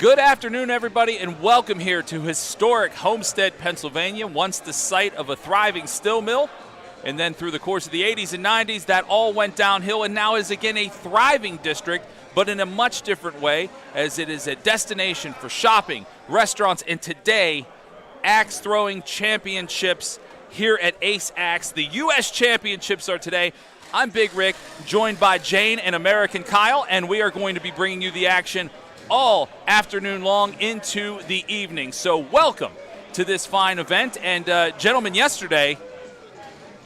Good afternoon, everybody, and welcome here to historic Homestead, Pennsylvania, once the site of a thriving steel mill. And then through the course of the 80s and 90s, that all went downhill and now is again a thriving district, but in a much different way, as it is a destination for shopping, restaurants, and today, axe throwing championships here at Ace Axe. The U.S. championships are today. I'm Big Rick, joined by Jane and American Kyle, and we are going to be bringing you the action all afternoon long into the evening. So welcome to this fine event. And gentlemen, yesterday,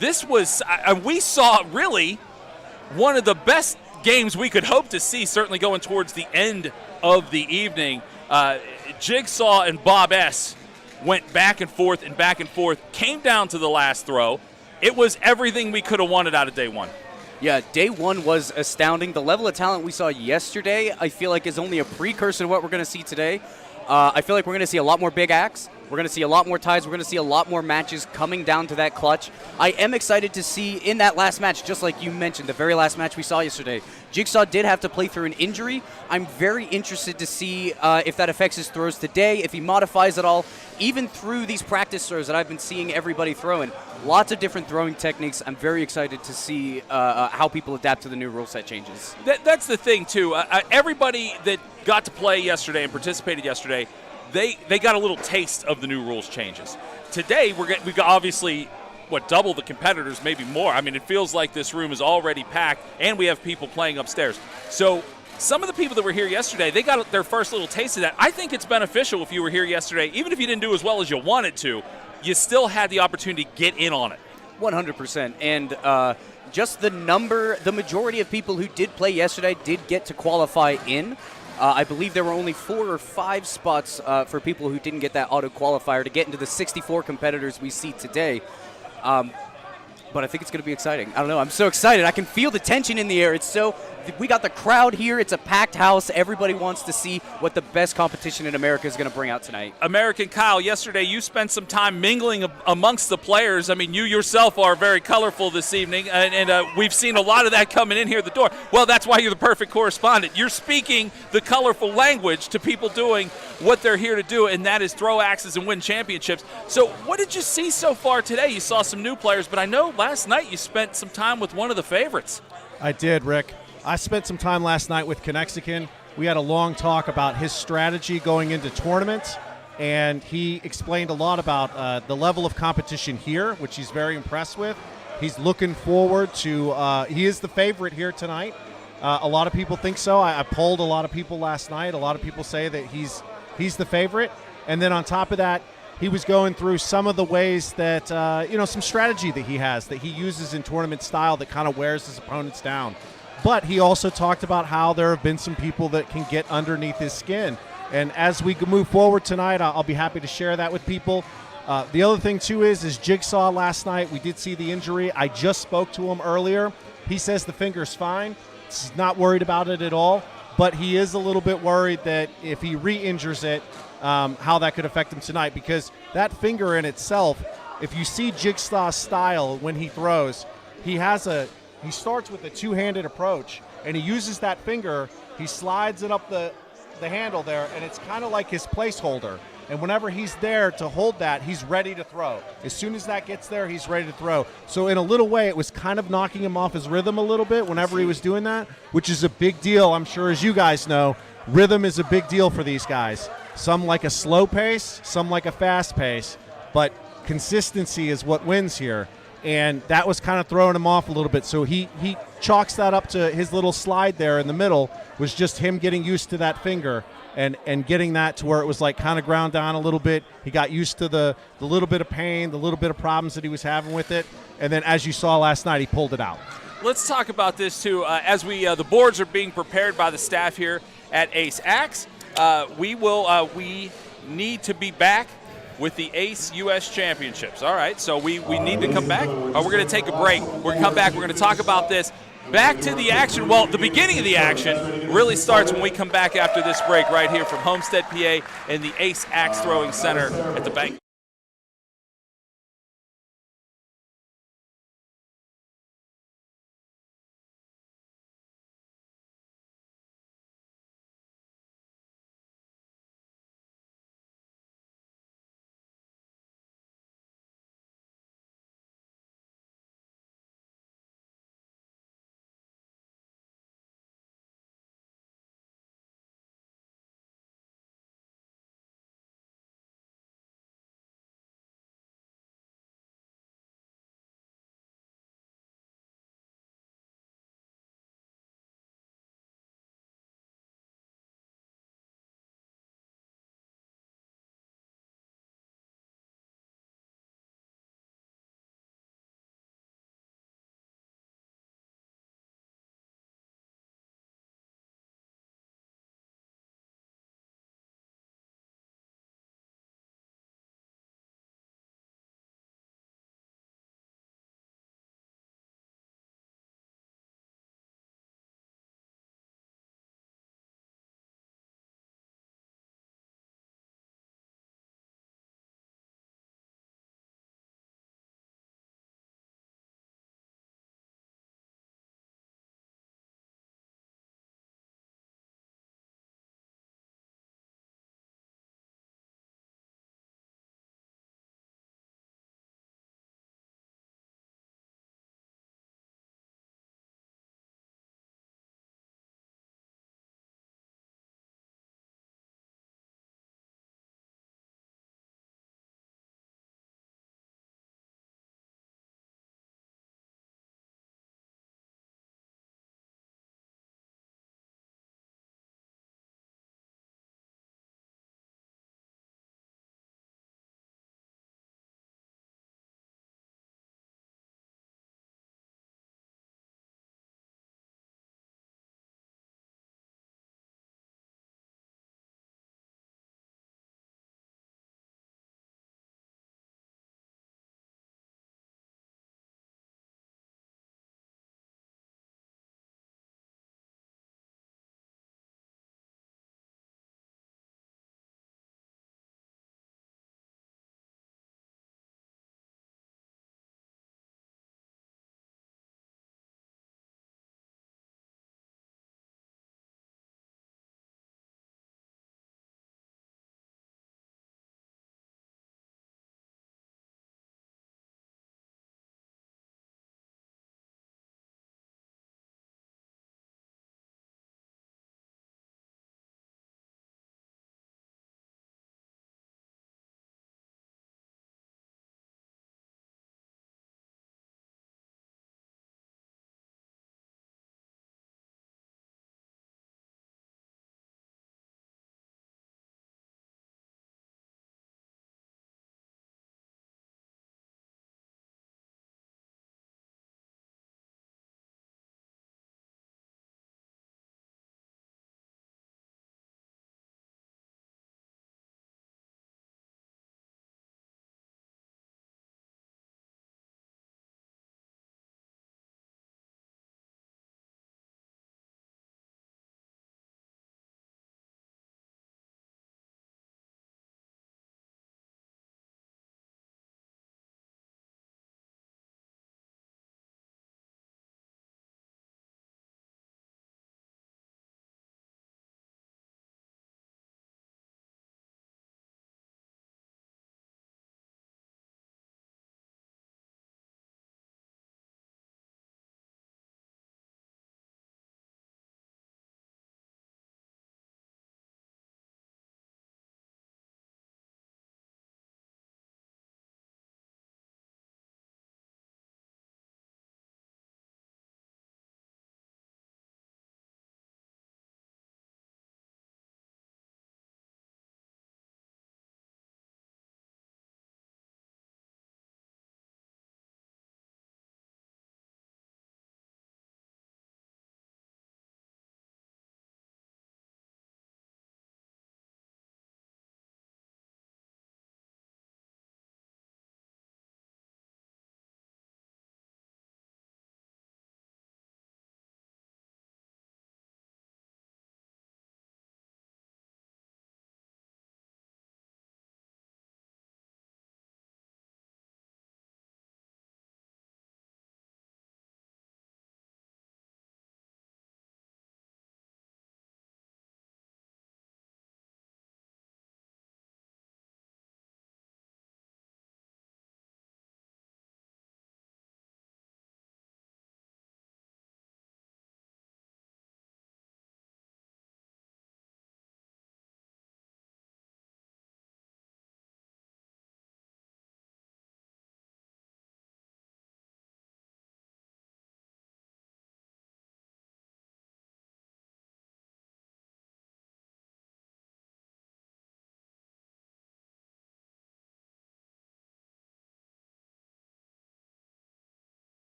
this was, we saw really one of the best games we could hope to see, certainly going towards the end of the evening. Jigsaw and Bob S. went back and forth, came down to the last throw. It was everything we could have wanted out of day one. Yeah, day one was astounding. The level of talent we saw yesterday, I feel like, is only a precursor to what we're going to see today. I feel like we're going to see a lot more big axe. We're going to see a lot more ties. We're going to see a lot more matches coming down to that clutch. I am excited to see in that last match, just like you mentioned, the very last match we saw yesterday, Jigsaw did have to play through an injury. I'm very interested to see if that affects his throws today, if he modifies at all, even through these practice throws that I've been seeing everybody throwing. Lots of different throwing techniques. I'm very excited to see how people adapt to the new rule set changes. That's the thing, too. Everybody that got to play yesterday and participated yesterday, they got a little taste of the new rules changes. Today, we got obviously, double the competitors, maybe more. I mean, it feels like this room is already packed, and we have people playing upstairs. So some of the people that were here yesterday, they got their first little taste of that. I think it's beneficial if you were here yesterday, even if you didn't do as well as you wanted to, you still had the opportunity to get in on it. 100%. And just the majority of people who did play yesterday did get to qualify in. I believe there were only 4 or 5 spots for people who didn't get that auto qualifier to get into the 64 competitors we see today. But I think it's going to be exciting. I don't know. I'm so excited. I can feel the tension in the air. We got the crowd here. It's a packed house. Everybody wants to see what the best competition in America is going to bring out tonight. American Kyle, yesterday you spent some time mingling amongst the players. I mean, you yourself are very colorful this evening, and we've seen a lot of that coming in here at the door. Well, that's why you're the perfect correspondent. You're speaking the colorful language to people doing what they're here to do, and that is throw axes and win championships. So what did you see so far today? You saw some new players, but I know last night you spent some time with one of the favorites. I did, Rick. I spent some time last night with Conexican. We had a long talk about his strategy going into tournaments, and he explained a lot about the level of competition here, which he's very impressed with. He's looking forward to he is the favorite here tonight. A lot of people think so. I polled a lot of people last night. A lot of people say that he's the favorite. And then on top of that, he was going through some of the ways that, some strategy that he has, that he uses in tournament style that kind of wears his opponents down. But he also talked about how there have been some people that can get underneath his skin. And as we move forward tonight, I'll be happy to share that with people. The other thing, too, is Jigsaw last night. We did see the injury. I just spoke to him earlier. He says the finger's fine. He's not worried about it at all. But he is a little bit worried that if he re-injures it, how that could affect him tonight. Because that finger in itself, if you see Jigsaw's style when he throws, he starts with a two-handed approach, and he uses that finger. He slides it up the handle there, and it's kind of like his placeholder. And whenever he's there to hold that, he's ready to throw. As soon as that gets there, he's ready to throw. So in a little way, it was kind of knocking him off his rhythm a little bit whenever he was doing that, which is a big deal. I'm sure, as you guys know, rhythm is a big deal for these guys. Some like a slow pace, some like a fast pace, but consistency is what wins here. And that was kind of throwing him off a little bit. So he chalks that up to his little slide there in the middle was just him getting used to that finger and getting that to where it was like kind of ground down a little bit. He got used to the little bit of pain, the little bit of problems that he was having with it. And then as you saw last night, he pulled it out. Let's talk about this, too. As the boards are being prepared by the staff here at Ace Axe, we need to be back with the Ace U.S. Championships. All right, so we need to come back. We're going to take a break. We're going to come back. We're going to talk about this. Back to the action. Well, the beginning of the action really starts when we come back after this break right here from Homestead, PA, and the Ace Axe Throwing Center at the bank.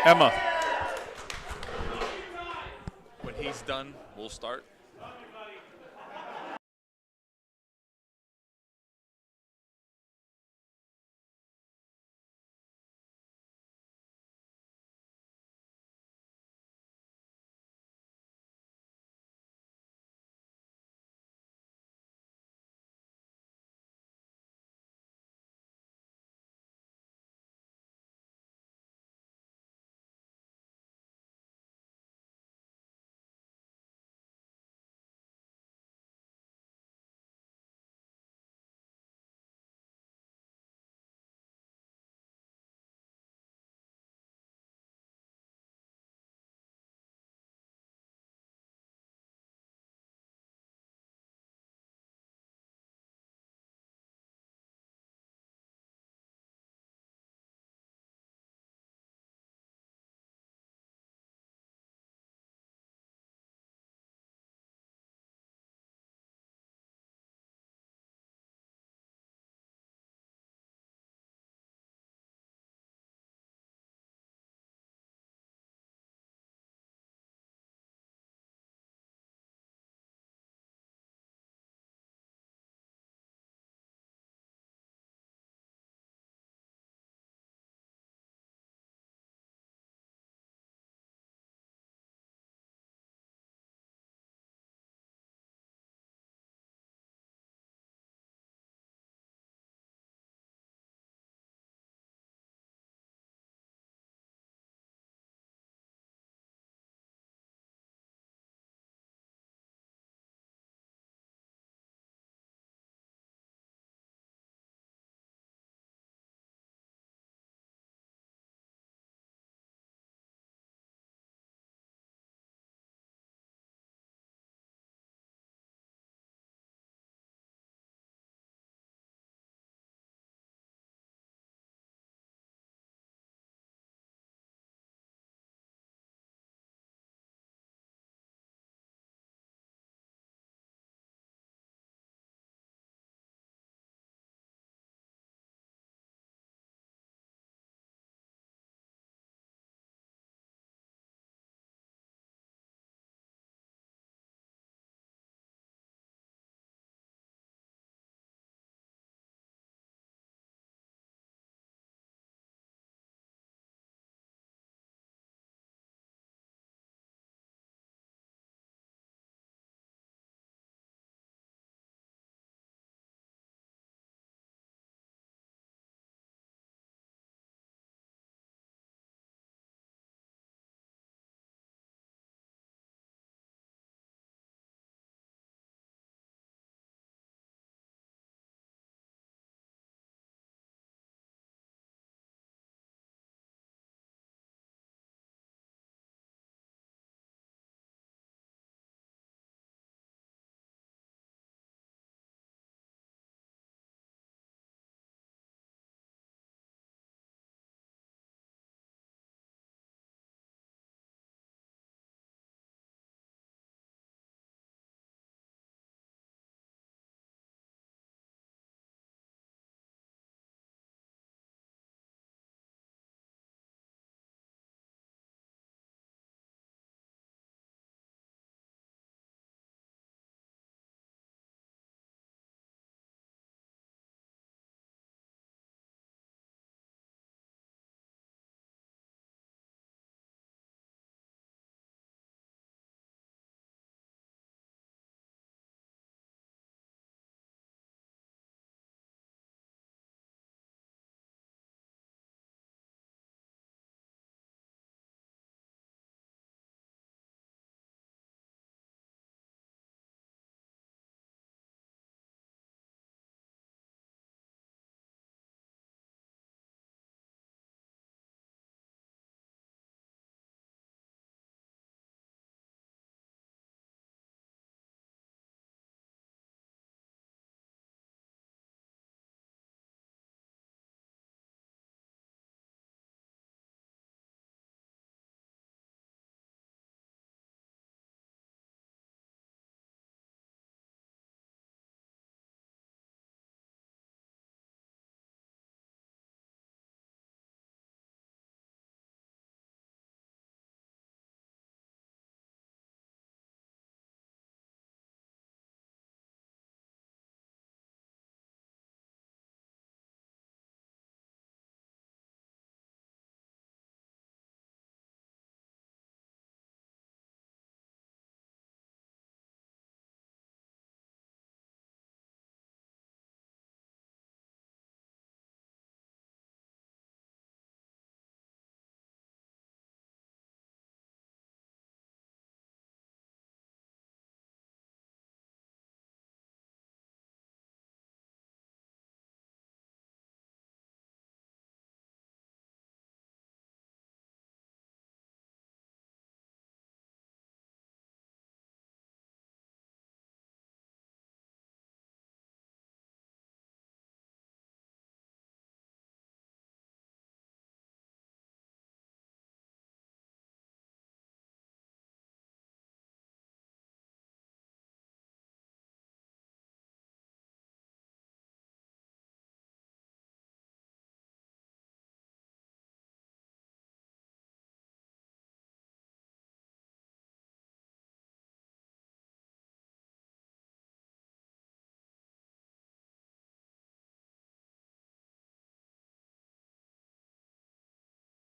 Emma. When he's done, we'll start.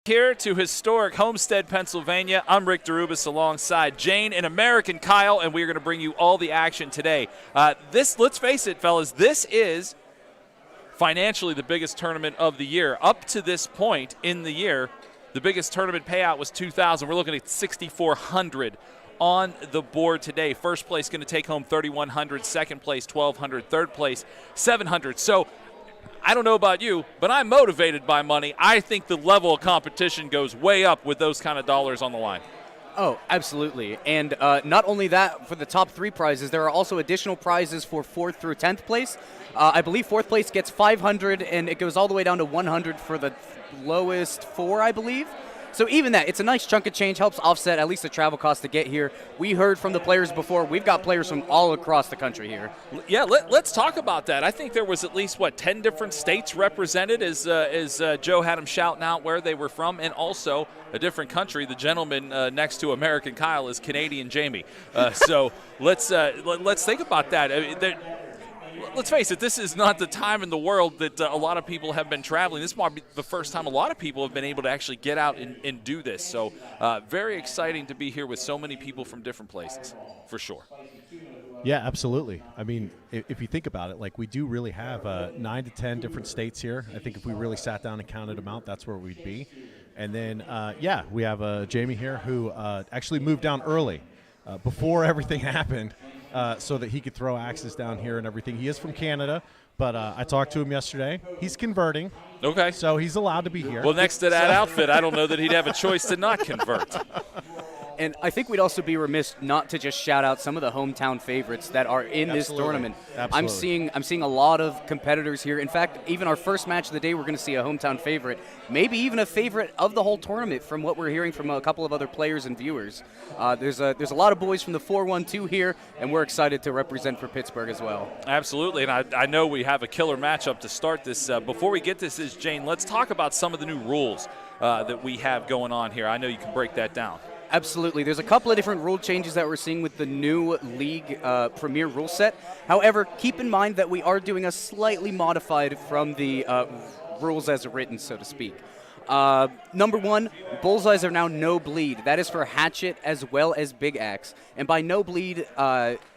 Here to historic Homestead, Pennsylvania. I'm Rick Derubis alongside Jane and American Kyle, and we're going to bring you all the action today. Let's face it, fellas, this is financially the biggest tournament of the year. Up to this point in the year, the biggest tournament payout was $2,000. We're looking at $6,400 on the board today. First place going to take home $3,100, second place $1,200, third place $700. So I don't know about you, but I'm motivated by money. I think the level of competition goes way up with those kind of dollars on the line. Oh, absolutely. And not only that, for the top 3 prizes, there are also additional prizes for 4th through 10th place. I believe 4th place gets $500, and it goes all the way down to $100 for the lowest 4, I believe. So even that, it's a nice chunk of change, helps offset at least the travel cost to get here. We heard from the players before. We've got players from all across the country here. Yeah, let's talk about that. I think there was at least, 10 different states represented as Joe had them shouting out where they were from, and also a different country. The gentleman next to American Kyle is Canadian Jamie. So let's think about that. I mean, let's face it, this is not the time in the world that a lot of people have been traveling. This might be the first time a lot of people have been able to actually get out and do this. So very exciting to be here with so many people from different places, for sure. Yeah, absolutely. I mean, if you think about it, like, we do really have 9 to 10 different states here. I think if we really sat down and counted them out, that's where we'd be. And then, we have Jamie here who actually moved down early before everything happened. So that he could throw axes down here and everything. He is from Canada, but I talked to him yesterday. He's converting. Okay. So he's allowed to be here. Well, next to that outfit, I don't know that he'd have a choice to not convert. And I think we'd also be remiss not to just shout out some of the hometown favorites that are in this tournament. Absolutely. I'm seeing a lot of competitors here. In fact, even our first match of the day, we're going to see a hometown favorite, maybe even a favorite of the whole tournament from what we're hearing from a couple of other players and viewers. There's a lot of boys from the 412 here, and we're excited to represent for Pittsburgh as well. Absolutely, and I know we have a killer matchup to start this. Before we get this, Jane, let's talk about some of the new rules that we have going on here. I know you can break that down. Absolutely. There's a couple of different rule changes that we're seeing with the new league premier rule set. However, keep in mind that we are doing a slightly modified from the rules as written, so to speak. Number 1, bullseyes are now no bleed. That is for hatchet as well as big axe. And by no bleed,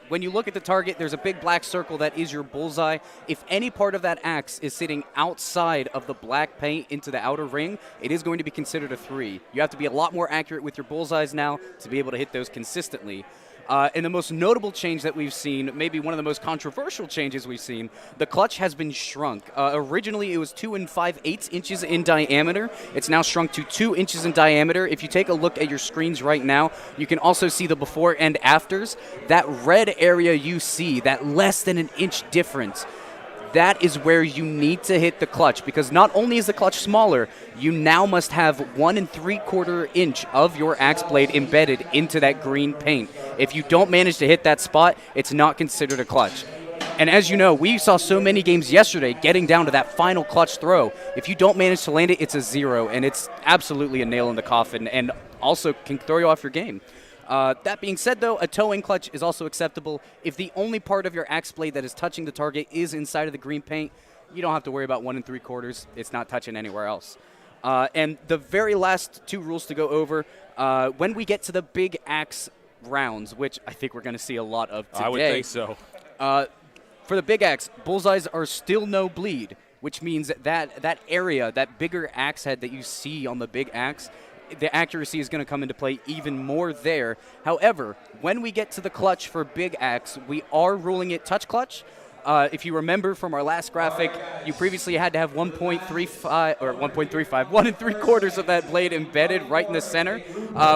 when you look at the target, there's a big black circle that is your bullseye. If any part of that axe is sitting outside of the black paint into the outer ring, it is going to be considered a 3. You have to be a lot more accurate with your bullseyes now to be able to hit those consistently. And the most notable change that we've seen, maybe one of the most controversial changes we've seen, the clutch has been shrunk. Originally, it was 2 5/8 inches in diameter. It's now shrunk to 2 inches in diameter. If you take a look at your screens right now, you can also see the before and afters. That red area you see, that less than an inch difference, that is where you need to hit the clutch, because not only is the clutch smaller, you now must have 1 3/4 inch of your axe blade embedded into that green paint. If you don't manage to hit that spot, it's not considered a clutch. And as you know, we saw so many games yesterday getting down to that final clutch throw. If you don't manage to land it, it's a 0, and it's absolutely a nail in the coffin and also can throw you off your game. That being said, though, a toe-in clutch is also acceptable. If the only part of your axe blade that is touching the target is inside of the green paint, you don't have to worry about 1 3/4. It's not touching anywhere else. And the very last 2 rules to go over, when we get to the big axe rounds, which I think we're going to see a lot of today. I would think so. For the big axe, bullseyes are still no bleed, which means that area, that bigger axe head that you see on the big axe, the accuracy is going to come into play even more there. However, when we get to the clutch for big axe, we are ruling it touch clutch. If you remember from our last graphic, you previously had to have 1.35 or 1.35, 1 3/4 of that blade embedded right in the center.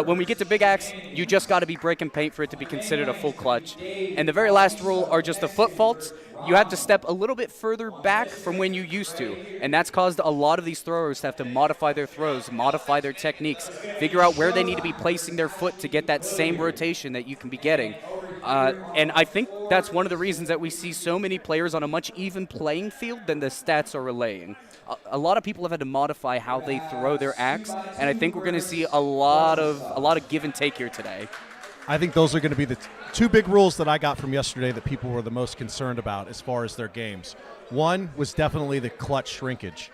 When we get to big axe, you just got to be breaking paint for it to be considered a full clutch. And the very last rule are just the foot faults. You have to step a little bit further back from when you used to, and that's caused a lot of these throwers to have to modify their throws, modify their techniques, figure out where they need to be placing their foot to get that same rotation that you can be getting. And I think that's one of the reasons that we see so many players on a much even playing field than the stats are relaying. A lot of people have had to modify how they throw their axe, and I think we're going to see a lot of give and take here today. I think those are going to be the 2 big rules that I got from yesterday that people were the most concerned about as far as their games. One was definitely the clutch shrinkage.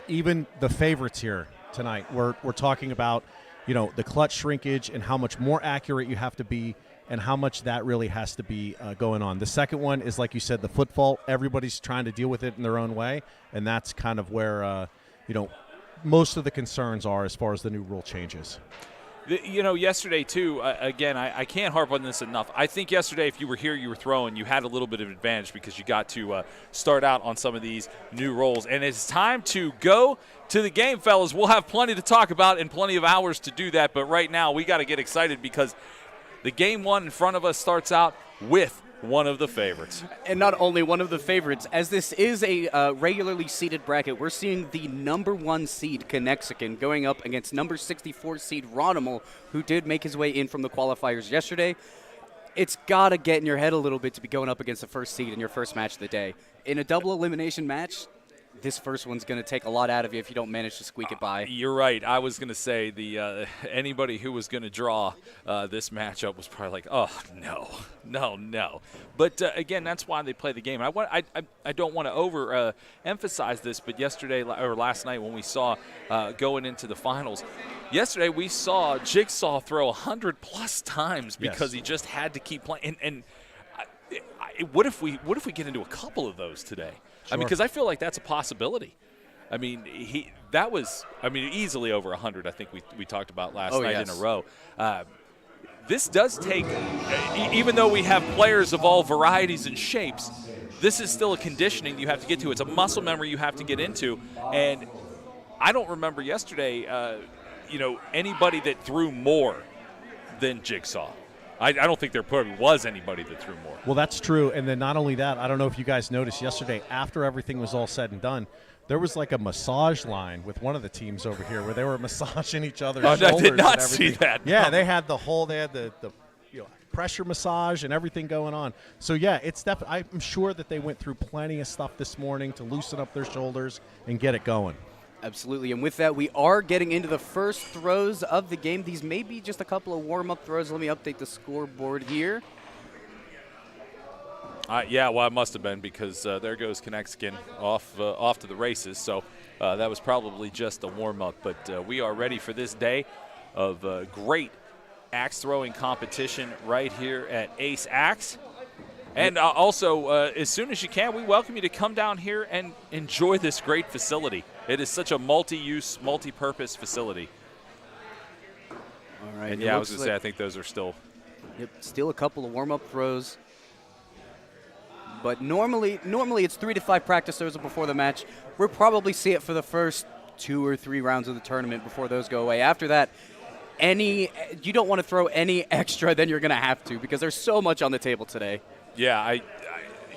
Even the favorites here tonight. We're talking about, the clutch shrinkage and how much more accurate you have to be and how much that really has to be going on. The second one is, like you said, the foot fault. Everybody's trying to deal with it in their own way, and that's kind of where, most of the concerns are as far as the new rule changes. Yesterday, too, again, I can't harp on this enough. I think yesterday, if you were here, you were throwing, you had a little bit of advantage because you got to start out on some of these new roles. And it's time to go to the game, fellas. We'll have plenty to talk about and plenty of hours to do that. But right now, we got to get excited because the game one in front of us starts out with one of the favorites. And not only one of the favorites, as this is a regularly seeded bracket, we're seeing the number 1 seed, Connexicon, going up against number 64 seed, Ronimal, who did make his way in from the qualifiers yesterday. It's got to get in your head a little bit to be going up against the first seed in your first match of the day. In a double elimination match, this first one's going to take a lot out of you if you don't manage to squeak it by. You're right. I was going to say anybody who was going to draw this matchup was probably like, oh, no. But, again, that's why they play the game. I don't want to emphasize this, but yesterday or last night when we saw going into the finals, yesterday we saw Jigsaw throw 100-plus times because he just had to keep playing. And what if we get into a couple of those today? Sure. Because I feel like that's a possibility. I mean, easily over 100, I think we talked about last night in a row. This does take, even though we have players of all varieties and shapes, this is still a conditioning you have to get to. It's a muscle memory you have to get into. And I don't remember yesterday, anybody that threw more than Jigsaw. I don't think there probably was anybody that threw more. Well, that's true. And then not only that, I don't know if you guys noticed yesterday, after everything was all said and done, there was like a massage line with one of the teams over here where they were massaging each other's shoulders. I did not and see that. Yeah, they had the pressure massage and everything going on. So, yeah, it's definitely. I'm sure that they went through plenty of stuff this morning to loosen up their shoulders and get it going. Absolutely, and with that, we are getting into the first throws of the game. These may be just a couple of warm-up throws. Let me update the scoreboard here. It must have been because there goes Connexicon off to the races. So that was probably just a warm-up. But we are ready for this day of great axe-throwing competition right here at Ace Axe. And also, as soon as you can, we welcome you to come down here and enjoy this great facility. It is such a multi-use, multi-purpose facility. All right. And I was going to say, I think those are still. Yep, still a couple of warm-up throws. But normally it's 3 to 5 practice throws before the match. We'll probably see it for the first 2 or 3 rounds of the tournament before those go away. After that, you don't want to throw any extra than you're going to have to because there's so much on the table today. Yeah,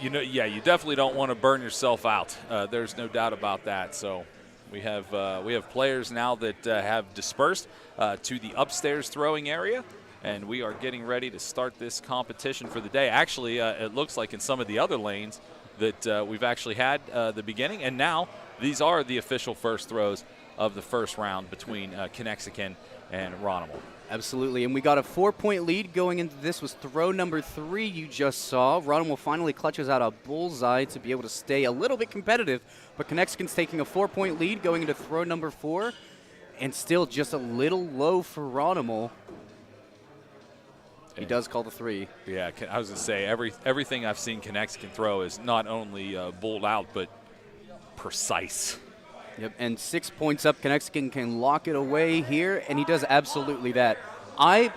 you definitely don't want to burn yourself out. There's no doubt about that. So we have players now that have dispersed to the upstairs throwing area, and we are getting ready to start this competition for the day. Actually, it looks like in some of the other lanes that we've actually had the beginning, and now these are the official first throws of the first round between Connexicon and Ronimal. Absolutely, and we got a 4-point lead going into this was throw number 3 you just saw. Ronimal finally clutches out a bullseye to be able to stay a little bit competitive, but Connexicon's taking a 4-point lead going into throw number 4, and still just a little low for Ronimal. He does call the 3. Yeah, I was going to say, everything I've seen Connexicon throw is not only bowled out, but precise. Yep, and 6 points up. Connexicon can lock it away here, and he does absolutely that. I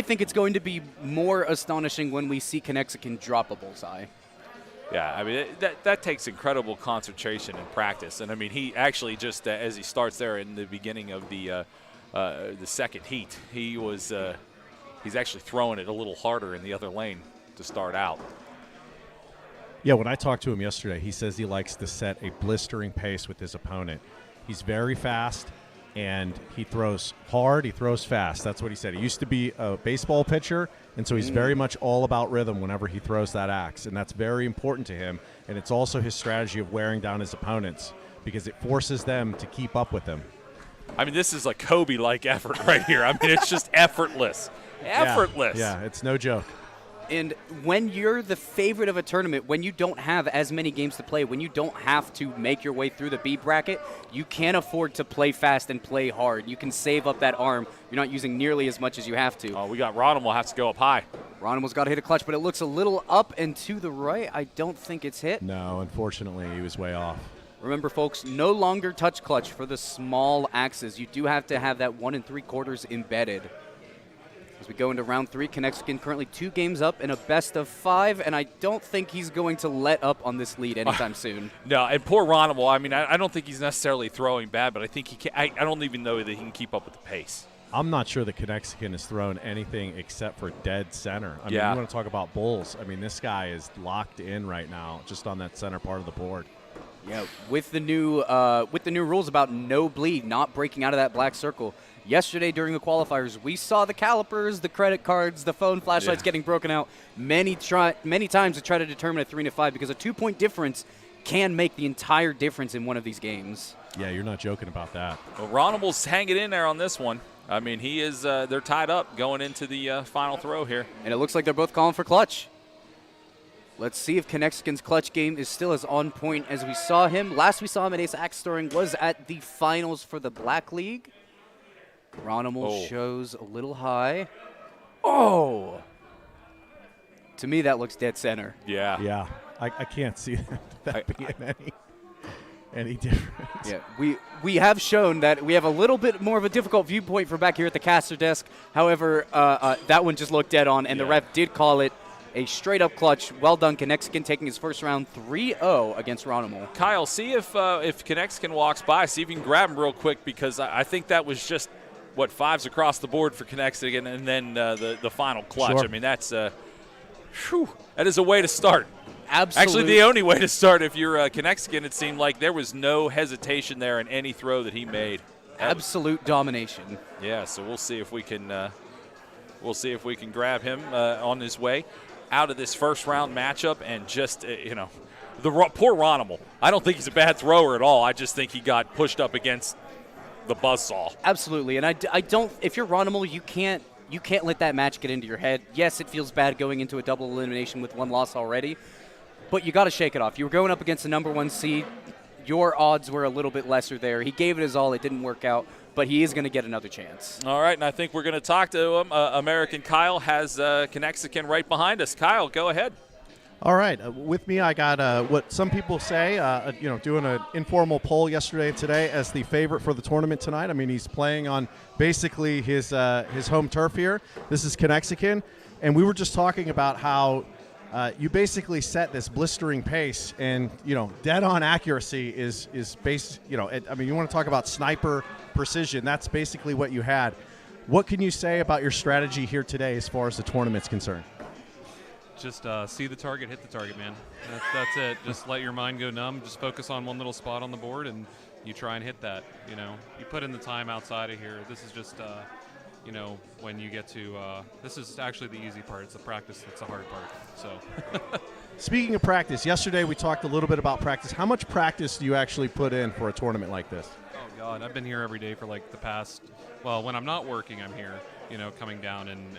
think it's going to be more astonishing when we see Connexicon drop a bullseye. Yeah, I mean, that takes incredible concentration and practice. And, I mean, he actually just, as he starts there in the beginning of the second heat, he's actually throwing it a little harder in the other lane to start out. Yeah, when I talked to him yesterday, he says he likes to set a blistering pace with his opponent. He's very fast, and he throws hard, he throws fast. That's what he said. He used to be a baseball pitcher, and so he's very much all about rhythm whenever he throws that axe, and that's very important to him. And it's also his strategy of wearing down his opponents because it forces them to keep up with him. I mean, this is a Kobe-like effort right here. I mean, it's just effortless. Effortless. Yeah, it's no joke. And when you're the favorite of a tournament, when you don't have as many games to play, when you don't have to make your way through the B bracket, you can't afford to play fast and play hard. You can save up that arm. You're not using nearly as much as you have to. Oh, we got Ronham will have to go up high. Ronham's got to hit a clutch, but it looks a little up and to the right. I don't think it's hit. No, unfortunately, he was way off. Remember, folks, no longer touch clutch for the small axes. You do have to have that 1 3/4 embedded. As we go into round 3, Connexicon currently 2 games up in a best of 5, and I don't think he's going to let up on this lead anytime soon. No, and poor Ronham, I mean, I don't think he's necessarily throwing bad, but I think he can. I don't even know that he can keep up with the pace. I'm not sure that Connexicon has thrown anything except for dead center. I mean, you want to talk about bulls. I mean, this guy is locked in right now, just on that center part of the board. Yeah, with the new rules about no bleed, not breaking out of that black circle. Yesterday during the qualifiers, we saw the calipers, the credit cards, the phone flashlights getting broken out many times to try to determine a 3 to 5 because a 2-point difference can make the entire difference in one of these games. Yeah, you're not joking about that. Well, Ronham will hang it in there on this one. I mean, he is. They're tied up going into the final throw here, and it looks like they're both calling for clutch. Let's see if Connexicon's clutch game is still as on point as we saw him. Last we saw him at Ace Axe Throwing was at the finals for the Black League. Ronham shows a little high. Oh! To me, that looks dead center. Yeah. Yeah. I can't see that being any difference. Yeah, we have shown that we have a little bit more of a difficult viewpoint from back here at the caster desk. However, that one just looked dead on, and the ref did call it a straight-up clutch. Well done, Connexicon taking his first round 3-0 against Ronham. Kyle, see if Connexicon walks by, see if you can grab him real quick, because I think that was just, what, 5s across the board for Connexicon, and then the final clutch. Sure. I mean, that's that is a way to start. Absolutely. Actually, the only way to start if you're Connexicon, it seemed like there was no hesitation there in any throw that he made. Absolute domination. Yeah, so we'll see if we can grab him on his way out of this first round matchup, and just the poor Ronham. I don't think he's a bad thrower at all. I just think he got pushed up against the buzzsaw. Absolutely, and I don't. If you're Ronham, you can't let that match get into your head. Yes, it feels bad going into a double elimination with 1 loss already, but you got to shake it off. You were going up against the number 1 seed. Your odds were a little bit lesser there. He gave it his all. It didn't work out, but he is going to get another chance. All right, and I think we're going to talk to him. American Kyle has Connexicon right behind us. Kyle, go ahead. All right, with me I got what some people say, doing an informal poll yesterday and today as the favorite for the tournament tonight. I mean, he's playing on basically his home turf here. This is Connexicon, and we were just talking about how you basically set this blistering pace, and dead-on accuracy is base. You want to talk about sniper precision. That's basically what you had. What can you say about your strategy here today as far as the tournament's concerned? Just see the target, hit the target, man. That's it. Just let your mind go numb. Just focus on one little spot on the board, and you try and hit that. You put in the time outside of here. This is just, when you get to, this is actually the easy part. It's the practice that's the hard part. So. Speaking of practice, yesterday we talked a little bit about practice. How much practice do you actually put in for a tournament like this? Oh, God. I've been here every day for like the past, when I'm not working, I'm here, coming down and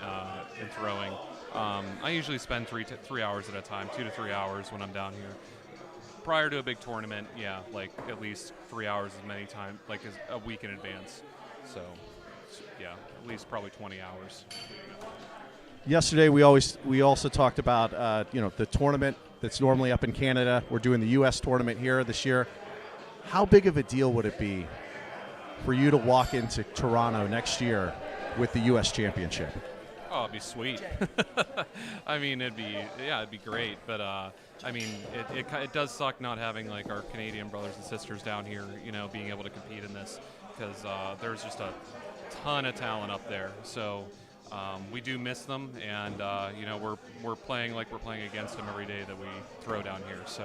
throwing. I usually spend 3 hours at a time, 2 to 3 hours when I'm down here. Prior to a big tournament, like at least 3 hours as many times, like a week in advance. So, at least probably 20 hours. Yesterday we also talked about the tournament that's normally up in Canada. We're doing the U.S. tournament here this year. How big of a deal would it be for you to walk into Toronto next year with the U.S. championship? Oh, it'd be sweet. I mean, it'd be great. But it does suck not having like our Canadian brothers and sisters down here, being able to compete in this, because there's just a ton of talent up there. So we do miss them, and we're playing like we're playing against them every day that we throw down here. So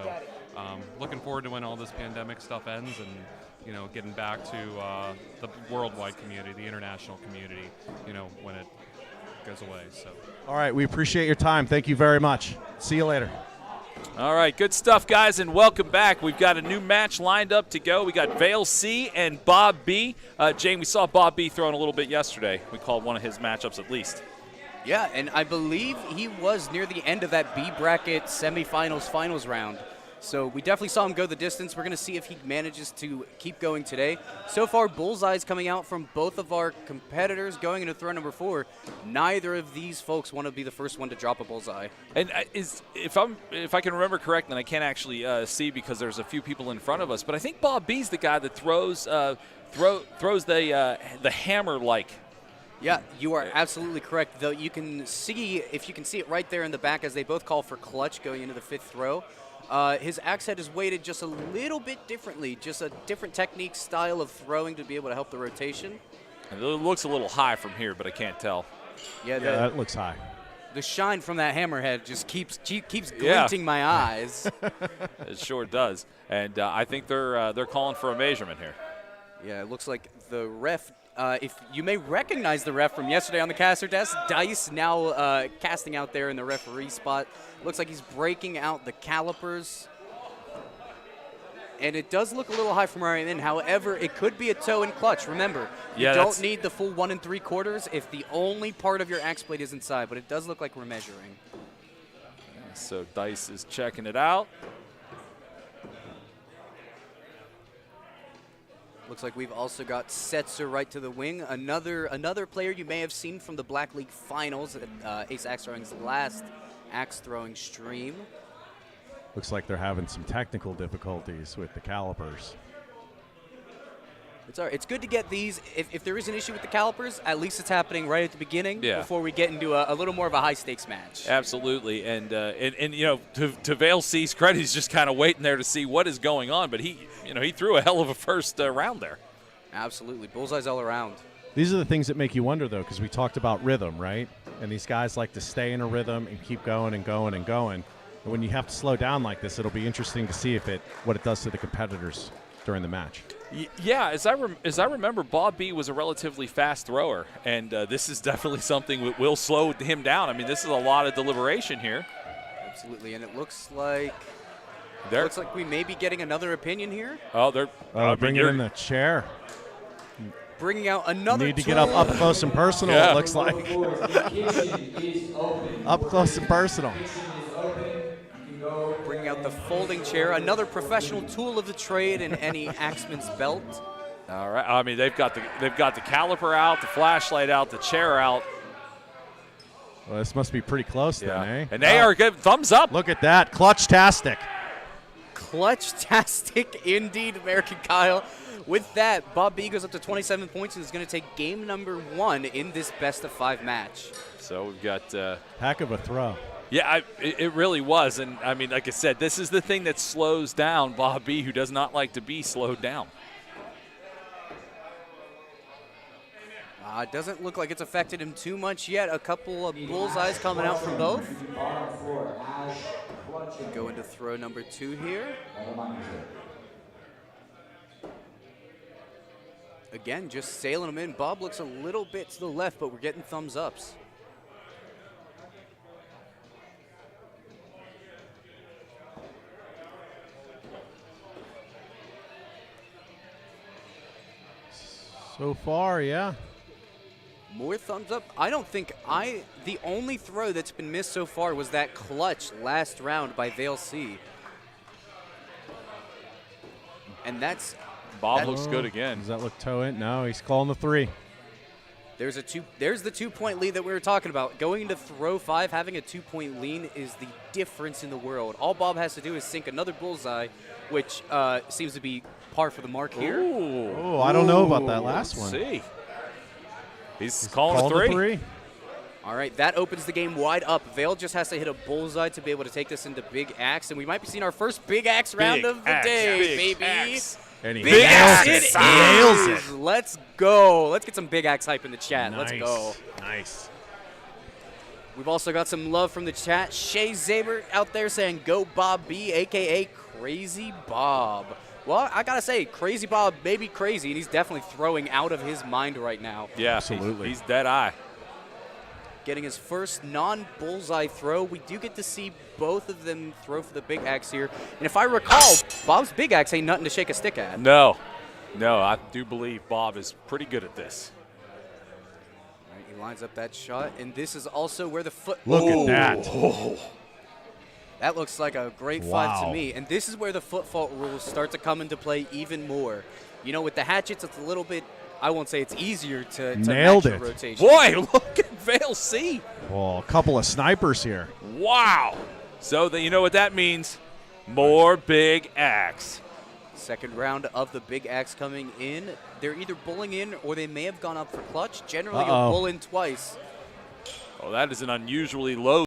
looking forward to when all this pandemic stuff ends, and getting back to the worldwide community, the international community, when it goes away. So. All right, we appreciate your time. Thank you very much. See you later. All right, good stuff, guys, and welcome back. We've got a new match lined up to go. We got Vale C and Bob B. Jane, we saw Bob B throwing a little bit yesterday. We called one of his matchups at least. Yeah, and I believe he was near the end of that B bracket semifinals finals round. So we definitely saw him go the distance. We're going to see if he manages to keep going today. So far, bullseyes coming out from both of our competitors going into throw number 4. Neither of these folks want to be the first one to drop a bullseye. And if I can remember correctly, and I can't actually see because there's a few people in front of us, but I think Bob B's the guy that throws the hammer like. Yeah, you are absolutely correct. Though you can see, if you can see it right there in the back, as they both call for clutch going into the 5th throw. His axe head is weighted just a little bit differently, just a different technique style of throwing to be able to help the rotation. And it looks a little high from here, but I can't tell. Yeah, that looks high. The shine from that hammerhead just keeps glinting my eyes. It sure does. And I think they're calling for a measurement here. Yeah, it looks like the ref. If you may recognize the ref from yesterday on the caster desk, Dice now casting out there in the referee spot. Looks like he's breaking out the calipers. And it does look a little high from where I'm in. However, it could be a toe and clutch. Remember, you don't need the full 1 3/4 if the only part of your axe blade is inside, but it does look like we're measuring. So Dice is checking it out. Looks like we've also got Setzer right to the wing. Another player you may have seen from the Black League Finals at Ace Axe Throwing's last axe throwing stream. Looks like they're having some technical difficulties with the calipers. It's all right. It's good to get these. If there is an issue with the calipers, at least it's happening right at the beginning before we get into a little more of a high-stakes match. Absolutely. And you know, to Vale C's credit, he's just kind of waiting there to see what is going on. But he threw a hell of a first round there. Absolutely. Bullseyes all around. These are the things that make you wonder, though, because we talked about rhythm, right? And these guys like to stay in a rhythm and keep going and going and going. And when you have to slow down like this, it'll be interesting to see what it does to the competitors during the match. Yeah, as I remember, Bob B was a relatively fast thrower, and this is definitely something that will slow him down. I mean, this is a lot of deliberation here. Absolutely, and it looks like we may be getting another opinion here. Oh, they're bringing in the chair. Bringing out another. Need to get up close and personal. It looks like up close and personal. Bringing out the folding chair, another professional tool of the trade in any axeman's belt. All right. I mean, they've got the caliper out, the flashlight out, the chair out. Well, this must be pretty close then, eh? And they are good. Thumbs up. Look at that. Clutch-tastic. Clutch-tastic indeed, American Kyle. With that, Bob B goes up to 27 points and is going to take game number 1 in this best-of-5 match. So we've got heck of a throw. Yeah, it really was. And, I mean, like I said, this is the thing that slows down Bob B, who does not like to be slowed down. It doesn't look like it's affected him too much yet. A couple of bullseyes coming out from both. Go into throw number 2 here. Again, just sailing him in. Bob looks a little bit to the left, but we're getting thumbs ups. So far, yeah. More thumbs up. I don't think the only throw that's been missed so far was that clutch last round by Vale C. And that's Bob looks good again. Does that look toe in? No, he's calling the 3. There's the 2-point lead that we were talking about. Going into throw 5, having a 2-point lead is the difference in the world. All Bob has to do is sink another bullseye, which seems to be par for the mark here. Oh, I don't know about that last one. See. He's calling a 3. All right, that opens the game wide up. Vale just has to hit a bullseye to be able to take this into Big Axe, and we might be seeing our first Big Axe round of the day, baby. Axe. And he Big Axe nails it. Let's go. Let's get some Big Axe hype in the chat. Nice. Let's go. Nice. We've also got some love from the chat. Shay Zabert out there saying, go Bob B, a.k.a. Crazy Bob. Well, I got to say, Crazy Bob may be crazy, and he's definitely throwing out of his mind right now. Yeah, absolutely. He's dead eye. Getting his first non-bullseye throw. We do get to see both of them throw for the Big Axe here. And if I recall, Bob's Big Axe ain't nothing to shake a stick at. No, I do believe Bob is pretty good at this. All right, he lines up that shot, and this is also where the foot. Look at that. That looks like a great five to me. And this is where the foot fault rules start to come into play even more. You know, with the hatchets, it's a little bit, I won't say it's easier to Nailed match it. the rotation. Boy, look at Vale C. Oh, a couple of snipers here. Wow. So you know what that means? More big axe. Second round of the big axe coming in. They're either bulling in or they may have gone up for clutch. Generally, you'll bull in twice. Oh, that is an unusually low.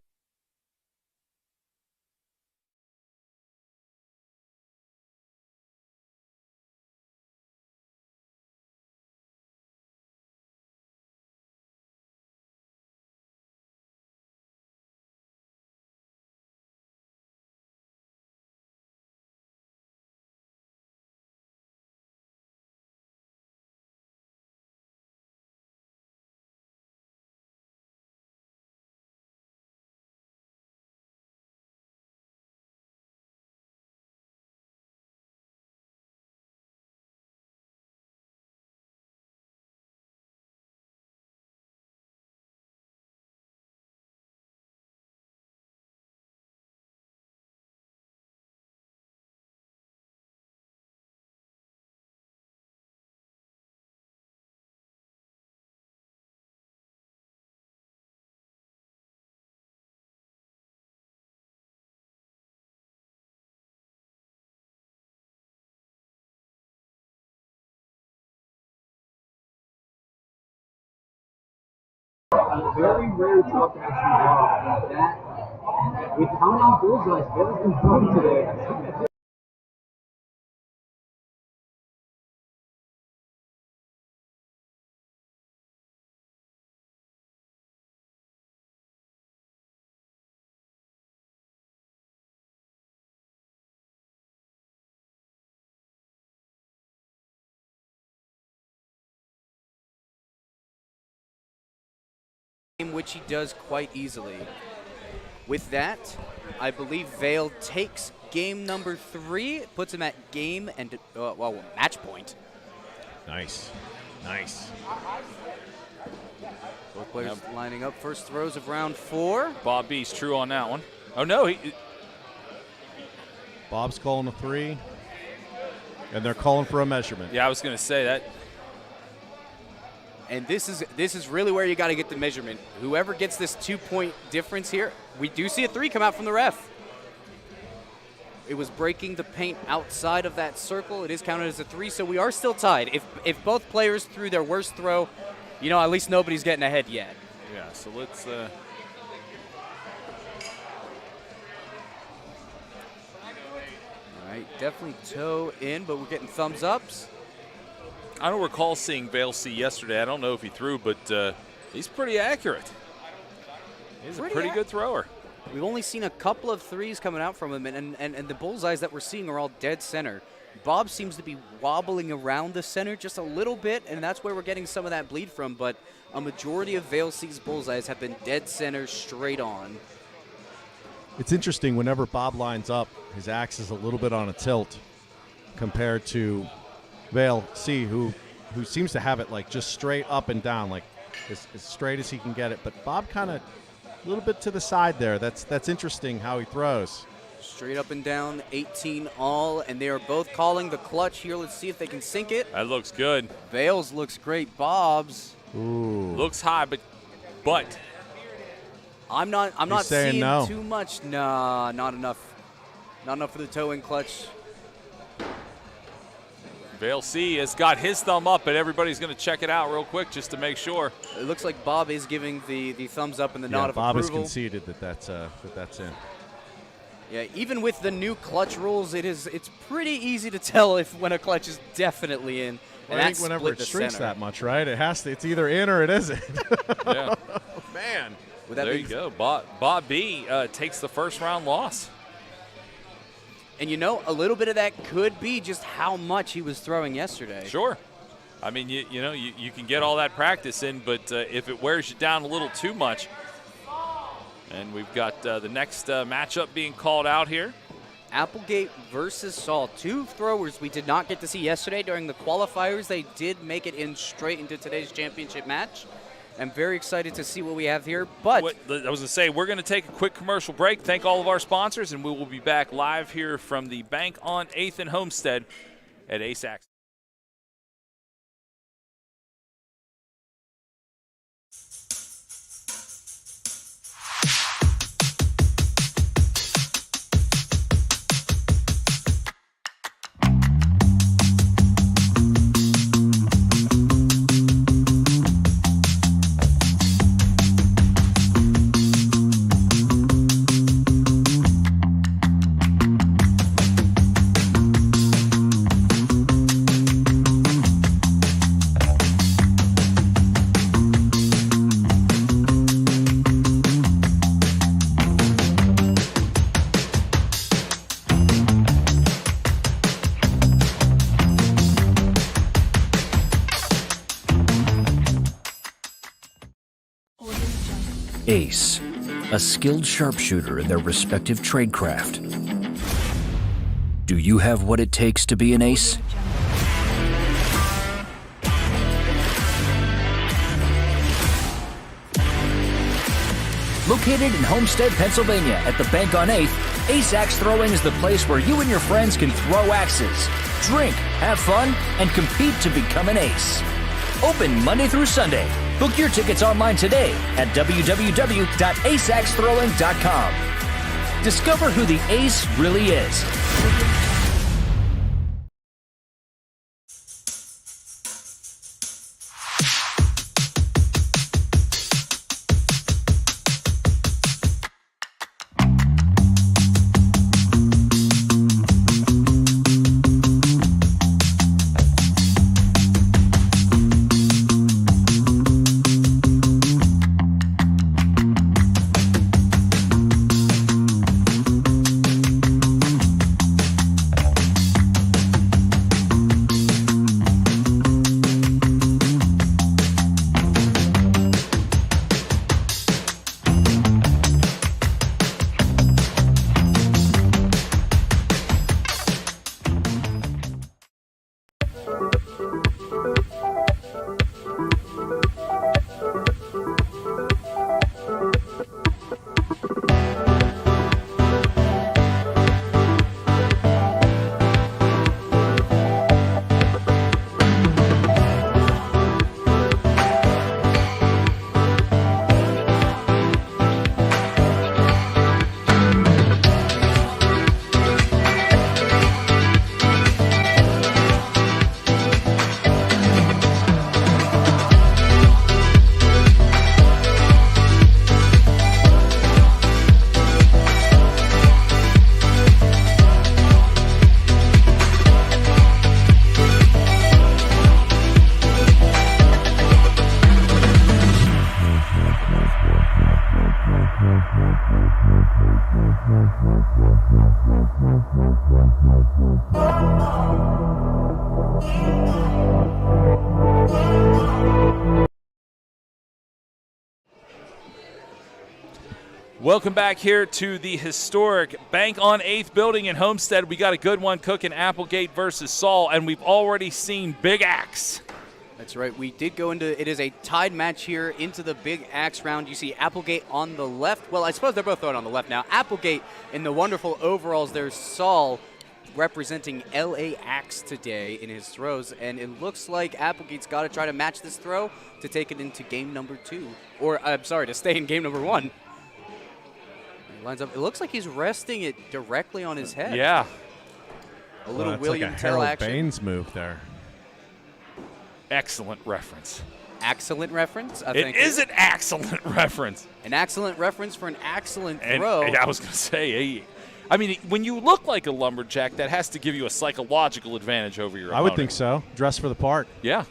Very rare top action block that with how many bullseyes Vale's been throwing today. Which he does quite easily. With that, I believe Vale takes game number 3, puts him at game and match point. Nice. Nice. Both players lining up first throws of round 4. Bob B's true on that one. Oh, no. Bob's calling a 3, and they're calling for a measurement. Yeah, I was going to say that. And this is really where you got to get the measurement. Whoever gets this 2-point difference here, we do see a 3 come out from the ref. It was breaking the paint outside of that circle. It is counted as a 3, so we are still tied. If both players threw their worst throw, you know, at least nobody's getting ahead yet. Yeah, so let's... All right, definitely toe in, but we're getting thumbs ups. I don't recall seeing Vale C yesterday. I don't know if he threw, but he's pretty accurate. He's a pretty good thrower. We've only seen a couple of 3s coming out from him, and the bullseyes that we're seeing are all dead center. Bob seems to be wobbling around the center just a little bit, and that's where we're getting some of that bleed from, but a majority of Vale C's bullseyes have been dead center straight on. It's interesting, whenever Bob lines up, his axe is a little bit on a tilt compared to Vale C, who seems to have it like just straight up and down, like as straight as he can get it. But Bob kind of a little bit to the side there. That's interesting how he throws. Straight up and down, 18 all, and they are both calling the clutch here. Let's see if they can sink it. That looks good. Vale's looks great. Bob's looks high, but I'm not seeing no. too much. Nah, not enough. Not enough for the toe-in clutch. Vale C has got his thumb up, but everybody's going to check it out real quick just to make sure. It looks like Bob is giving the thumbs up and the nod of Bob approval. has conceded that's in. Yeah, even with the new clutch rules, it's pretty easy to tell when a clutch is definitely in. And I think whenever it shrinks that much, right? It's either in or it isn't. Yeah. Man. There you go. Bob B takes the first round loss. And you know, a little bit of that could be just how much he was throwing yesterday. Sure. I mean, you can get all that practice in, but if it wears you down a little too much. And we've got the next matchup being called out here. Applegate versus Saul. 2 throwers we did not get to see yesterday during the qualifiers. They did make it in straight into today's championship match. I'm very excited to see what we have here. But I was going to say, we're going to take a quick commercial break, thank all of our sponsors, and we will be back live here from the Bank on 8th and Homestead at Ace Axe. Ace, a skilled sharpshooter in their respective tradecraft. Do you have what it takes to be an ace? Located in Homestead, Pennsylvania at the Bank on 8th, Ace Axe Throwing is the place where you and your friends can throw axes, drink, have fun, and compete to become an ace. Open Monday through Sunday. Book your tickets online today at www.aceaxethrowing.com. Discover who the ace really is. Welcome back here to the historic Bank on 8th building in Homestead. We got a good one cooking, Applegate versus Saul, and we've already seen Big Axe. That's right. We did go into it is a tied match here into the Big Axe round. You see Applegate on the left. Well, I suppose they're both throwing on the left now. Applegate in the wonderful overalls. There's Saul representing LA Axe today in his throws, and it looks like Applegate's got to try to match this throw to take it into game number 2. Or, I'm sorry, to stay in game number 1. Lines up. It looks like he's resting it directly on his head. Yeah. A little That's William like a Tell Harold action. Baines move there. Excellent reference. Excellent reference. It is an excellent reference. An excellent reference for an excellent And throw. I was going to say, I mean, when you look like a lumberjack, that has to give you a psychological advantage over your opponent. I would think so. Dress for the part. Yeah.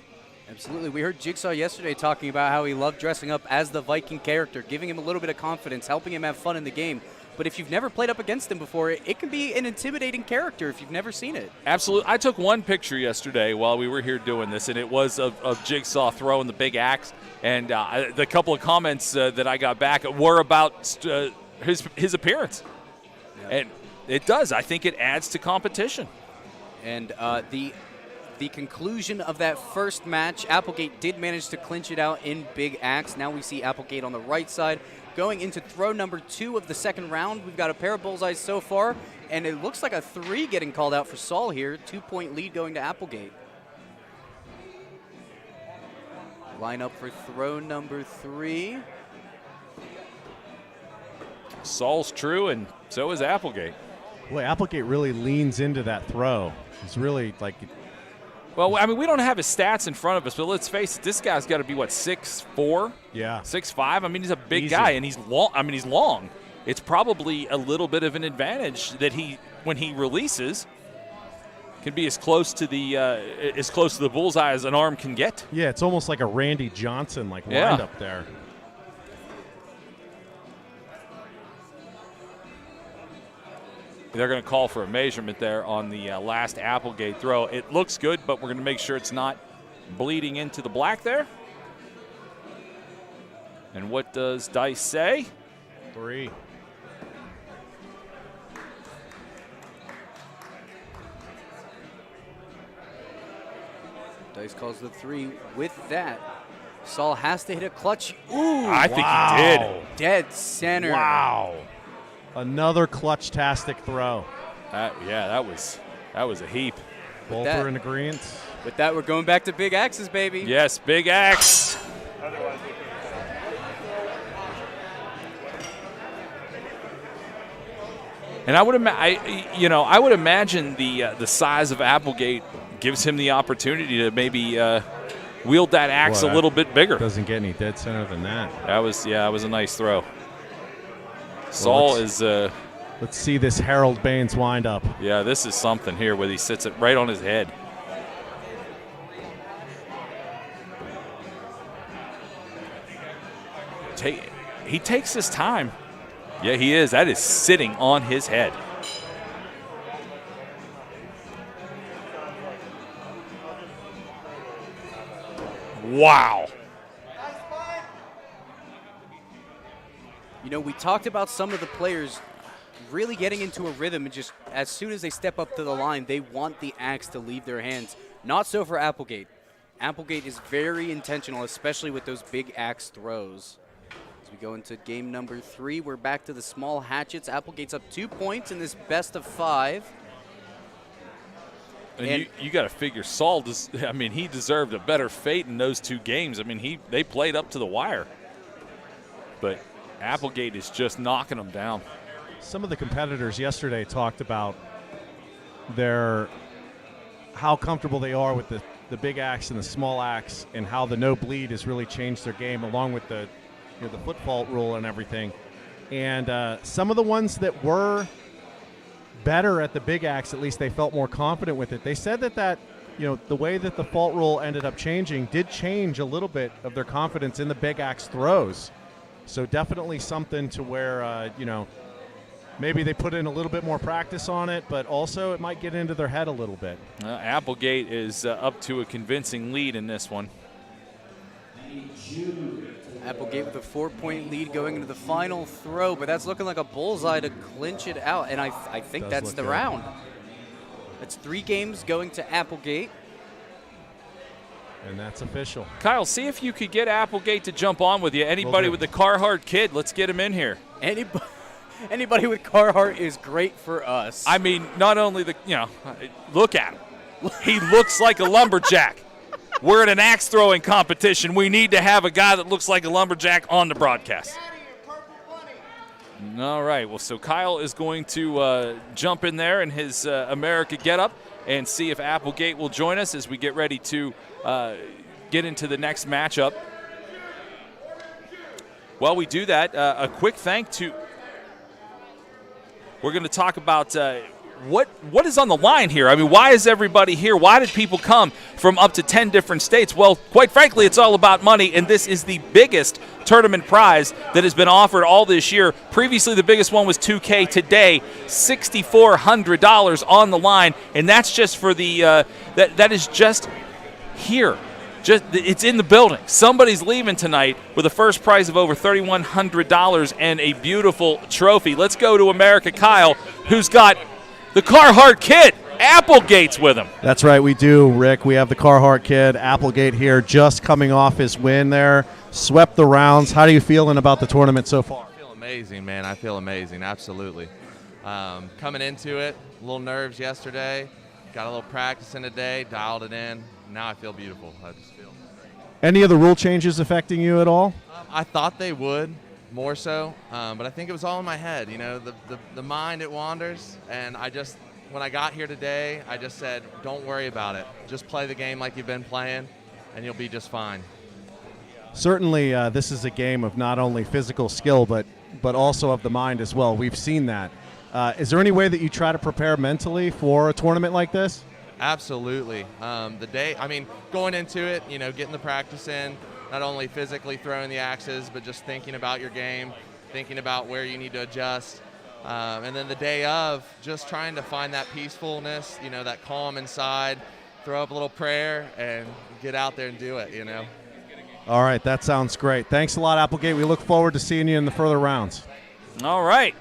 Absolutely. We heard Jigsaw yesterday talking about how he loved dressing up as the Viking character, giving him a little bit of confidence, helping him have fun in the game. But if you've never played up against him before, it can be an intimidating character if you've never seen it. Absolutely. I took one picture yesterday while we were here doing this, and it was of Jigsaw throwing the Big Axe. And the couple of comments that I got back were about his appearance. Yeah. And it does. I think it adds to competition. And the the conclusion of that first match. Applegate did manage to clinch it out in Big Axe. Now we see Applegate on the right side. Going into throw number 2 of the second round, we've got a pair of bullseyes so far, and it looks like a 3 getting called out for Saul here. 2-point lead going to Applegate. Line up for throw number 3. Saul's true, and so is Applegate. Boy, Applegate really leans into that throw. It's really like. Well, I mean, we don't have his stats in front of us, but let's face it, this guy's got to be, what, 6'4"? Yeah. 6'5"? I mean, he's a big Easy. guy, and he's long. I mean, he's long. It's probably a little bit of an advantage that when he releases, can be as close to the bullseye as an arm can get. Yeah, it's almost like a Randy Johnson lined up there. They're going to call for a measurement there on the last Applegate throw. It looks good, but we're going to make sure it's not bleeding into the black there. And what does Dice say? 3. Dice calls the 3. With that, Saul has to hit a clutch. Ooh, I think he did. Dead center. Wow. Another clutch-tastic throw. That was a heap. Both are in agreement. With that, we're going back to Big Axes, baby. Yes, Big Axe. And I would imagine the size of Applegate gives him the opportunity to maybe wield that axe a little bit bigger. Doesn't get any dead center than that. That was a nice throw. Saul is. Let's see this Harold Baines wind up. Yeah, this is something here where he sits it right on his head. He takes his time. Yeah, he is. That is sitting on his head. Wow. You know, we talked about some of the players really getting into a rhythm, and just as soon as they step up to the line, they want the axe to leave their hands. Not so for Applegate. Applegate is very intentional, especially with those big axe throws. As we go into game number 3, we're back to the small hatchets. Applegate's up 2 points in this best of 5. And you got to figure Saul he deserved a better fate in those 2 games. I mean, they played up to the wire. But Applegate is just knocking them down. Some of the competitors yesterday talked about how comfortable they are with the big axe and the small axe, and how the no bleed has really changed their game, along with the foot fault rule and everything. And some of the ones that were better at the big axe, at least they felt more confident with it. They said that the way that the fault rule ended up changing did change a little bit of their confidence in the big axe throws. So definitely something to where maybe they put in a little bit more practice on it, but also it might get into their head a little bit. Applegate is up to a convincing lead in this one. Applegate with a 4-point lead going into the final throw, but that's looking like a bullseye to clinch it out, and I think that's the round. That's 3 games going to Applegate. And that's official. Kyle, see if you could get Applegate to jump on with you. Anybody with the Carhartt kid, let's get him in here. Anybody with Carhartt is great for us. I mean, not only look at him. He looks like a lumberjack. We're at an axe throwing competition. We need to have a guy that looks like a lumberjack on the broadcast. All right. Well, so Kyle is going to jump in there in his America getup and see if Applegate will join us as we get ready to get into the next matchup. While we do that, a quick thank to. We're going to talk about what is on the line here. I mean, why is everybody here? Why did people come from up to 10 different states? Well, quite frankly, it's all about money, and this is the biggest tournament prize that has been offered all this year. Previously, the biggest one was $2K. Today, $6,400 on the line, and that's just for the that is just here. It's in the building. Somebody's leaving tonight with a first prize of over $3,100 and a beautiful trophy. Let's go to America Kyle, who's got the Carhartt kid Applegate's with him. That's right, we do, Rick. We have the Carhartt kid, Applegate here, just coming off his win there. Swept the rounds. How are you feeling about the tournament so far? I feel amazing, man. I feel amazing, absolutely. Coming into it, a little nerves yesterday. Got a little practice in today, dialed it in. Now I feel beautiful. I just feel. Any of the rule changes affecting you at all? I thought they would, more so, but I think it was all in my head. You know, the mind, it wanders, and when I got here today, I just said, don't worry about it. Just play the game like you've been playing, and you'll be just fine. Certainly, this is a game of not only physical skill, but also of the mind as well. We've seen that. Is there any way that you try to prepare mentally for a tournament like this? Absolutely. Going into it, getting the practice in, not only physically throwing the axes, but just thinking about your game, thinking about where you need to adjust. And then the day of, just trying to find that peacefulness, that calm inside, throw up a little prayer, and get out there and do it, All right, that sounds great. Thanks a lot, Applegate. We look forward to seeing you in the further rounds. All right.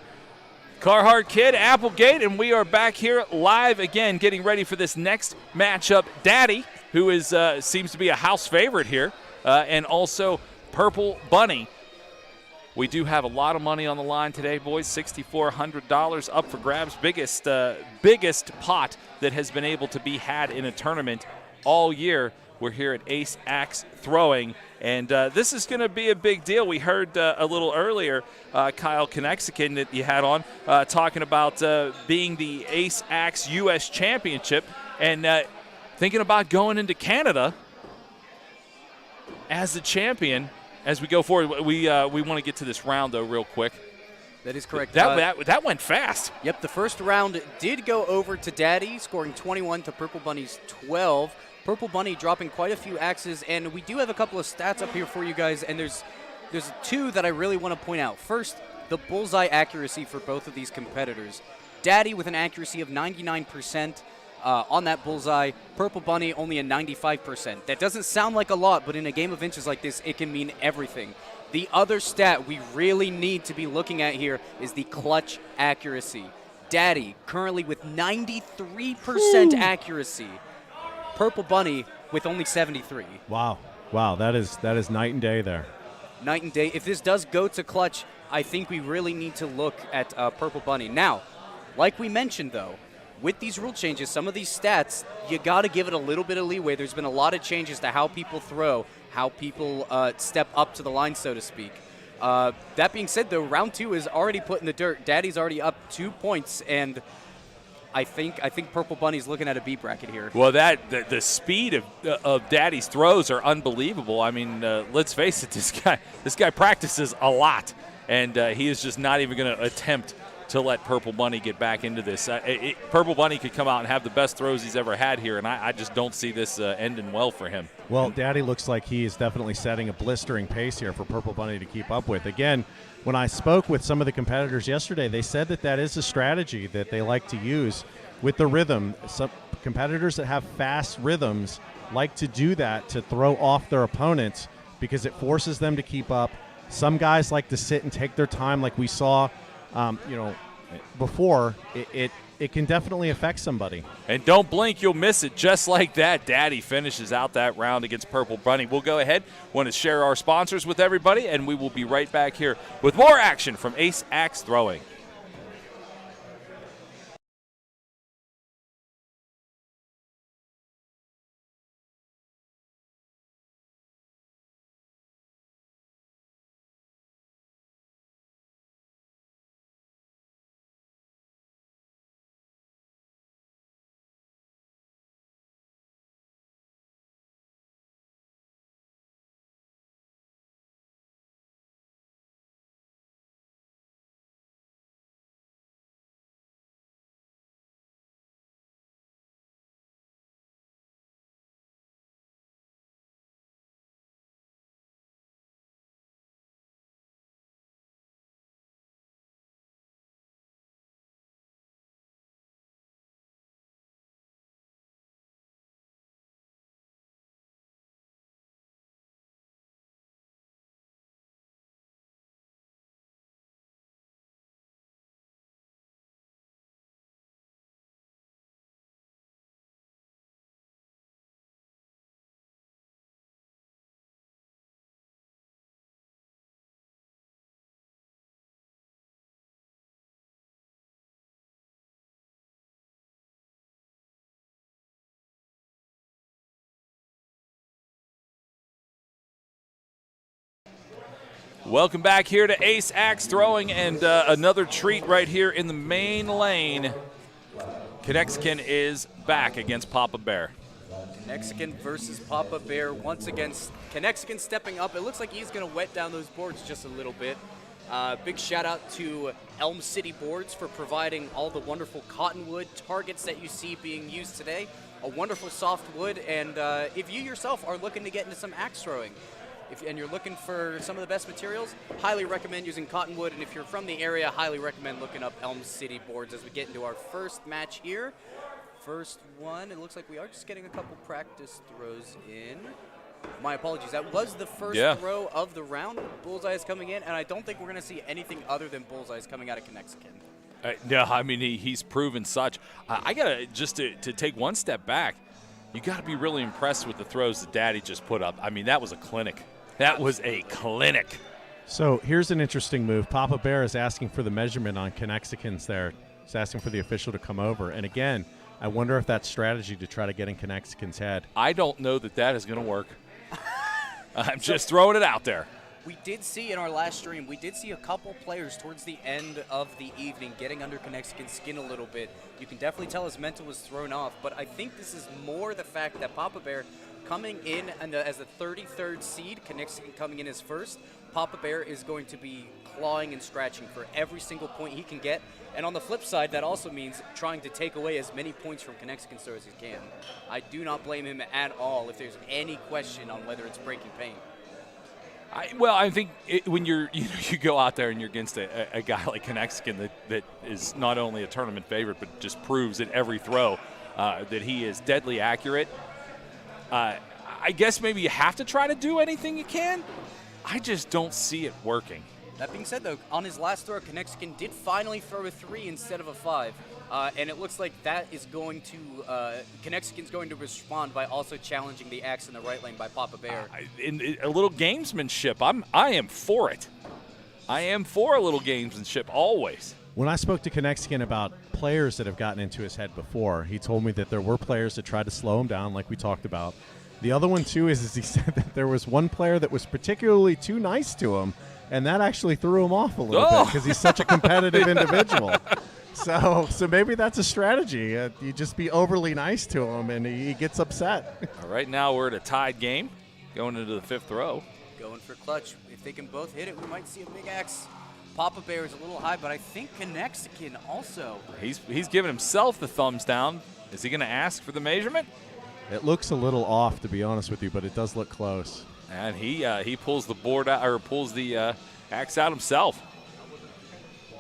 Carhartt Kid, Applegate, and we are back here live again, getting ready for this next matchup. Daddy, who is seems to be a house favorite here, and also Purple Bunny. We do have a lot of money on the line today, boys. $6,400 up for grabs. Biggest pot that has been able to be had in a tournament all year. We're here at Ace Axe Throwing, and this is going to be a big deal. We heard a little earlier Kyle Konexican that you had on talking about being the Ace Axe U.S. Championship and thinking about going into Canada as the champion. As we go forward, we want to get to this round, though, real quick. That is correct. That went fast. Yep, the first round did go over to Daddy, scoring 21 to Purple Bunny's 12. Purple Bunny dropping quite a few axes, and we do have a couple of stats up here for you guys, and there's two that I really want to point out. First, the bullseye accuracy for both of these competitors. Daddy with an accuracy of 99% on that bullseye. Purple Bunny only a 95%. That doesn't sound like a lot, but in a game of inches like this, it can mean everything. The other stat we really need to be looking at here is the clutch accuracy. Daddy currently with 93% accuracy. Purple Bunny with only 73. Wow, that is night and day there. Night and day. If this does go to clutch, I think we really need to look at Purple Bunny. Now, like we mentioned, though, with these rule changes, some of these stats, you got to give it a little bit of leeway. There's been a lot of changes to how people throw, how people step up to the line, so to speak. That being said, though, round two is already put in the dirt. Daddy's already up 2 points, and I think Purple Bunny's looking at a B bracket here. Well, the speed of Daddy's throws are unbelievable. I mean, let's face it, this guy practices a lot, and he is just not even going to attempt to let Purple Bunny get back into this. Purple Bunny could come out and have the best throws he's ever had here, and I just don't see this ending well for him. Well, Daddy looks like he is definitely setting a blistering pace here for Purple Bunny to keep up with. Again, when I spoke with some of the competitors yesterday, they said that is a strategy that they like to use with the rhythm. Some competitors that have fast rhythms like to do that to throw off their opponents because it forces them to keep up. Some guys like to sit and take their time, like we saw before. It can definitely affect somebody. And don't blink, you'll miss it. Just like that, Daddy finishes out that round against Purple Bunny. We'll go ahead, want to share our sponsors with everybody, and we will be right back here with more action from Ace Axe Throwing. Welcome back here to Ace Axe Throwing, and another treat right here in the main lane. Connexican is back against Papa Bear. Connexican versus Papa Bear. Once again, Connexican stepping up. It looks like he's going to wet down those boards just a little bit. Big shout out to Elm City Boards for providing all the wonderful cottonwood targets that you see being used today. A wonderful soft wood, and if you yourself are looking to get into some axe throwing, and you're looking for some of the best materials, highly recommend using cottonwood. And if you're from the area, highly recommend looking up Elm City Boards as we get into our first match here. First one, it looks like we are just getting a couple practice throws in. My apologies, that was the first throw of the round. Bullseye is coming in, and I don't think we're going to see anything other than bullseyes coming out of Connexican. No, I mean, he's proven such. I got to, just to take one step back, you got to be really impressed with the throws that Daddy just put up. I mean, that was a clinic. That was a clinic. So here's an interesting move. Papa Bear is asking for the measurement on Connexican's there. He's asking for the official to come over. And again, I wonder if that's strategy to try to get in Connexican's head. I don't know that is going to work. I'm just throwing it out there. We did see in our last stream, we did see a couple players towards the end of the evening getting under Connexican's skin a little bit. You can definitely tell his mental was thrown off, but I think this is more the fact that Papa Bear coming in as the 33rd seed, Connexican coming in as first, Papa Bear is going to be clawing and scratching for every single point he can get. And on the flip side, that also means trying to take away as many points from Connexican as he can. I do not blame him at all if there's any question on whether it's breaking paint. I think when you go out there and you're against a guy like Connexican that is not only a tournament favorite but just proves at every throw that he is deadly accurate, I guess maybe you have to try to do anything you can. I just don't see it working. That being said, though, on his last throw, Connexican did finally throw a 3 instead of a 5. And it looks like that is going to, Connexican's going to respond by also challenging the axe in the right lane by Papa Bear. In a little gamesmanship, I am for it. I am for a little gamesmanship always. When I spoke to Connexican about players that have gotten into his head before, he told me that there were players that tried to slow him down, like we talked about. The other one, too, is he said that there was one player that was particularly too nice to him, and that actually threw him off a little bit because he's such a competitive individual. So maybe that's a strategy. You just be overly nice to him, and he gets upset. All right, now we're at a tied game, going into the 5th row. Going for clutch. If they can both hit it, we might see a big axe. Papa Bear is a little high, but I think Connexican also. He's giving himself the thumbs down. Is he going to ask for the measurement? It looks a little off, to be honest with you, but it does look close. And he pulls the board out, or pulls the axe out himself.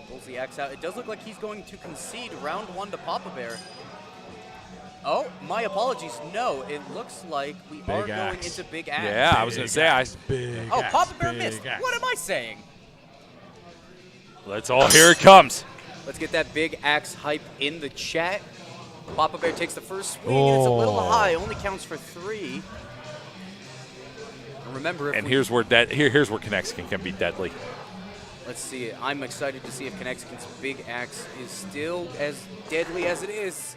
Pulls the axe out. It does look like he's going to concede round 1 to Papa Bear. Oh, my apologies. No, it looks like we are going into big axe. Yeah, I was going to say. Big oh, axe, Papa Bear missed. What am I saying? Let's all, here it comes. Let's get that big axe hype in the chat. Papa Bear takes the first swing, and it's a little high. Only counts for 3. And remember, if here's where Connexican can be deadly. Let's see. I'm excited to see if Connexican's big axe is still as deadly as it is.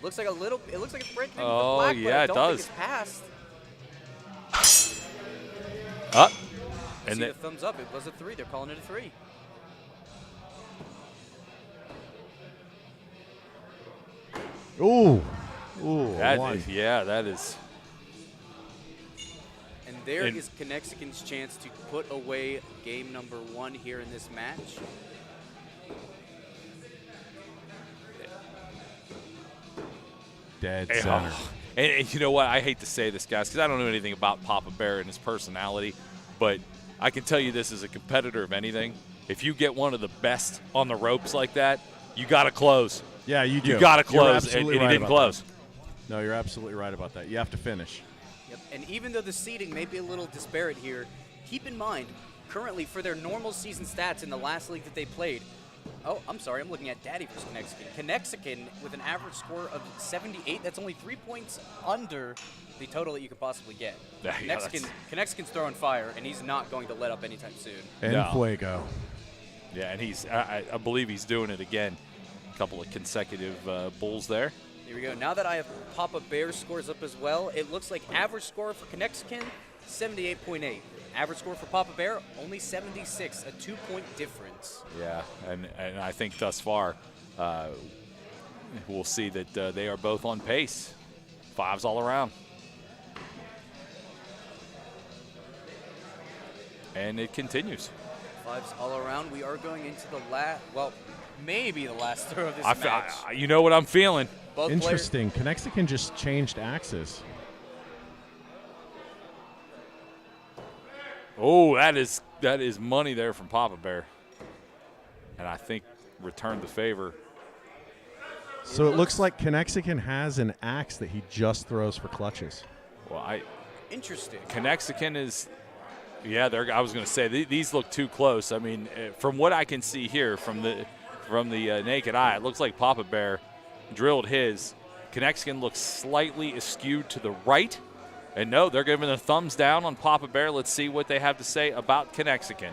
Looks like a little. It looks like it's breaking the black, yeah, but I don't think it's passed. Up. And see the thumbs up. It was a 3. They're calling it a 3. Ooh. That is. And there is Connexican's chance to put away game number 1 here in this match. Dead center. And you know what? I hate to say this, guys, because I don't know anything about Papa Bear and his personality, but I can tell you this as a competitor of anything. If you get one of the best on the ropes like that, you got to close. Yeah, you do. You got to close, and he didn't close. No, you're absolutely right about that. You have to finish. Yep. And even though the seeding may be a little disparate here, keep in mind, currently for their normal season stats in the last league that they played, oh, I'm sorry, I'm looking at Daddy versus Connexican. Connexican with an average score of 78, that's only 3 points under the total that you could possibly get. Connexican's throwing fire, and he's not going to let up anytime soon. And fuego. Yeah, and I believe he's doing it again. A couple of consecutive bulls there. Here we go. Now that I have Papa Bear scores up as well, it looks like average score for Connexican 78.8. Average score for Papa Bear, only 76, a 2-point difference. Yeah, and I think thus far we'll see that they are both on pace. 5s all around. And it continues. 5s all around. We are going into the maybe the last throw of this match. You know what I'm feeling. Both Interesting. Connexicon just changed axes. Oh, that is money there from Papa Bear. And I think returned the favor. So it looks like Connexicon has an axe that he just throws for clutches. Well, Interesting. Connexicon is, yeah. I was going to say these look too close. I mean, from what I can see here, from the naked eye, it looks like Papa Bear drilled his. Connexicon looks slightly askewed to the right, and no, they're giving a thumbs down on Papa Bear. Let's see what they have to say about Connexicon.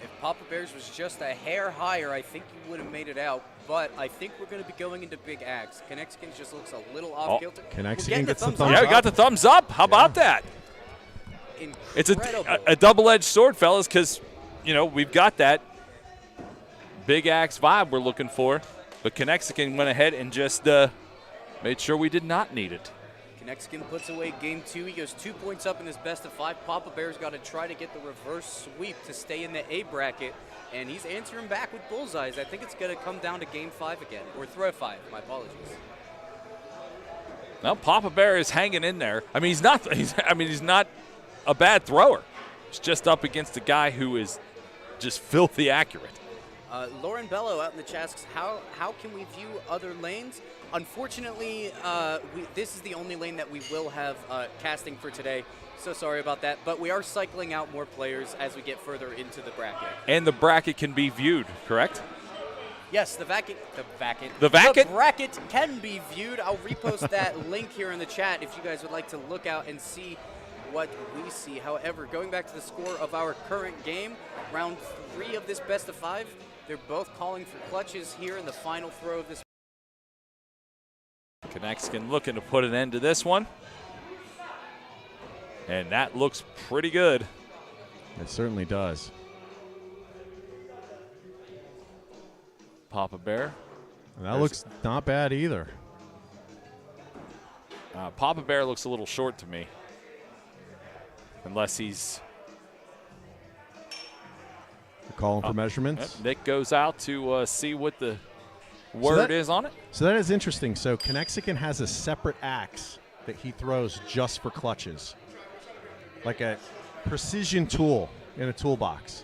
If Papa Bear's was just a hair higher, I think you would have made it out. But I think we're going to be going into big axe. Connexicon just looks a little off kilter. Connexicon gets the thumbs Yeah, up. we got the thumbs up. How about that? It's a double-edged sword, fellas, because, we've got that big axe vibe we're looking for. But Connexicon went ahead and just made sure we did not need it. Connexicon puts away game 2. He goes 2 points up in his best of 5. Papa Bear's got to try to get the reverse sweep to stay in the A bracket, and he's answering back with bullseyes. I think it's going to come down to game 5 again, or throw 5. My apologies. Well, Papa Bear is hanging in there. I mean, he's not a bad thrower. He's just up against a guy who is just filthy accurate. Lauren Bello out in the chat asks, how can we view other lanes? Unfortunately, this is the only lane that we will have casting for today. So sorry about that. But we are cycling out more players as we get further into the bracket. And the bracket can be viewed, correct? Yes, the bracket can be viewed. I'll repost that link here in the chat if you guys would like to look out and see what we see. However, going back to the score of our current game, round 3 of this best of 5, they're both calling for clutches here in the final throw of this. Connexicon looking to put an end to this one. And that looks pretty good. It certainly does. Papa Bear. And that looks not bad either. Papa Bear looks a little short to me. Unless he's calling for measurements. Nick goes out to see what the word is on it. So that is interesting. So Connexicon has a separate axe that he throws just for clutches. Like a precision tool in a toolbox.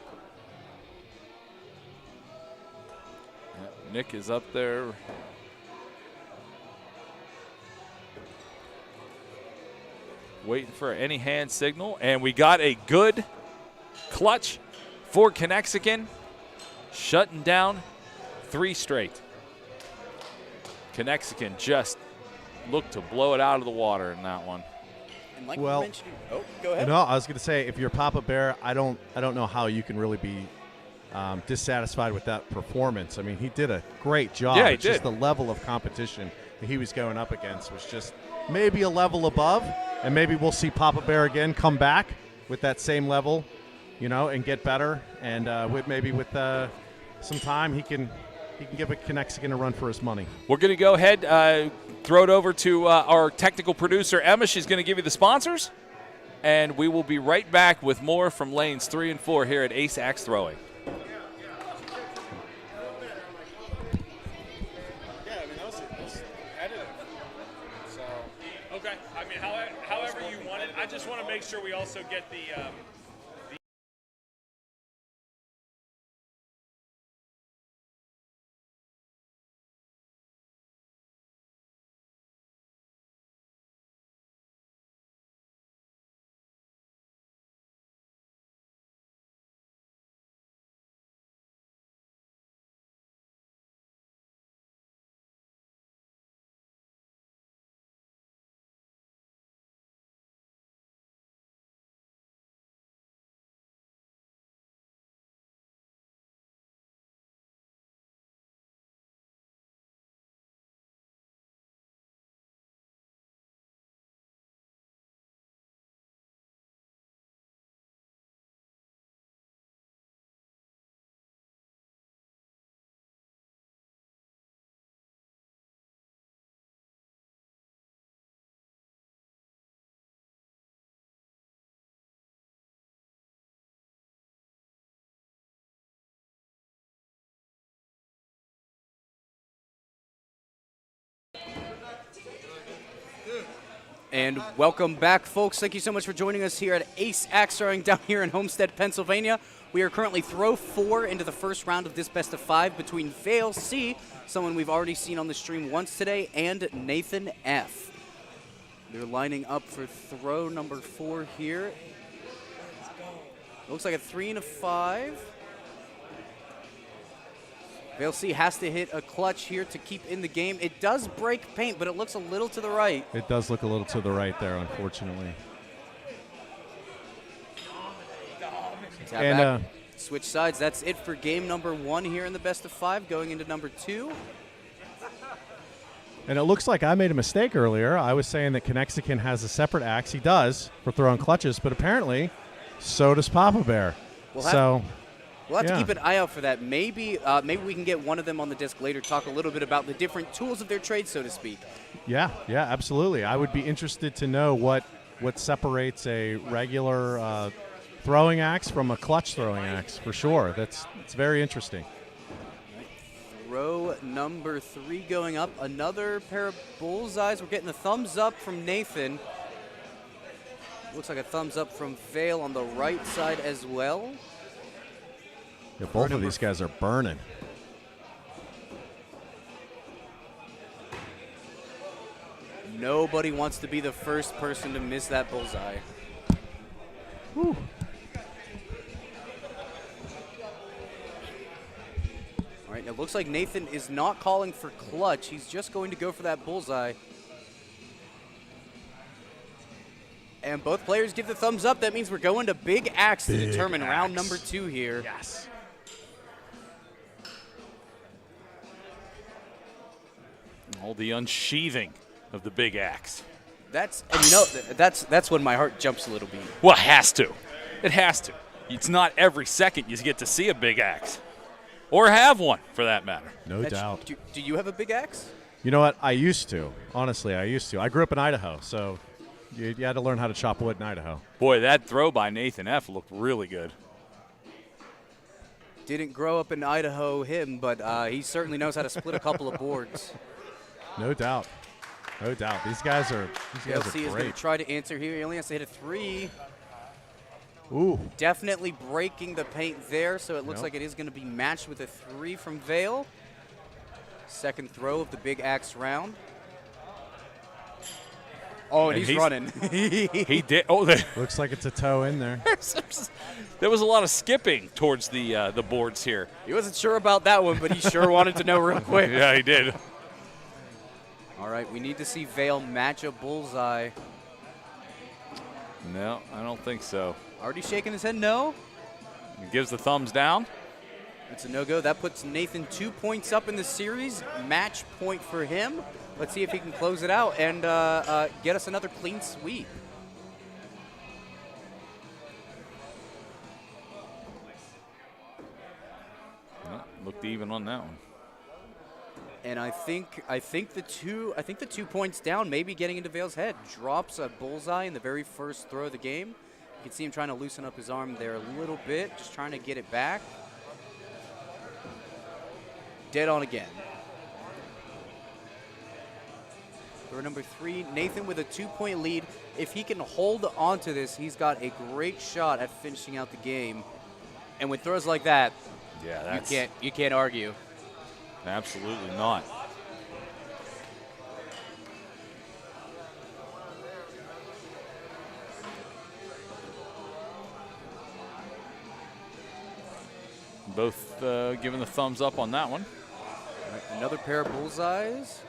Nick is up there. Waiting for any hand signal. And we got a good clutch for Connexicon. Shutting down 3 straight. Connexicon just looked to blow it out of the water in that one. And like we mentioned, go ahead. No, I was going to say, if you're Papa Bear, I don't know how you can really be dissatisfied with that performance. I mean, he did a great job. Yeah, he it's just did. the level of competition that he was going up against was just maybe a level above, and maybe we'll see Papa Bear again come back with that same level, and get better. And with some time, he can give a Connexicon a run for his money. We're going to go ahead, throw it over to our technical producer, Emma. She's going to give you the sponsors. And we will be right back with more from lanes 3 and 4 here at Ace Axe Throwing. Okay. I mean, however you want it. I just want to make sure we also get the And welcome back, folks. Thank you so much for joining us here at Ace Axe Throwing down here in Homestead, Pennsylvania. We are currently throw 4 into the first round of this best of 5 between Vale C, someone we've already seen on the stream once today, and Nathan F. They're lining up for throw number 4 here. Looks like a 3 and a 5. Vale C has to hit a clutch here to keep in the game. It does break paint, but it looks a little to the right. It does look a little to the right there, unfortunately. Tap And back, switch sides. That's it for game number 1 here in the best of 5, going into number 2. And it looks like I made a mistake earlier. I was saying that Conexican has a separate axe. He does for throwing clutches, but apparently so does Papa Bear. We'll have yeah. to keep an eye out for that. Maybe we can get one of them on the disc later, talk a little bit about the different tools of their trade, so to speak. Yeah, absolutely. I would be interested to know what separates a regular throwing axe from a clutch throwing axe, for sure. It's very interesting. Row number 3 going up. Another pair of bullseyes. We're getting a thumbs up from Nathan. Looks like a thumbs up from Vale on the right side as well. Yeah, both of these guys are burning. Nobody wants to be the first person to miss that bullseye. Whew. All right, it looks like Nathan is not calling for clutch. He's just going to go for that bullseye. And both players give the thumbs up. That means we're going to Big Axe to determine round number 2 here. Yes. All the unsheathing of the big axe. That's when my heart jumps a little bit. Well, it has to. It has to. It's not every second you get to see a big axe. Or have one, for that matter. No doubt. Do you have a big axe? You know what? I used to. Honestly, I used to. I grew up in Idaho, so you had to learn how to chop wood in Idaho. Boy, that throw by Nathan F. looked really good. Didn't grow up in Idaho, but he certainly knows how to split a couple of boards. No doubt. No doubt. These guys are LC is going to great. try to answer here. He only has to hit a 3. Ooh. Definitely breaking the paint there, so it looks like it is going to be matched with a 3 from Vale. Second throw of the big axe round. Oh, and he's running. He did. Oh, Looks like it's a toe in there. there was a lot of skipping towards the boards here. He wasn't sure about that one, but he sure wanted to know real quick. Yeah, he did. All right, we need to see Vale match a bullseye. No, I don't think so. Already shaking his head no. He gives the thumbs down. It's a no-go. That puts Nathan 2 points up in the series. Match point for him. Let's see if he can close it out and get us another clean sweep. Well, looked even on that one. And I think the 2 points down, maybe getting into Vale's head, drops a bullseye in the very first throw of the game. You can see him trying to loosen up his arm there a little bit, just trying to get it back. Dead on again. For number 3, Nathan with a 2-point lead. If he can hold on to this, he's got a great shot at finishing out the game. And with throws like that, yeah, you can't argue. Absolutely not. Both giving the thumbs up on that one. Right, another pair of bullseyes.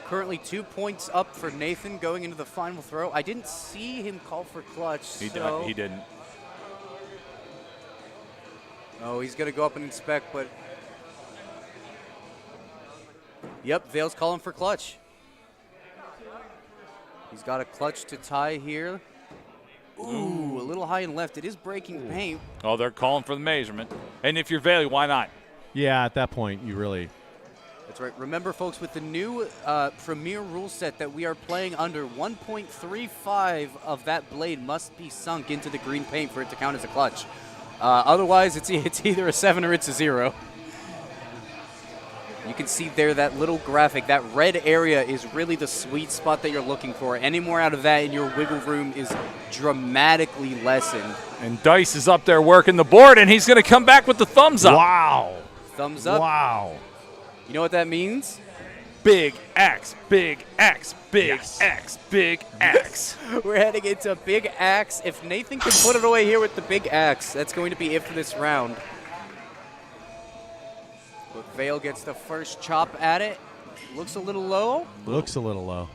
Currently 2 points up for Nathan going into the final throw. I didn't see him call for clutch. He didn't. Oh, he's going to go up and inspect, but... Yep, Vale's calling for clutch. He's got a clutch to tie here. Ooh, a little high and left. It is breaking paint. Oh, they're calling for the measurement. And if you're Vale, why not? Yeah, at that point, you really... That's right. Remember, folks, with the new Premier rule set that we are playing under, 1.35 of that blade must be sunk into the green paint for it to count as a clutch. Otherwise, it's either a 7 or it's a 0. You can see there that little graphic. That red area is really the sweet spot that you're looking for. Any more out of that and your wiggle room is dramatically lessened. And Dice is up there working the board, and he's going to come back with the thumbs up. Wow. Thumbs up. Wow. You know what that means? Big X, big X, big X, big X. We're heading into Big Axe. If Nathan can put it away here with the Big Axe, that's going to be it for this round. But Vale gets the first chop at it. Looks a little low. Looks a little low.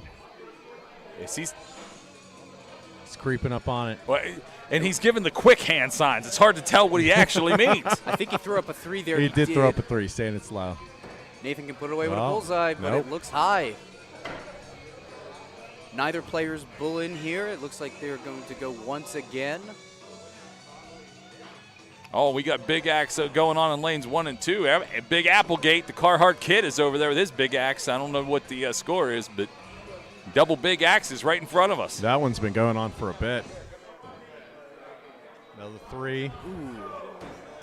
Yes, he's creeping up on it. well, and he's giving the quick hand signs. It's hard to tell what he actually means. I think he threw up a 3 there. He did throw up a 3, saying it's low. Nathan can put it away with a Oh, bullseye, but nope. it looks high. Neither player's bull in here. It looks like they're going to go once again. Oh, we got Big Axe going on in lanes 1 and 2. Big Applegate, the Carhartt kid, is over there with his Big Axe. I don't know what the score is, but double Big Axe is right in front of us. That one's been going on for a bit. Another 3. Ooh.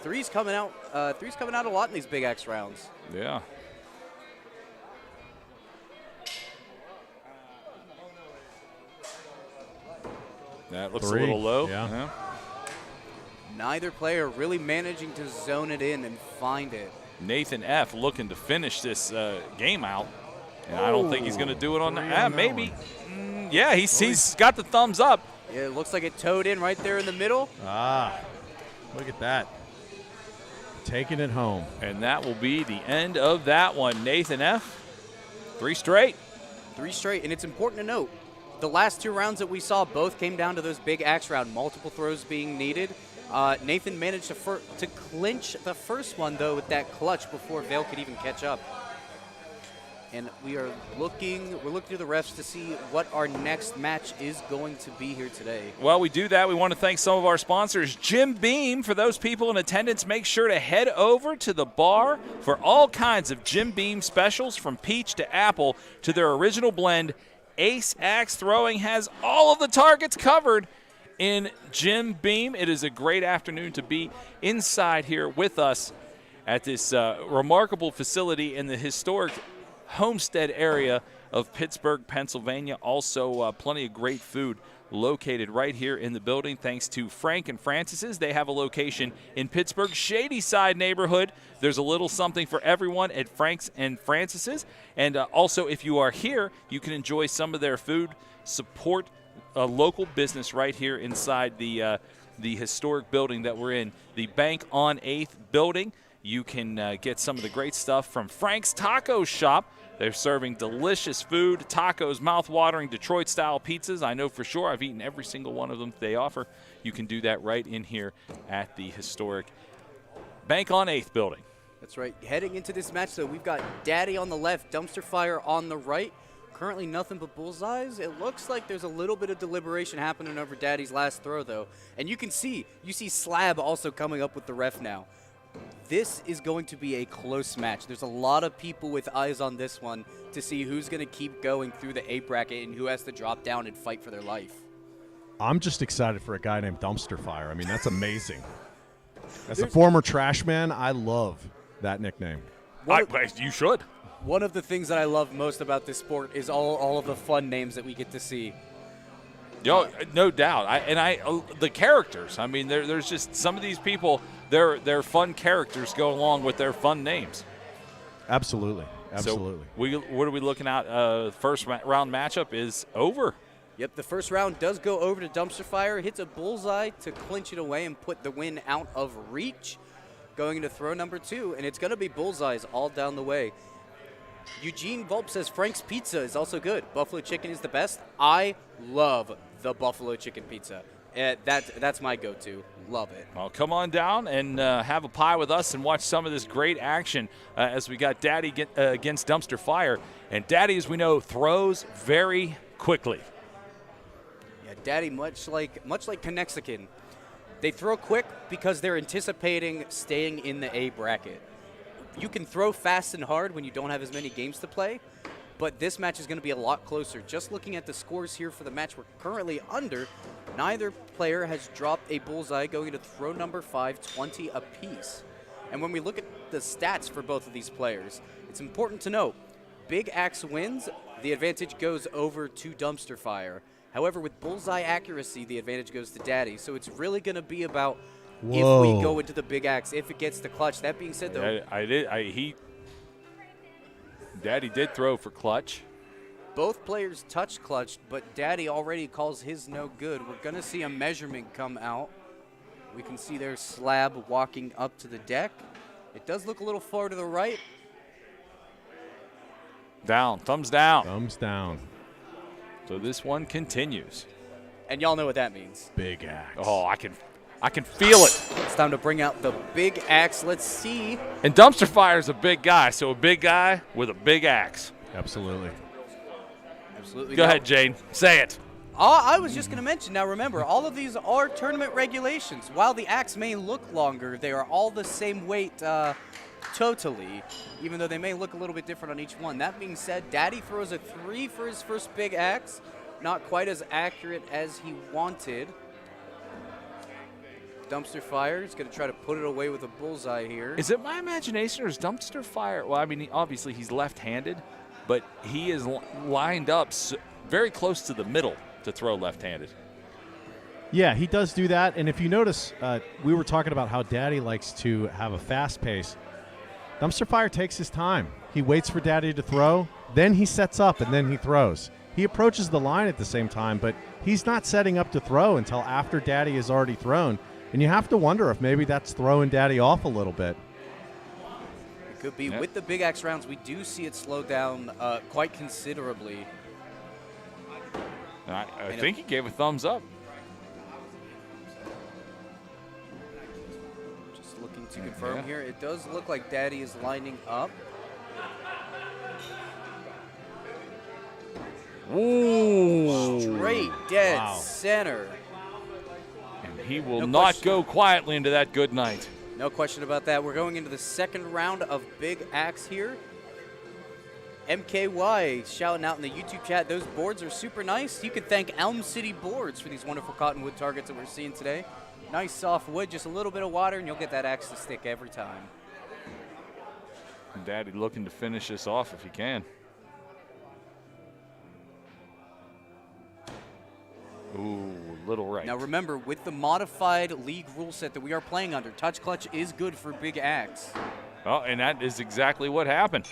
Three's coming out a lot in these Big Axe rounds. Yeah. That looks 3. a little low. Yeah. Neither player really managing to zone it in and find it. Nathan F. looking to finish this game out. And I don't think he's going to do it on three that. on that Maybe. Yeah, he's got the thumbs up. Yeah, it looks like it towed in right there in the middle. Ah, look at that. Taking it home. And that will be the end of that one. Nathan F. 3 straight. 3 straight, and it's important to note, the last 2 rounds that we saw both came down to those Big Axe round, multiple throws being needed. Nathan managed to clinch the first one, though, with that clutch before Vale could even catch up. And we're looking to the refs to see what our next match is going to be here today. Well, we do that. We want to thank some of our sponsors. Jim Beam, for those people in attendance, make sure to head over to the bar for all kinds of Jim Beam specials, from peach to apple to their original blend. Ace Axe Throwing has all of the targets covered in Jim Beam. It is a great afternoon to be inside here with us at this remarkable facility in the historic Homestead area of Pittsburgh, Pennsylvania. Also, plenty of great food located right here in the building, thanks to Frank and Francis's. They have a location in Pittsburgh's Shady Side neighborhood. There's a little something for everyone at Frank's and Francis's. And also, if you are here, you can enjoy some of their food, support a local business right here inside the historic building that we're in, the Bank on 8th building. You can get some of the great stuff from Frank's Taco Shop. They're serving delicious food, tacos, mouth-watering Detroit-style pizzas. I know for sure. I've eaten every single one of them they offer. You can do that right in here at the historic Bank on 8th building. That's right. Heading into this match, though, we've got Daddy on the left, Dumpster Fire on the right. Currently nothing but bullseyes. It looks like there's a little bit of deliberation happening over Daddy's last throw, though. And you see Slab also coming up with the ref now. This is going to be a close match. There's a lot of people with eyes on this one to see who's going to keep going through the A bracket and who has to drop down and fight for their life. I'm just excited for a guy named Dumpster Fire. I mean, that's amazing. As a former trash man, I love that nickname. You should. One of the things that I love most about this sport is all of the fun names that we get to see. Yo, no doubt. The characters. I mean, there's just some of these people. They're fun characters go along with their fun names. Absolutely. So what are we looking at? First round matchup is over. Yep, the first round does go over to Dumpster Fire. Hits a bullseye to clinch it away and put the win out of reach. Going into throw number 2, and it's going to be bullseyes all down the way. Eugene Volp says Frank's Pizza is also good. Buffalo chicken is the best. I love the Buffalo chicken pizza. That's my go-to. Love it. Well, come on down and have a pie with us and watch some of this great action as we got Daddy against Dumpster Fire. And Daddy, as we know, throws very quickly. Yeah, Daddy, much like Conexican, they throw quick because they're anticipating staying in the A bracket. You can throw fast and hard when you don't have as many games to play, but this match is going to be a lot closer. Just looking at the scores here for the match we're currently under, neither player has dropped a bullseye, going into throw number 5, 20 apiece. And when we look at the stats for both of these players, It's important to note, Big Axe wins, the advantage goes over to Dumpster Fire. However, with bullseye accuracy, the advantage goes to Daddy. So it's really going to be about if we go into the Big Axe, if it gets the clutch. That being said, though, Daddy did throw for clutch. both players touch clutch, but Daddy already calls his no good. We're going to see a measurement come out. We can see their slab walking up to the deck. It does look a little far to the right. Down, thumbs down. Thumbs down. So this one continues. And y'all know what that means. Big axe. Oh, I can feel it. It's time to bring out the Big Axe. Let's see. And Dumpster Fire's a big guy, so a big guy with a big axe. Absolutely. Absolutely. Go ahead, Jane. Say it. I was just going to mention, now remember, all of these are tournament regulations. While the axe may look longer, they are all the same weight totally, even though they may look a little bit different on each one. That being said, Daddy throws a 3 for his first Big Axe. Not quite as accurate as he wanted. Dumpster Fire is going to try to put it away with a bullseye here. Is it my imagination or is Dumpster Fire? Well, I mean, obviously he's left-handed, but he is lined up very close to the middle to throw left-handed. Yeah, he does do that. And if you notice, we were talking about how Daddy likes to have a fast pace. Dumpster Fire takes his time. He waits for Daddy to throw, then he sets up, and then he throws. He approaches the line at the same time, but he's not setting up to throw until after Daddy has already thrown. And you have to wonder if maybe that's throwing Daddy off a little bit. It could be. Yep. With the Big Axe rounds, we do see it slow down quite considerably. I think he gave a thumbs up. Just looking to confirm here. It does look like Daddy is lining up. Ooh. Straight dead center. And he will not go quietly into that good night. No question about that. We're going into the second round of Big Axe here. MKY shouting out in the YouTube chat, those boards are super nice. You can thank Elm City Boards for these wonderful cottonwood targets that we're seeing today. Nice soft wood, just a little bit of water, and you'll get that axe to stick every time. Daddy looking to finish this off if he can. Ooh, little right. Now remember, with the modified league rule set that we are playing under, touch clutch is good for Big Axe. Oh, and that is exactly what happened.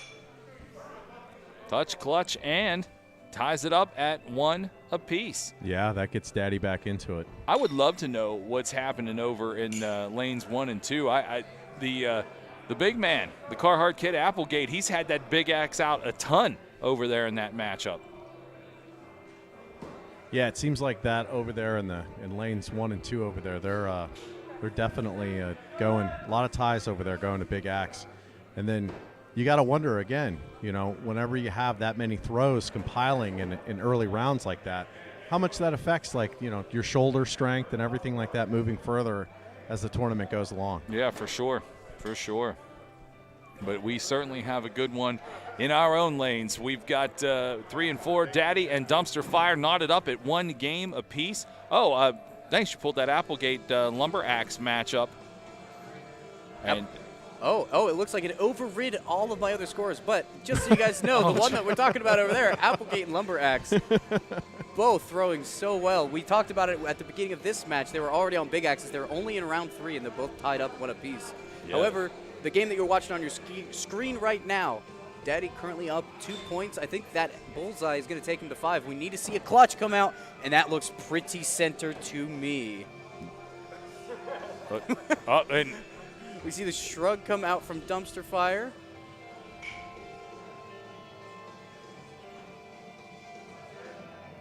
Touch clutch and ties it up at 1 apiece. Yeah, that gets Daddy back into it. I would love to know what's happening over in lanes 1 and 2. The big man, the Carhartt kid Applegate, he's had that Big Axe out a ton over there in that matchup. Yeah, it seems like that over there in lanes 1 and 2 over there. They're definitely going a lot of ties over there going to Big Axe, and then you got to wonder again. You know, whenever you have that many throws compiling in early rounds like that, how much that affects your shoulder strength and everything like that moving further as the tournament goes along. Yeah, for sure, But we certainly have a good one in our own lanes. We've got 3 and 4, Daddy and Dumpster Fire knotted up at 1 game apiece. Oh, thanks. You pulled that Applegate Lumber Axe matchup. And Oh, it looks like it overrid all of my other scores. But just so you guys know, the one that we're talking about over there, Applegate and Lumber Axe, both throwing so well. We talked about it at the beginning of this match. They were already on Big Axes. They were only in round 3, and they're both tied up 1 apiece. Yeah. However, the game that you're watching on your screen right now, Daddy currently up 2 points. I think that bullseye is going to take him to 5. We need to see a clutch come out, and that looks pretty center to me. And we see the shrug come out from Dumpster Fire.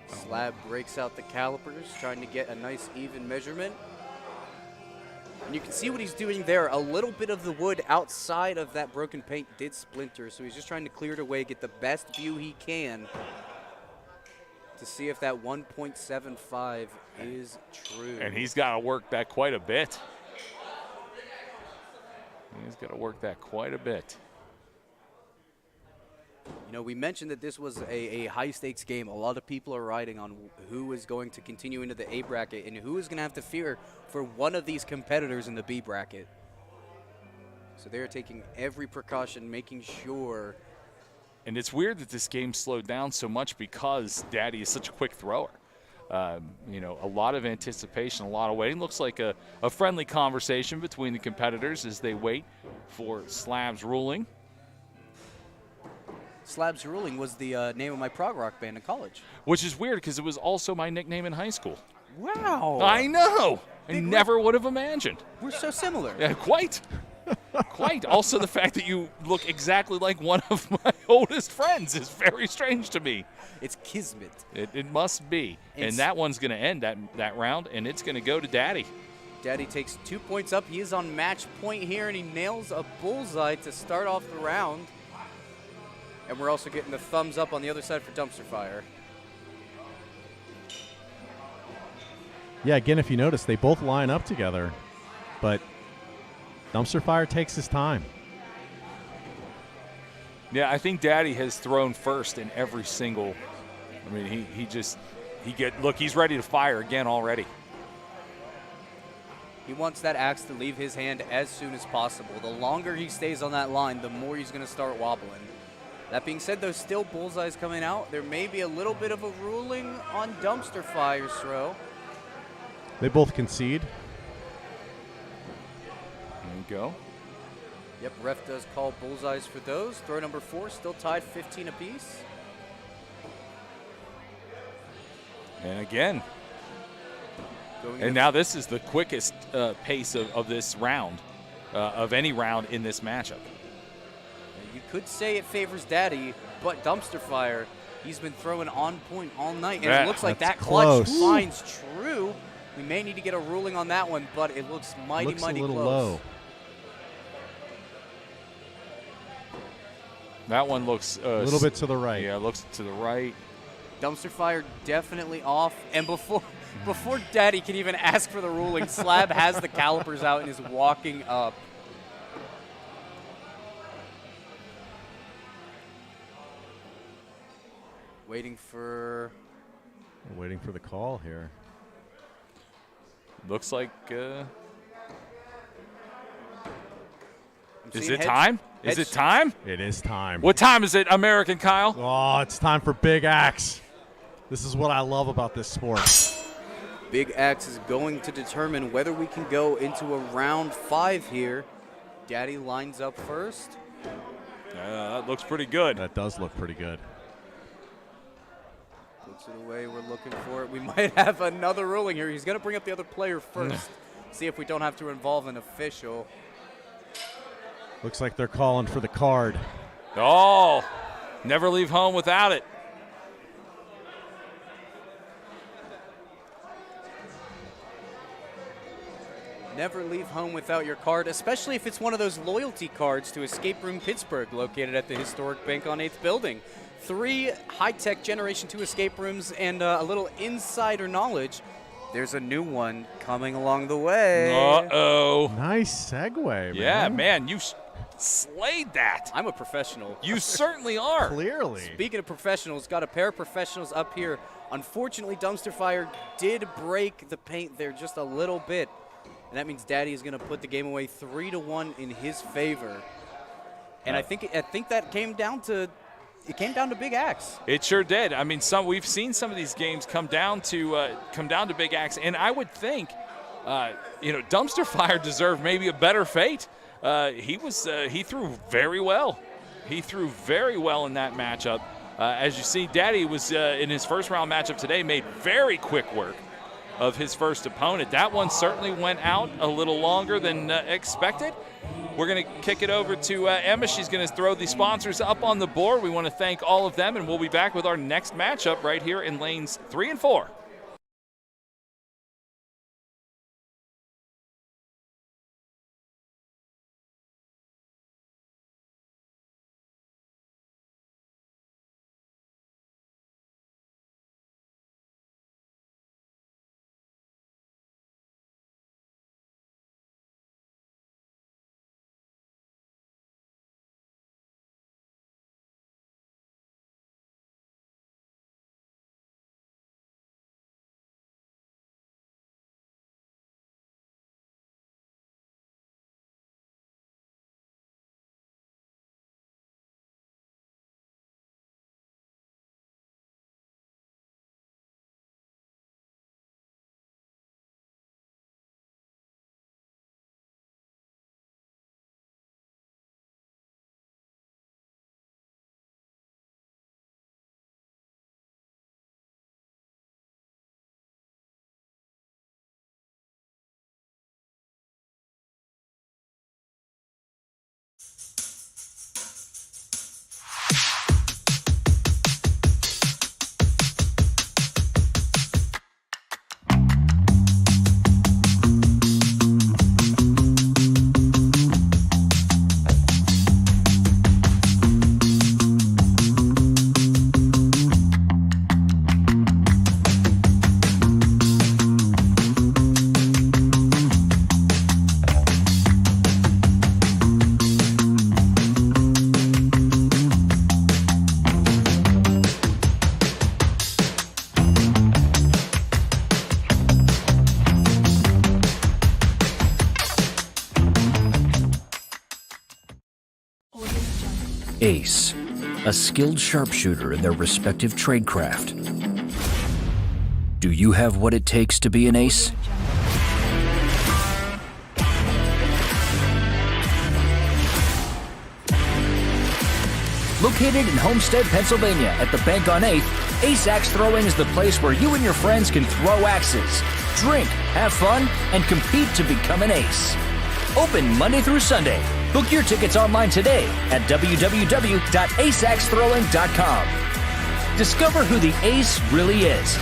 Slab breaks out the calipers, trying to get a nice even measurement. And you can see what he's doing there. A little bit of the wood outside of that broken paint did splinter, so he's just trying to clear it away, get the best view he can to see if that 1.75 is true. And he's got to work that quite a bit. He's got to work that quite a bit. You know, we mentioned that this was a high-stakes game. A lot of people are riding on who is going to continue into the A bracket and who is going to have to fear for one of these competitors in the B bracket. So they're taking every precaution, making sure And it's weird that this game slowed down so much because Daddy is such a quick thrower. You know, a lot of anticipation, a lot of waiting. Looks like a friendly conversation between the competitors as they wait for Slab's ruling. Slab's Ruling was the name of my prog rock band in college. Which is weird because it was also my nickname in high school. Wow. I know. I never would have imagined. We're so similar. Yeah, quite. Quite. Also, the fact that you look exactly like one of my oldest friends is very strange to me. It's kismet. It must be. And that one's going to end that round, and it's going to go to Daddy. Daddy takes 2 points up. He is on match point here, and he nails a bullseye to start off the round. And we're also getting the thumbs up on the other side for Dumpster Fire. Yeah, again, if you notice, they both line up together, but Dumpster Fire takes his time. Yeah, I think Daddy has thrown first in every single. I mean, he's ready to fire again already. He wants that axe to leave his hand as soon as possible. The longer he stays on that line, the more he's going to start wobbling. That being said, there's still bullseyes coming out. There may be a little bit of a ruling on Dumpster Fire's throw. They both concede. There you go. Yep, ref does call bullseyes for those. Throw number 4 still tied 15 apiece. And again. And now this is the quickest pace of this round, of any round in this matchup. You could say it favors Daddy, but Dumpster Fire, he's been throwing on point all night. And it looks like that clutch close. finds true. We may need to get a ruling on that one, but it looks mighty Looks a little close. low. That one looks A little bit to the right. Yeah, it looks to the right. Dumpster Fire definitely off. And before Daddy can even ask for the ruling, Slab has the calipers out and is walking up. Waiting for the call here. Looks like. Is seeing it time? Is it time? It is time. What time is it, American Kyle? Oh, it's time for Big Axe. This is what I love about this sport. Big Axe is going to determine whether we can go into a round 5 here. Daddy lines up first. That looks pretty good. That does look pretty good. Puts it away. We're looking for it. We might have another ruling here. He's going to bring up the other player first. See if we don't have to involve an official. Looks like they're calling for the card. Oh, never leave home without it. Never leave home without your card, especially if it's one of those loyalty cards to Escape Room Pittsburgh, located at the historic Bank on 8th building. 3 high-tech Generation 2 escape rooms and a little insider knowledge. There's a new one coming along the way. Uh-oh. Nice segue, man. Yeah, man, you slayed that. I'm a professional. You certainly are. Clearly. Speaking of professionals, got a pair of professionals up here. Unfortunately, Dumpster Fire did break the paint there just a little bit. And that means Daddy is going to put the game away 3-1 in his favor. And I think that came down to Big Axe. It sure did. I mean, we've seen some of these games come down to Big Axe, and I would think, Dumpster Fire deserved maybe a better fate. He threw very well. He threw very well in that matchup. As you see, Daddy was in his first round matchup today, made very quick work of his first opponent. That one certainly went out a little longer than expected. We're going to kick it over to Emma. She's going to throw the sponsors up on the board. We want to thank all of them, and we'll be back with our next matchup right here in lanes 3 and 4. Ace, a skilled sharpshooter in their respective tradecraft. Do you have what it takes to be an ace? Located in Homestead, Pennsylvania at the Bank on 8th, Ace Axe Throwing is the place where you and your friends can throw axes, drink, have fun, and compete to become an ace. Open Monday through Sunday. Book your tickets online today at www.aceaxethrowing.com. Discover who the ace really is.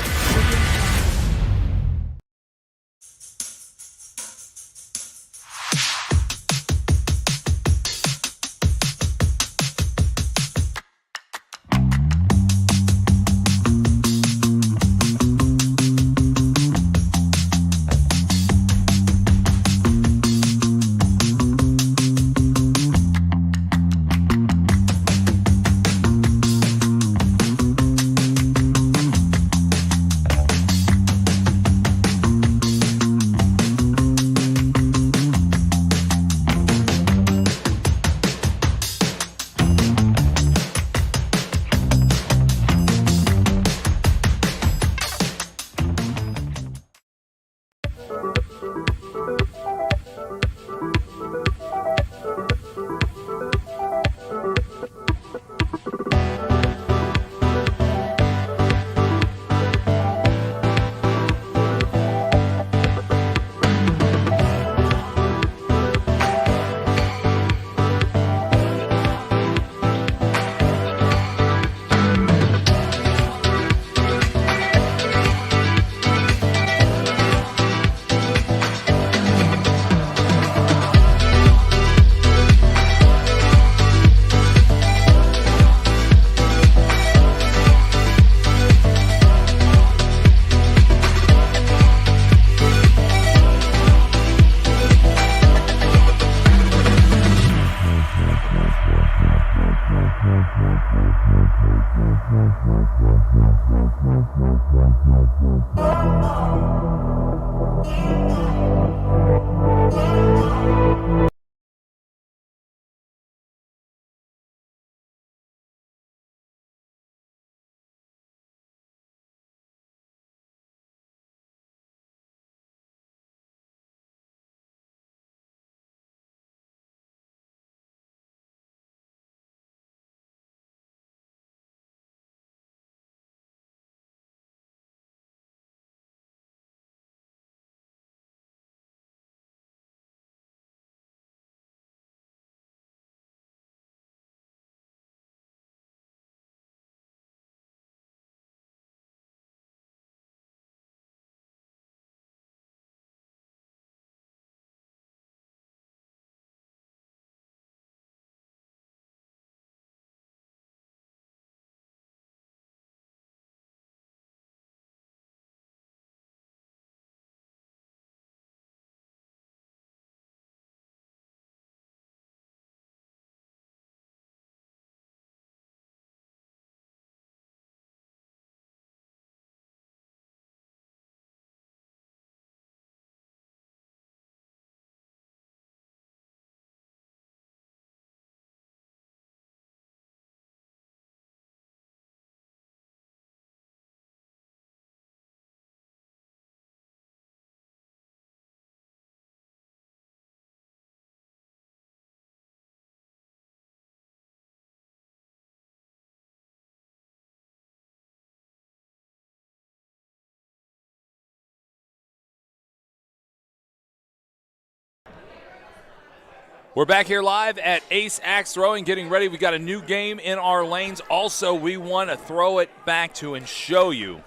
We're back here live at Ace Axe Throwing, getting ready. We got a new game in our lanes. Also, we want to throw it back to and show you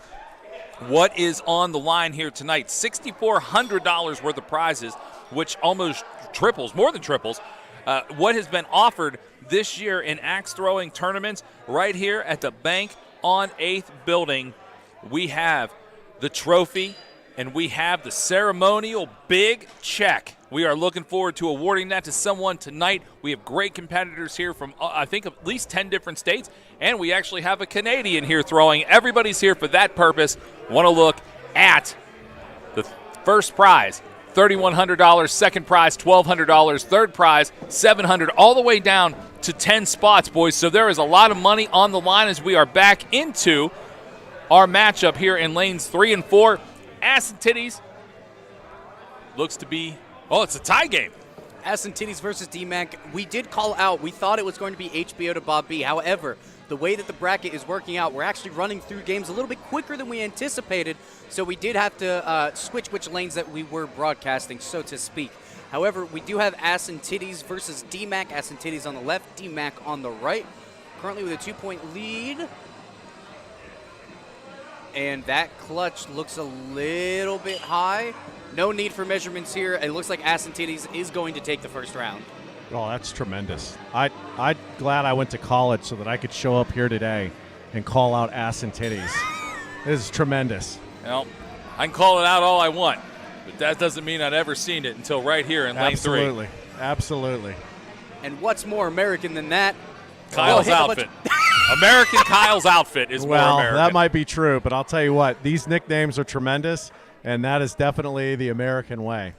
what is on the line here tonight. $6,400 worth of prizes, which almost triples, more than triples, what has been offered this year in axe throwing tournaments right here at the Bank on 8th building. We have the trophy and we have the ceremonial big check. We are looking forward to awarding that to someone tonight. We have great competitors here from, I think, at least 10 different states, and we actually have a Canadian here throwing. Everybody's here for that purpose. Want to look at the first prize, $3,100, second prize, $1,200, third prize, $700, all the way down to 10 spots, boys. So there is a lot of money on the line as we are back into our matchup here in lanes 3 and 4. Ass and Titties looks to be, oh, it's a tie game. Ass and Titties versus DMAC. We did call out. We thought it was going to be HBO to Bob B. However, the way that the bracket is working out, we're actually running through games a little bit quicker than we anticipated, so we did have to switch which lanes that we were broadcasting, so to speak. However, we do have Ass and Titties versus DMAC. Ass and Titties on the left, DMAC on the right. Currently with a 2-point lead. And that clutch looks a little bit high. No need for measurements here. It looks like Ass and Titties is going to take the first round. Oh, that's tremendous. I'm glad I went to college so that I could show up here today and call out Ass and Titties. This is tremendous. Well, I can call it out all I want, but that doesn't mean I'd ever seen it until right here in lane 3. Absolutely. Absolutely. And what's more American than that? Kyle's outfit. American Kyle's outfit is more American. Well, that might be true, but I'll tell you what, these nicknames are tremendous, and that is definitely the American way.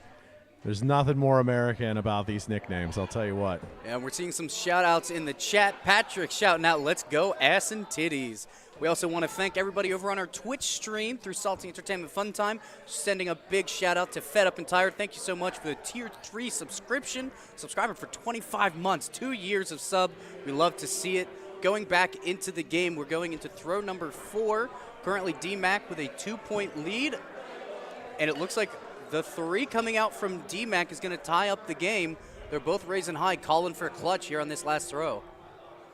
There's nothing more American about these nicknames, I'll tell you what. And we're seeing some shout-outs in the chat. Patrick shouting out, let's go Ass and Titties. We also want to thank everybody over on our Twitch stream through Salty Entertainment Fun Time. Sending a big shout-out to Fed Up and Tired. Thank you so much for the Tier 3 subscription. Subscribing for 25 months, 2 years of sub. We love to see it. Going back into the game, we're going into throw number 4. Currently DMAC with a 2-point lead. And it looks like the 3 coming out from DMAC is going to tie up the game. They're both raising high, calling for a clutch here on this last throw.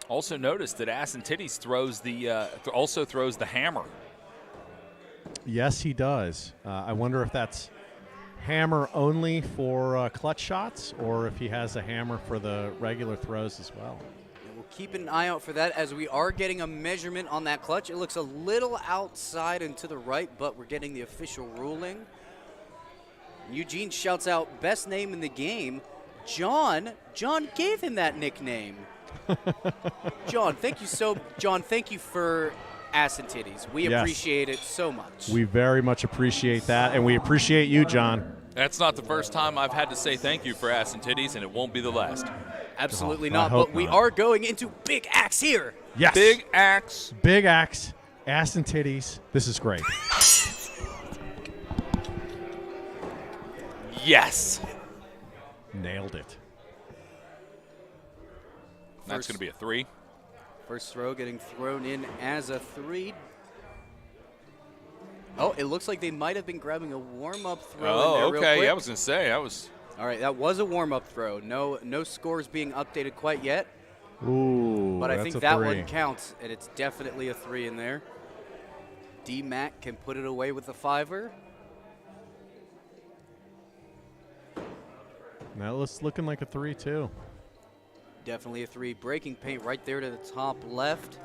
Also notice that Ass and Titties throws also throws the hammer. Yes, he does. I wonder if that's hammer only for clutch shots or if he has a hammer for the regular throws as well. We'll keep an eye out for that as we are getting a measurement on that clutch. It looks a little outside and to the right, but we're getting the official ruling. Eugene shouts out, best name in the game. John gave him that nickname. John, thank you for Ass and Titties. We appreciate it so much. We very much appreciate that, and we appreciate you, John. That's not the first time I've had to say thank you for Ass and Titties, and it won't be the last. Absolutely I not, hope but we not. are going into Big Axe here. Yes. Big Axe. Big Axe, Ass and Titties. This is great. Yes. Nailed it. That's going to be a 3. First throw getting thrown in as a 3. Oh, it looks like they might have been grabbing a warm-up throw in there real quick. Yeah, I was going to say. All right, that was a warm-up throw. No scores being updated quite yet. Ooh, but I that's think a that 3. one counts, and it's definitely a 3 in there. DMAC can put it away with a 5er. Now it's looking like a 3 too. Definitely a 3. Breaking paint right there to the top left.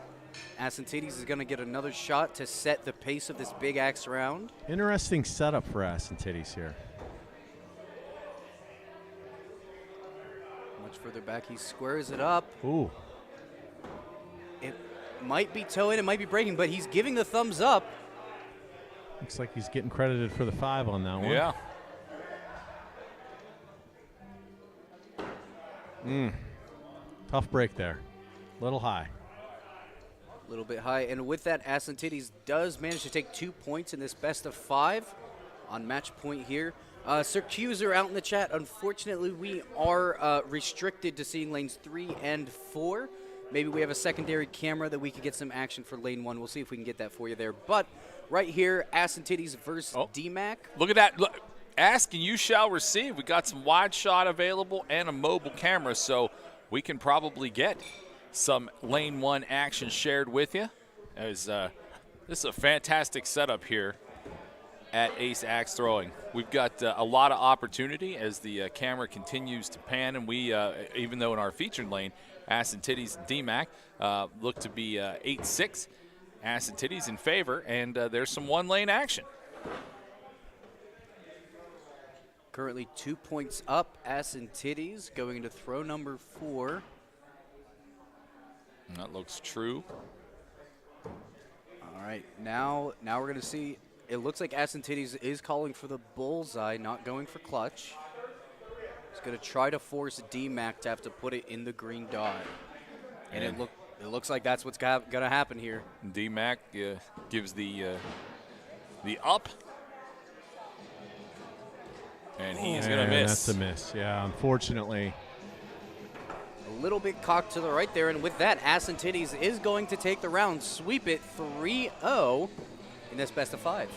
Ass and Titties is going to get another shot to set the pace of this Big Axe round. Interesting setup for Ass and Titties here. Much further back, he squares it up. Ooh. It might be toe in, it might be breaking, but he's giving the thumbs up. Looks like he's getting credited for the 5 on that one. Yeah. Tough break there. Little high. A little bit high, and with that, Ass and Titties does manage to take 2 points in this best of 5 on match point here. Sir Q's are out in the chat. Unfortunately, we are restricted to seeing lanes 3 and 4. Maybe we have a secondary camera that we could get some action for lane 1. We'll see if we can get that for you there. But right here, Ass and Titties versus DMAC. Look at that. Look, ask and you shall receive. We got some wide shot available and a mobile camera, so we can probably get some lane 1 action shared with you. As this is a fantastic setup here at Ace Axe Throwing. We've got a lot of opportunity as the camera continues to pan, and we, even though in our featured lane, Ass and Titties and DMAC look to be 8-6. Ass and Titties in favor, and there's some 1-lane action. Currently 2 points up, Ass and Titties going into throw number 4. That looks true. All right, now we're going to see. It looks like Ass and Titties is calling for the bullseye, not going for clutch. He's going to try to force DMAC to have to put it in the green dot. And it looks like that's what's going to happen here. D-Mac gives the up. And he's going to miss. That's a miss, yeah, unfortunately. A little bit cocked to the right there, and with that, Ass and Titties is going to take the round, sweep it 3-0 in this best of 5.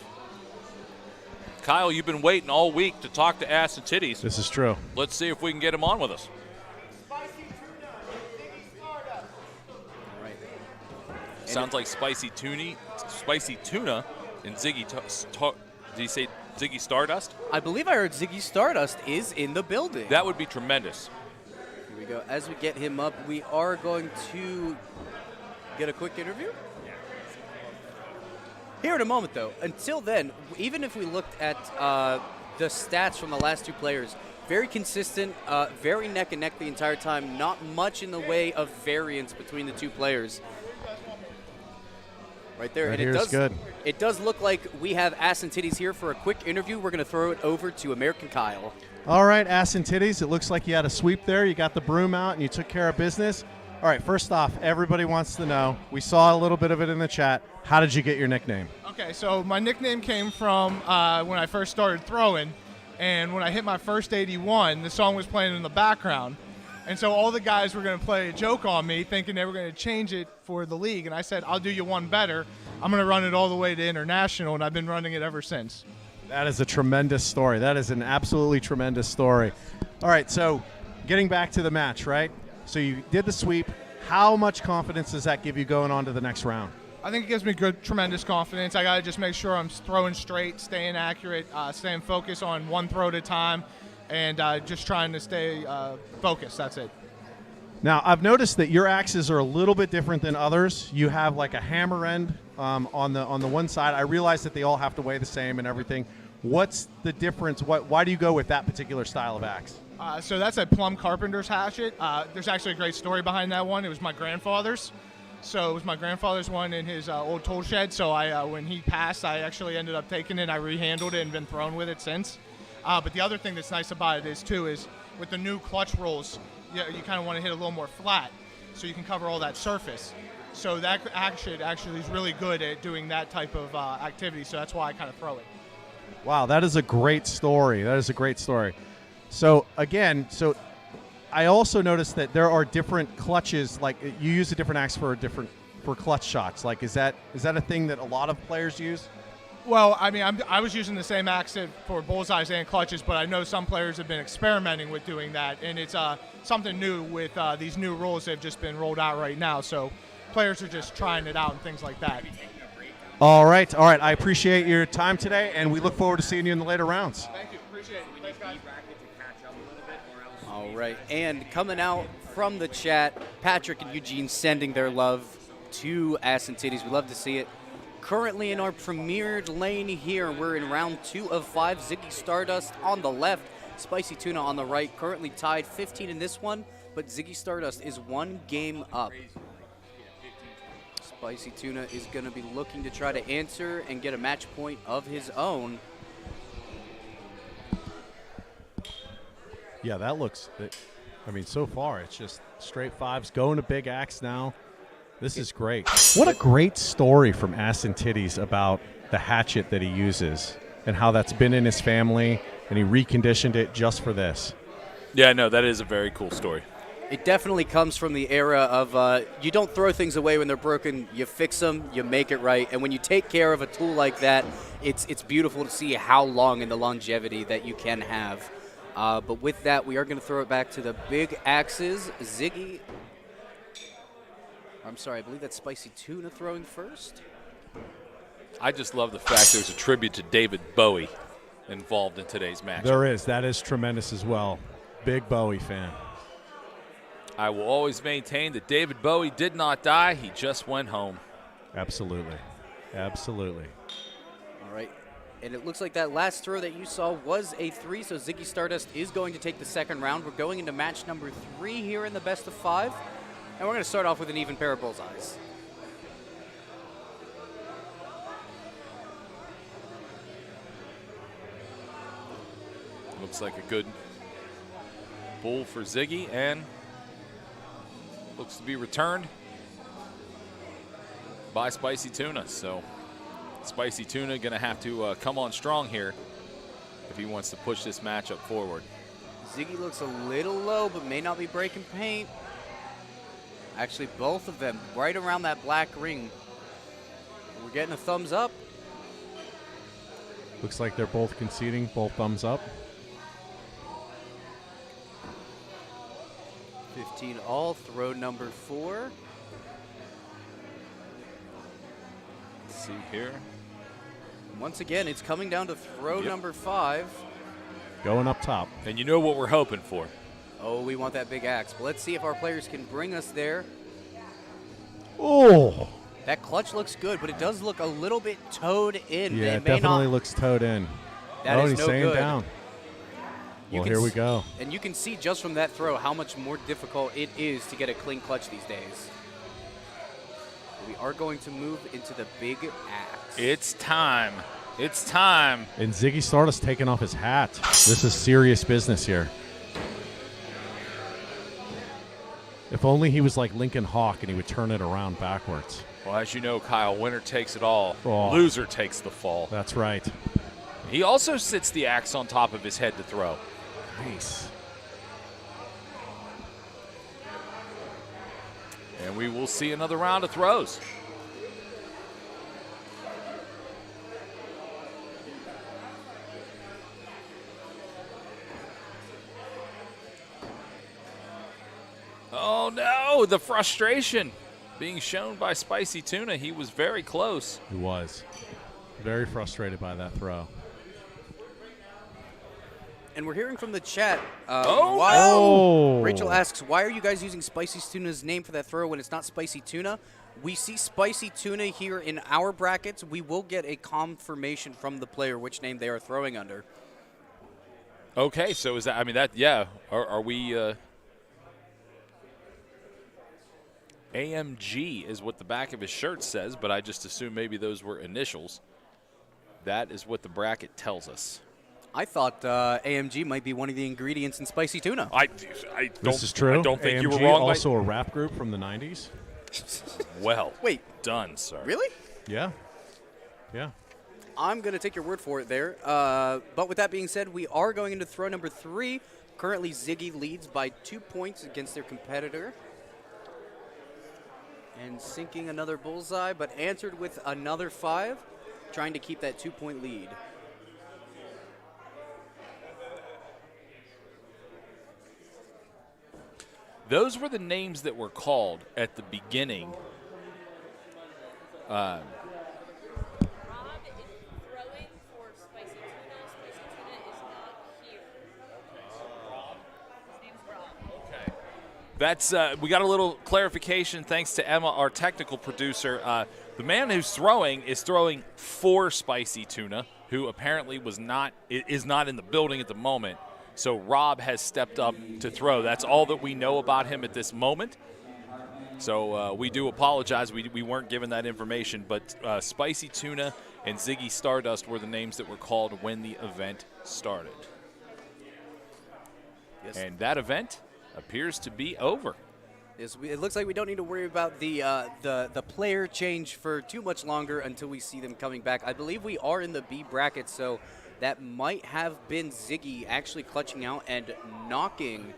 Kyle, you've been waiting all week to talk to Ass and Titties. This is true. Let's see if we can get him on with us. Sounds like spicy tuna and Ziggy. Did he say Ziggy Stardust? I believe I heard Ziggy Stardust is in the building. That would be tremendous. Here we go. As we get him up, we are going to get a quick interview. Here in a moment, though. Until then, even if we looked at the stats from the last two players, very consistent, very neck and neck the entire time. Not much in the way of variance between the two players. Right there. Right, and here's good. It does look like we have Ass and Titties here for a quick interview. We're going to throw it over to American Kyle. All right, Ass and Titties, it looks like you had a sweep there. You got the broom out and you took care of business. All right, first off, everybody wants to know, we saw a little bit of it in the chat. How did you get your nickname? Okay, so my nickname came from when I first started throwing, and when I hit my first 81, the song was playing in the background. And so all the guys were going to play a joke on me, thinking they were going to change it for the league. And I said, I'll do you one better. I'm going to run it all the way to international, and I've been running it ever since. That is a tremendous story. That is an absolutely tremendous story. All right, so getting back to the match, right? So you did the sweep. How much confidence does that give you going on to the next round? I think it gives me tremendous confidence. I got to just make sure I'm throwing straight, staying accurate, staying focused on one throw at a time, and just trying to stay focused. That's it. Now, I've noticed that your axes are a little bit different than others. You have like a hammer end on the one side. I realize that they all have to weigh the same and everything. What's the difference? Why do you go with that particular style of axe? So that's a Plum Carpenter's hatchet. There's actually a great story behind that one. It was my grandfather's. So it was my grandfather's one in his old tool shed. So when he passed, I actually ended up taking it. I rehandled it and been thrown with it since. But the other thing that's nice about it is with the new clutch rolls, you kind of want to hit a little more flat so you can cover all that surface. So that action actually is really good at doing that type of activity. So that's why I kind of throw it. Wow, that is a great story. That is a great story. So again, I also noticed that there are different clutches. Like you use a different axe for clutch shots. Like is that a thing that a lot of players use? Well, I mean, I was using the same axe for bullseyes and clutches, but I know some players have been experimenting with doing that, and it's something new with these new rules that have just been rolled out right now. So players are just trying it out and things like that. All right. I appreciate your time today, and we look forward to seeing you in the later rounds. Thank you. Appreciate it. Thanks, guys. All right, and coming out from the chat, Patrick and Eugene sending their love to Ass and Titties. We love to see it. Currently in our premiered lane here, we're in round 2 of 5. Ziggy Stardust on the left, Spicy Tuna on the right. Currently tied 15 in this one, but Ziggy Stardust is 1 game up. Spicy Tuna is going to be looking to try to answer and get a match point of his own. Yeah, that looks. I mean, so far it's just straight fives. Going to big axe now. This is great. What a great story from Ass and Titties about the hatchet that he uses and how that's been in his family, and he reconditioned it just for this. Yeah, no, that is a very cool story. It definitely comes from the era of you don't throw things away when they're broken. You fix them, you make it right. And when you take care of a tool like that, it's beautiful to see how long and the longevity that you can have. But with that, we are going to throw it back to the big axes. Ziggy. I'm sorry, I believe that's Spicy Tuna throwing first. I just love the fact there's a tribute to David Bowie involved in today's match. There is. That is tremendous as well. Big Bowie fan. I will always maintain that David Bowie did not die. He just went home. Absolutely. Absolutely. All right. And it looks like that last throw that you saw was a 3, so Ziggy Stardust is going to take the second round. We're going into match number 3 here in the best of 5. And we're going to start off with an even pair of bullseyes. Looks like a good bull for Ziggy, and looks to be returned by Spicy Tuna. So Spicy Tuna going to have to come on strong here if he wants to push this matchup forward. Ziggy looks a little low, but may not be breaking paint. Actually, both of them right around that black ring. We're getting a thumbs up. Looks like they're both conceding, both thumbs up. 15 all, throw number 4. Let's see here. Once again, it's coming down to throw number 5. Going up top. And you know what we're hoping for. Oh, we want that big axe. But let's see if our players can bring us there. Oh! That clutch looks good, but it does look a little bit toed in. Yeah, It it may definitely not, looks toed in. That oh, is he's no staying good. down. You Well, can here we s- go. And you can see just from that throw how much more difficult it is to get a clean clutch these days. We are going to move into the big axe. It's time. It's time. And Ziggy Stardust taking off his hat. This is serious business here. If only he was like Lincoln Hawk and he would turn it around backwards. Well, as you know, Kyle, winner takes it all. Oh. Loser takes the fall. That's right. He also sits the axe on top of his head to throw. Nice. And we will see another round of throws. Oh no, the frustration being shown by Spicy Tuna. He was very close. He was. Very frustrated by that throw. And we're hearing from the chat. Oh, why, no. Rachel asks, why are you guys using Spicy Tuna's name for that throw when it's not Spicy Tuna? We see Spicy Tuna here in our brackets. We will get a confirmation from the player which name they are throwing under. Okay, so is that, I mean, that, yeah. Are we, AMG is what the back of his shirt says, but I just assume maybe those were initials. That is what the bracket tells us. I thought AMG might be one of the ingredients in Spicy Tuna. I don't, This is true. I don't think AMG, you were wrong. Also a rap group from the 90s. Well, Wait, done, sir. really? Yeah. Yeah. I'm going to take your word for it there. But with that being said, we are going into throw number 3. Currently, Ziggy leads by 2 points against their competitor. And sinking another bullseye, but answered with another 5, trying to keep that 2-point lead. Those were the names that were called at the beginning. Rob is throwing for Spicy Tuna. Spicy Tuna is not here. Rob. His name's Rob. Okay. That's we got a little clarification thanks to Emma, our technical producer. The man who's throwing is throwing for Spicy Tuna, who apparently is not in the building at the moment. So Rob has stepped up to throw. That's all that we know about him at this moment. So we do apologize. We weren't given that information. But Spicy Tuna and Ziggy Stardust were the names that were called when the event started. Yes. And that event appears to be over. Yes, it looks like we don't need to worry about the player change for too much longer until we see them coming back. I believe we are in the B bracket, so that might have been Ziggy actually clutching out and knocking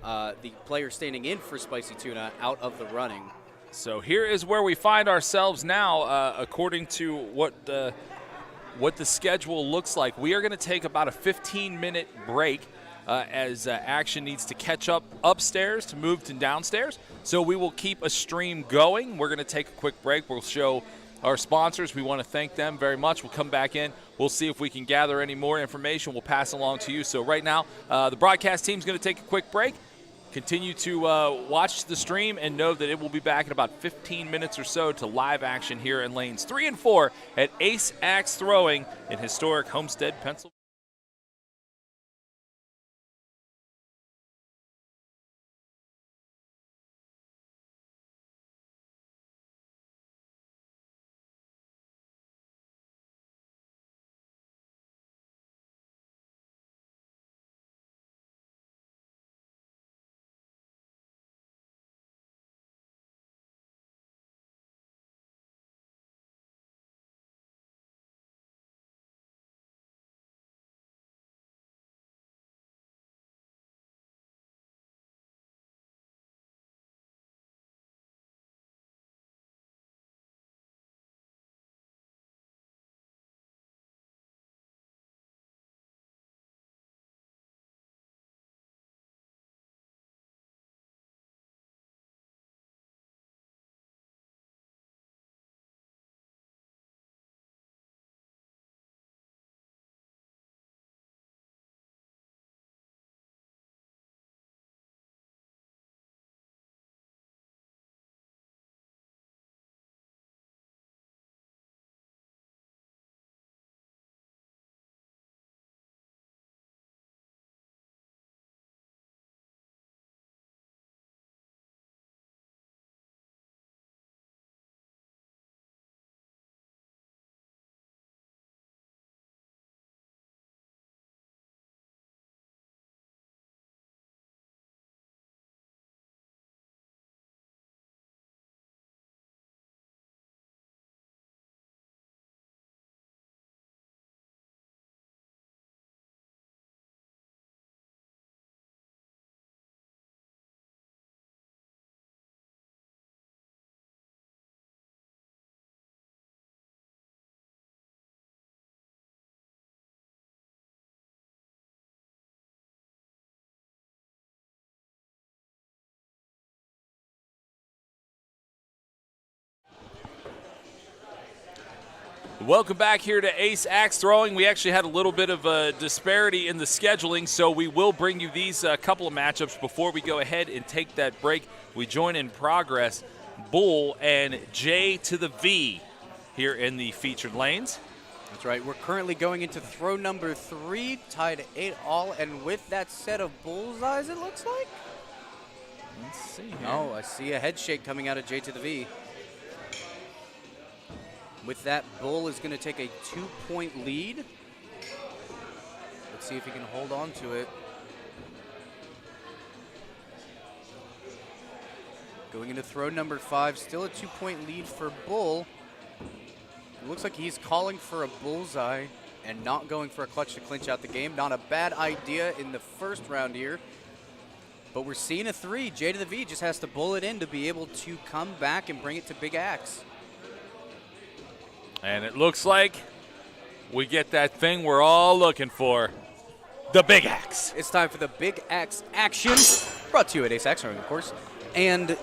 the player standing in for Spicy Tuna out of the running. So here is where we find ourselves now, according to what the schedule looks like. We are going to take about a 15-minute break as action needs to catch up upstairs to move to downstairs. So we will keep a stream going. We're going to take a quick break. We'll show our sponsors. We want to thank them very much. We'll come back in. We'll see if we can gather any more information. We'll pass along to you. So right now, the broadcast team's going to take a quick break. Continue to watch the stream and know that it will be back in about 15 minutes or so to live action here in lanes 3 and 4 at Ace Axe Throwing in historic Homestead, Pennsylvania. Welcome back here to Ace Axe Throwing. We actually had a little bit of a disparity in the scheduling, so we will bring you these couple of matchups before we go ahead and take that break. We join in progress Bull and J to the V here in the featured lanes. That's right. We're currently going into throw number 3, tied 8-all, and with that set of bullseyes, it looks like. Let's see here. Oh, I see a head shake coming out of J to the V. With that, Bull is going to take a 2-point lead. Let's see if he can hold on to it. Going into throw number 5, still a 2-point lead for Bull. It looks like he's calling for a bullseye and not going for a clutch to clinch out the game. Not a bad idea in the first round here. But we're seeing a 3. J to the V just has to bull it in to be able to come back and bring it to Big Axe. And it looks like we get that thing we're all looking for, the Big Axe. It's time for the Big Axe action, brought to you at Ace Axe Throwing, of course. And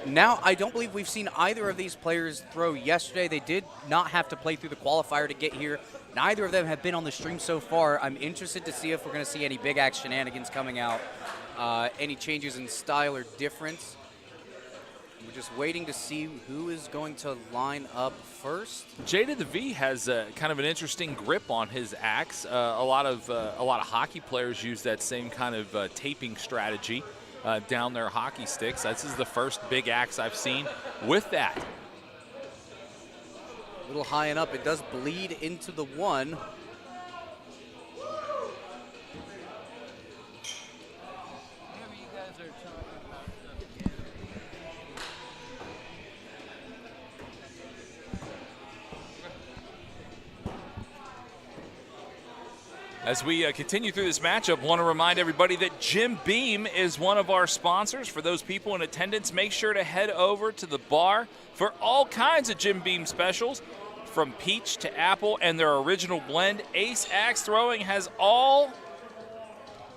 now I don't believe we've seen either of these players throw yesterday. They did not have to play through the qualifier to get here. Neither of them have been on the stream so far. I'm interested to see if we're going to see any Big Axe shenanigans coming out, any changes in style or difference. We're just waiting to see who is going to line up first. J to the V has kind of an interesting grip on his axe. A lot of hockey players use that same kind of taping strategy down their hockey sticks. This is the first Big Axe I've seen with that. A little high and up. It does bleed into the 1. As we continue through this matchup, want to remind everybody that Jim Beam is one of our sponsors. For those people in attendance, make sure to head over to the bar for all kinds of Jim Beam specials, from peach to apple and their original blend. Ace Axe Throwing has all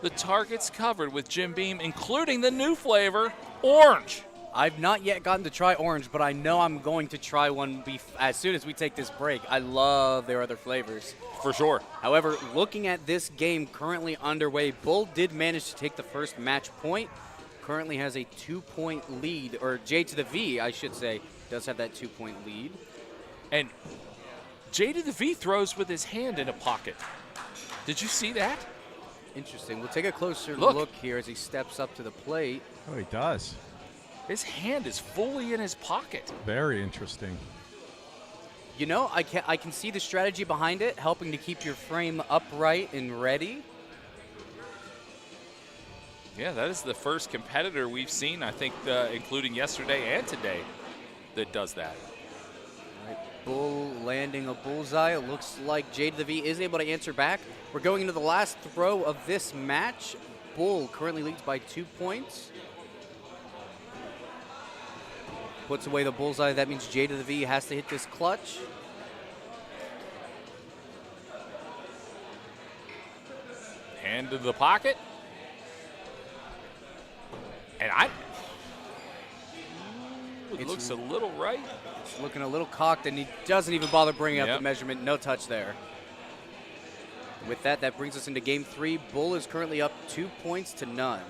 the targets covered with Jim Beam, including the new flavor, orange. I've not yet gotten to try orange, but I know I'm going to try one as soon as we take this break. I love their other flavors. For sure. However, looking at this game currently underway, Bull did manage to take the first match point. Currently has a 2-point lead, or J to the V, I should say, does have that 2-point lead. And J to the V throws with his hand in a pocket. Did you see that? Interesting. We'll take a closer look here as he steps up to the plate. Oh, he does. His hand is fully in his pocket. Very interesting. You know, I can see the strategy behind it, helping to keep your frame upright and ready. Yeah, that is the first competitor we've seen, I think, including yesterday and today, that does that. Right, Bull landing a bullseye. It looks like J to the V is able to answer back. We're going into the last throw of this match. Bull currently leads by 2 points. Puts away the bullseye. That means J to the V has to hit this clutch. Hand to the pocket. And it looks a little right. It's looking a little cocked, and he doesn't even bother bringing up the measurement. No touch there. With that, that brings us into game 3. Bull is currently up 2 points to none.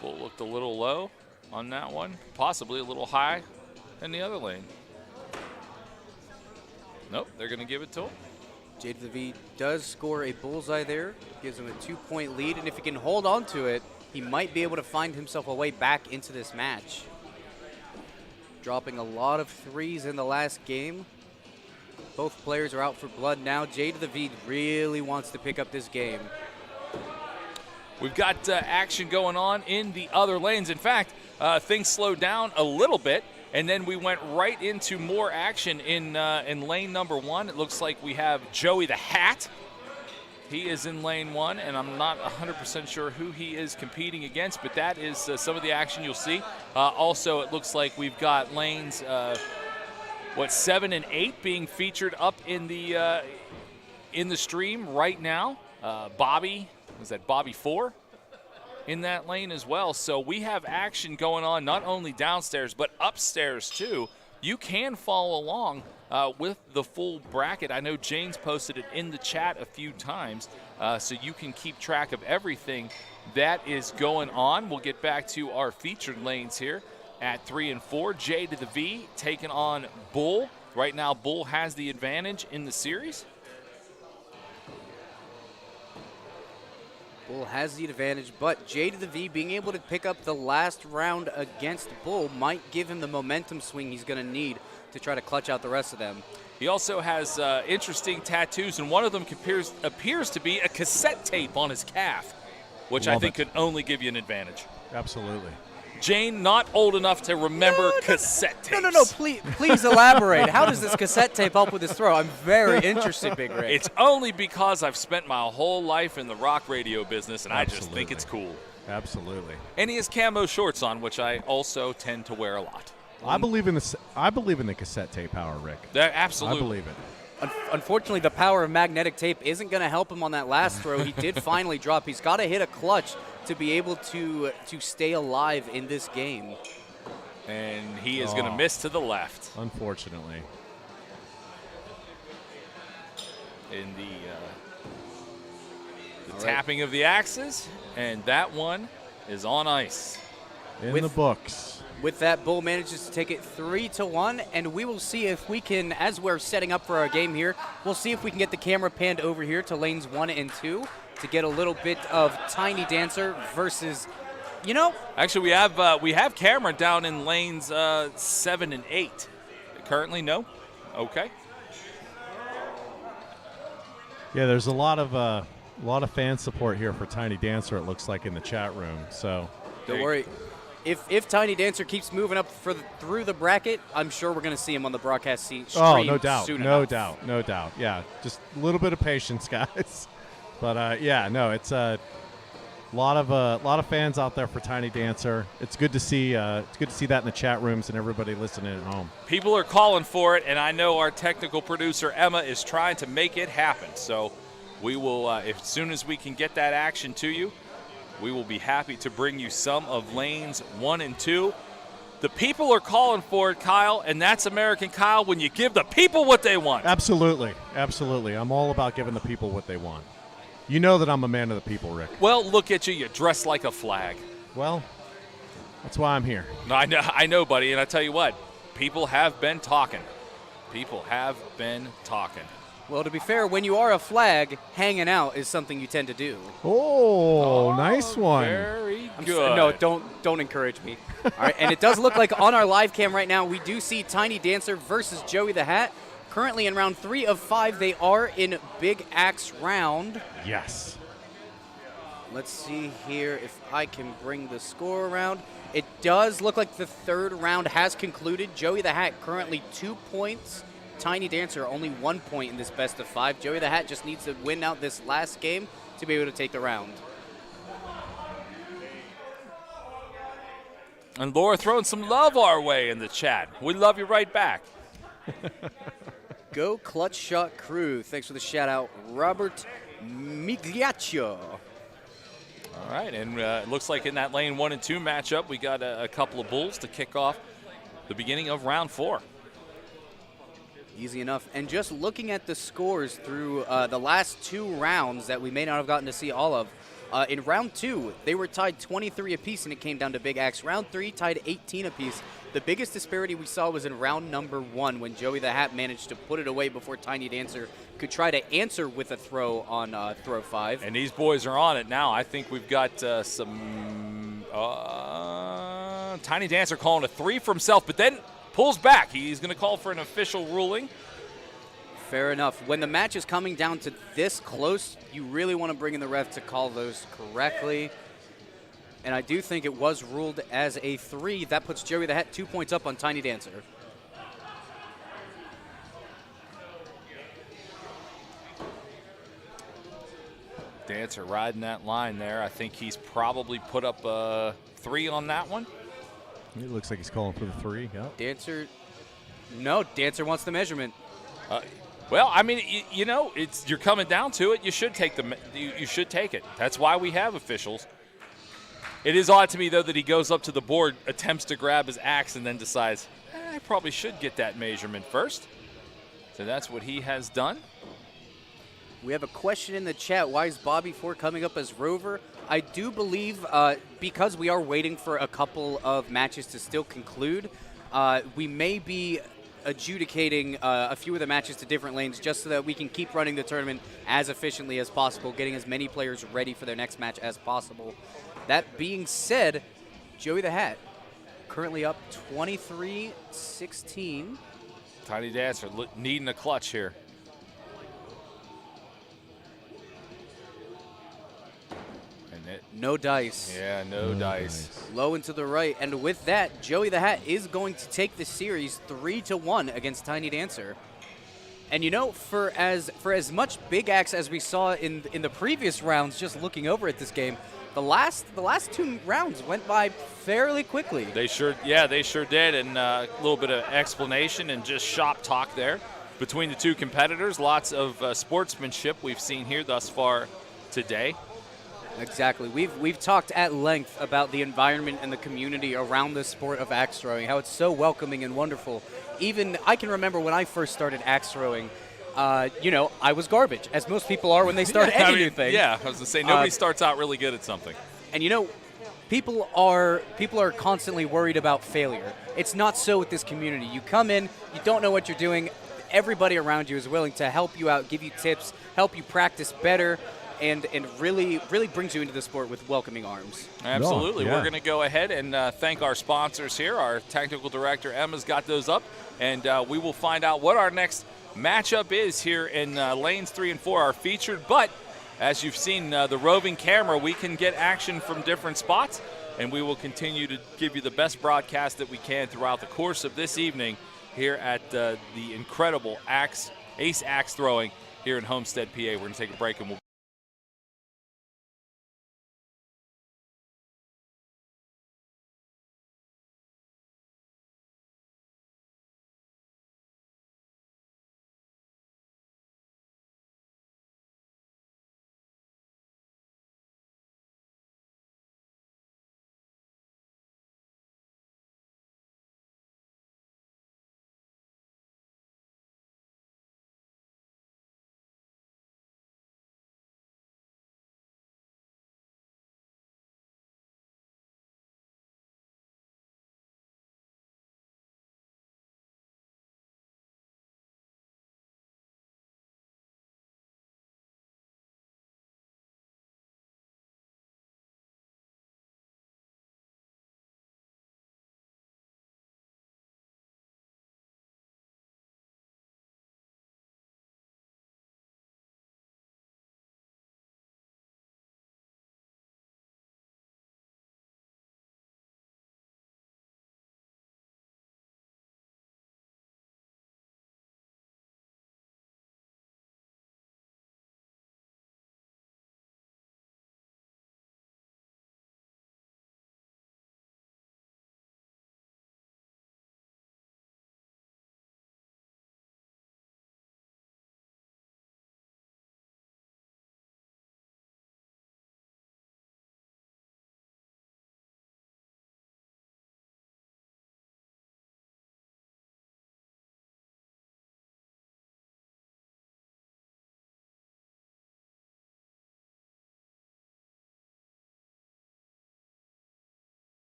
Bull looked a little low on that one, possibly a little high in the other lane. Nope, they're going to give it to him. J to the V does score a bullseye there, gives him a 2-point lead, and if he can hold on to it, he might be able to find himself a way back into this match. Dropping a lot of threes in the last game. Both players are out for blood now. J to the V really wants to pick up this game. We've got action going on in the other lanes. In fact, things slowed down a little bit, and then we went right into more action in lane number 1. It looks like we have Joey the Hat. He is in lane 1, and I'm not 100% sure who he is competing against, but that is some of the action you'll see. Also, it looks like we've got lanes 7 and 8 being featured up in the stream right now. Bobby. Was that Bobby 4 in that lane as well? So we have action going on not only downstairs but upstairs too. You can follow along with the full bracket. I know Jane's posted it in the chat a few times, so you can keep track of everything that is going on. We'll get back to our featured lanes here at 3 and 4. J to the V taking on Bull. Right now, Bull has the advantage in the series. Bull has the advantage, but J to the V being able to pick up the last round against Bull might give him the momentum swing he's going to need to try to clutch out the rest of them. He also has interesting tattoos, and one of them appears to be a cassette tape on his calf, which I think could only give you an advantage. Absolutely. Jane, not old enough to remember cassette tapes. No, please elaborate. How does this cassette tape help with his throw? I'm very interested, Big Rick. It's only because I've spent my whole life in the rock radio business, and I just think it's cool. Absolutely. And he has camo shorts on, which I also tend to wear a lot. I believe in the cassette tape power, Rick. Absolutely. I believe it. Unfortunately, the power of magnetic tape isn't going to help him on that last throw. He did finally drop. He's got to hit a clutch to be able to stay alive in this game. And he is going to miss to the left. Unfortunately. In the tapping of the axes, and that one is on ice. In the books. With that, Bull manages to take it 3-1, and we will see if we can, as we're setting up for our game here, we'll see if we can get the camera panned over here to lanes 1 and 2 to get a little bit of Tiny Dancer versus, Actually, we have camera down in lanes 7 and 8. Currently, no. Okay. Yeah, there's a lot of fan support here for Tiny Dancer. It looks like in the chat room. So don't worry. If Tiny Dancer keeps moving up through the bracket, I'm sure we're going to see him on the broadcast stream. Oh, no doubt, soon no enough. doubt, no doubt. Yeah, just a little bit of patience, guys. But it's a lot of fans out there for Tiny Dancer. It's good to see. It's good to see that in the chat rooms and everybody listening at home. People are calling for it, and I know our technical producer Emma is trying to make it happen. So we will, as soon as we can get that action to you, we will be happy to bring you some of lanes 1 and 2. The people are calling for it, Kyle, and that's American Kyle when you give the people what they want. Absolutely. Absolutely. I'm all about giving the people what they want. You know that I'm a man of the people, Rick. Well, look at you. You dress like a flag. Well, that's why I'm here. No, I know, buddy, and I tell you what, people have been talking. People have been talking. Well, to be fair, when you are a flag, hanging out is something you tend to do. Oh, nice one. Very good. No, don't encourage me. All right, and it does look like on our live cam right now, we do see Tiny Dancer versus Joey the Hat. Currently in round 3 of 5, they are in Big Axe round. Yes. Let's see here if I can bring the score around. It does look like the third round has concluded. Joey the Hat currently 2 points. Tiny Dancer only 1 point in this best of 5. Joey the Hat just needs to win out this last game to be able to take the round. And Laura throwing some love our way in the chat. We love you right back. Go Clutch Shot Crew. Thanks for the shout out, Robert Migliaccio. All right, and it looks like in that lane 1 and 2 matchup, we got a couple of bulls to kick off the beginning of round 4. Easy enough. And just looking at the scores through the last 2 rounds that we may not have gotten to see all of, in round 2, they were tied 23 apiece, and it came down to Big Axe. Round 3, tied 18 apiece. The biggest disparity we saw was in round number 1 when Joey the Hat managed to put it away before Tiny Dancer could try to answer with a throw on throw 5. And these boys are on it now. I think we've got some Tiny Dancer calling a 3 for himself, but then pulls back. He's going to call for an official ruling. Fair enough. When the match is coming down to this close, you really want to bring in the ref to call those correctly. And I do think it was ruled as a 3. That puts Joey the Hat 2 points up on Tiny Dancer. Dancer riding that line there. I think he's probably put up a 3 on that one. It looks like he's calling for the 3. Yep. Dancer wants the measurement. Well, I mean, you're coming down to it. You should take you should take it. That's why we have officials. It is odd to me though that he goes up to the board, attempts to grab his axe, and then decides, I probably should get that measurement first. So that's what he has done. We have a question in the chat. Why is Bobby Ford coming up as Rover? I do believe because we are waiting for a couple of matches to still conclude, we may be adjudicating a few of the matches to different lanes just so that we can keep running the tournament as efficiently as possible, getting as many players ready for their next match as possible. That being said, Joey the Hat currently up 23-16. Tiny Dancer needing a clutch here. No dice. Yeah, no dice. Low and to the right. And with that, Joey the Hat is going to take the series 3-1 against Tiny Dancer. And you know, for as much Big Axe as we saw in the previous rounds, just looking over at this game, the last 2 rounds went by fairly quickly. They sure did. And a little bit of explanation and just shop talk there between the two competitors. Lots of sportsmanship we've seen here thus far today. Exactly. We've talked at length about the environment and the community around the sport of axe throwing, how it's so welcoming and wonderful. Even I can remember when I first started axe throwing, you know, I was garbage, as most people are when they start any new thing. Yeah, I was going to say, nobody starts out really good at something. And you know, people are constantly worried about failure. It's not so with this community. You come in, you don't know what you're doing. Everybody around you is willing to help you out, give you tips, help you practice better. And really brings you into the sport with welcoming arms. Absolutely. Yeah. We're going to go ahead and thank our sponsors here. Our technical director, Emma's got those up. And we will find out what our next matchup is here in lanes 3 and 4 are featured. But as you've seen, the roving camera, we can get action from different spots. And we will continue to give you the best broadcast that we can throughout the course of this evening here at the incredible Ace Axe Throwing here in Homestead, PA. We're going to take a break and we'll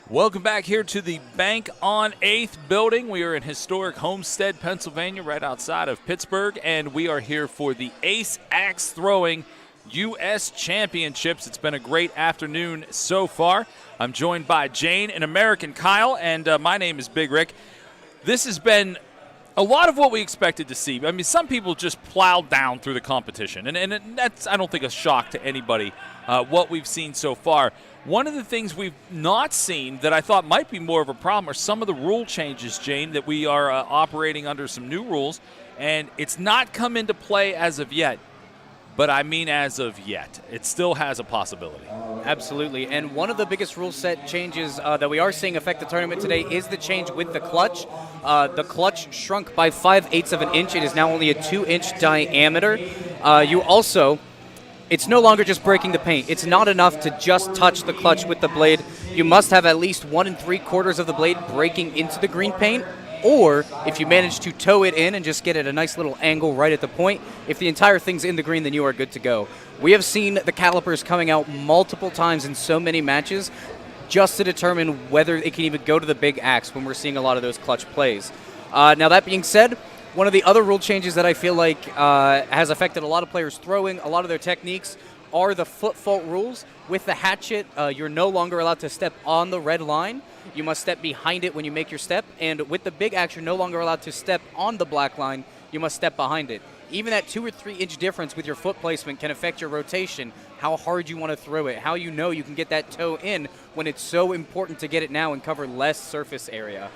Welcome back here to the Bank on 8th building. We are in historic Homestead, Pennsylvania, right outside of Pittsburgh, and we are here for the Ace Axe Throwing U.S. Championships. It's been a great afternoon so far. I'm joined by Jane and American Kyle, and my name is Big Rick. This has been a lot of what we expected to see. I mean, some people just plowed down through the competition, and that's, I don't think, a shock to anybody, what we've seen so far. One of the things we've not seen that I thought might be more of a problem are some of the rule changes, Jane, that we are operating under some new rules, and it's not come into play as of yet. But I mean as of yet. It still has a possibility. Absolutely. And one of the biggest rule set changes that we are seeing affect the tournament today is the change with the clutch. The clutch shrunk by 5/8 of an inch. It is now only a 2-inch diameter. It's no longer just breaking the paint. It's not enough to just touch the clutch with the blade. You must have at least 1 3/4 of the blade breaking into the green paint, or if you manage to toe it in and just get at a nice little angle right at the point, if the entire thing's in the green, then you are good to go. We have seen the calipers coming out multiple times in so many matches just to determine whether it can even go to the big axe when we're seeing a lot of those clutch plays. Now, that being said, one of the other rule changes that I feel like has affected a lot of players throwing, a lot of their techniques, are the foot fault rules. With the hatchet, you're no longer allowed to step on the red line. You must step behind it when you make your step. And with the big axe, you're no longer allowed to step on the black line. You must step behind it. Even that 2 or 3 inch difference with your foot placement can affect your rotation, how hard you want to throw it, how you know you can get that toe in when it's so important to get it now and cover less surface area.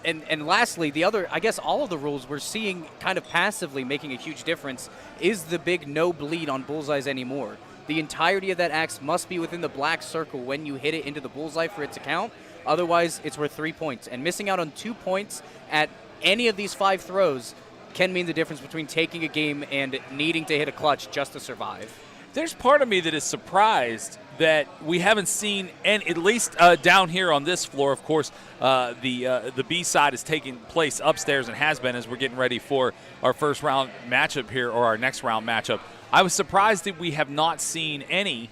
And lastly, the other, I guess all of the rules we're seeing kind of passively making a huge difference is the big no bleed on bullseyes anymore. The entirety of that axe must be within the black circle when you hit it into the bullseye for it to count. Otherwise, it's worth 3 points. And missing out on 2 points at any of these 5 throws can mean the difference between taking a game and needing to hit a clutch just to survive. There's part of me that is surprised that we haven't seen, and at least down here on this floor, of course, the B side is taking place upstairs and has been as we're getting ready for our first round matchup here, or our next round matchup. I was surprised that we have not seen any,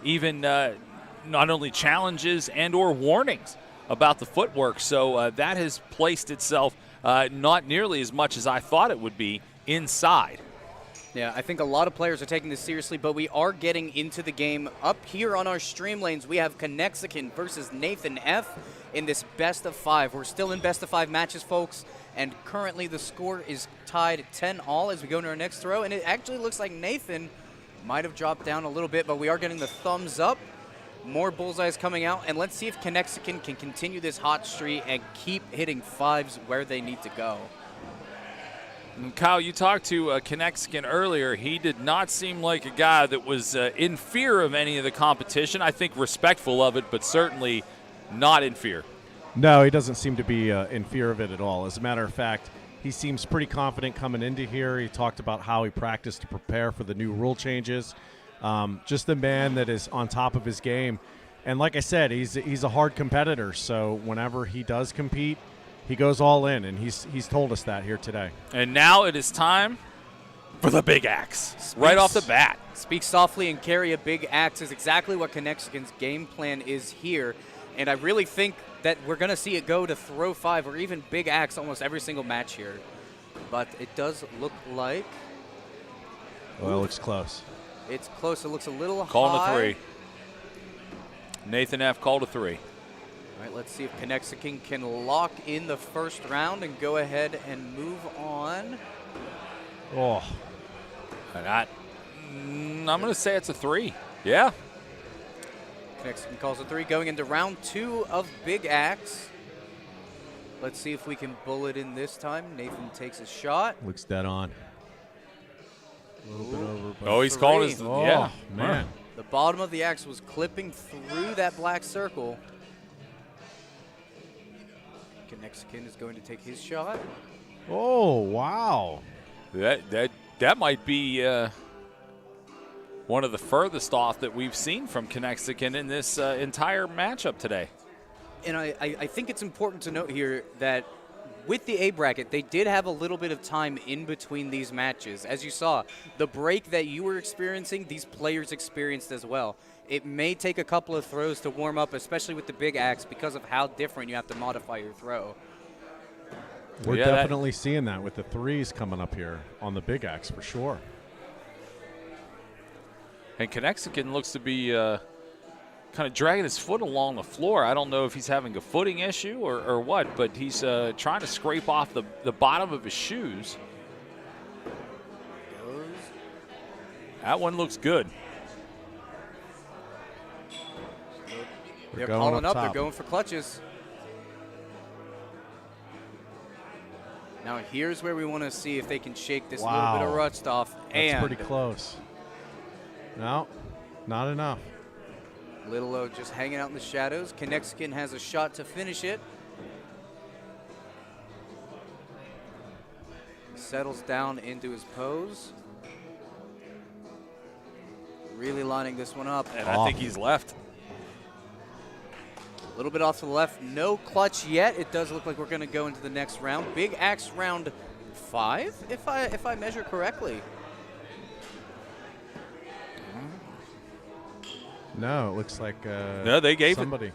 even not only challenges and or warnings about the footwork. So that has placed itself not nearly as much as I thought it would be inside. Yeah, I think a lot of players are taking this seriously, but we are getting into the game. Up here on our stream lanes, we have Conexican versus Nathan F. in this best of 5. We're still in best of 5 matches, folks, and currently the score is tied 10-all as we go into our next throw, and it actually looks like Nathan might have dropped down a little bit, but we are getting the thumbs up. More bullseyes coming out, and let's see if Conexican can continue this hot streak and keep hitting 5s where they need to go. And Kyle, you talked to Conexican earlier. He did not seem like a guy that was in fear of any of the competition. I think respectful of it, but certainly not in fear. No, he doesn't seem to be in fear of it at all. As a matter of fact, he seems pretty confident coming into here. He talked about how he practiced to prepare for the new rule changes. Just a man that is on top of his game. And like I said, he's a hard competitor, so whenever he does compete, he goes all in, and he's told us that here today. And now it is time for the big axe, right off the bat. Speak softly and carry a big axe is exactly what Conexican's game plan is here. And I really think that we're going to see it go to throw 5 or even big axe almost every single match here. But it does look like... Well, it looks close. It's close. It looks a little Calling high. a 3. Nathan F. called a 3. All right, let's see if Conexican can lock in the first round and go ahead and move on. Oh. I'm going to say it's a 3. Yeah. Conexican calls a 3. Going into round 2 of Big Axe. Let's see if we can bullet in this time. Nathan takes a shot. Looks dead on. A little bit over. Oh, he's calling his. Oh, yeah, man. The bottom of the axe was clipping through that black circle. Conexican is going to take his shot. Oh, wow. That might be one of the furthest off that we've seen from Conexican in this entire matchup today. And I think it's important to note here that with the A bracket, they did have a little bit of time in between these matches. As you saw, the break that you were experiencing, these players experienced as well. It may take a couple of throws to warm up, especially with the big axe, because of how different you have to modify your throw. We're definitely seeing that with the threes coming up here on the big axe for sure. And Connexican looks to be kind of dragging his foot along the floor. I don't know if he's having a footing issue or what, but he's trying to scrape off the bottom of his shoes. That one looks good. They're calling up. They're going for clutches. Now here's where we want to see if they can shake this little bit of rust off. That's pretty close. No, not enough. Little O just hanging out in the shadows. Connexican has a shot to finish it. Settles down into his pose. Really lining this one up. And I think he's left. A little bit off to the left. No clutch yet. It does look like we're going to go into the next round. Big axe round 5, if I measure correctly. No, it looks like no, they gave somebody.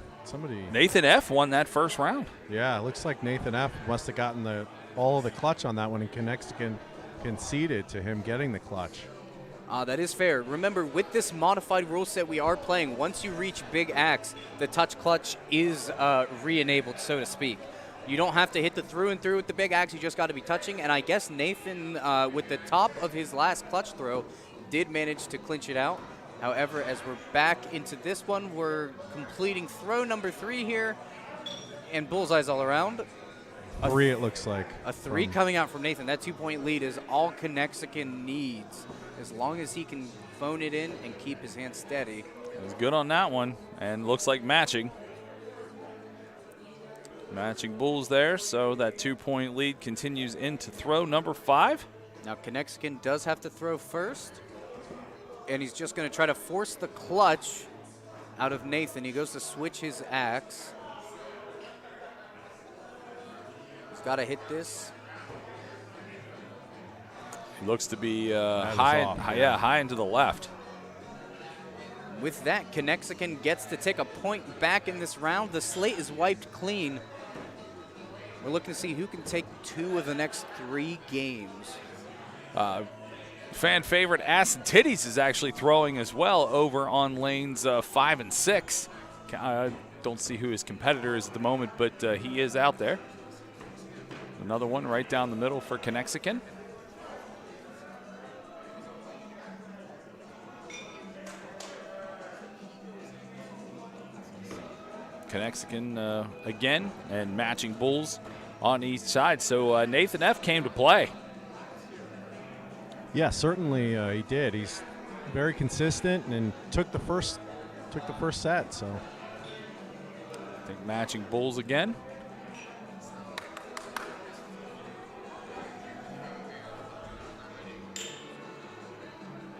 Nathan F. won that first round. Yeah, it looks like Nathan F. must have gotten all of the clutch on that one, and Connexican conceded to him getting the clutch. That is fair. Remember, with this modified rule set we are playing, once you reach Big Axe, the touch clutch is re-enabled, so to speak. You don't have to hit the through and through with the Big Axe. You just got to be touching. And I guess Nathan, with the top of his last clutch throw, did manage to clinch it out. However, as we're back into this one, we're completing throw number 3 here, and bullseyes all around. Three, it looks like. A 3 coming out from Nathan. That 2-point lead is all Connexican needs, as long as he can phone it in and keep his hand steady. He's good on that one, and looks like matching. Matching bulls there, so that 2-point lead continues into throw number 5. Now Connexican does have to throw first, and he's just going to try to force the clutch out of Nathan. He goes to switch his axe. He's got to hit this. He looks to be high and to the left. With that, Connexican gets to take a point back in this round. The slate is wiped clean. We're looking to see who can take 2 of the next 3 games. Fan favorite Ass and Titties is actually throwing as well over on lanes 5 and 6. I don't see who his competitor is at the moment, but he is out there. Another one right down the middle for Connexican. Connexican again, and matching bulls on each side. So Nathan F. came to play. Yeah, certainly he did. He's very consistent and took the first set. So I think matching bulls again.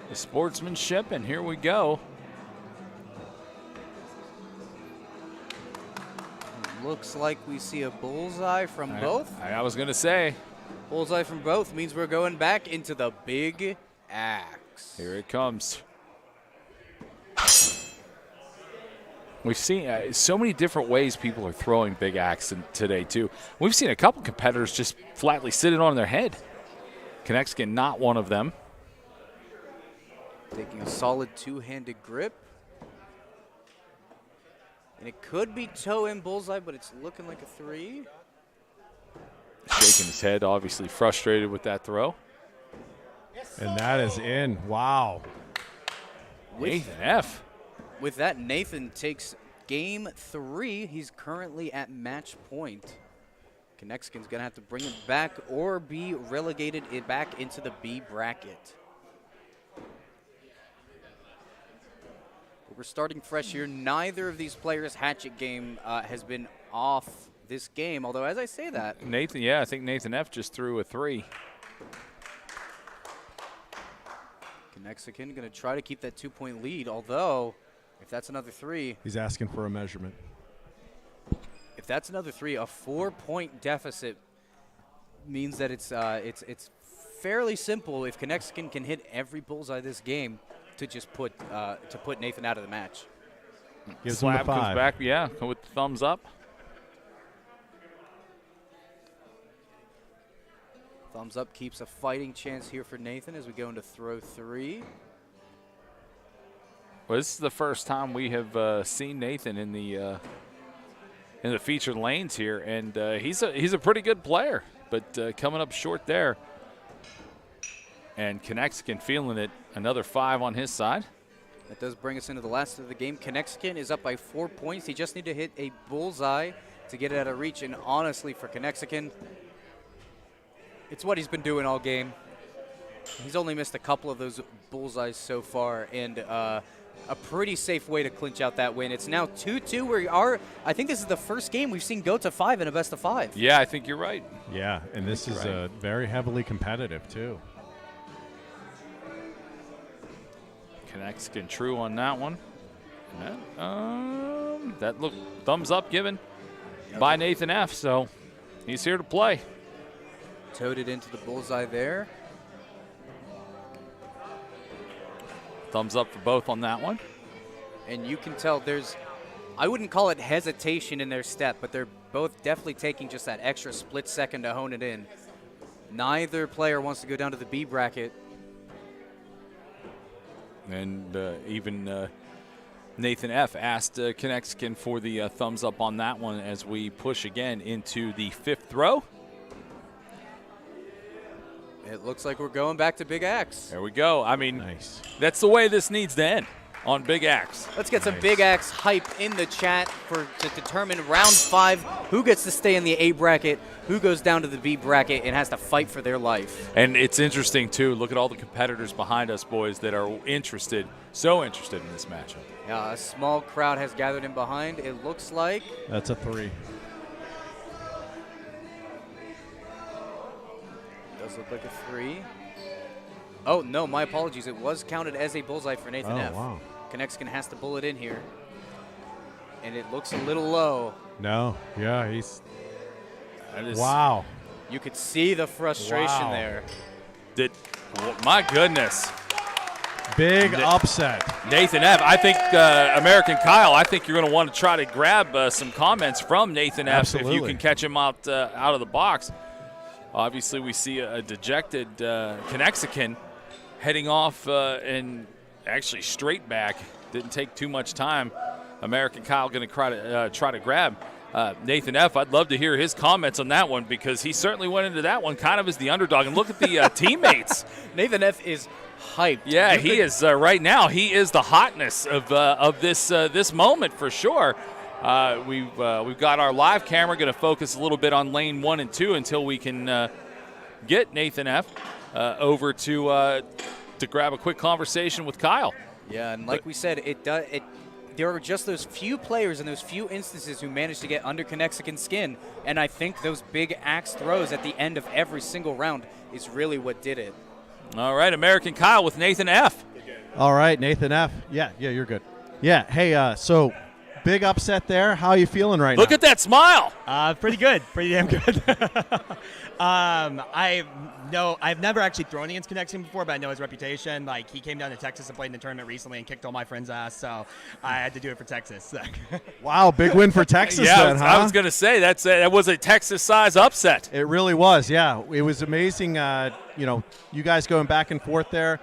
The sportsmanship, and here we go. Looks like we see a bullseye from both. I was going to say. Bullseye from both means we're going back into the big axe. Here it comes. We've seen so many different ways people are throwing big axe today, too. We've seen a couple competitors just flatly sitting on their head. Connexican, not one of them. Taking a solid 2-handed grip. And it could be toe-in bullseye, but it's looking like a 3. Shaking his head, obviously frustrated with that throw. And that is in. Wow. Nathan F. With that, Nathan takes game 3. He's currently at match point. Connexican's going to have to bring it back or be relegated back into the B bracket. We're starting fresh here. Neither of these players' hatchet game has been off this game, although as I say that. Nathan, yeah, I think Nathan F. just threw a 3. Connexican going to try to keep that 2-point lead, although if that's another 3. He's asking for a measurement. If that's another 3, a 4-point deficit means that it's fairly simple if Connexicon can hit every bullseye this game to just put Nathan out of the match. Gives him the Slab comes 5. back, yeah, with the thumbs up. Thumbs up keeps a fighting chance here for Nathan as we go into throw 3. Well, this is the first time we have seen Nathan in the featured lanes here, and he's a pretty good player, but coming up short there. And Connexicon feeling it, another 5 on his side. That does bring us into the last of the game. Connexicon is up by 4 points. He just need to hit a bullseye to get it out of reach, and honestly, for Connexicon, it's what he's been doing all game. He's only missed a couple of those bullseyes so far, and a pretty safe way to clinch out that win. It's now 2-2. I think this is the first game we've seen go to 5 in a best of 5. Yeah, I think you're right. Yeah, and this is very heavily competitive, too. Connexicon true on that one. That look, thumbs up given by Nathan F., so he's here to play. Toted into the bullseye there. Thumbs up for both on that one. And you can tell I wouldn't call it hesitation in their step, but they're both definitely taking just that extra split second to hone it in. Neither player wants to go down to the B bracket. And even Nathan F. asked Connexicon for the thumbs up on that one as we push again into the 5th throw. It looks like we're going back to Big Axe. There we go. I mean, Nice. that's the way this needs to end on Big Axe. Let's get some Big Axe hype in the chat to determine round 5, who gets to stay in the A bracket, who goes down to the B bracket and has to fight for their life. And it's interesting, too. Look at all the competitors behind us, boys, that are so interested in this matchup. Yeah, a small crowd has gathered in behind. It looks like That's a 3. does look like a 3. Oh, no, my apologies. It was counted as a bullseye for Nathan F. Wow. Connexicon has to pull it in here. And it looks a little low. No, yeah, he's. That is, Wow. You could see the frustration Wow. there. My goodness. Big upset. Nathan F. I think American Kyle, I think you're going to want to try to grab some comments from Nathan F. if you Absolutely. can catch him out of the box. Obviously, we see a dejected Connexicon heading off and actually straight back. Didn't take too much time. American Kyle going to try to grab Nathan F. I'd love to hear his comments on that one because he certainly went into that one kind of as the underdog. And look at the teammates. Nathan F. is hyped. Yeah, he is right now. He is the hotness of this moment for sure. We've got our live camera going to focus a little bit on lane 1 and 2 until we can get Nathan F. Over to grab a quick conversation with Kyle. Yeah, and like we said, there are just those few players in those few instances who managed to get under Connexicon's skin, and I think those Big Axe throws at the end of every single round is really what did it. All right, American Kyle with Nathan F. All right, Nathan F. Yeah, you're good. Yeah, hey, so big upset there. How are you feeling right now? Look at that smile. Pretty good. Pretty damn good. I've never actually thrown against Connexicon before, but I know his reputation. Like, he came down to Texas and played in the tournament recently and kicked all my friends' ass, so I had to do it for Texas. Wow, big win for Texas Yeah, then, huh? I was going to say that was a Texas-size upset. It really was, yeah. It was amazing, you guys going back and forth there.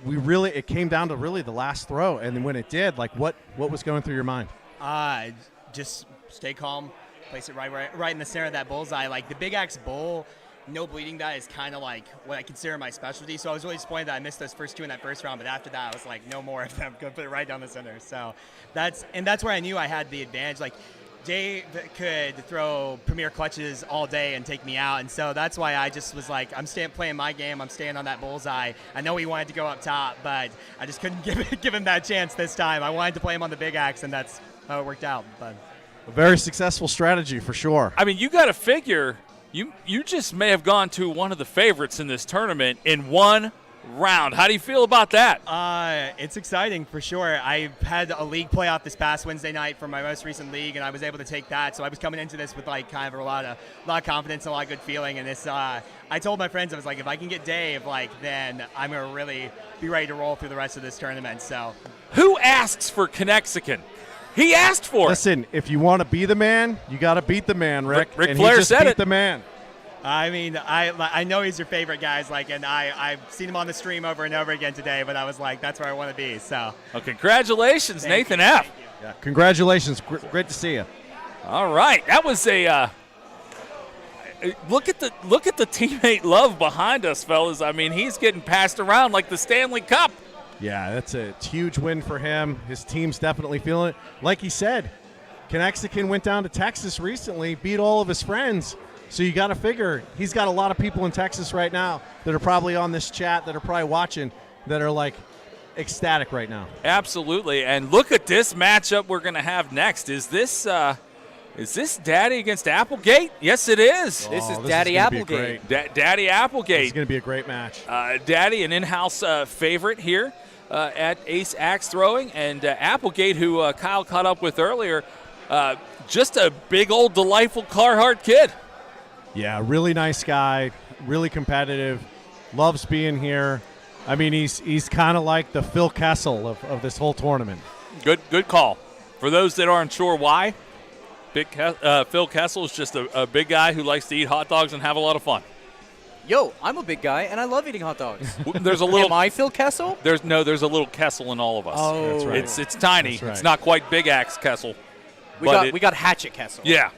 It came down to really the last throw, and then when it did, like what was going through your mind? Just stay calm, place it right in the center of that bullseye. Like, the Big Axe bull, no bleeding that is kind of like what I consider my specialty. So I was really disappointed that I missed those first two in that first round, but after that I was like, no more of them. Gonna put it right down the center. So that's where I knew I had the advantage. Like, Jay could throw premier clutches all day and take me out, and so that's why I just was like, I'm playing my game. I'm staying on that bullseye. I know he wanted to go up top, but I just couldn't give him that chance this time. I wanted to play him on the Big Axe, and that's how it worked out. But A very successful strategy for sure. I mean, you got to figure you just may have gone to one of the favorites in this tournament and won round. How do you feel about that? It's exciting for sure. I had a league playoff this past Wednesday night for my most recent league, and I was able to take that. So I was coming into this with like kind of a lot of confidence and a lot of good feeling. And this, I told my friends, I was like, if I can get Dave, then I'm gonna really be ready to roll through the rest of this tournament. So, who asks for Connexicon? He asked for it. Listen, if you want to be the man, you got to beat the man, Rick. Ric and Flair he just said beat it. the man. I mean, I know he's your favorite guys, and I've seen him on the stream over and over again today, but I was like, that's where I want to be. So, well, congratulations, Nathan F. Yeah, congratulations. Great to see you. All right, that was a look at the teammate love behind us, fellas. I mean, he's getting passed around like the Stanley Cup. Yeah, it's a huge win for him. His team's definitely feeling it. Like he said, Connexicon went down to Texas recently, beat all of his friends. So you got to figure he's got a lot of people in Texas right now that are probably on this chat, that are probably watching, that are like ecstatic right now. Absolutely. And look at this matchup we're going to have next. Is this Daddy against Applegate? Yes, it is. This is Daddy Applegate. Daddy Applegate. This is going to be a great match. Daddy, an in-house favorite here at Ace Axe Throwing, and Applegate, who Kyle caught up with earlier, just a big old delightful Carhartt kid. Yeah, really nice guy, really competitive, loves being here. I mean, he's kind of like the Phil Kessel of this whole tournament. Good call. For those that aren't sure why, Phil Kessel is just a big guy who likes to eat hot dogs and have a lot of fun. Yo, I'm a big guy, and I love eating hot dogs. There's a little. Am I Phil Kessel? There's a little Kessel in all of us. Oh, that's right. It's tiny. That's right. It's not quite Big Axe Kessel. We got Hatchet Kessel. Yeah,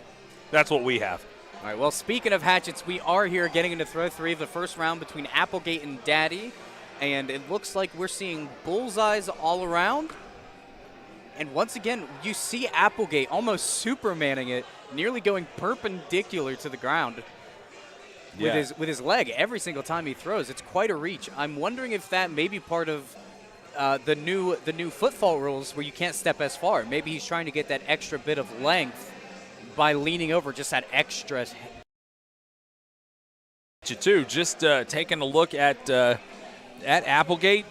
that's what we have. All right, well, speaking of hatchets, we are here getting into throw 3 of the first round between Applegate and Daddy, and it looks like we're seeing bullseyes all around. And once again, you see Applegate almost supermaning it, nearly going perpendicular to the ground with his leg every single time he throws. It's quite a reach. I'm wondering if that may be part of the new footfall rules where you can't step as far. Maybe he's trying to get that extra bit of length by leaning over, just that extra. Just taking a look at Applegate,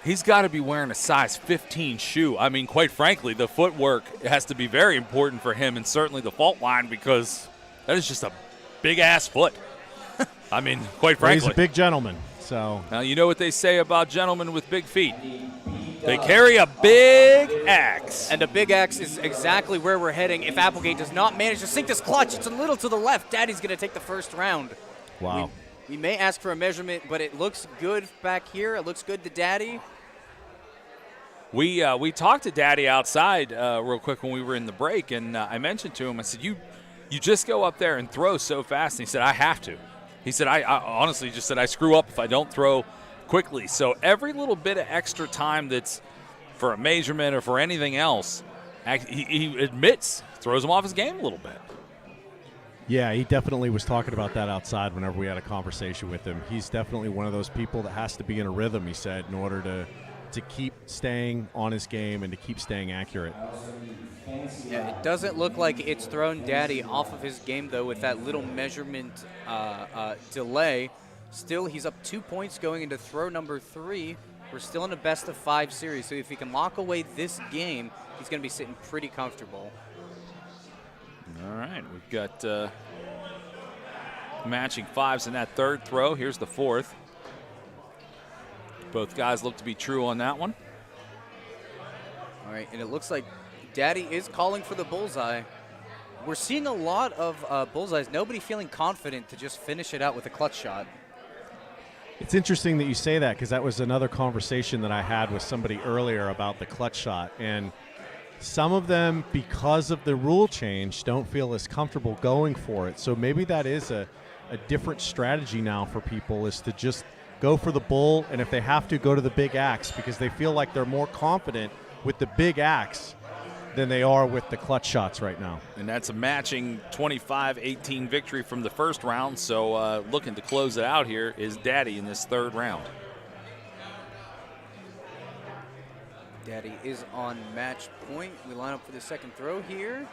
he's got to be wearing a size 15 shoe. I mean, quite frankly, the footwork has to be very important for him, and certainly the fault line, because that is just a big-ass foot. I mean, quite frankly. He's a big gentleman. So now you know what they say about gentlemen with big feet. They carry a big axe. And a big axe is exactly where we're heading. If Applegate does not manage to sink this clutch, it's a little to the left. Daddy's going to take the first round. Wow. We may ask for a measurement, but it looks good back here. It looks good to Daddy. We talked to Daddy outside real quick when we were in the break, and I mentioned to him, I said, you just go up there and throw so fast. And he said, I have to. He said, I honestly just said, I screw up if I don't throw quickly. So every little bit of extra time that's for a measurement or for anything else, he admits, throws him off his game a little bit. Yeah, he definitely was talking about that outside whenever we had a conversation with him. He's definitely one of those people that has to be in a rhythm, he said, in order to keep staying on his game and to keep staying accurate. Yeah, it doesn't look like it's thrown Daddy off of his game, though, with that little measurement delay. Still, he's up 2 points going into throw number 3. We're still in a best-of-5 series, so if he can lock away this game, he's going to be sitting pretty comfortable. All right, we've got matching 5s in that third throw. Here's the 4th. Both guys look to be true on that one. All right, and it looks like Daddy is calling for the bullseye. We're seeing a lot of bullseyes. Nobody feeling confident to just finish it out with a clutch shot. It's interesting that you say that, because that was another conversation that I had with somebody earlier about the clutch shot. And some of them, because of the rule change, don't feel as comfortable going for it. So maybe that is a different strategy now for people, is to just go for the bull, and if they have to, go to the big axe, because they feel like they're more confident with the big axe than they are with the clutch shots right now. And that's a matching 25-18 victory from the first round. So looking to close it out here is Daddy in this third round. Daddy is on match point. We line up for the second throw here.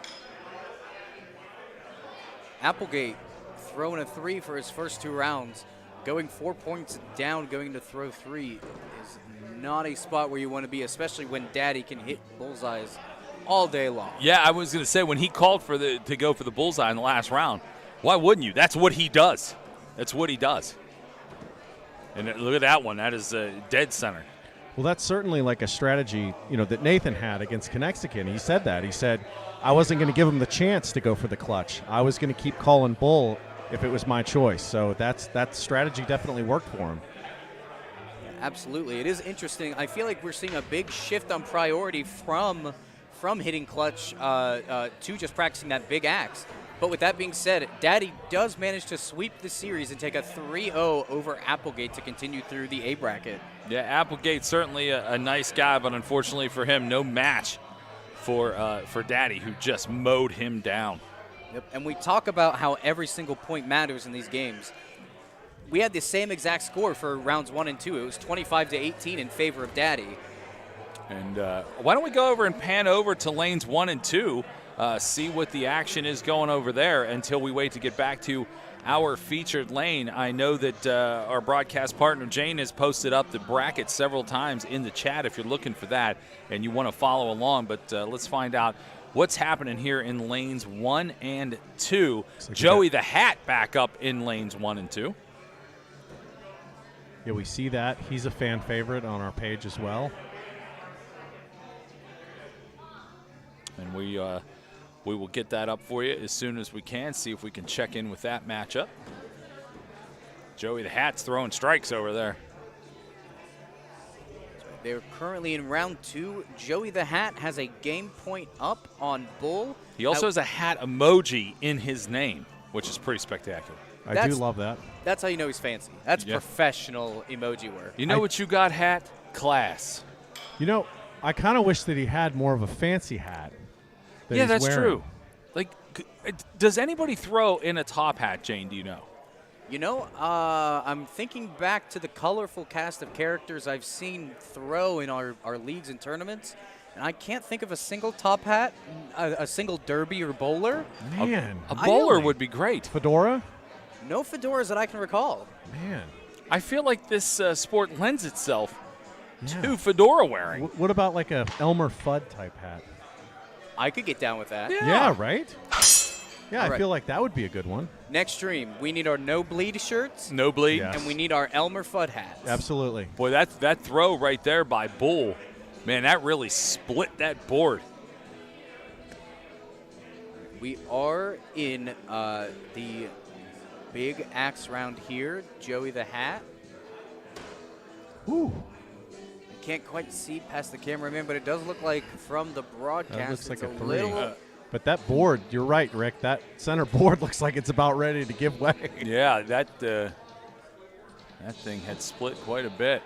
Applegate throwing a 3 for his first 2 rounds. going 4 points down, going to throw 3 is not a spot where you want to be, especially when Daddy can hit bullseyes all day long. Yeah, I was going to say, when he called to go for the bullseye in the last round, why wouldn't you? That's what he does. That's what he does. And look at that one. That is dead center. Well, that's certainly like a strategy, that Nathan had against Connexican. He said that. He said, I wasn't going to give him the chance to go for the clutch. I was going to keep calling bull if it was my choice. So that strategy definitely worked for him. Absolutely. It is interesting. I feel like we're seeing a big shift on priority from hitting clutch to just practicing that big axe. But with that being said, Daddy does manage to sweep the series and take a 3-0 over Applegate to continue through the A bracket. Yeah, Applegate certainly a nice guy, but unfortunately for him, no match for Daddy, who just mowed him down. Yep. And we talk about how every single point matters in these games. We had the same exact score for rounds 1 and 2. It was 25-18 in favor of Daddy. And why don't we go over and pan over to lanes 1 and 2, see what the action is going over there until we wait to get back to our featured lane. I know that our broadcast partner Jane has posted up the bracket several times in the chat if you're looking for that and you want to follow along. But let's find out what's happening here in lanes 1 and 2. Like Joey the Hat back up in lanes 1 and 2. Yeah, we see that. He's a fan favorite on our page as well. And we will get that up for you as soon as we can, see if we can check in with that matchup. Joey the Hat's throwing strikes over there. They're currently in round 2. Joey the Hat has a game point up on Bull. He also has a hat emoji in his name, which is pretty spectacular. I do love that. That's how you know he's fancy. That's professional emoji work. You know what you got, Hat? Class. I kind of wish that he had more of a fancy hat. Yeah, that's true. Like, does anybody throw in a top hat, Jane? Do you know? I'm thinking back to the colorful cast of characters I've seen throw in our leagues and tournaments, and I can't think of a single top hat, a single derby or bowler. Man. A bowler would be great. Fedora? No fedoras that I can recall. Man. I feel like this sport lends itself to fedora wearing. What about like a Elmer Fudd type hat? I could get down with that. Yeah, right? Yeah, All I feel like that would be a good one. Next stream, we need our no bleed shirts. No bleed. Yes. And we need our Elmer Fudd hats. Absolutely. Boy, that throw right there by Bull, man, that really split that board. We are in the big axe round here. Joey the Hat. Ooh. Can't quite see past the cameraman, but it does look like from the broadcast That looks like it's a 3. little. But that board, you're right, Rick. That center board looks like it's about ready to give way. Yeah, that thing had split quite a bit.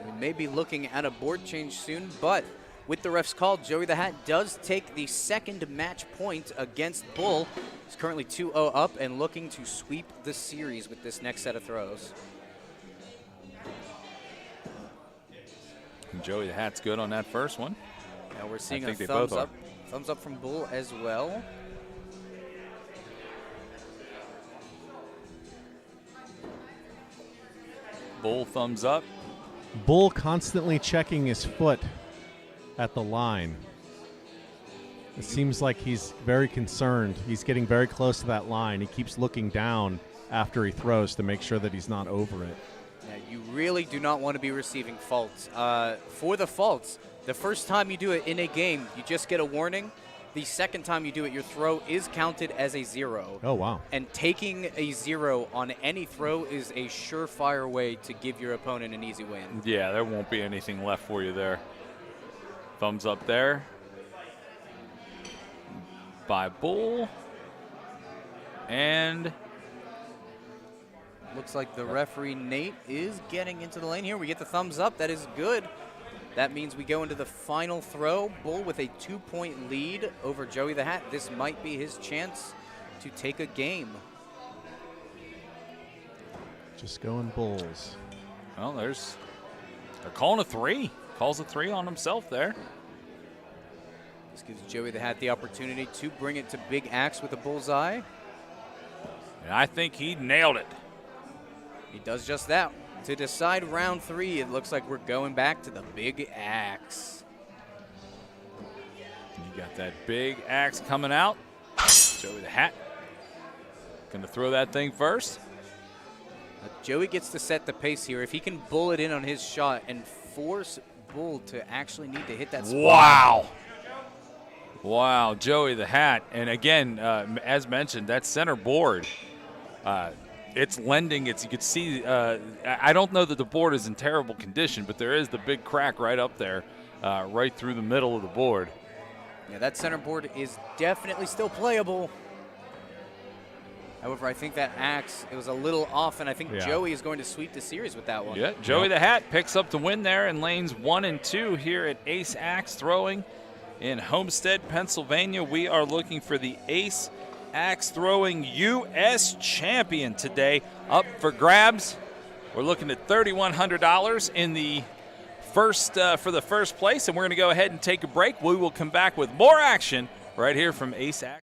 We may be looking at a board change soon, but with the ref's call, Joey the Hat does take the second match point against Bull. He's currently 2-0 up and looking to sweep the series with this next set of throws. And Joey the Hat's good on that first one. Now we're seeing I a think thumbs up from Bull as well. Bull thumbs up. Bull constantly checking his foot at the line. It seems like he's very concerned. He's getting very close to that line. He keeps looking down after he throws to make sure that he's not over it. Yeah, you really do not want to be receiving faults. For the faults, the first time you do it in a game, you just get a warning. The second time you do it, your throw is counted as a 0. Oh, wow. And taking a 0 on any throw is a surefire way to give your opponent an easy win. Yeah, there won't be anything left for you there. Thumbs up there by Bull. And looks like the referee, Nate, is getting into the lane here. We get the thumbs up. That is good. That means we go into the final throw. Bull with a 2-point lead over Joey the Hat. This might be his chance to take a game. Just going Bulls. Well, they're calling a 3. Calls a 3 on himself there. This gives Joey the Hat the opportunity to bring it to Big Axe with a bullseye. And I think he nailed it. He does just that. To decide round 3, it looks like we're going back to the big axe. You got that big axe coming out. Joey the Hat going to throw that thing first. Joey gets to set the pace here. If he can bull it in on his shot and force Bull to actually need to hit that spot. Wow. Wow, Joey the Hat. And again, as mentioned, that center board, it's lending. You could see, I don't know that the board is in terrible condition, but there is the big crack right up there, right through the middle of the board. Yeah, that center board is definitely still playable. However, I think that axe, it was a little off, and I think Joey is going to sweep the series with that one. Yeah, Joey the Hat picks up the win there in lanes 1 and 2 here at Ace Axe Throwing in Homestead, Pennsylvania. We are looking for the Ace Axe Throwing U.S. champion today. Up for grabs. We're looking at $3,100 in the first for the first place, and we're going to go ahead and take a break. We will come back with more action right here from Ace Axe.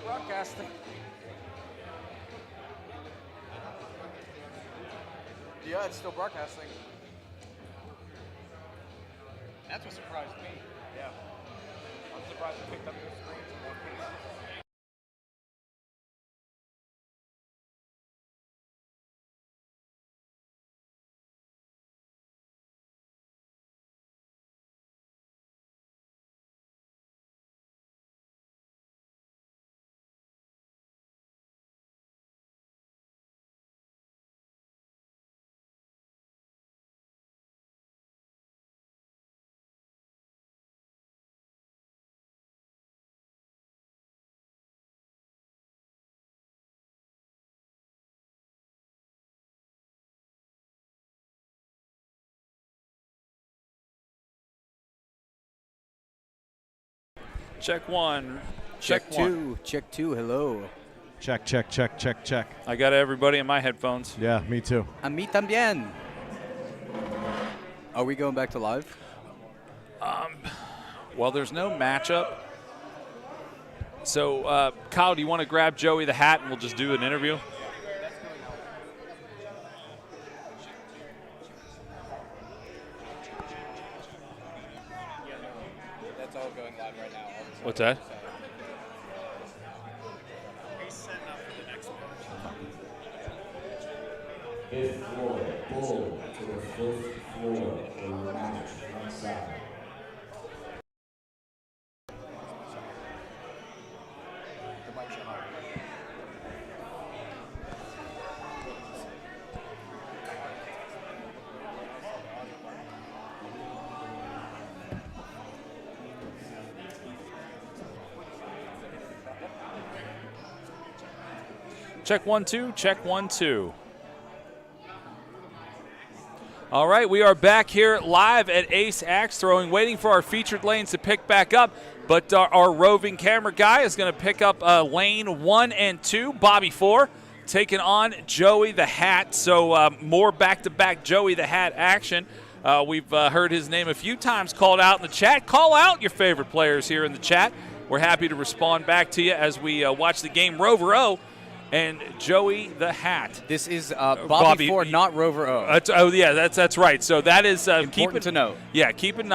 broadcasting. Yeah, it's still broadcasting. That's what surprised me. Yeah. I'm surprised it picked up the screen in one piece. Check one. Check one. two. Check two. Hello. Check, check, check, check, check. I got everybody in my headphones. Yeah, me too. A mí también. Are we going back to live? Well, there's no matchup. So, Kyle, do you want to grab Joey the Hat and we'll just do an interview? That's all going live right now. What's that? Fifth floor, bull to the fifth floor for your match outside. Check 1 2. Check 1 2. All right, we are back here live at Ace Axe Throwing, waiting for our featured lanes to pick back up. But our roving camera guy is going to pick up lane 1 and 2, Bobby 4, taking on Joey the Hat. So more back-to-back Joey the Hat action. We've heard his name a few times called out in the chat. Call out your favorite players here in the chat. We're happy to respond back to you as we watch the game Rover O and Joey the Hat. This is Bobby 4, not Rover O. That's right. So that is important to note. Yeah, keep in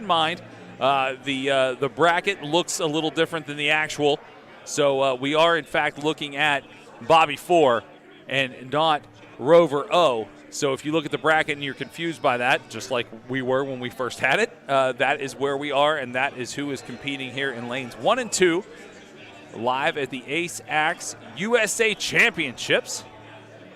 mind the bracket looks a little different than the actual. So we are in fact looking at Bobby 4 and not Rover O. So if you look at the bracket and you're confused by that, just like we were when we first had it, that is where we are, and that is who is competing here in lanes 1 and 2. Live at the Ace Axe USA Championships.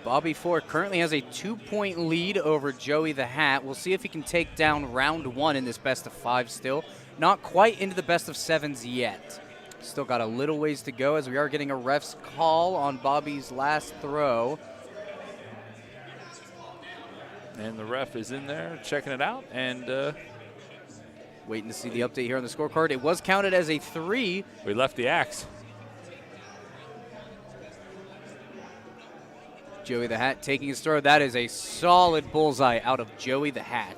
Bobby 4 currently has a 2-point lead over Joey the Hat. We'll see if he can take down round 1 in this best of 5 still. Not quite into the best of 7s yet. Still got a little ways to go as we are getting a ref's call on Bobby's last throw. And the ref is in there checking it out and waiting to see the update here on the scorecard. It was counted as a 3. We left the axe. Joey the Hat taking his throw. That is a solid bullseye out of Joey the Hat.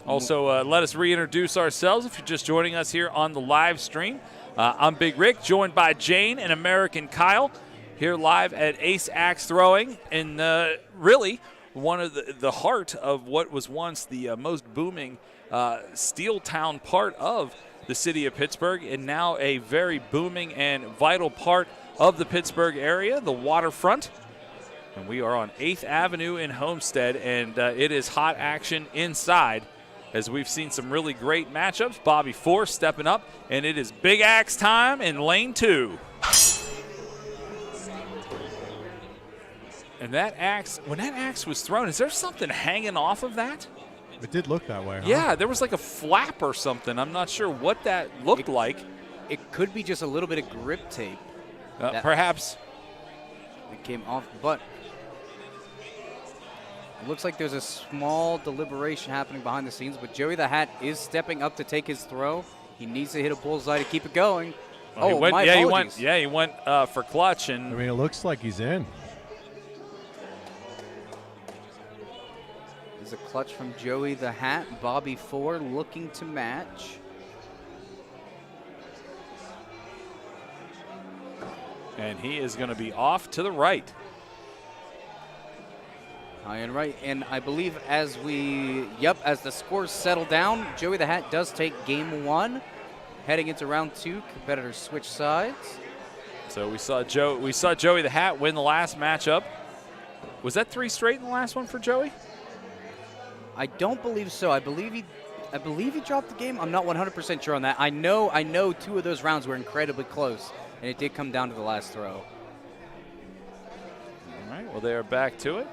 Also, let us reintroduce ourselves if you're just joining us here on the live stream. I'm Big Rick, joined by Jane and American Kyle, here live at Ace Axe Throwing, and really one of the heart of what was once the most booming steel town part of the city of Pittsburgh, and now a very booming and vital part of the Pittsburgh area, the waterfront. And we are on 8th Avenue in Homestead, and it is hot action inside as we've seen some really great matchups. Bobby 4 stepping up, and it is big axe time in lane 2. And that axe, when that axe was thrown, is there something hanging off of that? It did look that way, huh? Yeah, there was like a flap or something. I'm not sure what that looked like. It could be just a little bit of grip tape. Perhaps. It came off, but it looks like there's a small deliberation happening behind the scenes, but Joey the Hat is stepping up to take his throw. He needs to hit a bullseye to keep it going. My apologies. He went for clutch. And I mean, it looks like he's in. There's a clutch from Joey the Hat. Bobby 4 looking to match. And he is going to be off to the right. High and right, and I believe as the scores settle down, Joey the Hat does take game 1. Heading into round 2, competitors switch sides. So we saw Joey the Hat win the last matchup. Was that 3 straight in the last one for Joey? I don't believe so. I believe he dropped the game. I'm not 100% sure on that. I know 2 of those rounds were incredibly close, and it did come down to the last throw. All right, well, they are back to it.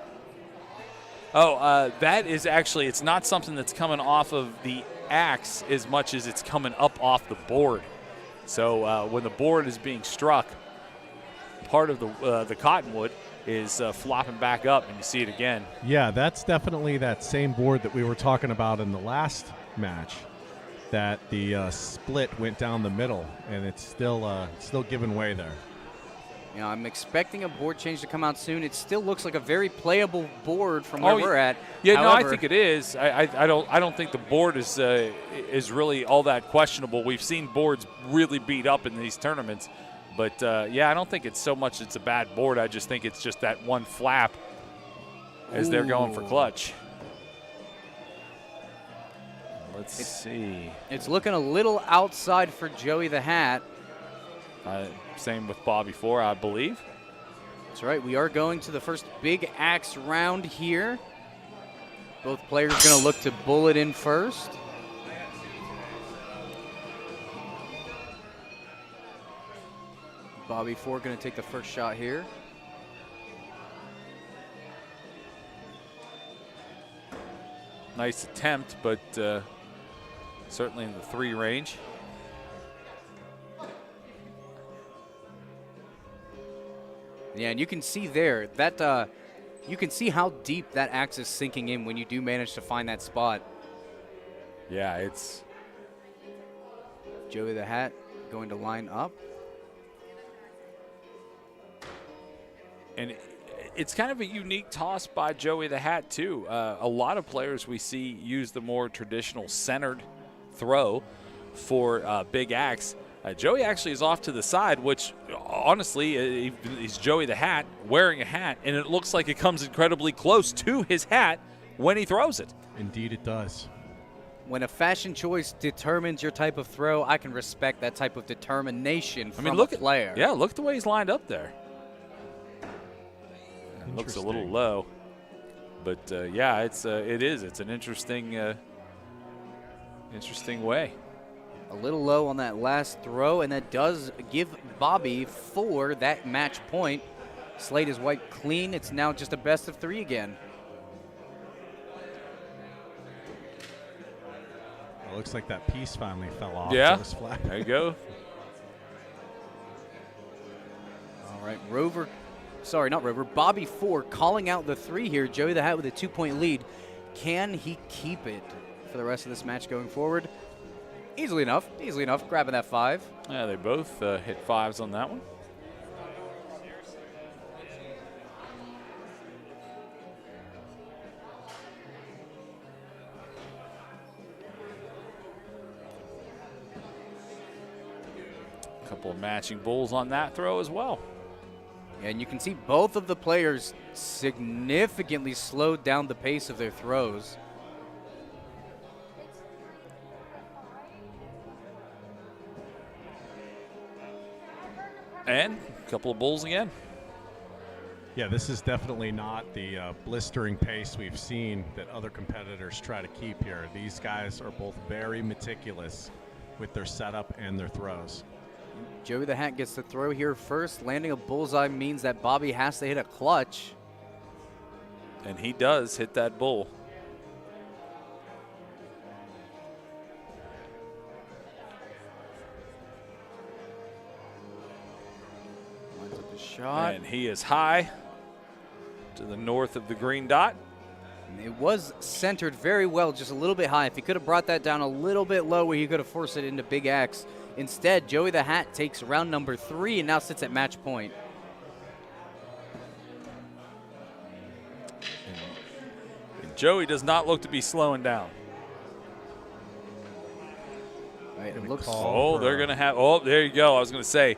Oh, that is actually, it's not something that's coming off of the axe as much as it's coming up off the board. So when the board is being struck, part of the cottonwood is flopping back up, and you see it again. Yeah, that's definitely that same board that we were talking about in the last match, that the split went down the middle, and it's still giving way there. You know, I'm expecting a board change to come out soon. It still looks like a very playable board from where we're at. Yeah, However, no, I think it is. I don't think the board is really all that questionable. We've seen boards really beat up in these tournaments, but yeah, I don't think it's so much it's a bad board. I just think it's just that one flap as they're going for clutch. Let's see. It's looking a little outside for Joey the Hat. Same with Bobby 4, I believe. That's right. We are going to the first big axe round here. Both players going to look to bullet in first. Bobby 4 going to take the first shot here. Nice attempt, but certainly in the 3 range. Yeah, and you can see there that you can see how deep that axe is sinking in when you do manage to find that spot. Yeah, it's Joey the Hat going to line up. And it's kind of a unique toss by Joey the Hat, too. A lot of players we see use the more traditional centered throw for big axe. Joey actually is off to the side, which honestly, he's Joey the Hat wearing a hat, and it looks like it comes incredibly close to his hat when he throws it. Indeed it does. When a fashion choice determines your type of throw, I can respect that type of determination from look a player. Yeah, look at the way he's lined up there. It looks a little low, but yeah, it is. It's an interesting way. A little low on that last throw, and that does give Bobby 4 that match point. Slate is wiped clean. It's now just a best of 3 again. It looks like that piece finally fell off. Yeah, flat. there you go. All right, not Rover, Bobby 4 calling out the 3 here. Joey the Hat with a 2-point lead. Can he keep it for the rest of this match going forward? Easily enough, grabbing that 5. Yeah, they both hit 5s on that one. A couple of matching bulls on that throw as well. And you can see both of the players significantly slowed down the pace of their throws. And a couple of bulls again. Yeah, this is definitely not the blistering pace we've seen that other competitors try to keep here. These guys are both very meticulous with their setup and their throws. Joey the Hat gets the throw here first. Landing a bullseye means that Bobby has to hit a clutch. And he does hit that bull. Shot. And he is high to the north of the green dot. And it was centered very well, just a little bit high. If he could have brought that down a little bit lower, he could have forced it into Big Axe. Instead, Joey the Hat takes round number 3 and now sits at match point. And Joey does not look to be slowing down. Right, it looks. Oh, they're going to have. Oh, there you go. I was going to say.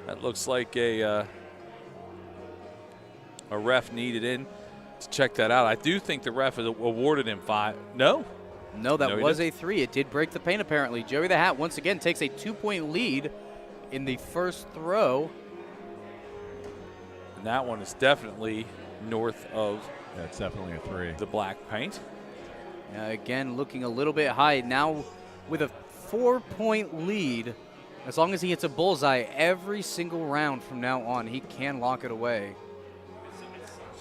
That looks like a ref needed in to check that out. I do think the ref awarded him 5. No? No, that No, he was didn't. a 3. It did break the paint, apparently. Joey the Hat once again takes a 2-point lead in the first throw. And that one is definitely north of Yeah, it's definitely a 3. the black paint. Again, looking a little bit high. Now with a 4-point lead, as long as he hits a bullseye every single round from now on, he can lock it away.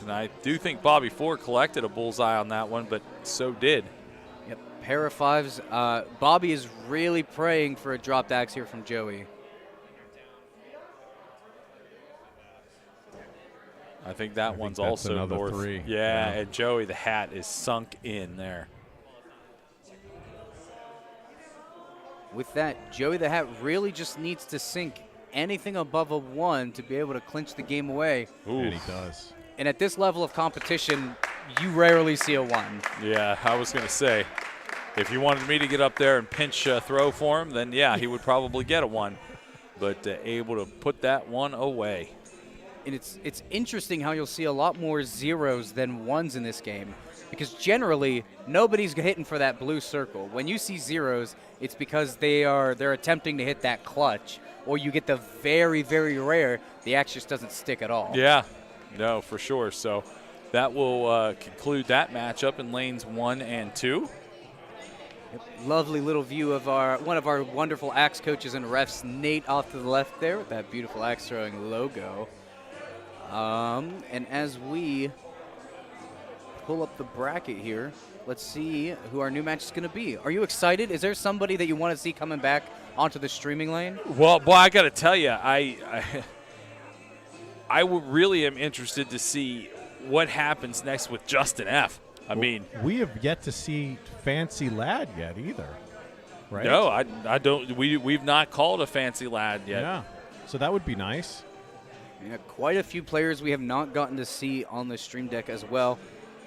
And I do think Bobby Ford collected a bullseye on that one, but so did. Yep, pair of 5s. Bobby is really praying for a dropped axe here from Joey. I think that one's that's also another north. 3. Yeah, Yeah. and Joey the Hat is sunk in there. With that, Joey the Hat really just needs to sink anything above a 1 to be able to clinch the game away. And he does. And at this level of competition, you rarely see a 1. Yeah, I was going to say, if you wanted me to get up there and pinch throw for him, then yeah, he would probably get a 1. But able to put that one away. And it's interesting how you'll see a lot more 0s than 1s in this game, because generally nobody's hitting for that blue circle. When you see 0s, it's because they're attempting to hit that clutch, or you get the very, very rare the axe just doesn't stick at all. Yeah, no, for sure. So that will conclude that matchup in lanes 1 and 2. Lovely little view of one of our wonderful axe coaches and refs, Nate, off to the left there with that beautiful axe throwing logo. And as we pull up the bracket here, let's see who our new match is going to be. Are you excited? Is there somebody that you want to see coming back onto the streaming lane? Well, boy, I got to tell you, I really am interested to see what happens next with Justin F. I mean, we have yet to see Fancy Lad yet either, right? No, I don't. We've not called a Fancy Lad yet. Yeah, so that would be nice. Yeah, quite a few players we have not gotten to see on the stream deck as well.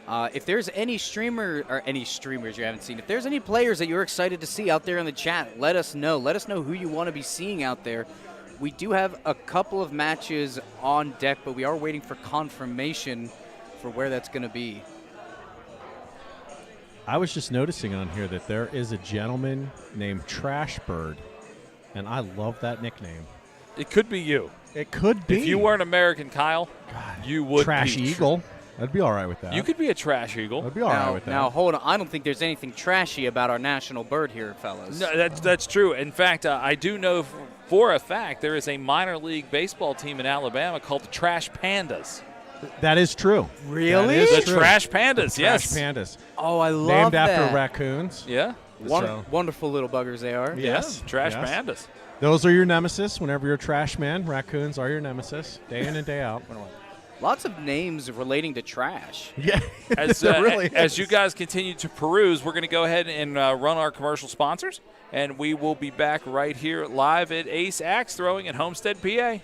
If there's any streamers you haven't seen, if there's any players that you're excited to see out there in the chat, let us know. Let us know who you want to be seeing out there. We do have a couple of matches on deck, but we are waiting for confirmation for where that's going to be. I was just noticing on here that there is a gentleman named Trash Bird, and I love that nickname. It could be you. It could be. If you weren't American Kyle, you would Trash be. Eagle. I'd be all right with that. You could be a Trash Eagle. I'd be all right with that. Now, hold on. I don't think there's anything trashy about our national bird here, fellas. No, that's true. In fact, I do know for a fact there is a minor league baseball team in Alabama called the Trash Pandas. That is true. Really? That is The true. Trash Pandas, The yes. Trash Pandas. Oh, I love Named that. after raccoons. Yeah. Wonderful little buggers they are. Yes. Yeah, Trash Yes. Pandas. Those are your nemesis. Whenever you're a trash man, raccoons are your nemesis, day in and day out. Lots of names relating to trash. Yeah, As, there really as is. you guys continue to peruse, we're going to go ahead and run our commercial sponsors, and we will be back right here live at Ace Axe Throwing in Homestead, PA.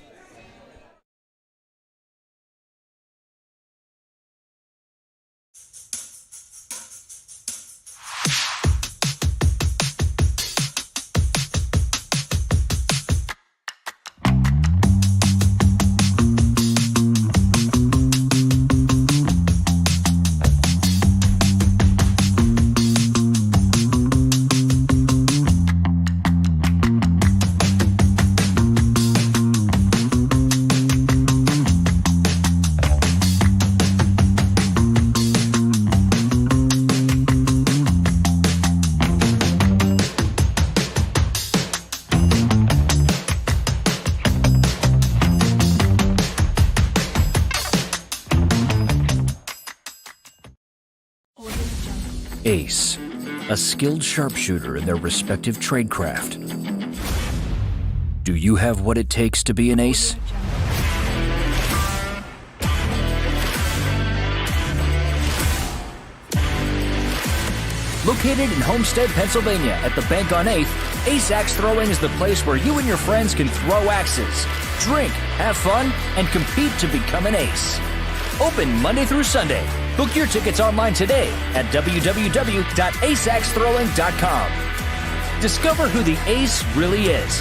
Ace, a skilled sharpshooter in their respective tradecraft. Do you have what it takes to be an ace? Located in Homestead, Pennsylvania at the Bank on 8th, Ace Axe Throwing is the place where you and your friends can throw axes, drink, have fun, and compete to become an ace. Open Monday through Sunday. Book your tickets online today at www.aceaxethrowing.com. Discover who the ace really is.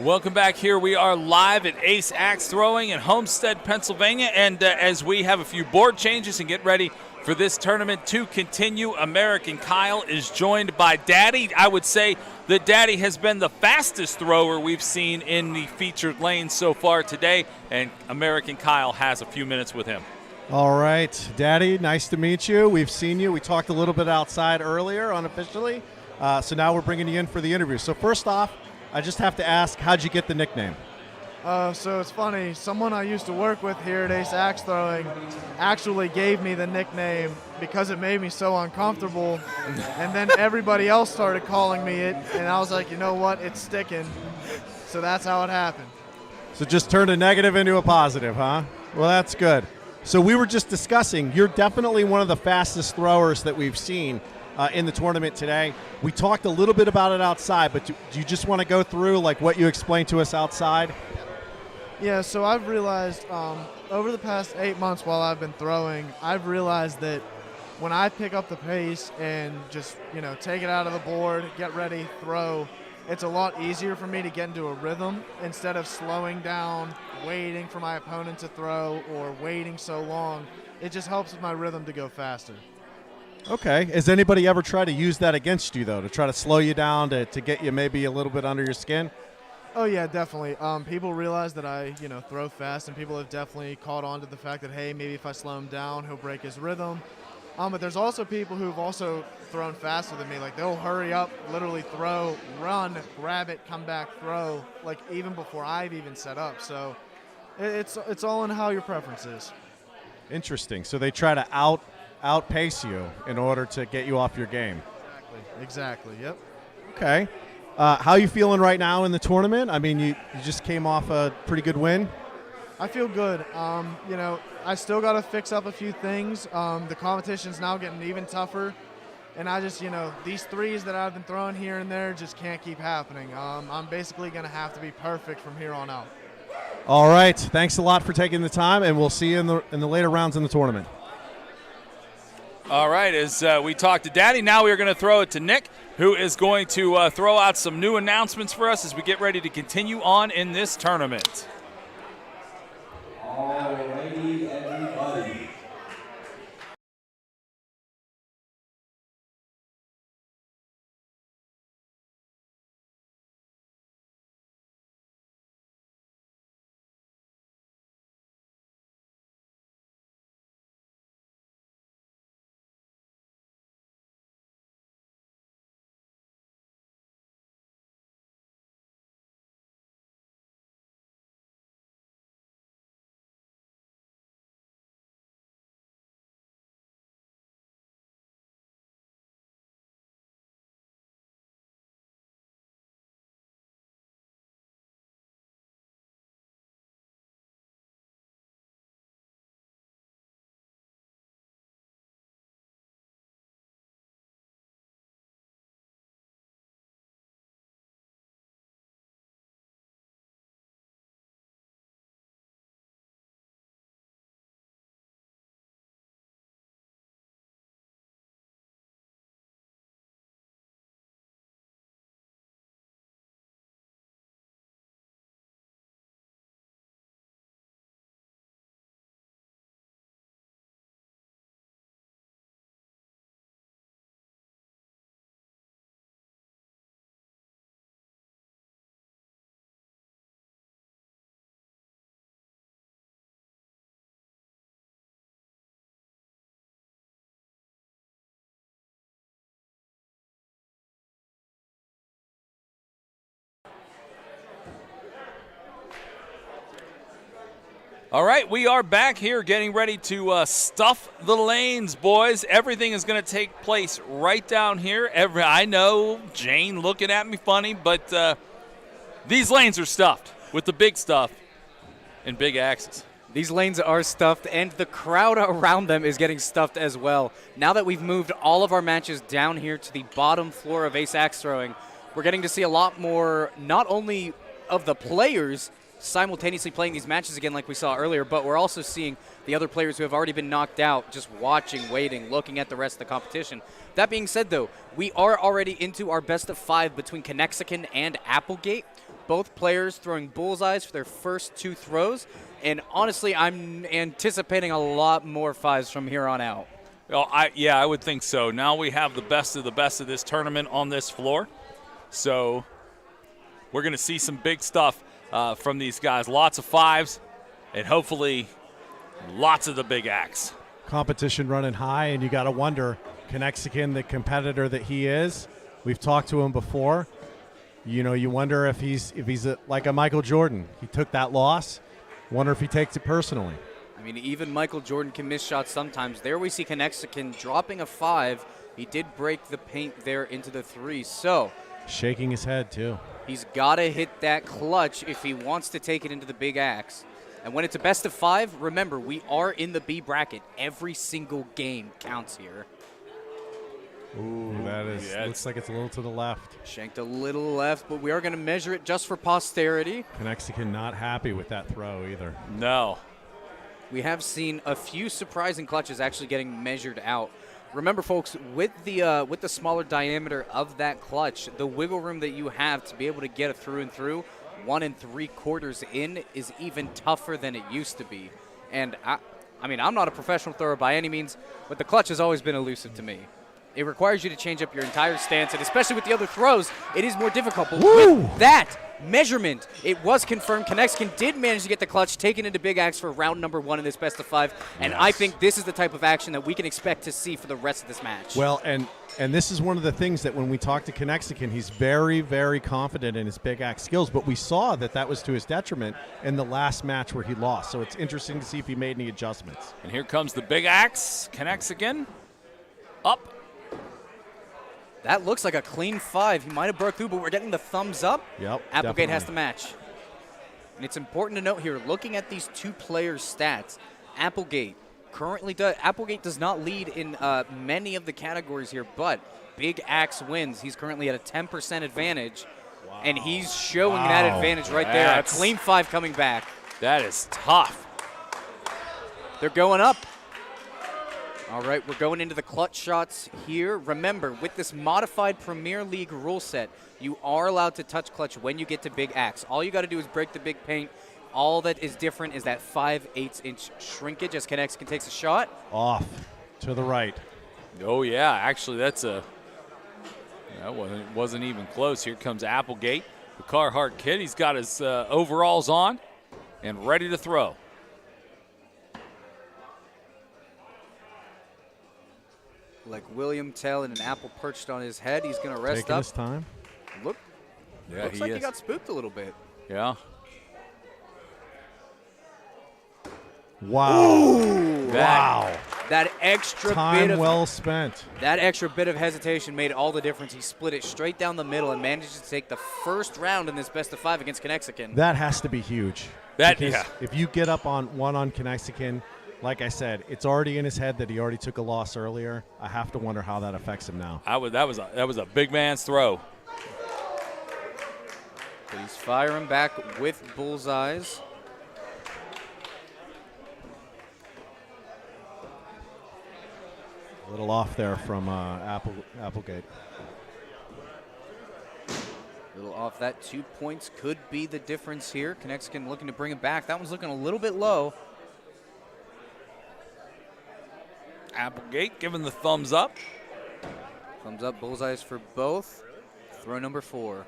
Welcome back. Here we are live at Ace Axe Throwing in Homestead, Pennsylvania. And as we have a few board changes and get ready for this tournament to continue, American Kyle is joined by Daddy. I would say that Daddy has been the fastest thrower we've seen in the featured lane so far today, and American Kyle has a few minutes with him. All right, Daddy, nice to meet you. We've seen you. We talked a little bit outside earlier, unofficially. So now we're bringing you in for the interview. So first off, I just have to ask, how'd you get the nickname? So it's funny, someone I used to work with here at Ace Axe Throwing actually gave me the nickname because it made me so uncomfortable, and then everybody else started calling me it, and I was like, you know what, it's sticking. So that's how it happened. So just turned a negative into a positive, huh? Well, that's good. So we were just discussing, you're definitely one of the fastest throwers that we've seen in the tournament today. We talked a little bit about it outside, but do you just want to go through like what you explained to us outside? Yeah, so I've realized over the past 8 months while I've been throwing, I've realized that when I pick up the pace and just, take it out of the board, get ready, throw, it's a lot easier for me to get into a rhythm instead of slowing down, waiting for my opponent to throw, or waiting so long. It just helps with my rhythm to go faster. Okay. Has anybody ever tried to use that against you, though, to try to slow you down, to get you maybe a little bit under your skin? Oh, yeah, definitely. People realize that I, throw fast, and people have definitely caught on to the fact that, hey, maybe if I slow him down, he'll break his rhythm. But there's also people who've also thrown faster than me. Like, they'll hurry up, literally throw, run, grab it, come back, throw, like, even before I've even set up. So it's all in how your preference is. Interesting. So they try to outpace you in order to get you off your game. Exactly, yep. Okay. How are you feeling right now in the tournament? I mean, you just came off a pretty good win. I feel good. I still got to fix up a few things. The competition's now getting even tougher. And I just, these threes that I've been throwing here and there just can't keep happening. I'm basically going to have to be perfect from here on out. All right. Thanks a lot for taking the time, and we'll see you in the later rounds in the tournament. All right, as we talked to Daddy, now we are going to throw it to Nick, who is going to throw out some new announcements for us as we get ready to continue on in this tournament. Alrighty, everybody. All right, we are back here getting ready to stuff the lanes, boys. Everything is going to take place right down here. I know, Jane looking at me funny, but these lanes are stuffed with the big stuff and big axes. These lanes are stuffed, and the crowd around them is getting stuffed as well. Now that we've moved all of our matches down here to the bottom floor of Ace Axe Throwing, we're getting to see a lot more, not only of the players simultaneously playing these matches again like we saw earlier, but we're also seeing the other players who have already been knocked out just watching, waiting, looking at the rest of the competition. That being said, though, we are already into our best of 5 between Connexican and Applegate. both players throwing bullseyes for their first 2 throws, and honestly, I'm anticipating a lot more 5s from here on out. Well, I would think so. Now we have the best of this tournament on this floor. So we're going to see some big stuff from these guys. Lots of 5s and hopefully lots of the big acts. Competition running high, and you got to wonder, Connexicon, the competitor that he is, we've talked to him before. You know, you wonder if he's like a Michael Jordan. He took that loss. Wonder if he takes it personally. I mean, even Michael Jordan can miss shots sometimes. There we see Connexicon dropping a 5. He did break the paint there into the 3. So shaking his head, too. He's got to hit that clutch if he wants to take it into the big axe. And when it's a best of 5, remember, we are in the B bracket. Every single game counts here. Ooh, that is, looks like it's a little to the left. Shanked a little left, but we are going to measure it just for posterity. Connexicon not happy with that throw either. No. We have seen a few surprising clutches actually getting measured out. Remember, folks, with the smaller diameter of that clutch, the wiggle room that you have to be able to get it through and through, 1 3/4 in, is even tougher than it used to be. And I mean, I'm not a professional thrower by any means, but the clutch has always been elusive to me. It requires you to change up your entire stance, and especially with the other throws, it is more difficult. But with that measurement, it was confirmed Connexicon did manage to get the clutch taken into Big Axe for round number 1 in this best of 5, and I think this is the type of action that we can expect to see for the rest of this match. Well, and this is one of the things that when we talk to Connexicon, he's very, very confident in his Big Axe skills, but we saw that was to his detriment in the last match where he lost, so it's interesting to see if he made any adjustments. And here comes the Big Axe, Connexicon, up. That looks like a clean 5. He might have broke through, but we're getting the thumbs up. Yep, Applegate has to match. And it's important to note here, looking at these 2 players' stats, Applegate does not lead in many of the categories here, but Big Axe wins. He's currently at a 10% advantage, and he's showing that advantage right there. A clean 5 coming back. That is tough. They're going up. All right, we're going into the clutch shots here. Remember, with this modified Premier League rule set, you are allowed to touch clutch when you get to Big Axe. All you got to do is break the big paint. All that is different is that 5/8" shrinkage as Connexicon takes a shot. Off to the right. Oh, yeah. Actually, that wasn't even close. Here comes Applegate, the Carhartt kid. He's got his overalls on and ready to throw. Like William Tell and an apple perched on his head. He's going to rest Taking up. his time. Looks like he got spooked a little bit. Yeah. Wow. Ooh, wow. That extra time bit of well spent. That extra bit of hesitation made all the difference. He split it straight down the middle and managed to take the first round in this best of 5 against Connexicon. That has to be huge. If you get up on Connexicon, like I said, it's already in his head that he already took a loss earlier. I have to wonder how that affects him now. That was a big man's throw. But he's firing back with bullseyes. A little off there from Applegate. A little off. That 2 points could be the difference here. Connexicon looking to bring it back. That one's looking a little bit low. Applegate giving the thumbs up. Thumbs up, bullseyes for both. Throw number 4.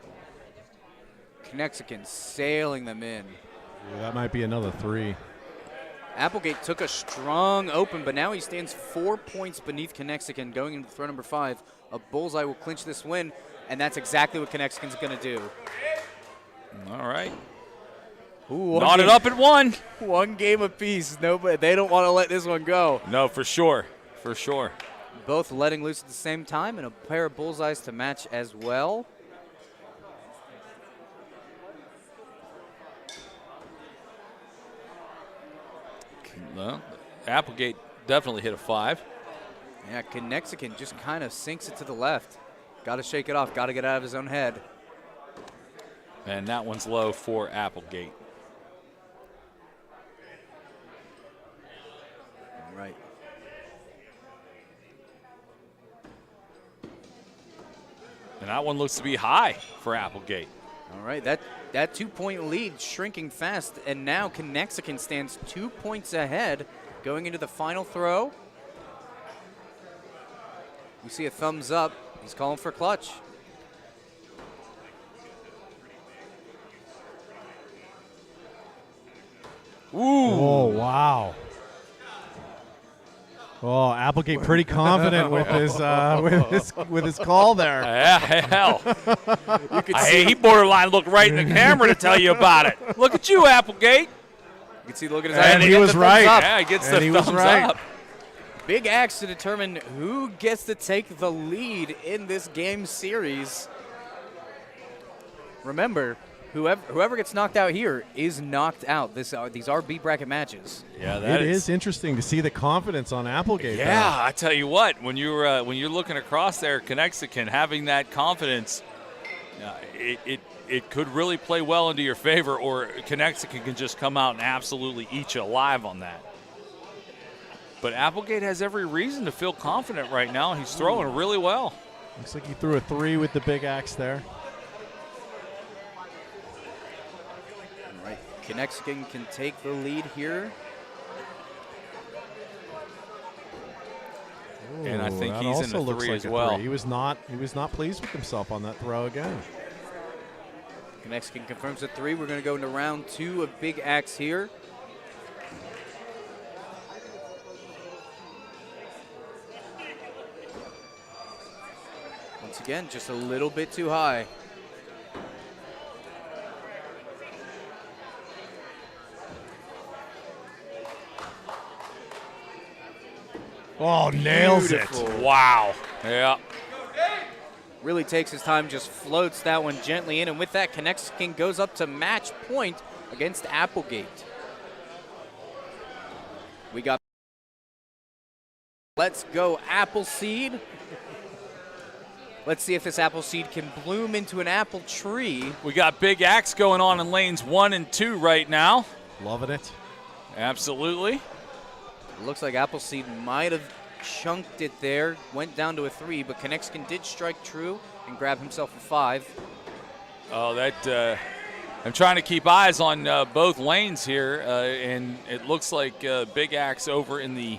Connexicon sailing them in. Ooh, that might be another 3. Applegate took a strong open, but now he stands 4 points beneath Connexicon going into throw number 5. A bullseye will clinch this win, and that's exactly what Connexicon's going to do. All right. Ooh, knotted up at 1. 1 game apiece. Nobody, they don't want to let this one go. No, for sure. For sure. Both letting loose at the same time, and a pair of bullseyes to match as well. Well, Applegate definitely hit a 5. Yeah, Connexicon just kind of sinks it to the left. Got to shake it off. Got to get out of his own head. And that one's low for Applegate. All right. And that one looks to be high for Applegate. All right, that 2-point lead shrinking fast, and now Connexicon stands 2 points ahead going into the final throw. We see a thumbs up. He's calling for clutch. Ooh. Oh, wow. Oh, Applegate pretty confident with his call there. Yeah, hell. He borderline looked right in the camera to tell you about it. Look at you, Applegate. You can see the look at his eye. And he was right. Yeah, he gets the thumbs up. Big axe to determine who gets to take the lead in this game series. Remember, whoever gets knocked out here is knocked out. These are B bracket matches. Yeah, it is interesting to see the confidence on Applegate. Yeah, there. I tell you what, when you're looking across there, Connexicon, having that confidence, it could really play well into your favor, or Connexicon can just come out and absolutely eat you alive on that. But Applegate has every reason to feel confident right now. He's throwing really well. Looks like he threw a 3 with the big axe there. All right, Connexicon can take the lead here. Ooh, and I think that he's in also the looks 3 like as a well. 3. He was not pleased with himself on that throw again. Connexicon confirms the 3. We're going to go into round 2 of Big Axe here. Once again, just a little bit too high. Oh, nails Beautiful. it. Wow. Yeah. Really takes his time, just floats that one gently in, and with that, Connexicon goes up to match point against Applegate. We got Let's Go Appleseed. Let's see if this apple seed can bloom into an apple tree. We got Big Axe going on in lanes 1 and 2 right now. Loving it. Absolutely. It looks like Appleseed might have chunked it there, went down to a 3, but Connexicon did strike true and grab himself a 5. Oh, I'm trying to keep eyes on both lanes here, and it looks like Big Axe over in the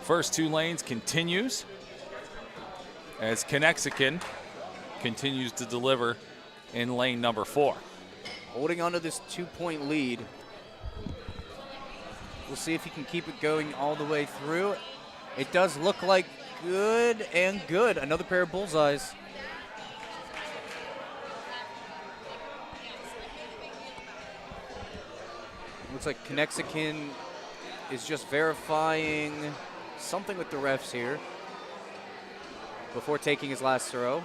first 2 lanes continues as Connexicon continues to deliver in lane number 4. Holding on to this 2-point lead. We'll see if he can keep it going all the way through. It does look like good and good. Another pair of bullseyes. Looks like Connexicon is just verifying something with the refs here before taking his last throw.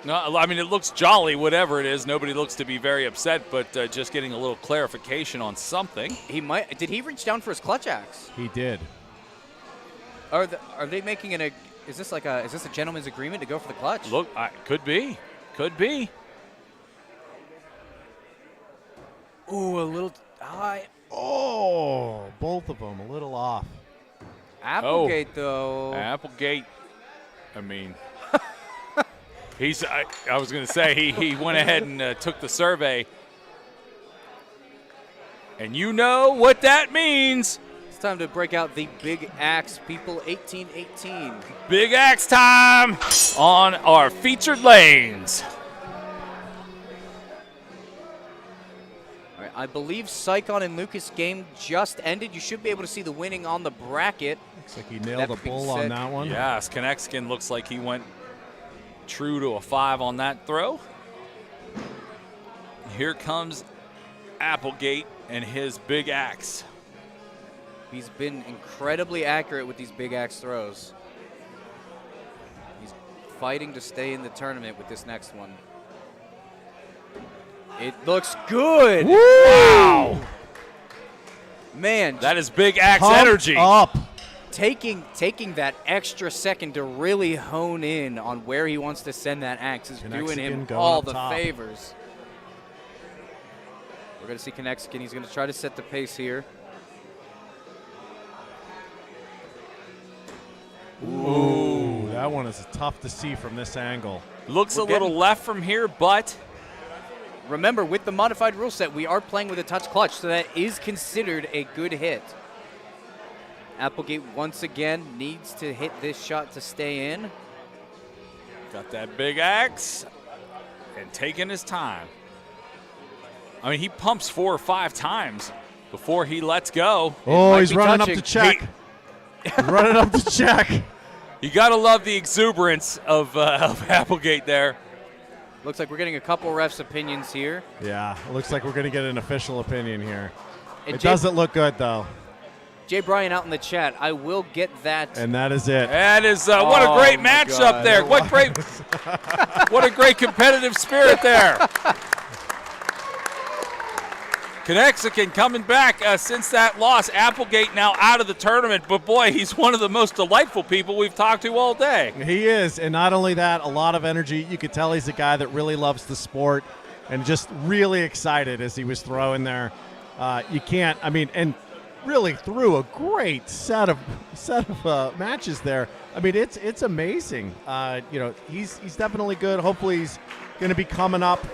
No, I mean, it looks jolly, whatever it is. Nobody looks to be very upset, but just getting a little clarification on something. He might. Did he reach down for his clutch axe? He did. Are they making is this a gentleman's agreement to go for the clutch? Look, could be. Could be. Ooh, a little high. Oh, both of them a little off. Applegate, though. Applegate, I mean, I was going to say, he went ahead and took the survey. And you know what that means. It's time to break out the Big Axe, people. 18-18. Big Axe time on our featured lanes. All right, I believe Sycon and Lucas' game just ended. You should be able to see the winning on the bracket. Looks like he nailed a bull on that one. Yes, Connexicon looks like he went true to a 5 on that throw. Here comes Applegate and his Big Axe. He's been incredibly accurate with these Big Axe throws. He's fighting to stay in the tournament with this next one. It looks good. Woo! Wow. Man. That is Big Axe Pump energy. Up. Taking that extra second to really hone in on where he wants to send that axe is doing him all the favors. We're going to see Connexicon. He's going to try to set the pace here. Ooh, that That one is tough to see from this angle. Looks a little left from here, but remember, with the modified rule set, we are playing with a touch clutch, so that is considered a good hit. Applegate once again needs to hit this shot to stay in. Got that big axe and taking his time. I mean, he pumps 4 or 5 times before he lets go. Oh, he's running up to check. He's running up to check. You got to love the exuberance of Applegate there. Looks like we're getting a couple refs' opinions here. Yeah, it looks like we're going to get an official opinion here. And It doesn't look good, though. Jay Bryan out in the chat. I will get that. And that is it. That is what a great matchup there. What a great competitive spirit there. Connexican coming back since that loss. Applegate now out of the tournament, but boy, he's one of the most delightful people we've talked to all day. He is, and not only that, a lot of energy. You could tell he's a guy that really loves the sport and just really excited as he was throwing there. You can't, I mean, and really threw a great set of matches there. I mean, it's amazing. He's definitely good. Hopefully he's going to be coming up,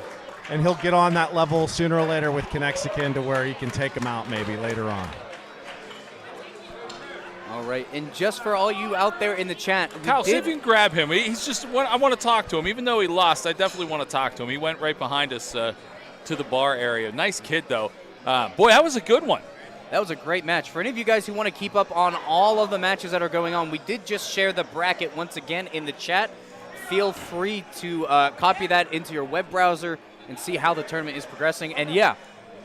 and he'll get on that level sooner or later with Connexican to where he can take him out maybe later on. All right, and just for all you out there in the chat, Kyle, see if you can grab him. He's just, I want to talk to him. Even though he lost, I definitely want to talk to him. He went right behind us to the bar area. Nice kid, though. Boy, that was a good one. That was a great match. For any of you guys who want to keep up on all of the matches that are going on, we did just share the bracket once again in the chat. Feel free to copy that into your web browser and see how the tournament is progressing. And yeah,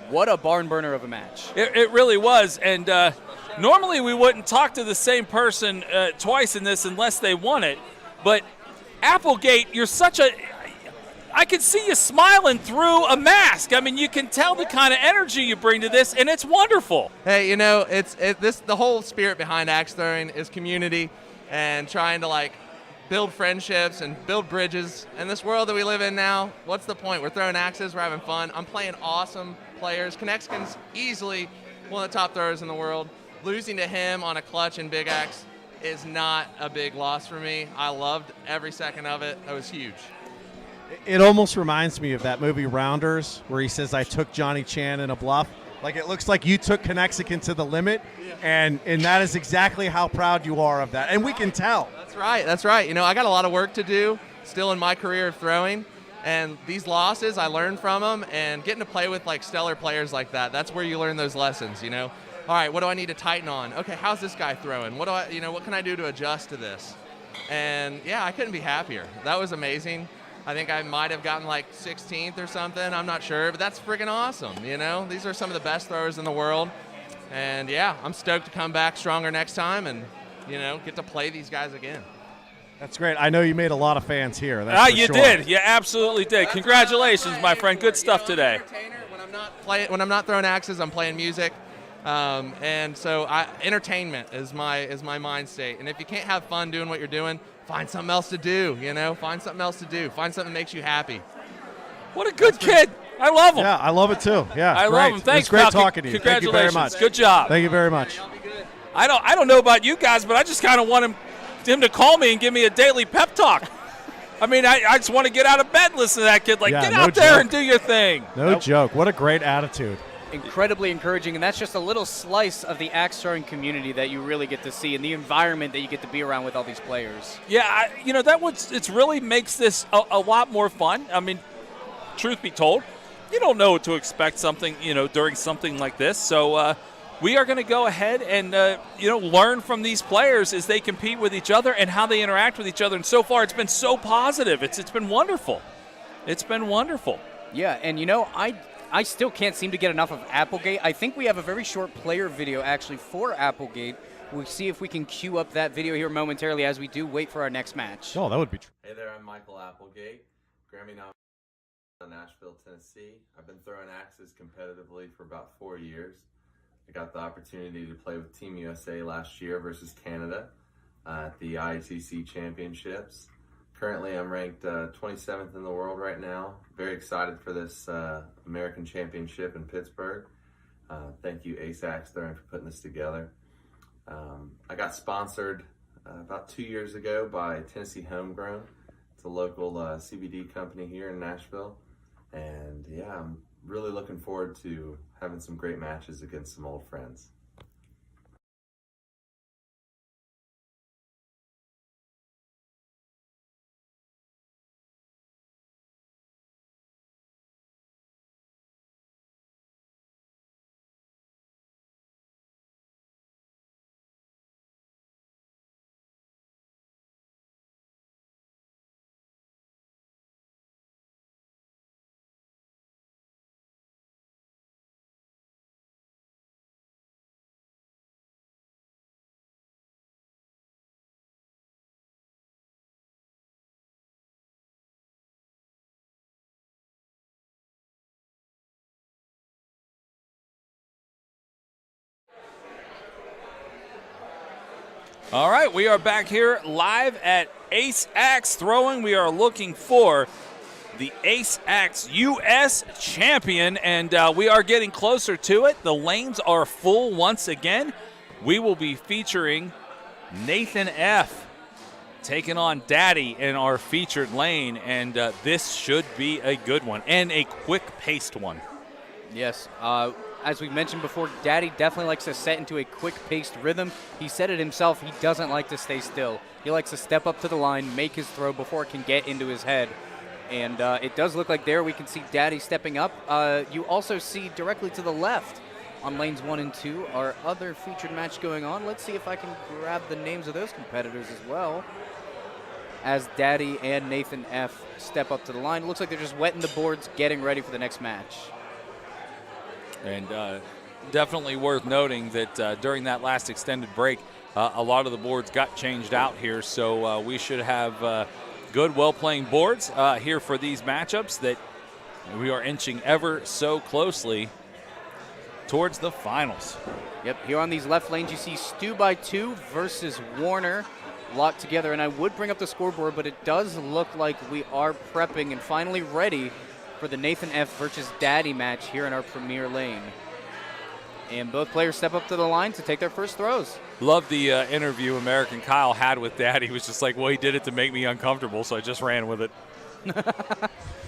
what a barn burner of a match. It really was. And normally we wouldn't talk to the same person twice in this unless they won it. But Applegate, you're such a... I can see you smiling through a mask. I mean, you can tell the kind of energy you bring to this, and it's wonderful. Hey, the whole spirit behind axe throwing is community and trying to build friendships and build bridges. In this world that we live in now, what's the point? We're throwing axes, we're having fun. I'm playing awesome players. Connexican's easily one of the top throwers in the world. Losing to him on a clutch and big axe is not a big loss for me. I loved every second of it. That was huge. It almost reminds me of that movie Rounders, where he says, I took Johnny Chan in a bluff. It looks like you took Connexican to the limit, and that is exactly how proud you are of that. And we can tell. That's right. I got a lot of work to do still in my career of throwing, and these losses, I learned from them, and getting to play with stellar players like that, that's where you learn those lessons, All right, what do I need to tighten on? Okay, how's this guy throwing? What can I do to adjust to this? And yeah, I couldn't be happier. That was amazing. I think I might have gotten 16th or something. I'm not sure, but that's freaking awesome. These are some of the best throwers in the world. And yeah, I'm stoked to come back stronger next time and, get to play these guys again. That's great. I know you made a lot of fans here. That's for you sure. did. You absolutely did. Congratulations, my friend. Good stuff today. When I'm not throwing axes, I'm playing music. And so entertainment is my mind state. And if you can't have fun doing what you're doing, find something else to do, Find something else to do. Find something that makes you happy. What a good kid. I love him. Yeah, I love it too. Yeah, I love him. Thanks, It was great pal. talking to you. Congratulations. Thank you very much. Good job. Thank you very much. I don't know about you guys, but I just kind of want him to call me and give me a daily pep talk. I mean, I just want to get out of bed and listen to that kid. Get out there and do your thing. No joke. What a great attitude. Incredibly encouraging, and that's just a little slice of the axe throwing community that you really get to see and the environment that you get to be around with all these players. Yeah, it really makes this a lot more fun. I mean, truth be told, you don't know what to expect during something like this. So we are going to go ahead and learn from these players as they compete with each other and how they interact with each other. And so far, it's been so positive. It's been wonderful. It's been wonderful. Yeah, and I still can't seem to get enough of Applegate. I think we have a very short player video actually for Applegate. We'll see if we can queue up that video here momentarily as we do wait for our next match. Oh, that would be true. Hey there, I'm Michael Applegate, Grammy nominated in Nashville, Tennessee. I've been throwing axes competitively for about 4 years. I got the opportunity to play with Team USA last year versus Canada at the IATF Championships. Currently, I'm ranked 27th in the world right now. Very excited for this American Championship in Pittsburgh. Thank you, Ace Axe Throwing, for putting this together. I got sponsored about 2 years ago by Tennessee Homegrown. It's a local CBD company here in Nashville. And yeah, I'm really looking forward to having some great matches against some old friends. All right, we are back here live at Ace Axe Throwing. We are looking for the Ace Axe U.S. champion, and we are getting closer to it. The lanes are full once again. We will be featuring Nathan F. taking on Daddy in our featured lane, and this should be a good one and a quick-paced one. Yes. As we mentioned before, Daddy definitely likes to set into a quick-paced rhythm. He said it himself, he doesn't like to stay still. He likes to step up to the line, make his throw before it can get into his head. And it does look like there we can see Daddy stepping up. You also see directly to the left on lanes 1 and 2 our other featured match going on. Let's see if I can grab the names of those competitors as well. As Daddy and Nathan F. step up to the line. It looks like they're just wetting the boards, getting ready for the next match. And definitely worth noting that during that last extended break, a lot of the boards got changed out here, so we should have good, well-playing boards here for these matchups that we are inching ever so closely towards the finals. Yep, here on these left lanes, you see Stu by 2 versus Warner locked together, and I would bring up the scoreboard, but it does look like we are prepping and finally ready for the Nathan F. versus Daddy match here in our premier lane. And both players step up to the line to take their first throws. Love the interview American Kyle had with Daddy. He was just like, well, he did it to make me uncomfortable, so I just ran with it.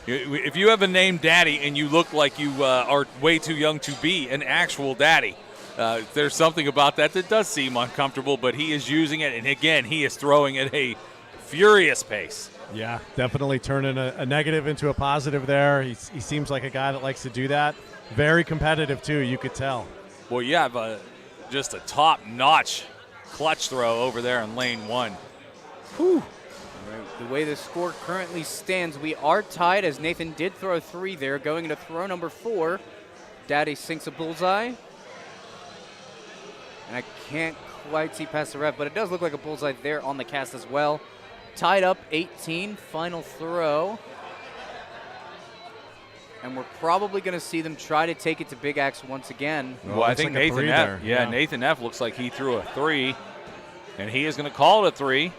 If you have a name Daddy and you look like you are way too young to be an actual daddy, there's something about that does seem uncomfortable, but he is using it, and again, he is throwing at a furious pace. Yeah, definitely turning a negative into a positive there. He seems like a guy that likes to do that. Very competitive, too, you could tell. Well, you have just a top-notch clutch throw over there in lane 1. Whew. Right, the way the score currently stands, we are tied as Nathan did throw 3 there. Going into throw number 4, Daddy sinks a bullseye. And I can't quite see past the ref, but it does look like a bullseye there on the cast as well. Tied up 18, final throw. And we're probably going to see them try to take it to Big Axe once again. Well, I think like Nathan F. Yeah, Nathan F. looks like he threw a 3, and he is going to call it a 3.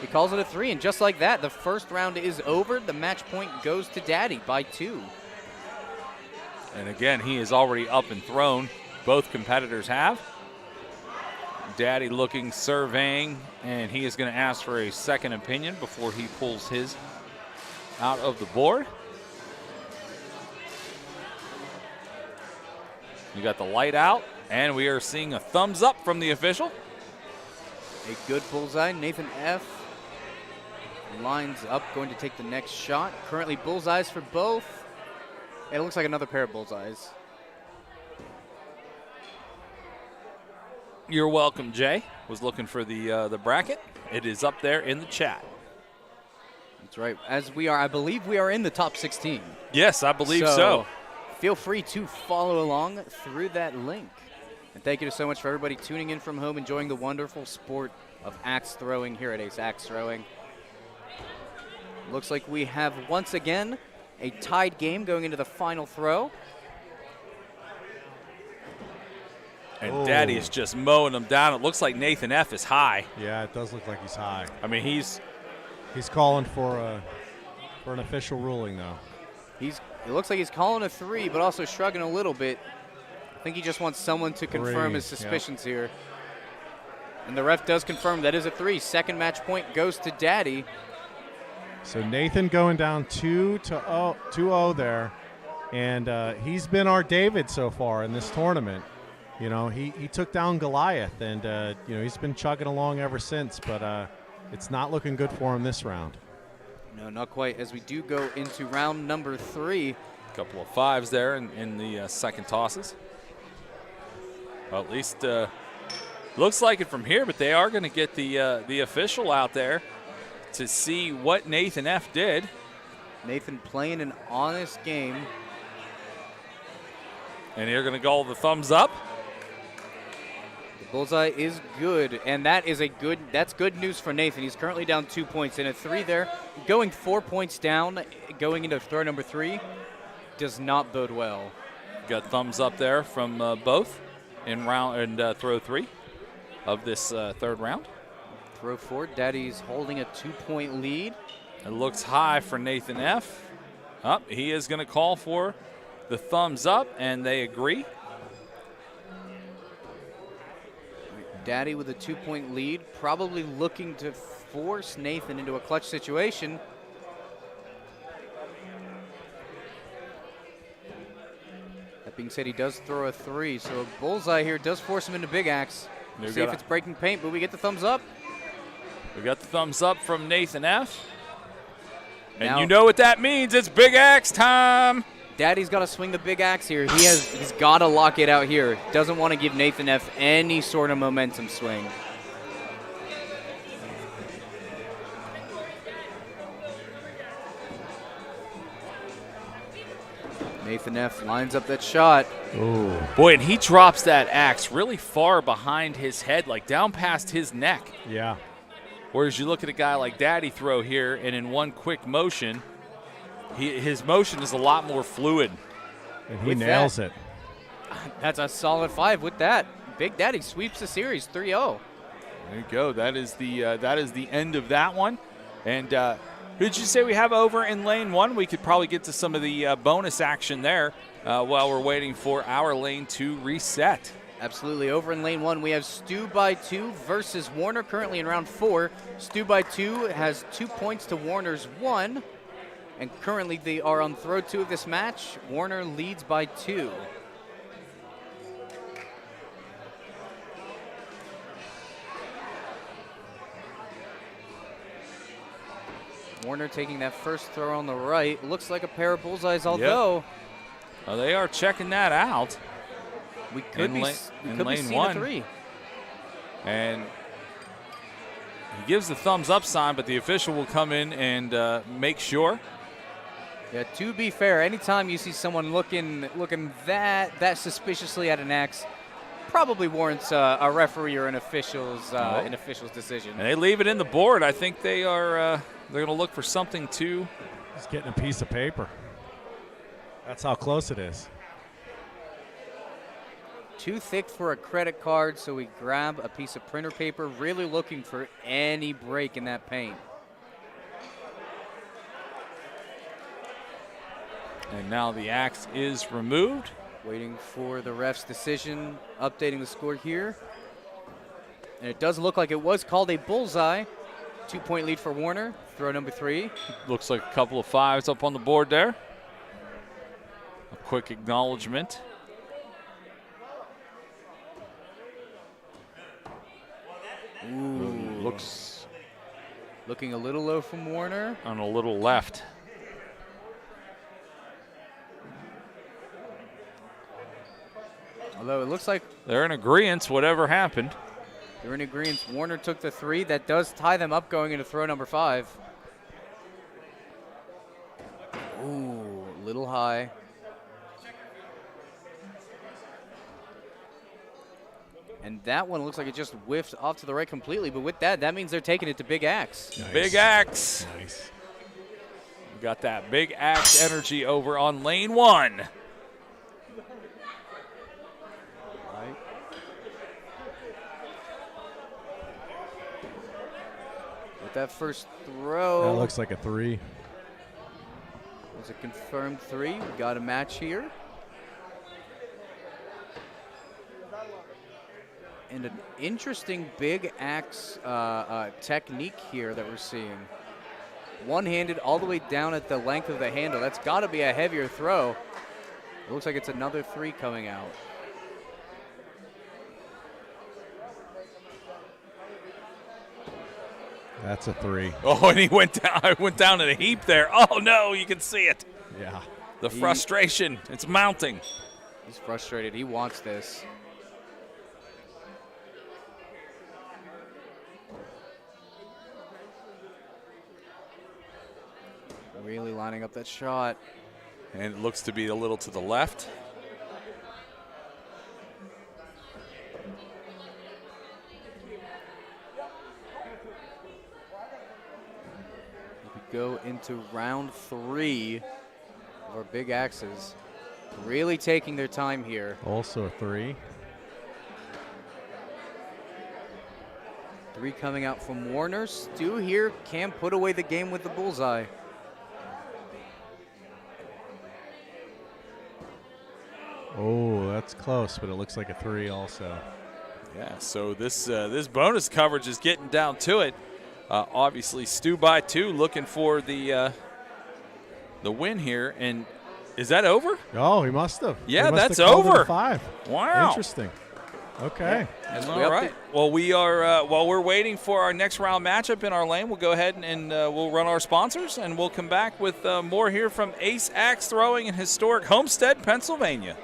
He calls it a 3, and just like that, the first round is over. The match point goes to Daddy by 2. And again, he is already up and thrown. Both competitors have. Daddy looking, surveying, and he is going to ask for a second opinion before he pulls his out of the board. You got the light out, and we are seeing a thumbs up from the official. A good bullseye. Nathan F. lines up, going to take the next shot. Currently bullseyes for both. And it looks like another pair of bullseyes. You're welcome, Jay. Was looking for the bracket. It is up there in the chat. That's right. As we are, I believe we are in the top 16. Yes, I believe so. Feel free to follow along through that link. And thank you so much for everybody tuning in from home, enjoying the wonderful sport of axe throwing here at Ace Axe Throwing. Looks like we have, once again, a tied game going into the final throw. And Daddy is just mowing them down. It looks like Nathan F. is high. Yeah, it does look like he's high. I mean, he's calling for an official ruling, though. It looks like he's calling a 3, but also shrugging a little bit. I think he just wants someone to confirm his suspicions here. And the ref does confirm that is a 3. Second match point goes to Daddy. So Nathan going down 2-0 there. And he's been our David so far in this tournament. You know, he took down Goliath, and, you know, he's been chugging along ever since. But it's not looking good for him this round. No, not quite, as we do go into round number 3. A couple of 5s there in the second tosses. Well, at least looks like it from here, but they are going to get the official out there to see what Nathan F. did. Nathan playing an honest game. And they're going to go the thumbs up. The bullseye is good, and that's good news for Nathan. He's currently down 2 points and a 3 there. Going 4 points down, going into throw number 3, does not bode well. Got thumbs up there from both in throw 3 of this third round. Throw 4, Daddy's holding a 2-point lead. It looks high for Nathan F. He is going to call for the thumbs up, and they agree. Daddy with a 2-point lead, probably looking to force Nathan into a clutch situation. That being said, he does throw a 3, so a bullseye here does force him into big axe. We'll see if it's breaking paint, but we get the thumbs up. We got the thumbs up from Nathan F. And Now, you know what that means. It's big axe time. Daddy's got to swing the big axe here. He's got to lock it out here. Doesn't want to give Nathan F. any sort of momentum swing. Nathan F. lines up that shot. Ooh. Boy, and he drops that axe really far behind his head, like down past his neck. Yeah. Whereas you look at a guy like Daddy throw here, and in one quick motion, his motion is a lot more fluid. And he nails it. That's a solid 5 with that. Big Daddy sweeps the series 3-0. There you go. That is the end of that one. And who did you say we have over in lane 1? We could probably get to some of the bonus action there while we're waiting for our lane to reset. Absolutely. Over in lane 1, we have Stu by 2 versus Warner, currently in round 4. Stu by 2 has 2 points to Warner's 1. And currently they are on throw 2 of this match. Warner leads by 2. Warner taking that first throw on the right. Looks like a pair of bullseyes, although. Well, they are checking that out. We could be seeing a 3. And he gives the thumbs up sign, but the official will come in and make sure. Yeah, to be fair, anytime you see someone looking that suspiciously at an X, probably warrants a referee or an official's decision. And they leave it in the board. I think they are they're going to look for something to. He's getting a piece of paper. That's how close it is. Too thick for a credit card, so we grab a piece of printer paper, really looking for any break in that paint. And now the axe is removed. Waiting for the ref's decision, updating the score here. And it does look like it was called a bullseye. 2-point lead for Warner. Throw number 3. Looks like a couple of 5s up on the board there. A quick acknowledgement. Ooh. Looking a little low from Warner. On a little left. Although it looks like they're in agreement, whatever happened. They're in agreement. Warner took the 3. That does tie them up going into throw number 5. Ooh, a little high. And that one looks like it just whiffed off to the right completely. But with that, that means they're taking it to Big Axe. Nice. Big Axe. Nice. We got that Big Axe energy over on lane 1. That first throw. That looks like a 3. It's a confirmed 3. We got a match here. And an interesting big axe technique here that we're seeing. One-handed all the way down at the length of the handle. That's got to be a heavier throw. It looks like it's another 3 coming out. That's a 3. Oh, and he went down. I went down in a heap there. Oh no, you can see it. Yeah. The frustration. It's mounting. He's frustrated. He wants this. Really lining up that shot. And it looks to be a little to the left. We go into round 3 of our big axes. Really taking their time here. Also a 3. 3 coming out from Warner. Stu here can put away the game with the bullseye. Oh, that's close, but it looks like a 3 also. Yeah, so this this bonus coverage is getting down to it. Obviously, Stu by 2, looking for the win here. And is that over? Oh, he must have. Yeah, He must that's have called it a over. 5. Wow. Interesting. Okay. All right. Well, we are while we're waiting for our next round matchup in our lane, we'll go ahead and we'll run our sponsors, and we'll come back with more here from Ace Axe Throwing in historic Homestead, Pennsylvania.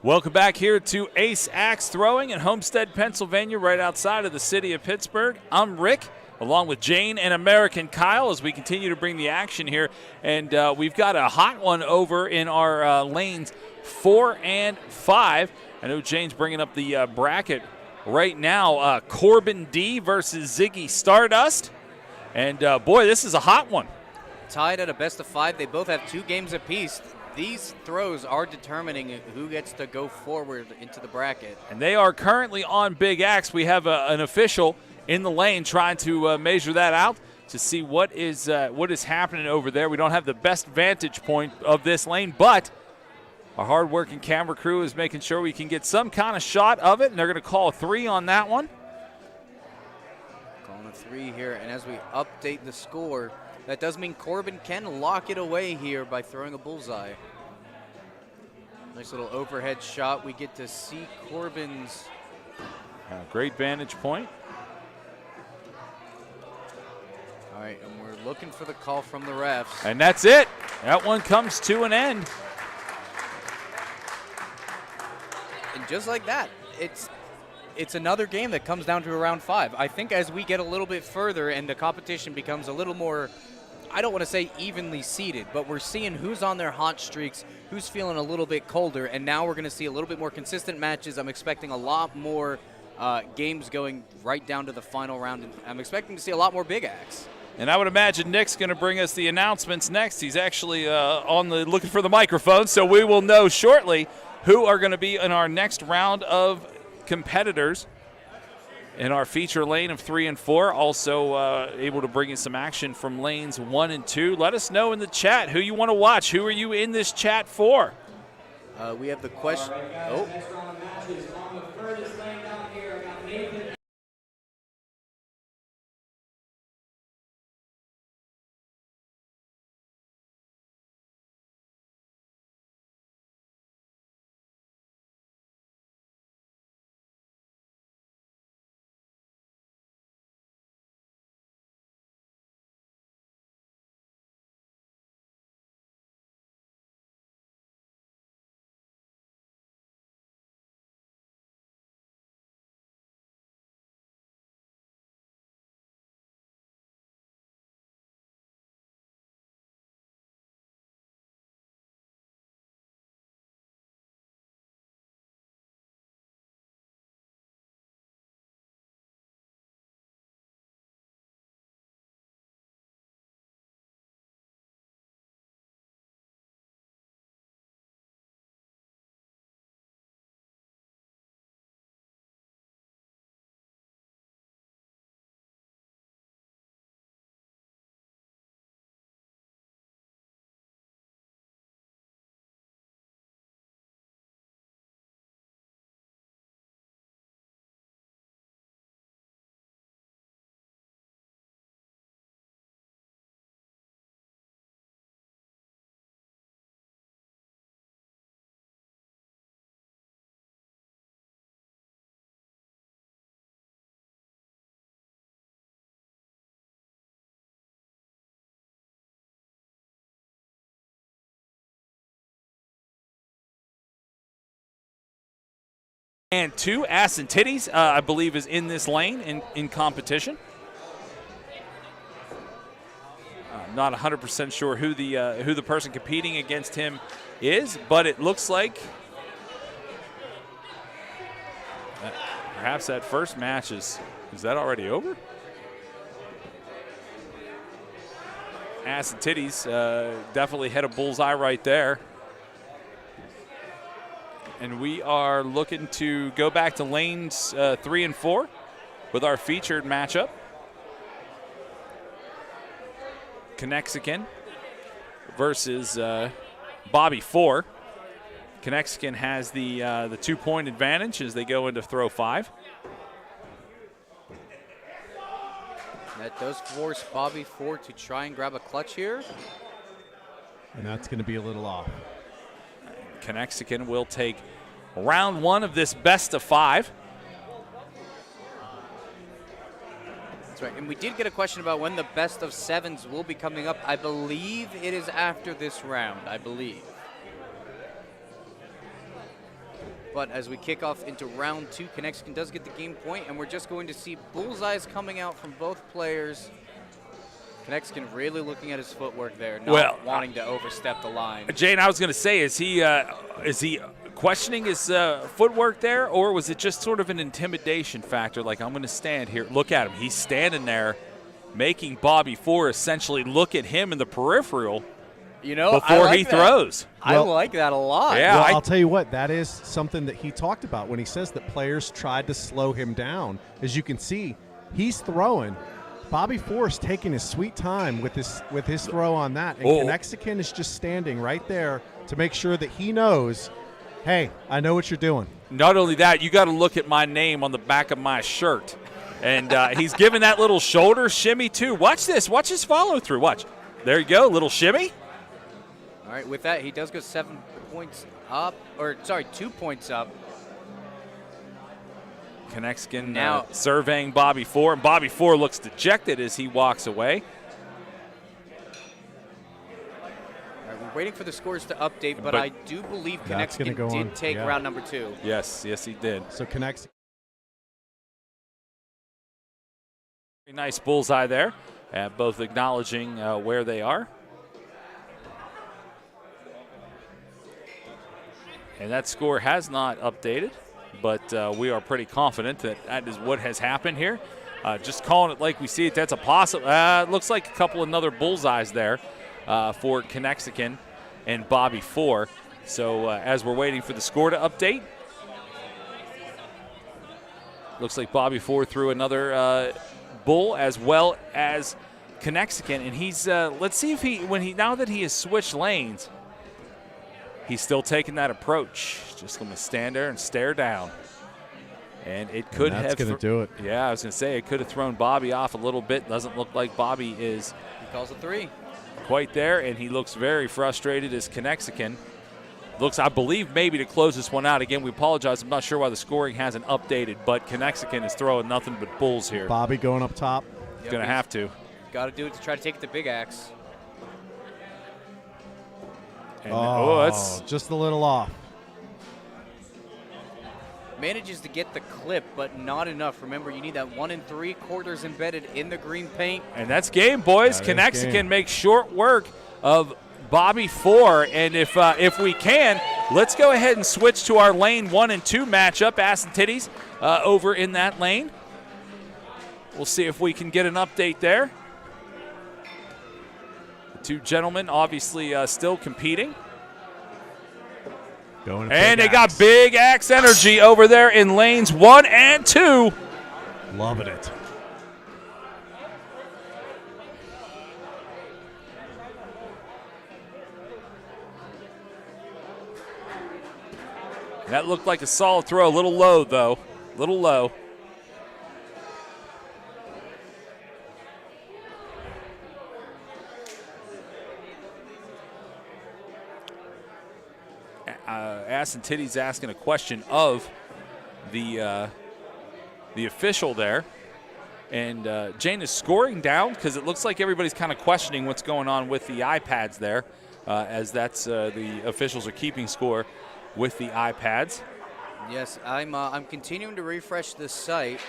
Welcome back here to Ace Axe Throwing in Homestead, Pennsylvania, right outside of the city of Pittsburgh. I'm Rick, along with Jane and American Kyle, as we continue to bring the action here. And we've got a hot one over in our lanes 4 and 5. I know Jane's bringing up the bracket right now. Corbin D versus Ziggy Stardust. And, boy, this is a hot one. Tied at a best of 5. They both have 2 games apiece. These throws are determining who gets to go forward into the bracket. And they are currently on Big Axe. We have an official in the lane trying to measure that out to see what is happening over there. We don't have the best vantage point of this lane, but our hard-working camera crew is making sure we can get some kind of shot of it, and they're going to call a 3 on that one. Calling a 3 here, and as we update the score, that does mean Corbin can lock it away here by throwing a bullseye. Nice little overhead shot. We get to see Corbin's. Great vantage point. All right, and we're looking for the call from the refs. And that's it. That one comes to an end. And just like that, it's another game that comes down to around 5. I think as we get a little bit further and the competition becomes a little more, I don't want to say evenly seeded, but we're seeing who's on their hot streaks, who's feeling a little bit colder, and now we're going to see a little bit more consistent matches. I'm expecting a lot more games going right down to the final round, and I'm expecting to see a lot more Big Axe. And I would imagine Nick's going to bring us the announcements next. He's actually looking for the microphone, so we will know shortly who are going to be in our next round of competitors in our feature lane of 3 and 4. Also able to bring in some action from lanes 1 and 2. Let us know in the chat who you want to watch. Who are you in this chat for? We have the question. Oh. And 2, Ass and Titties, I believe, is in this lane in competition. Not 100% sure who the person competing against him is, but it looks like perhaps that first match is that already over? Ass and Titties definitely had a bullseye right there. And we are looking to go back to lanes 3 and 4 with our featured matchup. Connexican versus Bobby 4. Connexican has the 2-point advantage as they go into throw 5. That does force Bobby 4 to try and grab a clutch here. And that's going to be a little off. Connexican will take round 1 of this best of 5. That's right. And we did get a question about when the best of 7s will be coming up. I believe it is after this round, I believe. But as we kick off into round 2, Connexican does get the game point, and we're just going to see bullseyes coming out from both players. Connexican really looking at his footwork there, not wanting to overstep the line. Jane, I was going to say, is he questioning his footwork there, or was it just sort of an intimidation factor? Like, I'm going to stand here. Look at him. He's standing there, making Bobby Four essentially look at him in the peripheral. Before he throws. I like that a lot. Yeah, I'll tell you what, that is something that he talked about when he says that players tried to slow him down. As you can see, he's throwing. Bobby Forrest taking his sweet time with his throw on that. And Connexican is just standing right there to make sure that he knows, hey, I know what you're doing. Not only that, you got to look at my name on the back of my shirt. And he's giving that little shoulder shimmy, too. Watch this. Watch his follow-through. Watch. There you go, little shimmy. All right, with that, he does go 7 points up, 2 points up. Connexican now surveying Bobby Four, and Bobby Four looks dejected as he walks away. All right, we're waiting for the scores to update, but I do believe Connexican did take round number 2. Yes, he did. So Connexican. Very nice bullseye there, both acknowledging where they are. And that score has not updated, but we are pretty confident that that is what has happened here. Just calling it like we see it, that's a possible. Looks like a couple another bullseyes there for Connexican and Bobby Four. So as we're waiting for the score to update, looks like Bobby Four threw another bull as well as Connexican, and he's let's see if now that he has switched lanes. He's still taking that approach. Just going to stand there and stare down. And it could have. That's going to do it. Yeah, I was going to say it could have thrown Bobby off a little bit. Doesn't look like Bobby is. He calls a 3. Quite there, and he looks very frustrated as Connexican looks, I believe, maybe to close this one out. Again, we apologize. I'm not sure why the scoring hasn't updated, but Connexican is throwing nothing but bulls here. Bobby going up top. He's going to have to. Got to do it to try to take the big axe. And that's just a little off. Manages to get the clip, but not enough. Remember, you need that 1 3/4 embedded in the green paint. And that's game, boys. Connexican makes short work of Bobby Four. And if we can, let's go ahead and switch to our lane 1 and 2 matchup. Ass and Titties over in that lane. We'll see if we can get an update there. Two gentlemen obviously still competing. And they got big axe energy over there in lanes 1 and 2. Loving it. That looked like a solid throw. A little low, though. A little low. Ass and Titties asking a question of the official there. And Jane is scoring down because it looks like everybody's kind of questioning what's going on with the iPads there, as that's the officials are keeping score with the iPads. Yes, I'm continuing to refresh the site.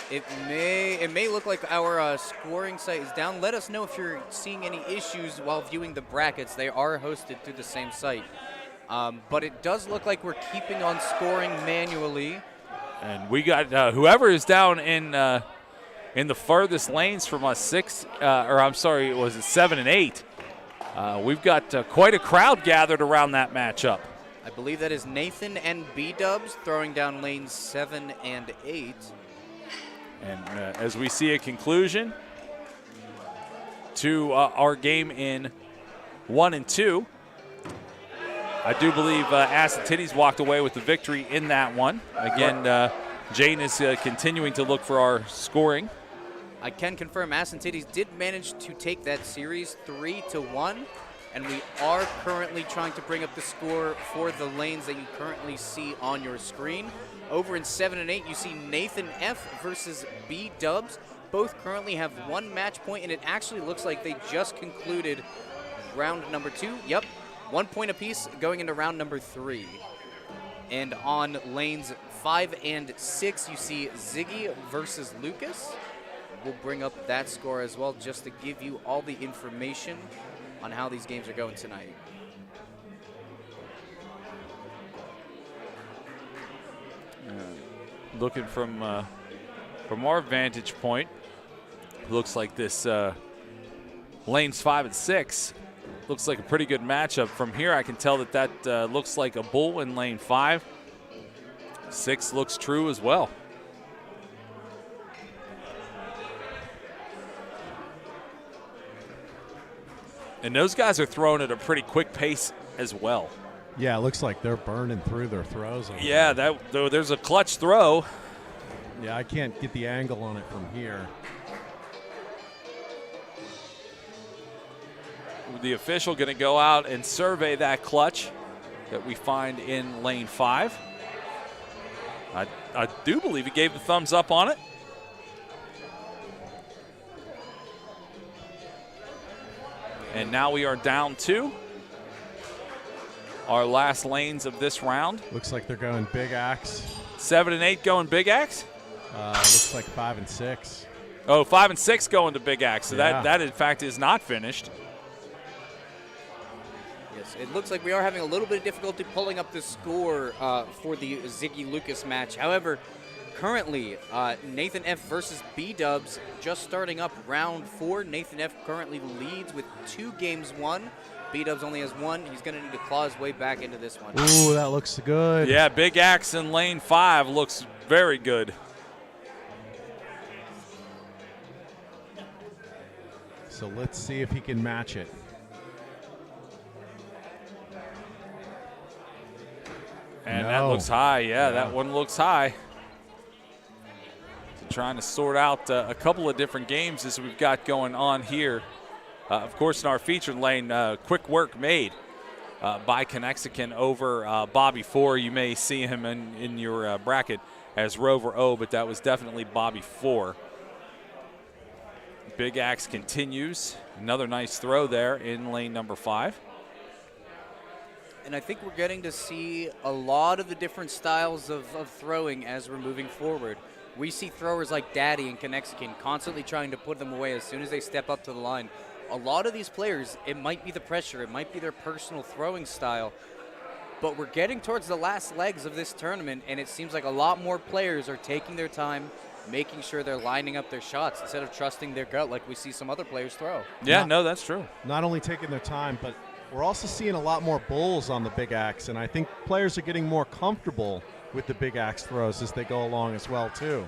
It may look like our scoring site is down. Let us know if you're seeing any issues while viewing the brackets. They are hosted through the same site. But it does look like we're keeping on scoring manually. And we got whoever is down in the furthest lanes from us, 7 and 8. We've got quite a crowd gathered around that matchup. I believe that is Nathan and B-Dubs throwing down lanes 7 and 8. And as we see a conclusion to our game in 1 and 2, I do believe Ass and Titties walked away with the victory in that one. Again, Jane is continuing to look for our scoring. I can confirm Ass and Titties did manage to take that series 3-1, and we are currently trying to bring up the score for the lanes that you currently see on your screen. Over in 7 and 8, you see Nathan F versus B-Dubs. Both currently have 1 match point, and it actually looks like they just concluded round number 2. Yep. 1 point apiece going into round number 3. And on lanes 5 and 6, you see Ziggy versus Lucas. We'll bring up that score as well just to give you all the information on how these games are going tonight. Looking from our vantage point, looks like this lanes 5 and 6 looks like a pretty good matchup. From here, I can tell that looks like a bull in lane 5. 6 looks true as well. And those guys are throwing at a pretty quick pace as well. Yeah, it looks like they're burning through their throws. Yeah, there's a clutch throw. Yeah, I can't get the angle on it from here. The official going to go out and survey that clutch that we find in lane 5. I do believe he gave the thumbs up on it. And now we are down to our last lanes of this round. Looks like they're going big axe. 7 and 8 going big axe? Looks like 5 and 6. Oh, 5 and 6 going to big axe. So Yeah. that in fact is not finished. Yes, it looks like we are having a little bit of difficulty pulling up the score for the Ziggy Lucas match. However, currently, Nathan F. versus B-Dubs just starting up round 4. Nathan F. currently leads with 2 games won. B-Dubs only has 1. He's going to need to claw his way back into this one. Ooh, that looks good. Yeah, big axe in lane 5 looks very good. So let's see if he can match it. And that looks high. Yeah, that one looks high. So trying to sort out a couple of different games as we've got going on here. Of course, in our featured lane, quick work made by Conexican over Bobby 4. You may see him in your bracket as Rover O, but that was definitely Bobby 4. Big Axe continues. Another nice throw there in lane number 5. And I think we're getting to see a lot of the different styles of throwing as we're moving forward. We see throwers like Daddy and Conexican constantly trying to put them away as soon as they step up to the line. A lot of these players, it might be the pressure, it might be their personal throwing style, but we're getting towards the last legs of this tournament, and it seems like a lot more players are taking their time, making sure they're lining up their shots instead of trusting their gut like we see some other players throw. Yeah, no, that's true. Not only taking their time, but we're also seeing a lot more bulls on the big axe, and I think players are getting more comfortable with the big axe throws as they go along as well, too.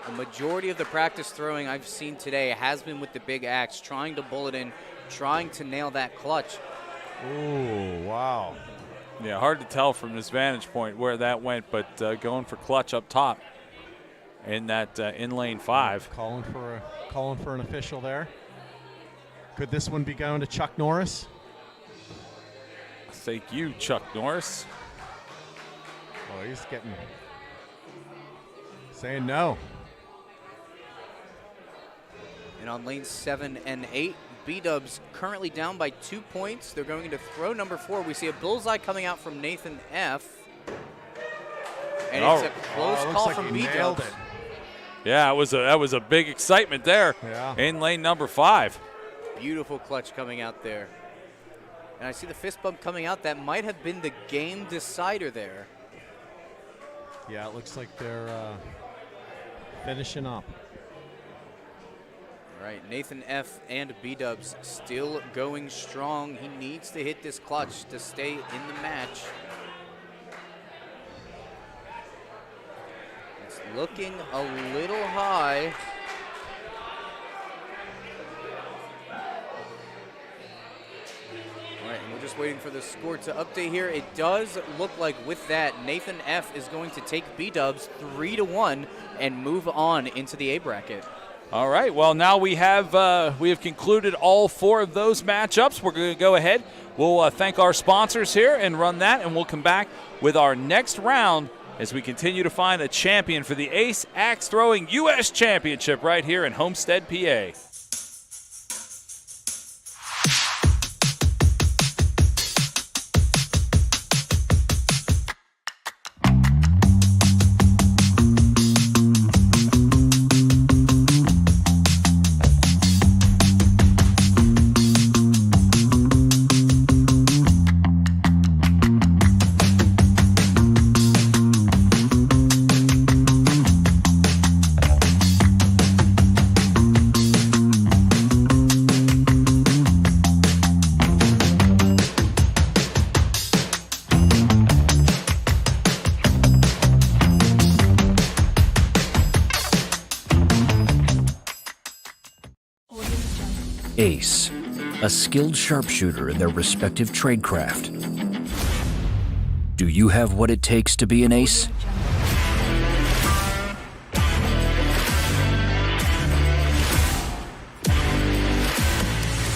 A majority of the practice throwing I've seen today has been with the big axe, trying to bull it in, trying to nail that clutch. Ooh, wow. Yeah, hard to tell from this vantage point where that went, but going for clutch up top in that in lane 5. Calling for an official there. Could this one be going to Chuck Norris? Thank you, Chuck Norris. Oh, he's saying no. And on lanes 7 and 8, B-Dubs currently down by 2 points. They're going to throw number 4. We see a bullseye coming out from Nathan F. And it's a close call like from he nailed B-Dubs. it. Yeah, that was a big excitement there in lane number 5. Beautiful clutch coming out there. And I see the fist bump coming out. That might have been the game decider there. Yeah, it looks like they're finishing up. All right, Nathan F. and B-Dubs still going strong. He needs to hit this clutch to stay in the match. It's looking a little high. All right, and we're just waiting for the score to update here. It does look like with that, Nathan F. is going to take B-Dubs 3-1 and move on into the A bracket. All right, well, now we have concluded all 4 of those matchups. We're going to go ahead. We'll thank our sponsors here and run that, and we'll come back with our next round as we continue to find a champion for the Ace Axe Throwing U.S. Championship right here in Homestead, PA. Ace, a skilled sharpshooter in their respective tradecraft. Do you have what it takes to be an ace?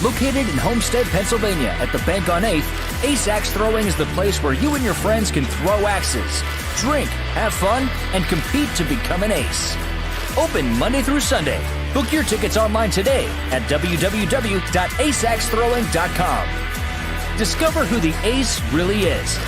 Located in Homestead, Pennsylvania at the Bank on 8th, Ace Axe Throwing is the place where you and your friends can throw axes, drink, have fun, and compete to become an ace. Open Monday through Sunday. Book your tickets online today at www.aceaxethrowing.com. Discover who the ace really is.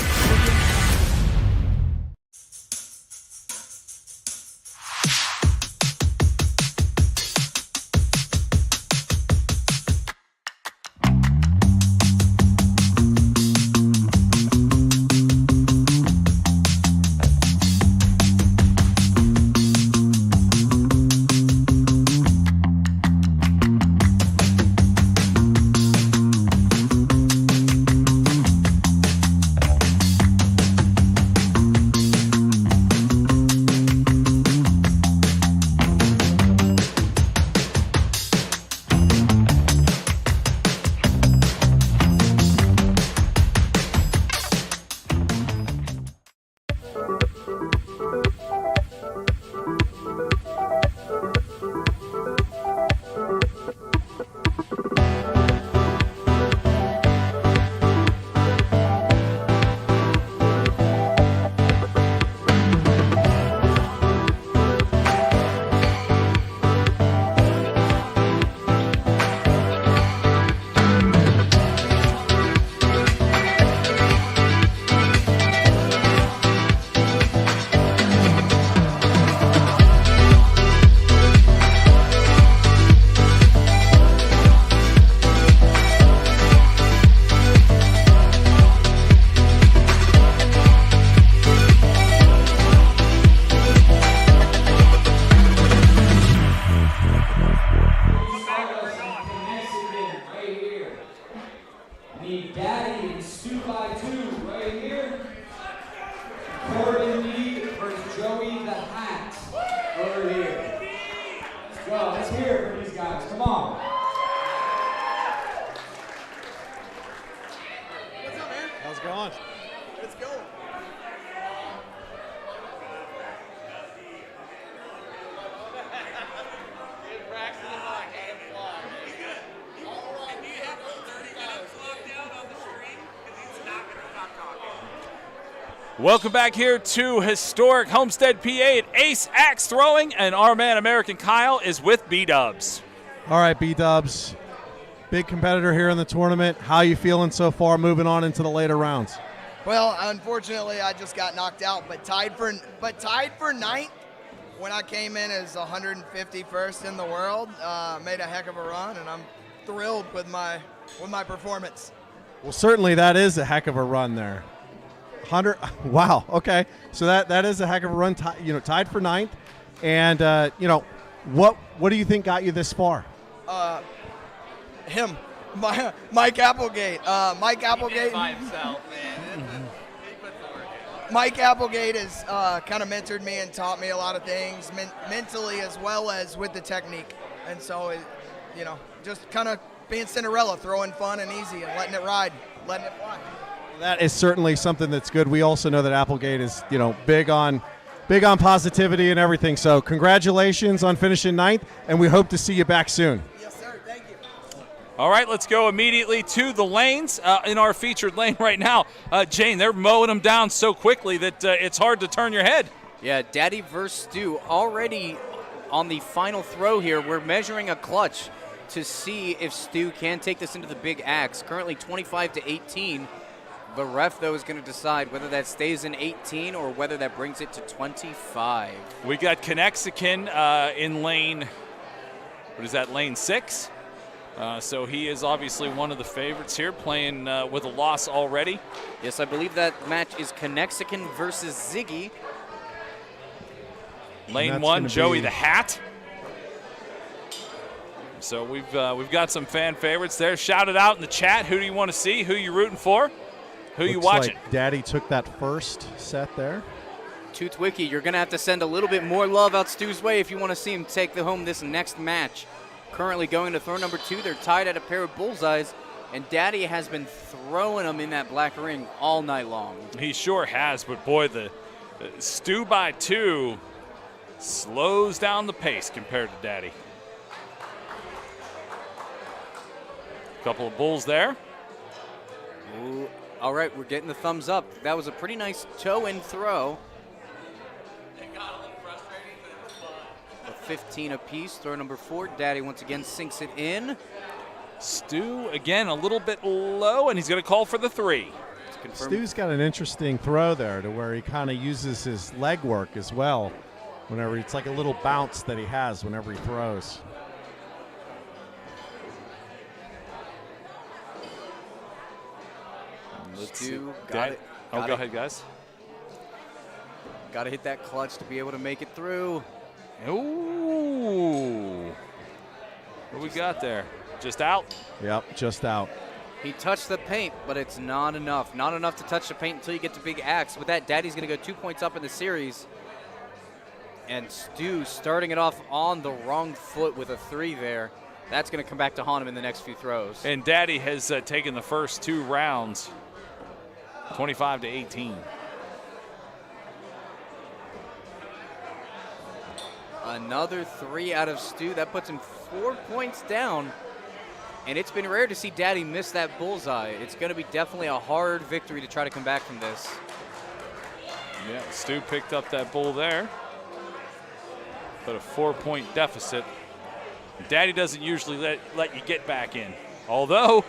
Welcome back here to historic Homestead, PA at Ace Axe Throwing, and our man American Kyle is with B-Dubs. All right, B-Dubs, big competitor here in the tournament. How you feeling so far moving on into the later rounds? Well, unfortunately, I just got knocked out, but tied for ninth when I came in as 151st in the world. Made a heck of a run, and I'm thrilled with my performance. Well, certainly that is a heck of a run there. 100. Wow. Okay. So that is a heck of a run. Tied for ninth, and what do you think got you this far? Mike Applegate. Mike Applegate. By himself, man. Mike Applegate has kind of mentored me and taught me a lot of things mentally as well as with the technique, and so just kind of being Cinderella, throwing fun and easy and letting it ride, letting it fly. That is certainly something that's good. We also know that Applegate is, big on positivity and everything. So congratulations on finishing ninth, and we hope to see you back soon. Yes, sir. Thank you. All right, let's go immediately to the lanes in our featured lane right now. Jane, they're mowing them down so quickly that it's hard to turn your head. Yeah, Daddy versus Stu already on the final throw here. We're measuring a clutch to see if Stu can take this into the big axe. Currently 25-18. The ref, though, is going to decide whether that stays in 18 or whether that brings it to 25. We got Conexican in lane, lane 6? So he is obviously one of the favorites here, playing with a loss already. Yes, I believe that match is Conexican versus Ziggy. Lane 1, Joey the Hat. So we've got some fan favorites there. Shout it out in the chat. Who do you want to see? Who you rooting for? Who you watching? Like Daddy took that first set there. Tooth Wiki, you're going to have to send a little bit more love out Stu's way if you want to see him take home this next match. currently going to throw number 2. They're tied at a pair of bullseyes, and Daddy has been throwing them in that black ring all night long. He sure has, but boy, the Stu by 2 slows down the pace compared to Daddy. Couple of bulls there. Ooh, all right, we're getting the thumbs up. That was a pretty nice toe-in throw. A 15 apiece. Throw number 4. Daddy once again sinks it in. Stu, again, a little bit low, and he's going to call for the 3. Stu's got an interesting throw there to where he kind of uses his leg work as well. Whenever it's like a little bounce that he has whenever he throws. Stu got it. Go ahead, guys. Got to hit that clutch to be able to make it through. Ooh. What we got there? Just out? Yep, just out. He touched the paint, but it's not enough. Not enough to touch the paint until you get to Big Axe. With that, Daddy's going to go 2 points up in the series. And Stu starting it off on the wrong foot with a 3 there. That's going to come back to haunt him in the next few throws. And Daddy has taken the first 2 rounds, 25-18. Another 3 out of Stu. That puts him 4 points down. And it's been rare to see Daddy miss that bullseye. It's going to be definitely a hard victory to try to come back from this. Yeah, Stu picked up that bull there. But a 4-point deficit. Daddy doesn't usually let you get back in. Although,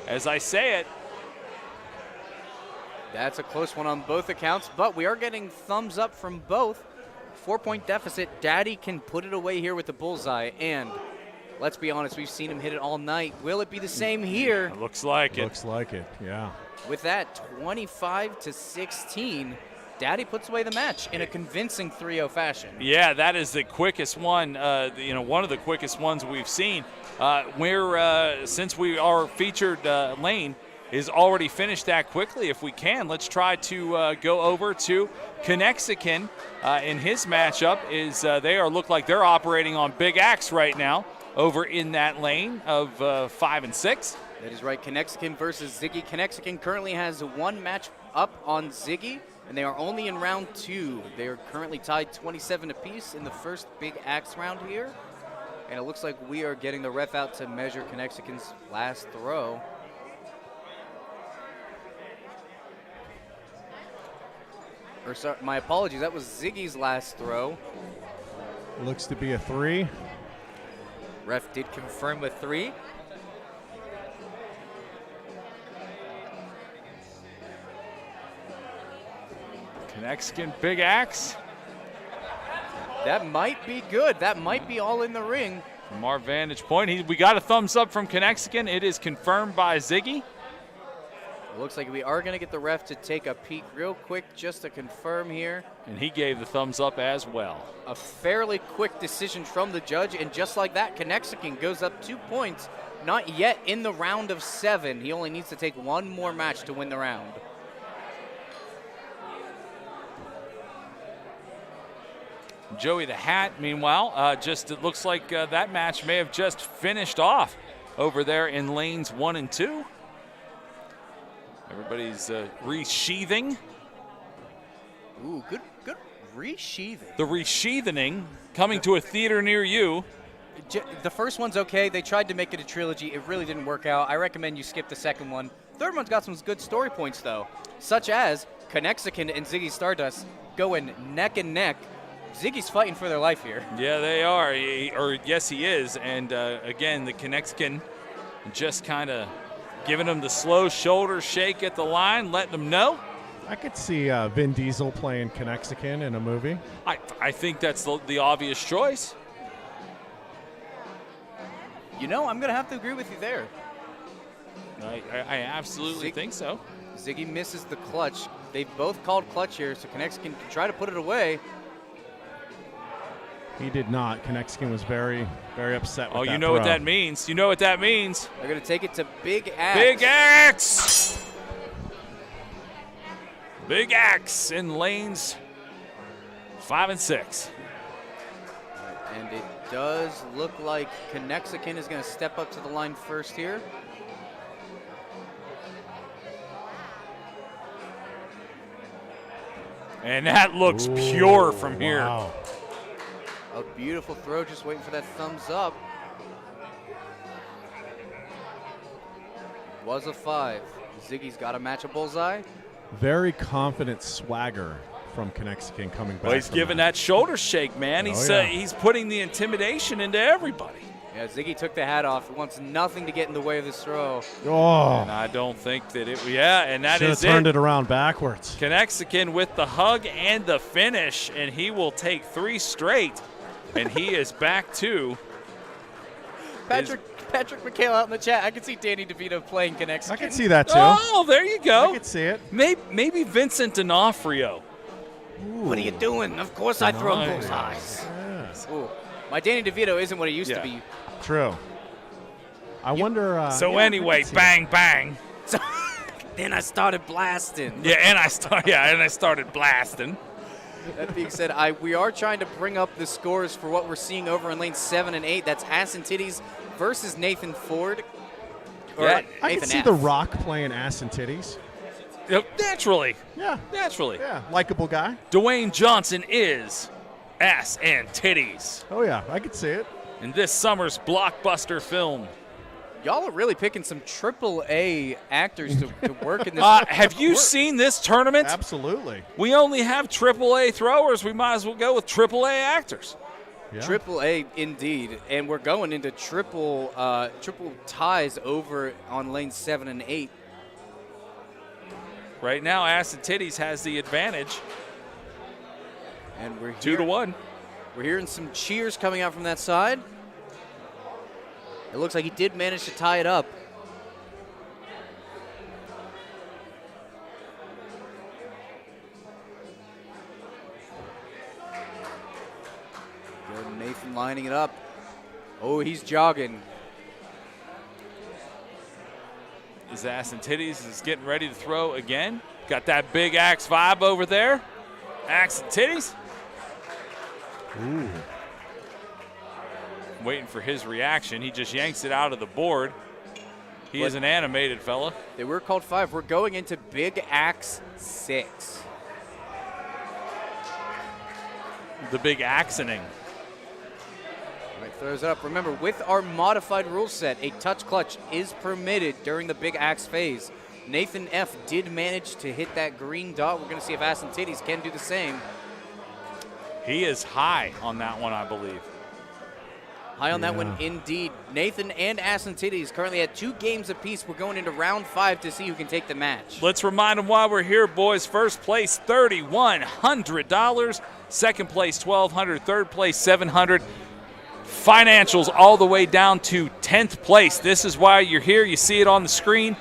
as I say it, that's a close one on both accounts, but we are getting thumbs up from both. 4-point deficit. Daddy can put it away here with the bullseye, and let's be honest, we've seen him hit it all night. Will it be the same here? It looks like it. Looks like it, yeah. With that, 25-16, Daddy puts away the match in a convincing 3-0 fashion. Yeah, that is the quickest one, one of the quickest ones we've seen. Since we are featured lane is already finished that quickly, if we can, let's try to go over to Conexican in his matchup. They look like they're operating on Big Axe right now over in that lane of 5 and 6. That is right, Conexican versus Ziggy. Conexican currently has 1 match up on Ziggy, and they are only in round 2. They are currently tied 27 apiece in the first Big Axe round here. And it looks like we are getting the ref out to measure Conexican's last throw. Or sorry, my apologies, that was Ziggy's last throw. Looks to be a 3. Ref did confirm with 3. Conexican, Big Axe. That might be good. That might be all in the ring. From our vantage point, we got a thumbs up from Conexican. It is confirmed by Ziggy. It looks like we are going to get the ref to take a peek real quick just to confirm here. And he gave the thumbs up as well. A fairly quick decision from the judge, and just like that, Conexican goes up 2 points. Not yet in the round of 7. He only needs to take 1 more match to win the round. Joey the Hat, meanwhile, it looks like that match may have just finished off over there in lanes 1 and 2. Everybody's resheathing. Ooh, good resheathing. The resheathing coming to a theater near you. The first one's okay. They tried to make it a trilogy. It really didn't work out. I recommend you skip the second one. Third one's got some good story points, though, such as Conexican and Ziggy Stardust going neck and neck. Ziggy's fighting for their life here. Yeah, they are. Yes, he is. And again, the Conexican just kind of giving him the slow shoulder shake at the line, letting them know. I could see Vin Diesel playing Conexican in a movie. I think that's the obvious choice. You know, I'm going to have to agree with you there. I absolutely think so. Ziggy misses the clutch. They both called clutch here, so Conexican can try to put it away. He did not. Conexican was very, very upset with that. Oh, you know what that means. You know what that means. They're going to take it to Big Axe. Big Axe! Big Axe in lanes 5 and 6. And it does look like Conexican is going to step up to the line first here. And that looks pure from here. Wow. A beautiful throw, just waiting for that thumbs up. Was a 5. Ziggy's got to match a bullseye. Very confident swagger from Conexican coming back. Well, he's giving that shoulder shake, man. He's putting the intimidation into everybody. Yeah, Ziggy took the hat off. He wants nothing to get in the way of this throw. Oh. And I don't think that it, and that Should is have turned it around backwards. Conexican with the hug and the finish, and he will take 3 straight, and he is back to Patrick McHale out in the chat. I can see Danny DeVito playing Conexican. I can see that too. Oh, there you go. I can see it. Maybe Vincent D'Onofrio. What are you doing? Of course I throw bullseyes. Yes. Ooh. My Danny DeVito isn't what it used to be. True. I wonder. So anyway, bang, bang. So then I started blasting. Yeah, and I started blasting. That being said, we are trying to bring up the scores for what we're seeing over in lanes 7 and 8. That's Ass and Titties versus Nathan Ford. I can see The Rock playing Ass and Titties. Naturally. Yeah. Naturally. Yeah. Likable guy. Dwayne Johnson is Ass and Titties. Oh yeah, I can see it. In this summer's blockbuster film. Y'all are really picking some AAA actors to work in this. Have you seen this tournament? Absolutely. We only have AAA throwers. We might as well go with AAA actors. Yeah. AAA indeed, and we're going into triple ties over on lanes 7 and 8. Right now, Ass and Titties has the advantage. And we're 2-1. We're hearing some cheers coming out from that side. It looks like he did manage to tie it up. Good, Nathan lining it up. Oh, he's jogging. His Ass and Titties is getting ready to throw again. Got that big axe vibe over there. Axe and Titties. Ooh. Waiting for his reaction. He just yanks it out of the board. He is an animated fella. They were called 5. We're going into Big Axe 6. The big axening. Right, throws it up. Remember, with our modified rule set, a touch clutch is permitted during the Big Axe phase. Nathan F. did manage to hit that green dot. We're going to see if Ass and Titties can do the same. He is high on that one, I believe. High on that one, indeed. Nathan and Ass and Titties currently at 2 games apiece. We're going into round 5 to see who can take the match. Let's remind them why we're here, boys. First place, $3,100. Second place, $1,200. Third place, $700. Financials all the way down to 10th place. This is why you're here. You see it on the screen.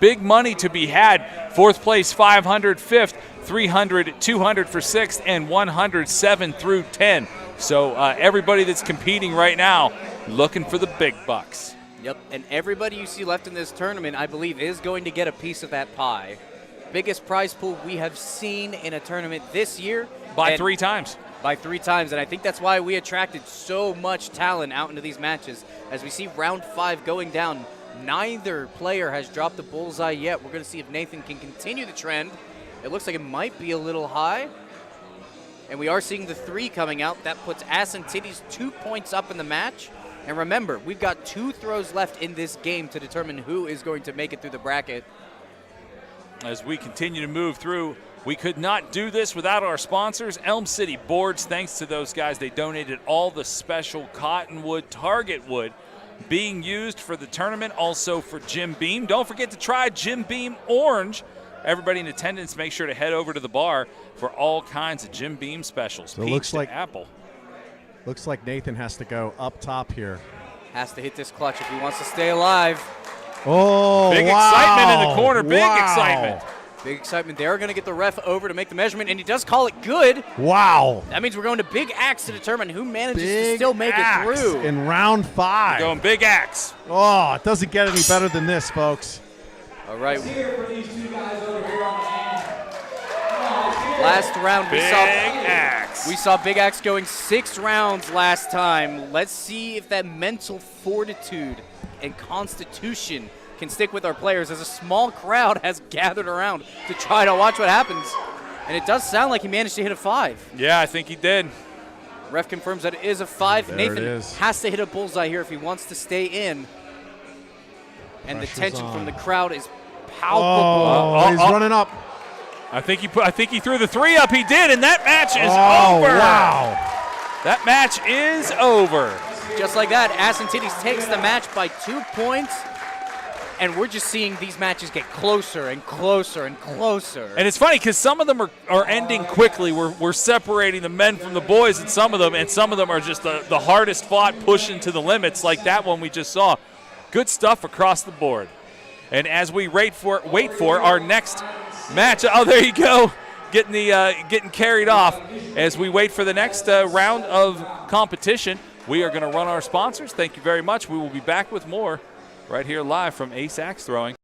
Big money to be had. Fourth place, $500. Fifth, $300, $200 for 6th, and $107 through 10. So everybody that's competing right now looking for the big bucks. Yep, and everybody you see left in this tournament, I believe, is going to get a piece of that pie. Biggest prize pool we have seen in a tournament this year. By 3 times. By 3 times, and I think that's why we attracted so much talent out into these matches. As we see round 5 going down, neither player has dropped the bullseye yet. We're going to see if Nathan can continue the trend. It looks like it might be a little high. And we are seeing the 3 coming out. That puts Ass and Titties 2 points up in the match. And remember, we've got 2 throws left in this game to determine who is going to make it through the bracket. As we continue to move through, we could not do this without our sponsors, Elm City Boards. Thanks to those guys, they donated all the special cottonwood target wood being used for the tournament, also for Jim Beam. Don't forget to try Jim Beam Orange. Everybody in attendance, make sure to head over to the bar for all kinds of Jim Beam specials. So Peach it looks like apple. Looks like Nathan has to go up top here. Has to hit this clutch if he wants to stay alive. Oh, big wow. excitement in the corner. Big excitement. Big excitement. They are going to get the ref over to make the measurement, and he does call it good. Wow. That means we're going to Big Axe to determine who manages to still make it through. In round 5. We're going Big Axe. Oh, it doesn't get any better than this, folks. All right. Here for these 2 guys over here on the end. Last round we Big saw Axe. Axe. We saw Big Axe going 6 rounds last time. Let's see if that mental fortitude and constitution can stick with our players as a small crowd has gathered around to try to watch what happens. And it does sound like he managed to hit a 5. Yeah, I think he did. Ref confirms that it is a 5. There Nathan it is. has to hit a bullseye here if he wants to stay in. And Pressure's the tension on. from the crowd is palpable. Oh, he's running up. I think he threw the 3 up. He did, and that match is Oh, over. wow. That match is over. Just like that, Ass and Titties takes the match by 2 points. And we're just seeing these matches get closer and closer and closer. And it's funny because some of them are ending quickly. We're separating the men from the boys in some of them, and some of them are just the hardest fought, pushing to the limits, like that one we just saw. Good stuff across the board. And as we wait for our next match, oh, there you go, getting carried off. As we wait for the next round of competition, we are going to run our sponsors. Thank you very much. We will be back with more right here live from Ace Axe Throwing.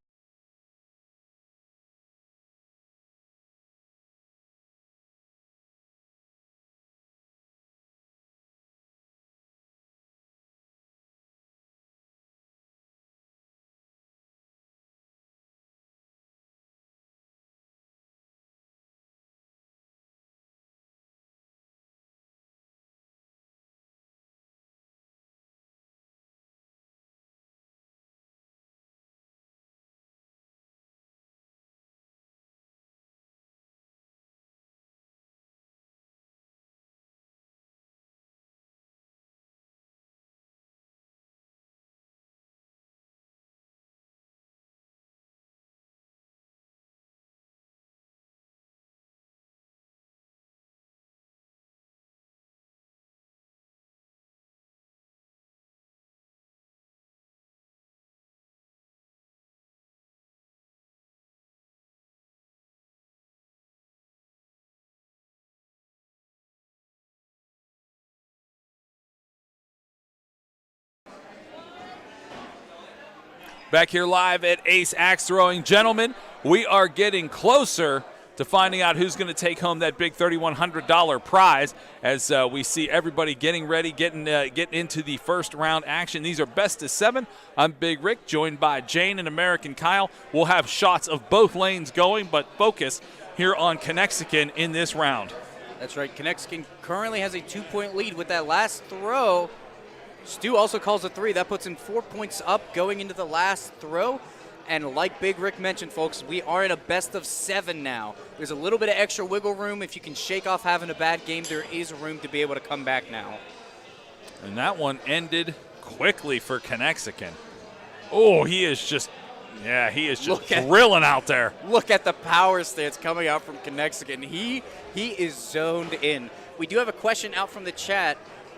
Back here live at Ace Axe Throwing. Gentlemen, we are getting closer to finding out who's going to take home that big $3,100 prize as we see everybody getting ready, getting into the first round action. These are best of 7. I'm Big Rick, joined by Jane and American Kyle. We'll have shots of both lanes going, but focus here on Connexicon in this round. That's right. Connexicon currently has a 2-point lead with that last throw. Stu also calls a 3. That puts him 4 points up going into the last throw. And like Big Rick mentioned, folks, we are in a best of 7 now. There's a little bit of extra wiggle room. If you can shake off having a bad game, there is room to be able to come back now. And that one ended quickly for Connexicon. Oh, he is just drilling out there. Look at the power stance coming out from Connexicon. He is zoned in. We do have a question out from the chat.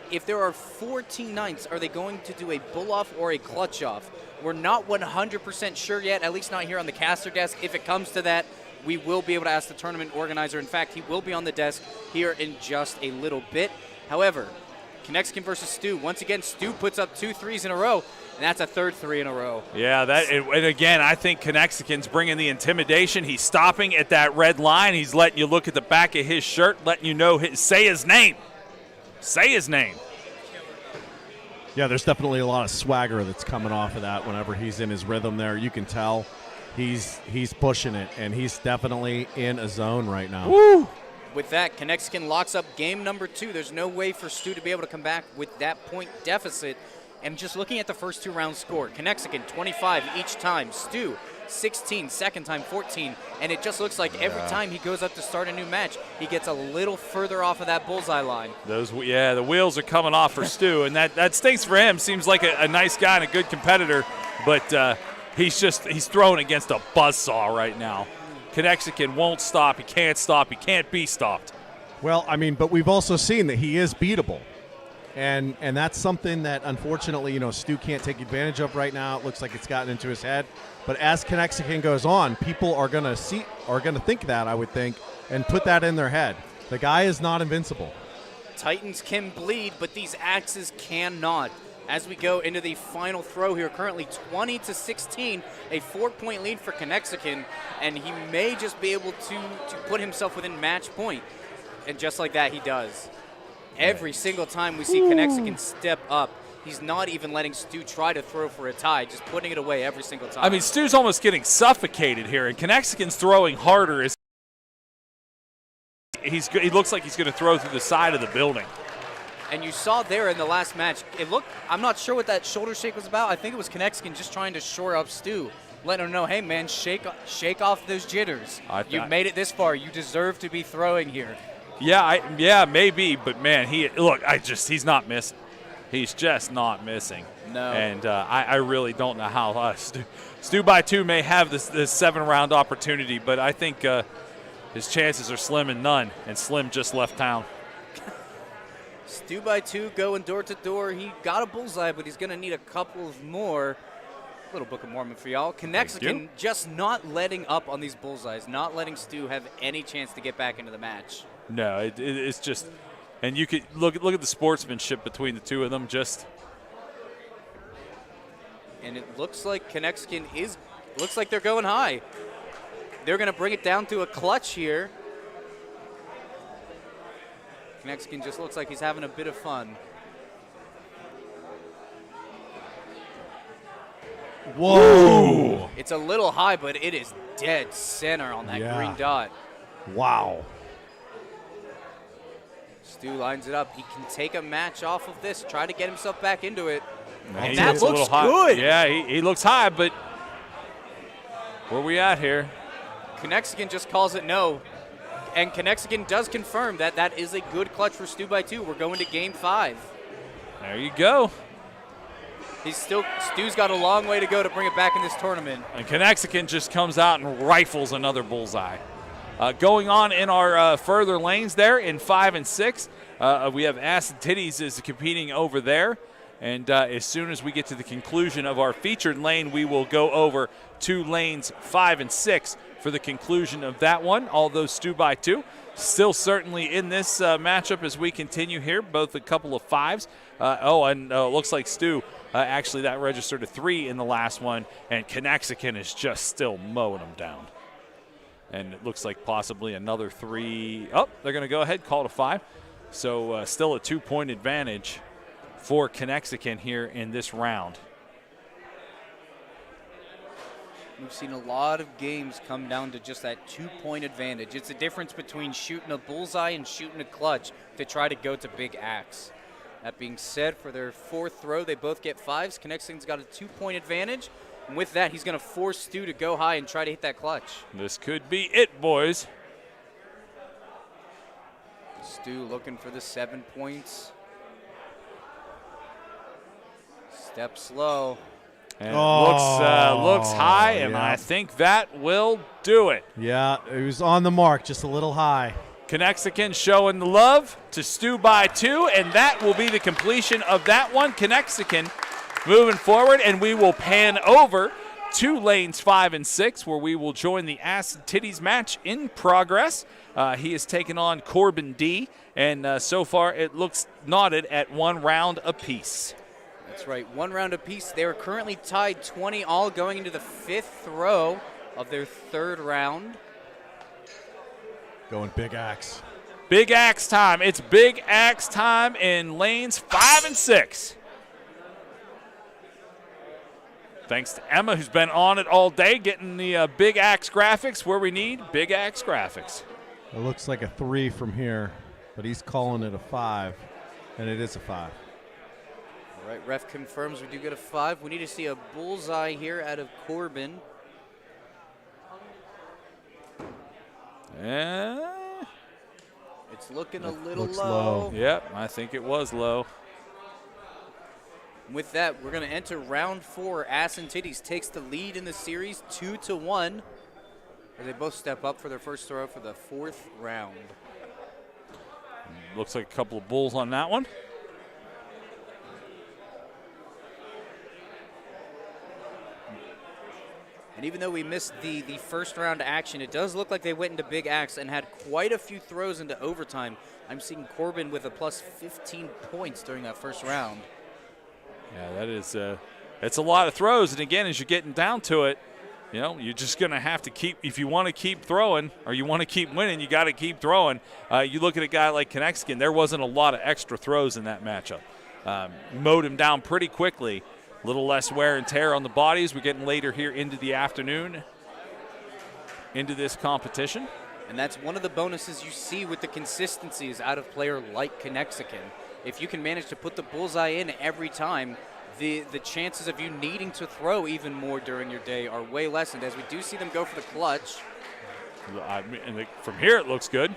If there are 14 ninths, are they going to do a bull-off or a clutch-off? We're not 100% sure yet, at least not here on the caster desk. If it comes to that, we will be able to ask the tournament organizer. In fact, he will be on the desk here in just a little bit. However, Connexicon versus Stu. Once again, Stu puts up 2 threes in a row, and that's a third 3 in a row. Yeah, and again, I think Connexicon's bringing the intimidation. He's stopping at that red line. He's letting you look at the back of his shirt, letting you know, say his name. Say his name. Yeah, there's definitely a lot of swagger that's coming off of that whenever he's in his rhythm there. You can tell he's pushing it, and he's definitely in a zone right now. Woo! With that, Connexicon locks up game number 2. There's no way for Stu to be able to come back with that point deficit. And just looking at the first 2 rounds score, Connexicon 25 each time, Stu 16, second time 14, and it just looks like every time he goes up to start a new match, he gets a little further off of that bullseye line. The wheels are coming off for Stu, and that stinks for him. Seems like a nice guy and a good competitor, but he's throwing against a buzzsaw right now. Connexicon won't stop. He can't be stopped. Well, I mean, but we've also seen that he is beatable. And that's something that, unfortunately, Stu can't take advantage of right now. It looks like it's gotten into his head. But as Connexicon goes on, people are going to think that, I would think, and put that in their head. The guy is not invincible. Titans can bleed, but these axes cannot. As we go into the final throw here, currently 20-16, a 4-point lead for Connexicon, and he may just be able to put himself within match point. And just like that, he does. Every single time we see Connexicon step up, he's not even letting Stu try to throw for a tie, just putting it away every single time. I mean, Stu's almost getting suffocated here, and Connexicon's throwing harder. He looks like he's going to throw through the side of the building. And you saw there in the last match, I'm not sure what that shoulder shake was about. I think it was Connexicon just trying to shore up Stu, letting him know, hey, man, shake off those jitters. You've made it this far. You deserve to be throwing here. Yeah, maybe, but man, he's not missing. He's just not missing. No. And I really don't know how Stu by 2 may have this 7-round opportunity, but I think his chances are slim and none, and Slim just left town. Stu by 2 going door to door. He got a bullseye, but he's going to need a couple of more. Little Book of Mormon for y'all. Connexicon just not letting up on these bullseyes, not letting Stu have any chance to get back into the match. No, it's just, and you could look at the sportsmanship between the two of them. And it looks like Connexicon looks like they're going high. They're going to bring it down to a clutch here. Connexicon just looks like he's having a bit of fun. Whoa! It's a little high, but it is dead center on that green dot. Wow. Stu lines it up. He can take a match off of this, try to get himself back into it. And that looks good. Yeah, he looks high, but where we at here? Connexicon just calls it no. And Connexicon does confirm that that is a good clutch for Stu by 2. We're going to game 5. There you go. Stu's got a long way to go to bring it back in this tournament. And Connexicon just comes out and rifles another bullseye. Going on in our further lanes there in 5 and 6, we have Acid Titties is competing over there. And as soon as we get to the conclusion of our featured lane, we will go over to lanes 5 and 6 for the conclusion of that one. Although Stu by 2 still certainly in this matchup as we continue here, both a couple of 5s. Looks like Stu actually that registered a 3 in the last one, and Connexicon is just still mowing them down. And it looks like possibly another 3. Oh, they're going to go ahead, call it a 5. So still a 2-point advantage for Connexicon here in this round. We've seen a lot of games come down to just that 2-point advantage. It's the difference between shooting a bullseye and shooting a clutch to try to go to Big Axe. That being said, for their 4th throw, they both get 5s. Connexicon's got a 2-point advantage. And with that, he's going to force Stu to go high and try to hit that clutch. This could be it, boys. Stu looking for the 7 points. Step slow. And looks high, and I think that will do it. Yeah, it was on the mark, just a little high. Connexicon showing the love to Stu by 2, and that will be the completion of that one. Connexicon moving forward, and we will pan over to lanes 5 and 6, where we will join the Acid Titties match in progress. He has taken on Corbin D, and so far it looks knotted at 1 round apiece. That's right, 1 round apiece. They are currently tied 20 all going into the 5th throw of their 3rd round. Going Big Axe. Big Axe time. It's Big Axe time in lanes 5 and 6. Thanks to Emma, who's been on it all day, getting the Big Axe graphics where we need Big Axe graphics. It looks like a 3 from here, but he's calling it a 5, and it is a 5. All right, ref confirms we do get a 5. We need to see a bullseye here out of Corbin. It's looking a little low. Yep, I think it was low. With that, we're going to enter round 4. Ass and Titties takes the lead in the series 2-1 as they both step up for their first throw for the 4th round. Looks like a couple of bulls on that one. And even though we missed the first round action, it does look like they went into Big Axe and had quite a few throws into overtime. I'm seeing Corbin with a plus 15 points during that first round. Yeah, that is it's a lot of throws. And again, as you're getting down to it, You know, you're just going to have to keep, if you want to keep throwing or you want to keep winning, you got to keep throwing. You look at a guy like Konechkin, there wasn't a lot of extra throws in that matchup. Mowed him down pretty quickly. A little less wear and tear on the bodies. We're getting later here into the afternoon, into this competition. And that's one of the bonuses you see with the consistencies out of player like Konechkin. If you can manage to put the bullseye in every time, the chances of you needing to throw even more during your day are way lessened, as we do see them go for the clutch. And from here it looks good.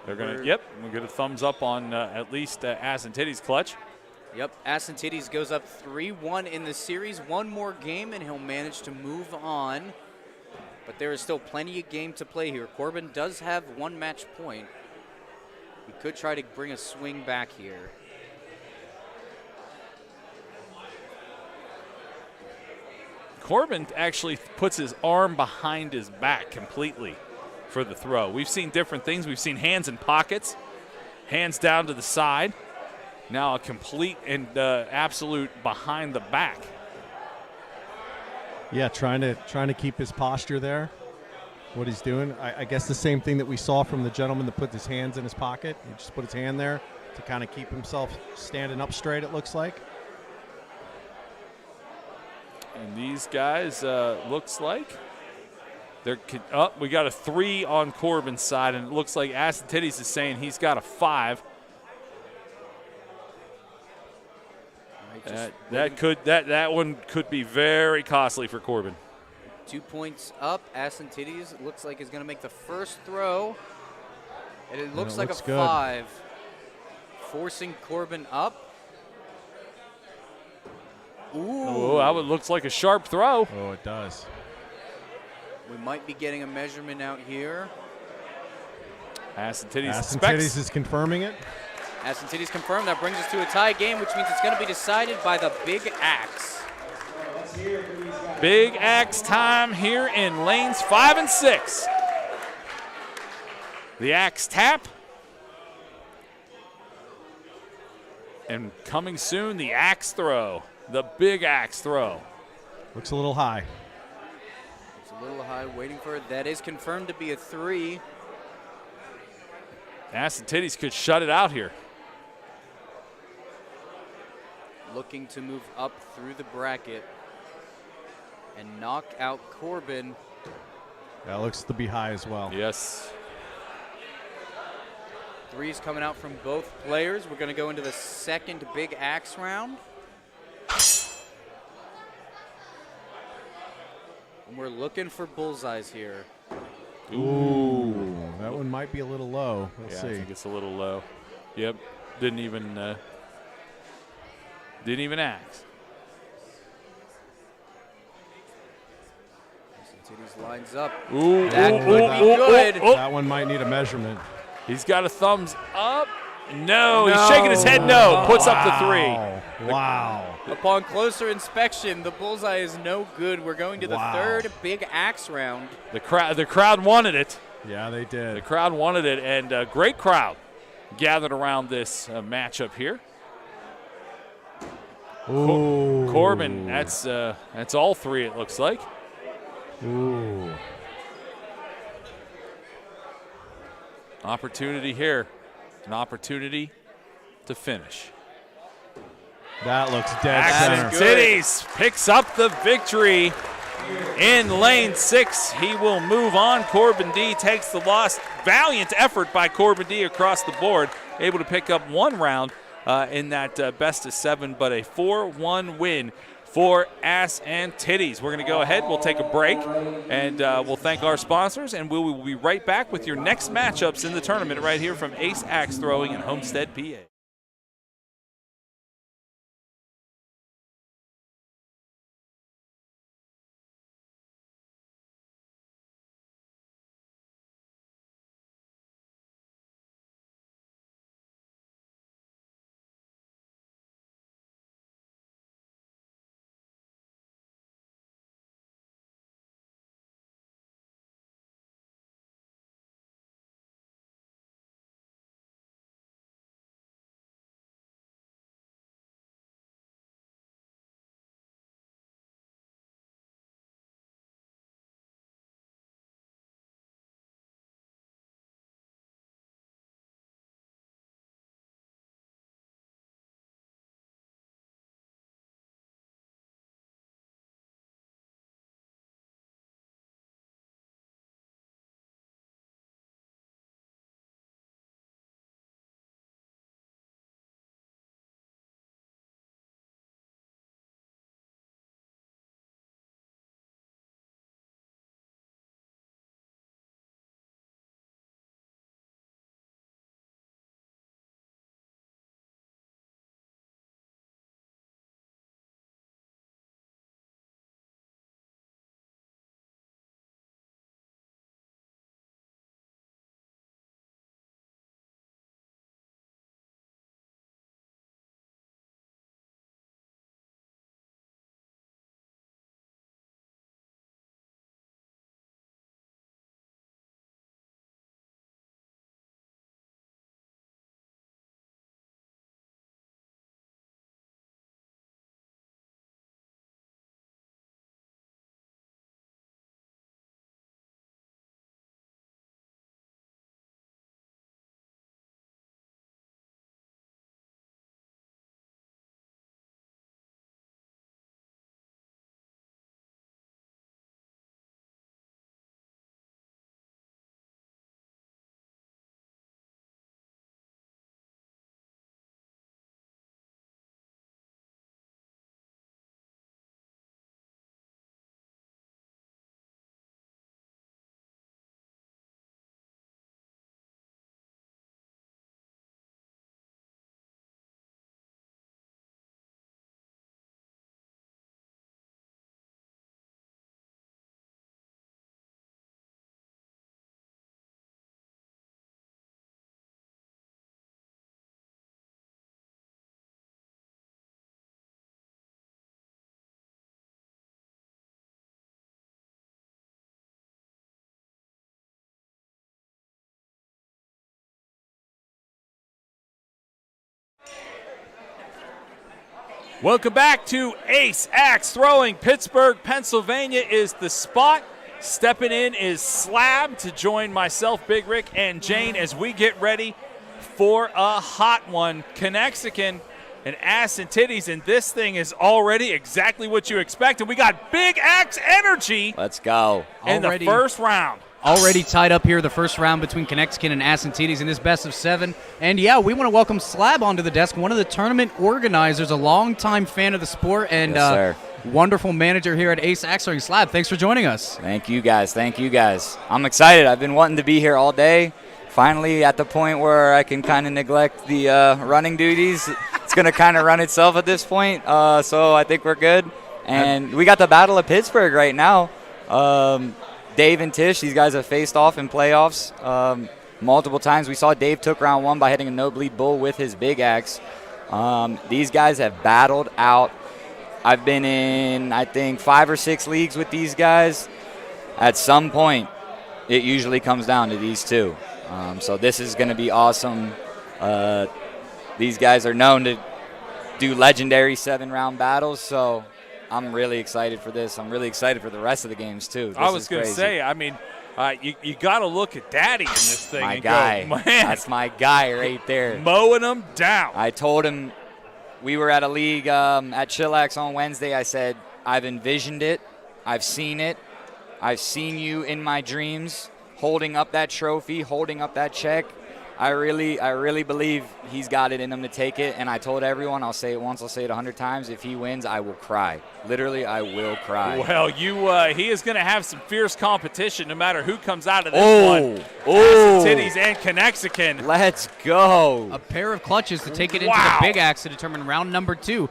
They're going to, yep, we'll get a thumbs up on at least Asantiti's clutch. Yep, Asantidis goes up 3-1 in the series. One more game and he'll manage to move on. But there is still plenty of game to play here. Corbin does have one match point. He could try to bring a swing back here. Corbin actually puts his arm behind his back completely for the throw. We've seen different things. We've seen hands in pockets, hands down to the side. Now a complete and absolute behind the back. Yeah, trying to keep his posture there. What he's doing, I guess the same thing that we saw from the gentleman that put his hands in his pocket. He just put his hand there to kind of keep himself standing up straight, it looks like. And these guys, looks like they're we got a 3 on Corbin's side, and it looks like Asantidis is saying he's got a 5. That one could be very costly for Corbin. 2 points up. Asantidis looks like is going to make the first throw. And it looks like a 5. Forcing Corbin up. Ooh. Oh, that looks like a sharp throw. Oh, it does. We might be getting a measurement out here. Asantidis is confirming it. Asantidis confirmed. That brings us to a tie game, which means it's going to be decided by the Big Axe. Big Axe time here in lanes 5 and 6. The Axe tap. And coming soon, the Axe throw. The Big Axe throw. Looks a little high. It's a little high, waiting for it. That is confirmed to be a 3. Asantidis could shut it out here. Looking to move up through the bracket and knock out Corbin. That looks to be high as well. Yes. 3's coming out from both players. We're going to go into the second Big Axe round. And we're looking for bullseyes here. Ooh, that one might be a little low. Let's see. I think it's a little low. Yep, didn't even axe. Asantidis lines up. Ooh, that could be good. That one might need a measurement. He's got a thumbs up. No, he's shaking his head no. Puts up the 3. Wow. Upon closer inspection, the bullseye is no good. We're going to the third Big Axe round. The crowd wanted it. Yeah, they did. The crowd wanted it, and a great crowd gathered around this matchup here. Ooh. Corbin, that's all 3, it looks like. Ooh. Opportunity here. An opportunity to finish. That looks dead center. Asantidis picks up the victory in lane 6. He will move on. Corbin D takes the loss. Valiant effort by Corbin D across the board. Able to pick up 1 round in that best of 7, but a 4-1 win for Asantidis. We're going to go ahead. We'll take a break, and we'll thank our sponsors, and we will be right back with your next matchups in the tournament right here from Ace Axe Throwing in Homestead, PA. Welcome back to Ace Axe Throwing. Pittsburgh, Pennsylvania is the spot. Stepping in is Slab to join myself, Big Rick, and Jane as we get ready for a hot one. Connexican and Ass and Titties, and this thing is already exactly what you expect. And we got Big Axe energy. Let's go. In the first round. Already tied up here, the first round between Connexican and Ass and Titties in this best of 7. And yeah, we want to welcome Slab onto the desk, one of the tournament organizers, a longtime fan of the sport, and Yes, sir. wonderful manager here at Ace Axe Throwing. Slab, thanks for joining us. Thank you guys. Thank you guys. I'm excited. I've been wanting to be here all day. Finally at the point where I can kind of neglect the running duties. It's going to kind of run itself at this point. So I think we're good. And we got the Battle of Pittsburgh right now. Dave and Tish, these guys have faced off in playoffs multiple times. We saw Dave took round 1 by hitting a no-bleed bull with his big axe. These guys have battled out. I've been in, I think, 5 or 6 leagues with these guys. At some point, it usually comes down to these two. So this is going to be awesome. These guys are known to do legendary 7-round battles, so I'm really excited for this. I'm really excited for the rest of the games, too. I was going to say, I mean, you got to look at Daddy in this thing. My and guy. Go, man. That's my guy right there. Mowing them down. I told him we were at a league at Chillax on Wednesday. I said, I've envisioned it. I've seen it. I've seen you in my dreams holding up that trophy, holding up that check. I really believe he's got it in him to take it, and I told everyone, I'll say it once, I'll say it 100 times, if he wins, I will cry. Literally, I will cry. Well, he is going to have some fierce competition no matter who comes out of this one. Oh. Titties and Connexican. Let's go. A pair of clutches to take it into the big axe to determine round number 2.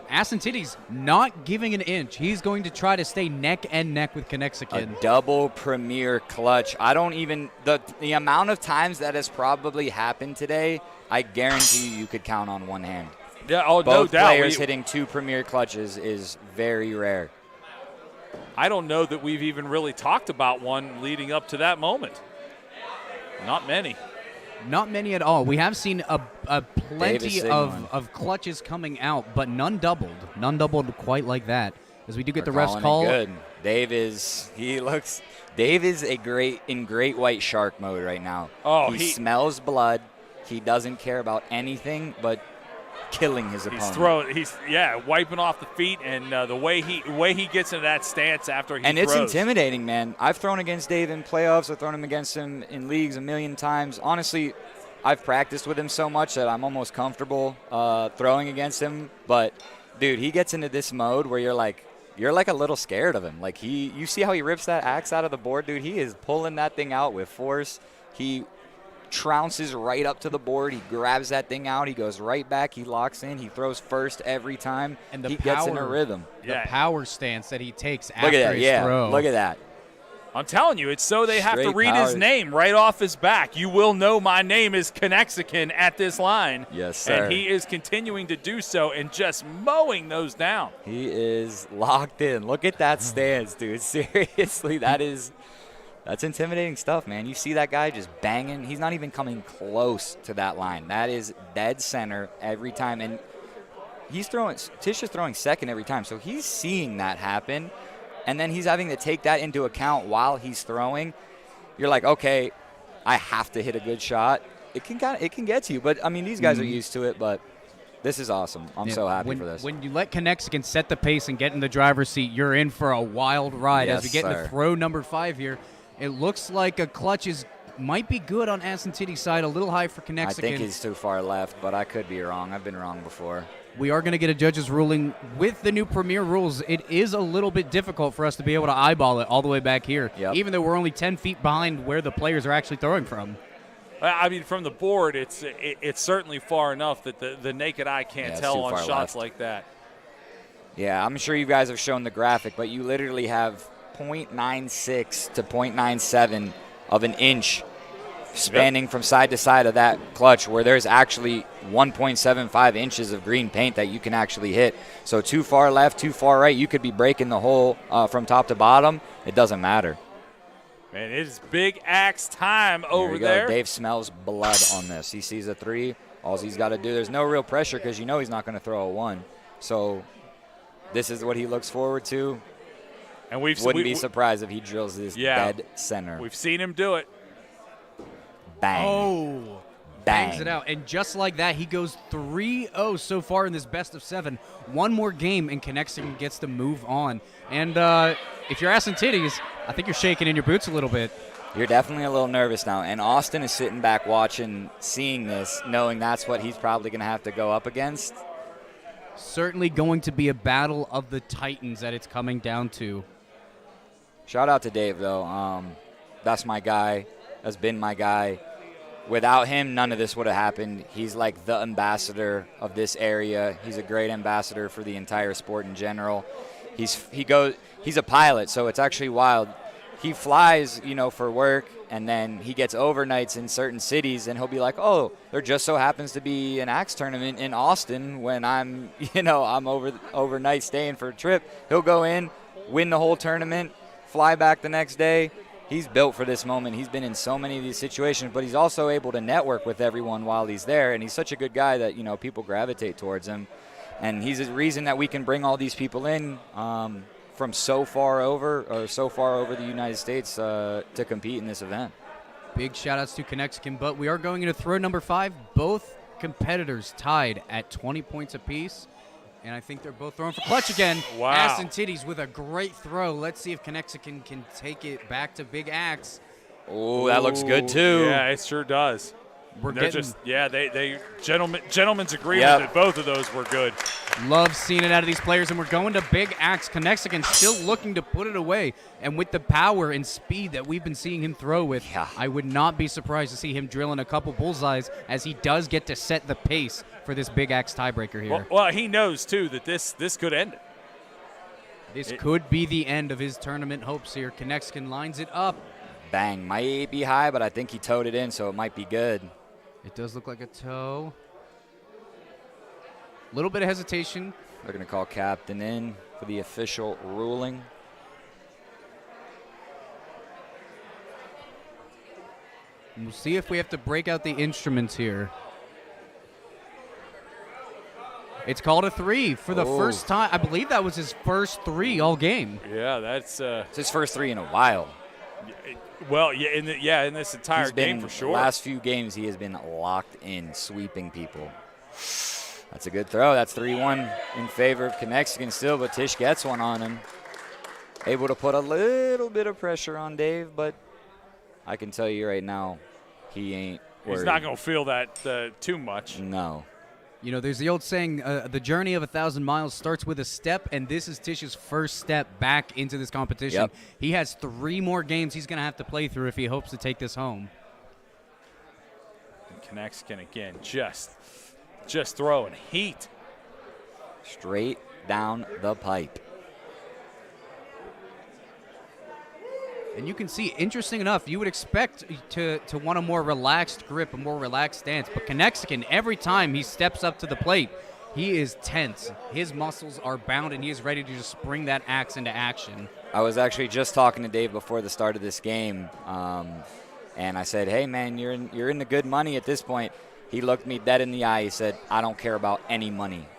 Ass and Titties not giving an inch. He's going to try to stay neck and neck with Connexican. A double premier clutch. I don't even the amount of times that has probably happened today, I guarantee you could count on one hand. Yeah, oh, Both no doubt. players hitting 2 premier clutches is very rare. I don't know that we've even really talked about one leading up to that moment. Not many. Not many at all. We have seen a plenty of clutches coming out, but none doubled. None doubled quite like that. As we do get the refs call. Good. Dave is in great white shark mode right now. Oh, he smells blood. He doesn't care about anything but killing his opponent. He's wiping off the feet, and the way he gets into that stance after he and throws. It's intimidating, man. I've thrown against Dave in playoffs. I've thrown him against him in leagues a million times. Honestly, I've practiced with him so much that I'm almost comfortable throwing against him. But, dude, he gets into this mode where you're like a little scared of him. Like you see how he rips that axe out of the board, dude. He is pulling that thing out with force. He trounces right up to the board. He grabs that thing out. He goes right back. He locks in. He throws first every time. And the he gets in a rhythm. The power stance that he takes Look after at that. his throw. Look at that. I'm telling you, it's so they have to Straight read his power. name right off his back. You will know my name is Connexican at this line. Yes, sir. And he is continuing to do so and just mowing those down. He is locked in. Look at that stance, dude. Seriously, that's intimidating stuff, man. You see that guy just banging. He's not even coming close to that line. That is dead center every time. And Tish is throwing second every time, so he's seeing that happen. And then he's having to take that into account while he's throwing. You're like, okay, I have to hit a good shot. It can get to you, but I mean these guys are used to it. But this is awesome. I'm so happy for this. When you let Connexican set the pace and get in the driver's seat, you're in for a wild ride. Yes, as we get into throw number 5 here, it looks like a clutch might be good on Ass and Titty side, a little high for Connexican. I think he's too far left, but I could be wrong. I've been wrong before. We are going to get a judge's ruling with the new Premier rules. It is a little bit difficult for us to be able to eyeball it all the way back here, even though we're only 10 feet behind where the players are actually throwing from. I mean, from the board, it's certainly far enough that the naked eye can't tell on shots left. like that. Yeah, I'm sure you guys have shown the graphic, but you literally have 0.96 to 0.97 of an inch spanning from side to side of that clutch, where there's actually 1.75 inches of green paint that you can actually hit. So too far left, too far right, you could be breaking the hole from top to bottom. It doesn't matter. Man, it is big axe time over there. Dave smells blood on this. He sees a 3. All he's got to do, there's no real pressure because you know he's not going to throw a 1. So this is what he looks forward to. And wouldn't be surprised if he drills this dead center. We've seen him do it. Bang. Oh. Bang. Bangs it out. And just like that, he goes 3-0 so far in this best of 7. One more game, and Connexican gets to move on. And if you're ass and titties, I think you're shaking in your boots a little bit. You're definitely a little nervous now. And Austin is sitting back watching, seeing this, knowing that's what he's probably going to have to go up against. Certainly going to be a battle of the Titans that it's coming down to. Shout out to Dave, though. That's my guy. Has been my guy. Without him, none of this would have happened. He's like the ambassador of this area. He's a great ambassador for the entire sport in general. He's a pilot, so it's actually wild. He flies, for work, and then he gets overnights in certain cities, and he'll be like, "Oh, there just so happens to be an axe tournament in Austin when I'm overnight staying for a trip." He'll go in, win the whole tournament, fly back the next day. He's built for this moment. He's been in so many of these situations, but he's also able to network with everyone while he's there, and he's such a good guy that, people gravitate towards him. And he's the reason that we can bring all these people in from so far over the United States to compete in this event. Big shout-outs to Connexican, but we are going into throw number 5. Both competitors tied at 20 points apiece. And I think they're both throwing for clutch again. Wow. Ass and titties with a great throw. Let's see if Connexican can take it back to Big Axe. Oh, that looks good too. Yeah, it sure does. They gentlemen's agreement that both of those were good. Love seeing it out of these players, and we're going to Big Axe. Connexican still looking to put it away, and with the power and speed that we've been seeing him throw with, I would not be surprised to see him drilling a couple bullseyes as he does get to set the pace for this Big Axe tiebreaker here. Well, he knows too that this could end it. This could be the end of his tournament hopes here. Connexican lines it up. Bang. Might be high, but I think he towed it in, so it might be good. It does look like a toe. A little bit of hesitation. They're going to call captain in for the official ruling. We'll see if we have to break out the instruments here. It's called a 3 for the first time. I believe that was his first 3 all game. Yeah, that's it's his first 3 in a while. Well, in this entire game for sure. Last few games he has been locked in, sweeping people. That's a good throw. That's 3-1 in favor of Connexican still, but Tish gets one on him. Able to put a little bit of pressure on Dave, but I can tell you right now, he ain't worried. He's not going to feel that too much. No. There's the old saying, the journey of 1,000 miles starts with a step, and this is Tish's first step back into this competition. Yep. He has 3 more games he's going to have to play through if he hopes to take this home. Connexican again, just throwing heat. Straight down the pipe. And you can see, interesting enough, you would expect to want a more relaxed grip, a more relaxed stance. But Connexican, every time he steps up to the plate, he is tense. His muscles are bound, and he is ready to just spring that axe into action. I was actually just talking to Dave before the start of this game, and I said, "Hey, man, you're in the good money at this point." He looked me dead in the eye. He said, "I don't care about any money.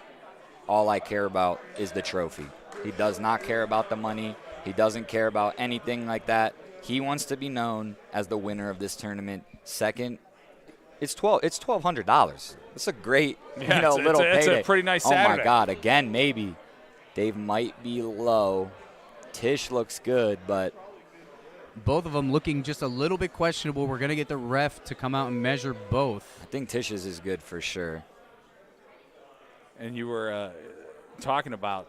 All I care about is the trophy." He does not care about the money. He doesn't care about anything like that. He wants to be known as the winner of this tournament. Second, it's $1,200. It's a great, little payday. It's a pretty nice Saturday. Oh my God! Again, maybe Dave might be low. Tish looks good, but both of them looking just a little bit questionable. We're gonna get the ref to come out and measure both. I think Tish's is good for sure. And you were talking about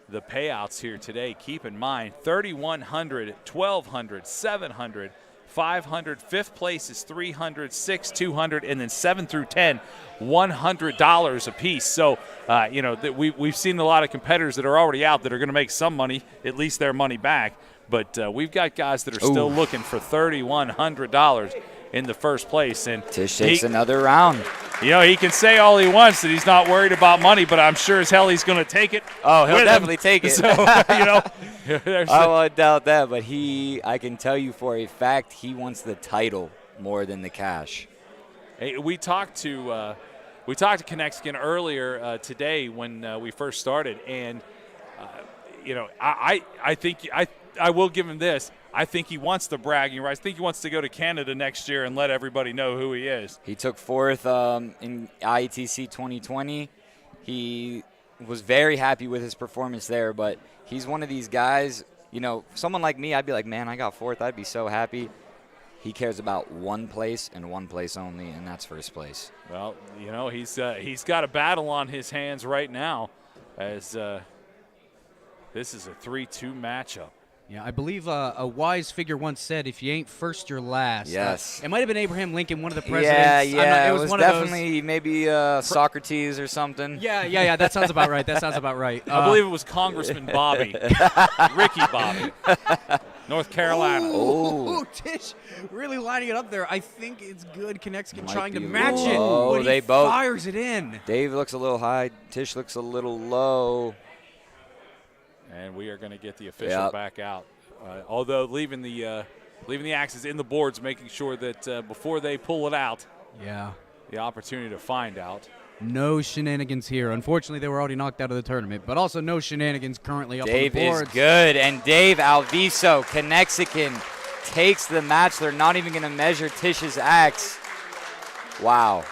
the payouts here today. Keep in mind, $3,100, $1,200, $700, $500. Fifth place is $300, $600, $200, and then 7 through 10, $100 a piece. So, we've seen a lot of competitors that are already out that are going to make some money, at least their money back. But we've got guys that are still looking for $3,100 in the first place. And Tish takes another round. He can say all he wants that he's not worried about money, but I'm sure as hell he's going to take it. Oh, he'll definitely take it. So, I won't doubt that, but I can tell you for a fact he wants the title more than the cash. Hey, we talked to we talked to Connexican earlier today when we first started, and I think I will give him this. I think he wants the bragging rights. I think he wants to go to Canada next year and let everybody know who he is. He took fourth in IATC 2020. He was very happy with his performance there, but he's one of these guys, someone like me, I'd be like, man, I got fourth. I'd be so happy. He cares about one place and one place only, and that's first place. Well, he's got a battle on his hands right now as this is a 3-2 matchup. Yeah, I believe a wise figure once said, if you ain't first, you're last. Yes. It might have been Abraham Lincoln, one of the presidents. Yeah. It was one definitely maybe Socrates or something. Yeah. That sounds about right. I believe it was Congressman Bobby. Ricky Bobby. North Carolina. Oh, Tish really lining it up there. I think it's good. Connexican trying to match it, but they he both fires it in. Dave looks a little high. Tish looks a little low. And we are going to get the official back out. Although leaving the axes in the boards, making sure that before they pull it out, the opportunity to find out. No shenanigans here. Unfortunately, they were already knocked out of the tournament, but also no shenanigans currently up Dave on the boards. Is good, and Dave Alviso, Connexican, takes the match. They're not even going to measure Tish's axe. Wow.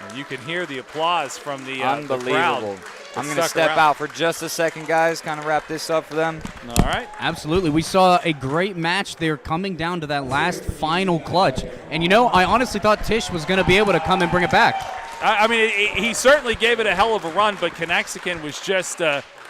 And you can hear the applause from the Unbelievable. crowd. I'm going to step out for just a second, guys, kind of wrap this up for them. All right. Absolutely. We saw a great match there coming down to that last final clutch. And, I honestly thought Tish was going to be able to come and bring it back. I mean, he certainly gave it a hell of a run, but Connexican was just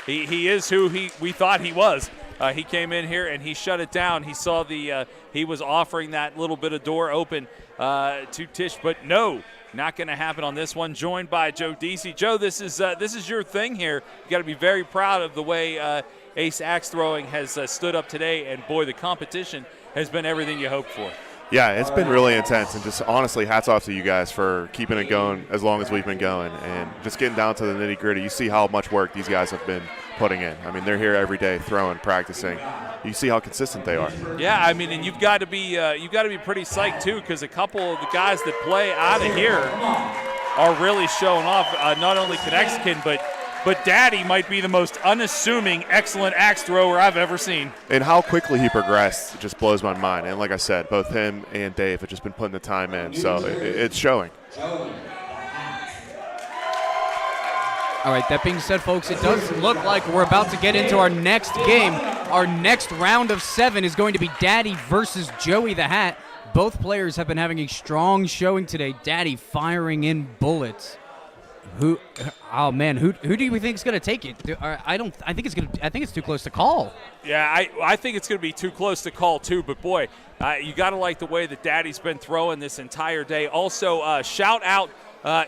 he is who we thought he was. He came in here and he shut it down. He saw he was offering that little bit of door open to Tish, but no. Not going to happen on this one. Joined by Joe Deasy. Joe, this is your thing here. You got to be very proud of the way Ace Axe Throwing has stood up today, and boy, the competition has been everything you hoped for. Yeah, it's been really intense, and just honestly, hats off to you guys for keeping it going as long as we've been going, and just getting down to the nitty gritty. You see how much work these guys have been putting in. I mean, they're here every day throwing, practicing. You see how consistent they are. Yeah, I mean, and you've got to be pretty psyched too, because a couple of the guys that play out of here are really showing off. Not only Connexican, but Daddy might be the most unassuming, excellent axe thrower I've ever seen. And how quickly he progressed just blows my mind. And like I said, both him and Dave have just been putting the time in, so it's showing. All right, that being said, folks, it does look like we're about to get into our next game. Our next round of 7 is going to be Daddy versus Joey the Hat. Both players have been having a strong showing today. Daddy firing in bullets. Who do you think is going to take it? I think it's too close to call. Yeah, I think it's going to be too close to call too. But boy, you got to like the way that Daddy's been throwing this entire day. Also, shout out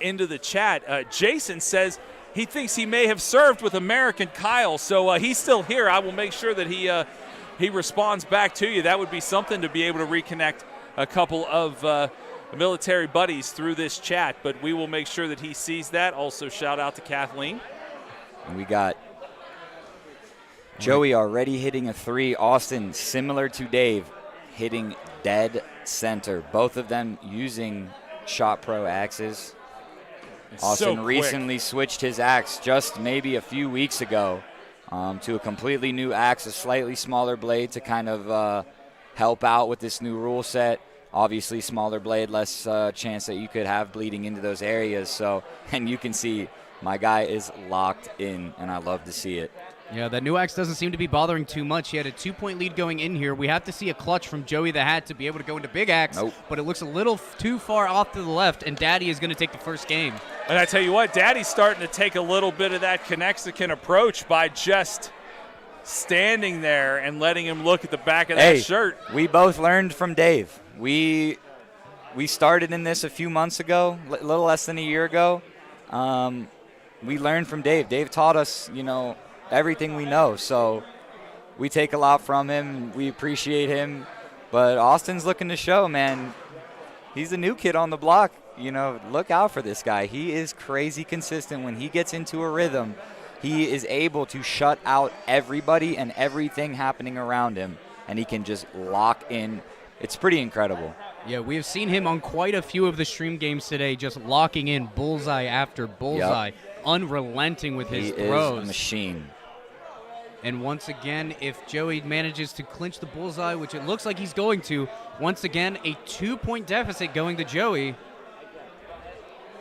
into the chat. Jason says he thinks he may have served with American Kyle, so he's still here. I will make sure that he responds back to you. That would be something to be able to reconnect a couple of military buddies through this chat, but we will make sure that he sees that. Also, shout out to Kathleen. And we got Joey already hitting a 3. Austin, similar to Dave, hitting dead center. Both of them using Shot Pro axes. Austin recently switched his axe just maybe a few weeks ago to a completely new axe, a slightly smaller blade to kind of help out with this new rule set. Obviously, smaller blade, less chance that you could have bleeding into those areas. So, and you can see my guy is locked in, and I love to see it. Yeah, that new axe doesn't seem to be bothering too much. He had a 2-point lead going in here. We have to see a clutch from Joey the Hat to be able to go into big axe. Nope. But it looks a little too far off to the left, and Daddy is going to take the first game. And I tell you what, Daddy's starting to take a little bit of that Connexican approach by just standing there and letting him look at the back of that shirt. We both learned from Dave. We started in this a few months ago, a little less than a year ago. We learned from Dave. Dave taught us, everything we know. So we take a lot from him. We appreciate him. But Austin's looking to show, man. He's the new kid on the block. Look out for this guy. He is crazy consistent. When he gets into a rhythm, he is able to shut out everybody and everything happening around him, and he can just lock in. It's pretty incredible. Yeah, we have seen him on quite a few of the stream games today, just locking in bullseye after bullseye, unrelenting with his throws. He is a machine. And once again, if Joey manages to clinch the bullseye, which it looks like he's going to, once again, a 2-point deficit going to Joey.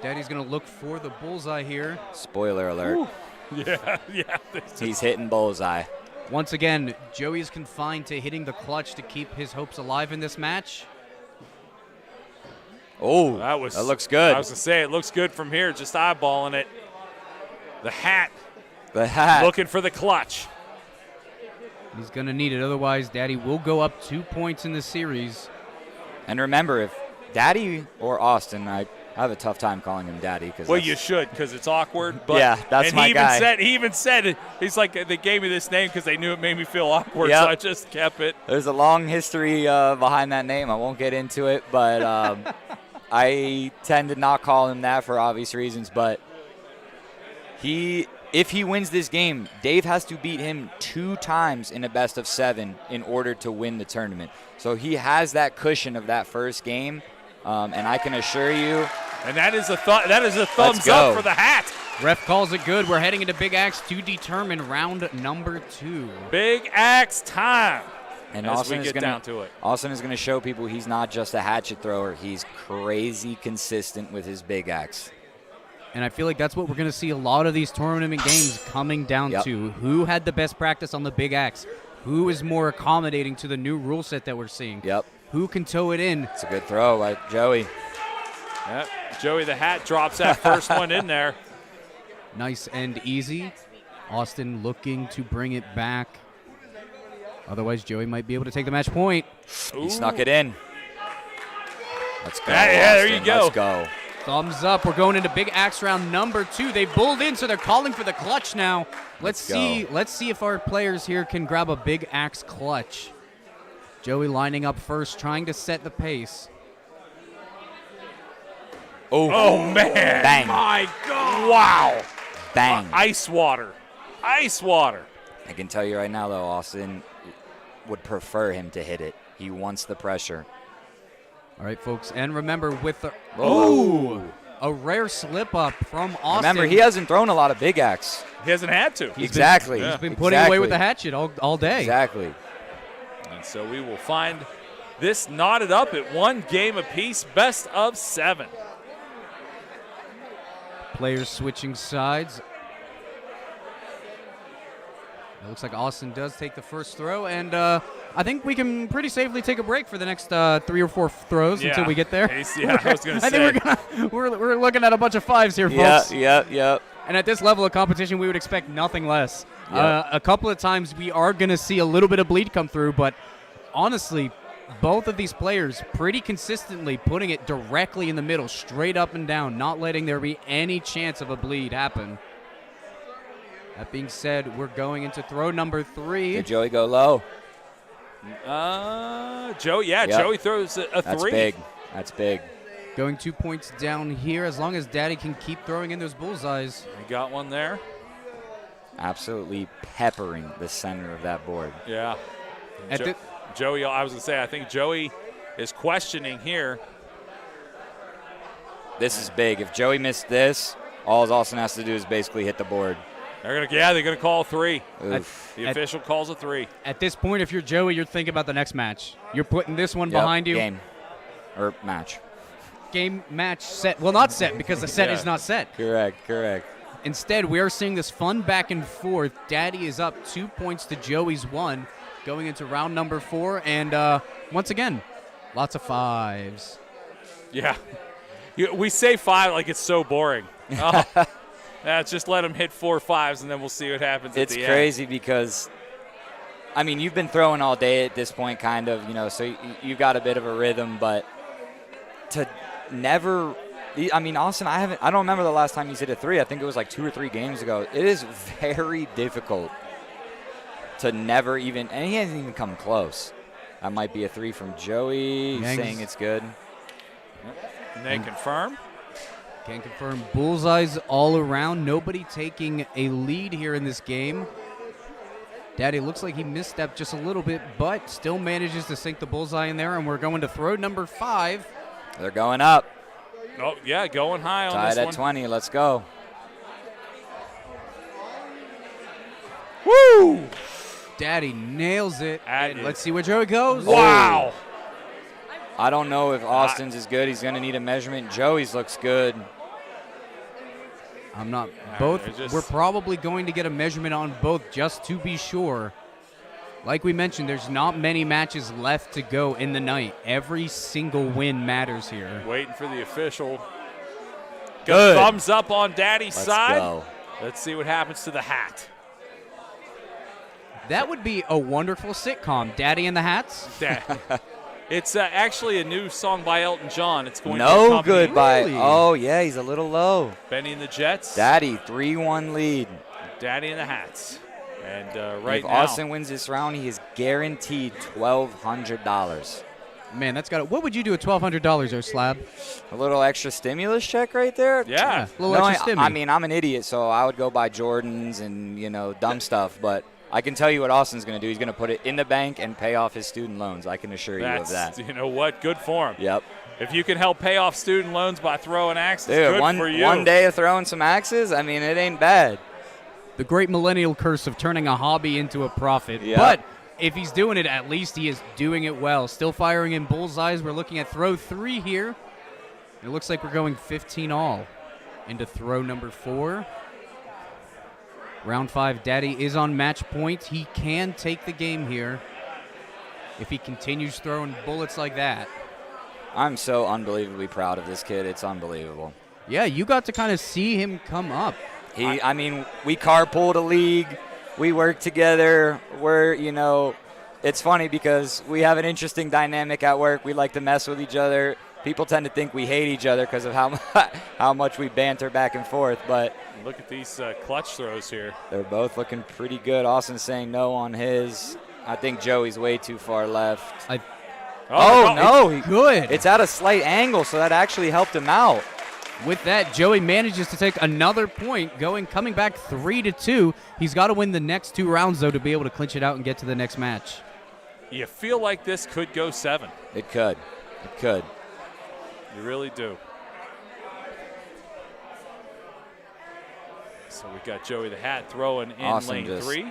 Daddy's going to look for the bullseye here. Spoiler alert. Ooh. Yeah. He's hitting bullseye. Once again, Joey is confined to hitting the clutch to keep his hopes alive in this match. Oh, that looks good. I was going to say, it looks good from here, just eyeballing it. The hat. Looking for the clutch. He's going to need it. Otherwise, Daddy will go up 2 points in the series. And remember, if Daddy or Austin, I have a tough time calling him Daddy. Well, you should, because it's awkward. But, yeah, that's my guy. He even said, he's like, they gave me this name because they knew it made me feel awkward, Yep. so I just kept it. There's a long history behind that name. I won't get into it, but I tend to not call him that for obvious reasons. But if he wins this game, Dave has to beat him 2 times in a best of 7 in order to win the tournament. So he has that cushion of that first game, and I can assure you. And that is a thumbs up for the hat. Ref calls it good. We're heading into Big Axe to determine round number 2. Big Axe time. And as Austin we is get down to it. Austin is going to show people he's not just a hatchet thrower. He's crazy consistent with his big axe. And I feel like that's what we're going to see a lot of these tournament games coming down to. Who had the best practice on the big axe? Who is more accommodating to the new rule set that we're seeing? Yep. Who can tow it in? It's a good throw by Joey. Yep. Joey the hat drops that first one in there. Nice and easy. Austin looking to bring it back. Otherwise, Joey might be able to take the match point. He snuck it in. Let's go. Yeah, there you go. Let's go. Thumbs up. We're going into Big Axe round number 2. They bulled in, so they're calling for the clutch now. Let's see if our players here can grab a Big Axe clutch. Joey lining up first, trying to set the pace. Oh man. Bang. My God. Wow. Bang. Ice water. Ice water. I can tell you right now, though, Austin would prefer him to hit it. He wants the pressure. All right, folks, and remember with the a rare slip up from Austin. Remember, he hasn't thrown a lot of big axe. He hasn't had to. He's been putting away with the hatchet all day. Exactly. And so we will find this knotted up at 1 game apiece, best of 7. Players switching sides. It looks like Austin does take the first throw, and I think we can pretty safely take a break for the next 3 or 4 throws until we get there. Yeah, I was going to say. I think we're looking at a bunch of 5s here, folks. Yeah. And at this level of competition, we would expect nothing less. A couple of times we are going to see a little bit of bleed come through, but honestly, both of these players pretty consistently putting it directly in the middle, straight up and down, not letting there be any chance of a bleed happen. That being said, we're going into throw number 3. Did Joey go low? Joey throws a 3. That's big. That's big. Going 2 points down here, as long as Daddy can keep throwing in those bullseyes. You got one there. Absolutely peppering the center of that board. Yeah. Joey, I was going to say, I think Joey is questioning here. This is big. If Joey missed this, all Austin has to do is basically hit the board. They're gonna call 3. The official calls a 3. At this point, if you're Joey, you're thinking about the next match. You're putting this one behind you. Game or match. Game, match, set. Well, not set because the set is not set. Correct. Instead, we are seeing this fun back and forth. Daddy is up 2 points to Joey's 1, going into round number 4, and once again, lots of 5s. Yeah, we say 5 like it's so boring. Just let him hit 4 5s, and then we'll see what happens at the end. It's crazy because, I mean, you've been throwing all day at this point, kind of, so you got a bit of a rhythm, but to never – I mean, Austin, I don't remember the last time he's hit a 3. I think it was like 2 or 3 games ago. It is very difficult to never even – and he hasn't even come close. That might be a 3 from Joey saying it's good. And they confirm. Can confirm bullseyes all around. Nobody taking a lead here in this game. Daddy looks like he misstepped just a little bit, but still manages to sink the bullseye in there, and we're going to throw number 5. They're going up. Oh, yeah, going high on Tied this at one. 20. Let's go. Woo! Daddy nails it. And let's see where Joey goes. Wow. I don't know if Austin's is good. He's going to need a measurement. Joey's looks good. I'm not. Yeah, Both. they're just- We're probably going to get a measurement on both just to be sure. Like we mentioned, there's not many matches left to go in the night. Every single win matters here. Waiting for the official. Good. Thumbs up on Daddy's Let's side. go. Let's see what happens to the hat. That would be a wonderful sitcom, Daddy and the Hats. It's actually a new song by Elton John. It's going to No accompany good by. Oh, yeah, he's a little low. Benny and the Jets. Daddy, 3-1 lead. Daddy and the Hats. And right if now, Austin wins this round, he is guaranteed $1,200. Man, that's got it. What would you do with $1,200 or Slab? A little extra stimulus check right there? Yeah. A little extra I stimmy. mean, I'm an idiot, so I would go buy Jordans and, dumb stuff. But I can tell you what Austin's going to do. He's going to put it in the bank and pay off his student loans. I can assure you of that. You know what? Good for him. Yep. If you can help pay off student loans by throwing axes, Dude, good for you. one day of throwing some axes, I mean, it ain't bad. The great millennial curse of turning a hobby into a profit. Yep. But if he's doing it, at least he is doing it well. Still firing in bullseyes. We're looking at throw 3 here. It looks like we're going 15 all into throw number 4. Round 5, Daddy is on match point. He can take the game here if he continues throwing bullets like that. I'm so unbelievably proud of this kid. It's unbelievable. Yeah, you got to kind of see him come up. I mean, we carpooled a league. We work together. It's funny because we have an interesting dynamic at work. We like to mess with each other. People tend to think we hate each other because of how much we banter back and forth. But look at these clutch throws here. They're both looking pretty good. Austin's saying no on his. I think Joey's way too far left. No. Good. It's at a slight angle, so that actually helped him out. With that, Joey manages to take another point, coming back 3-2. He's got to win the next 2 rounds, though, to be able to clinch it out and get to the next match. You feel like this could go 7. It could. It could. You really do. So we got Joey the Hat throwing in Austin lane 3.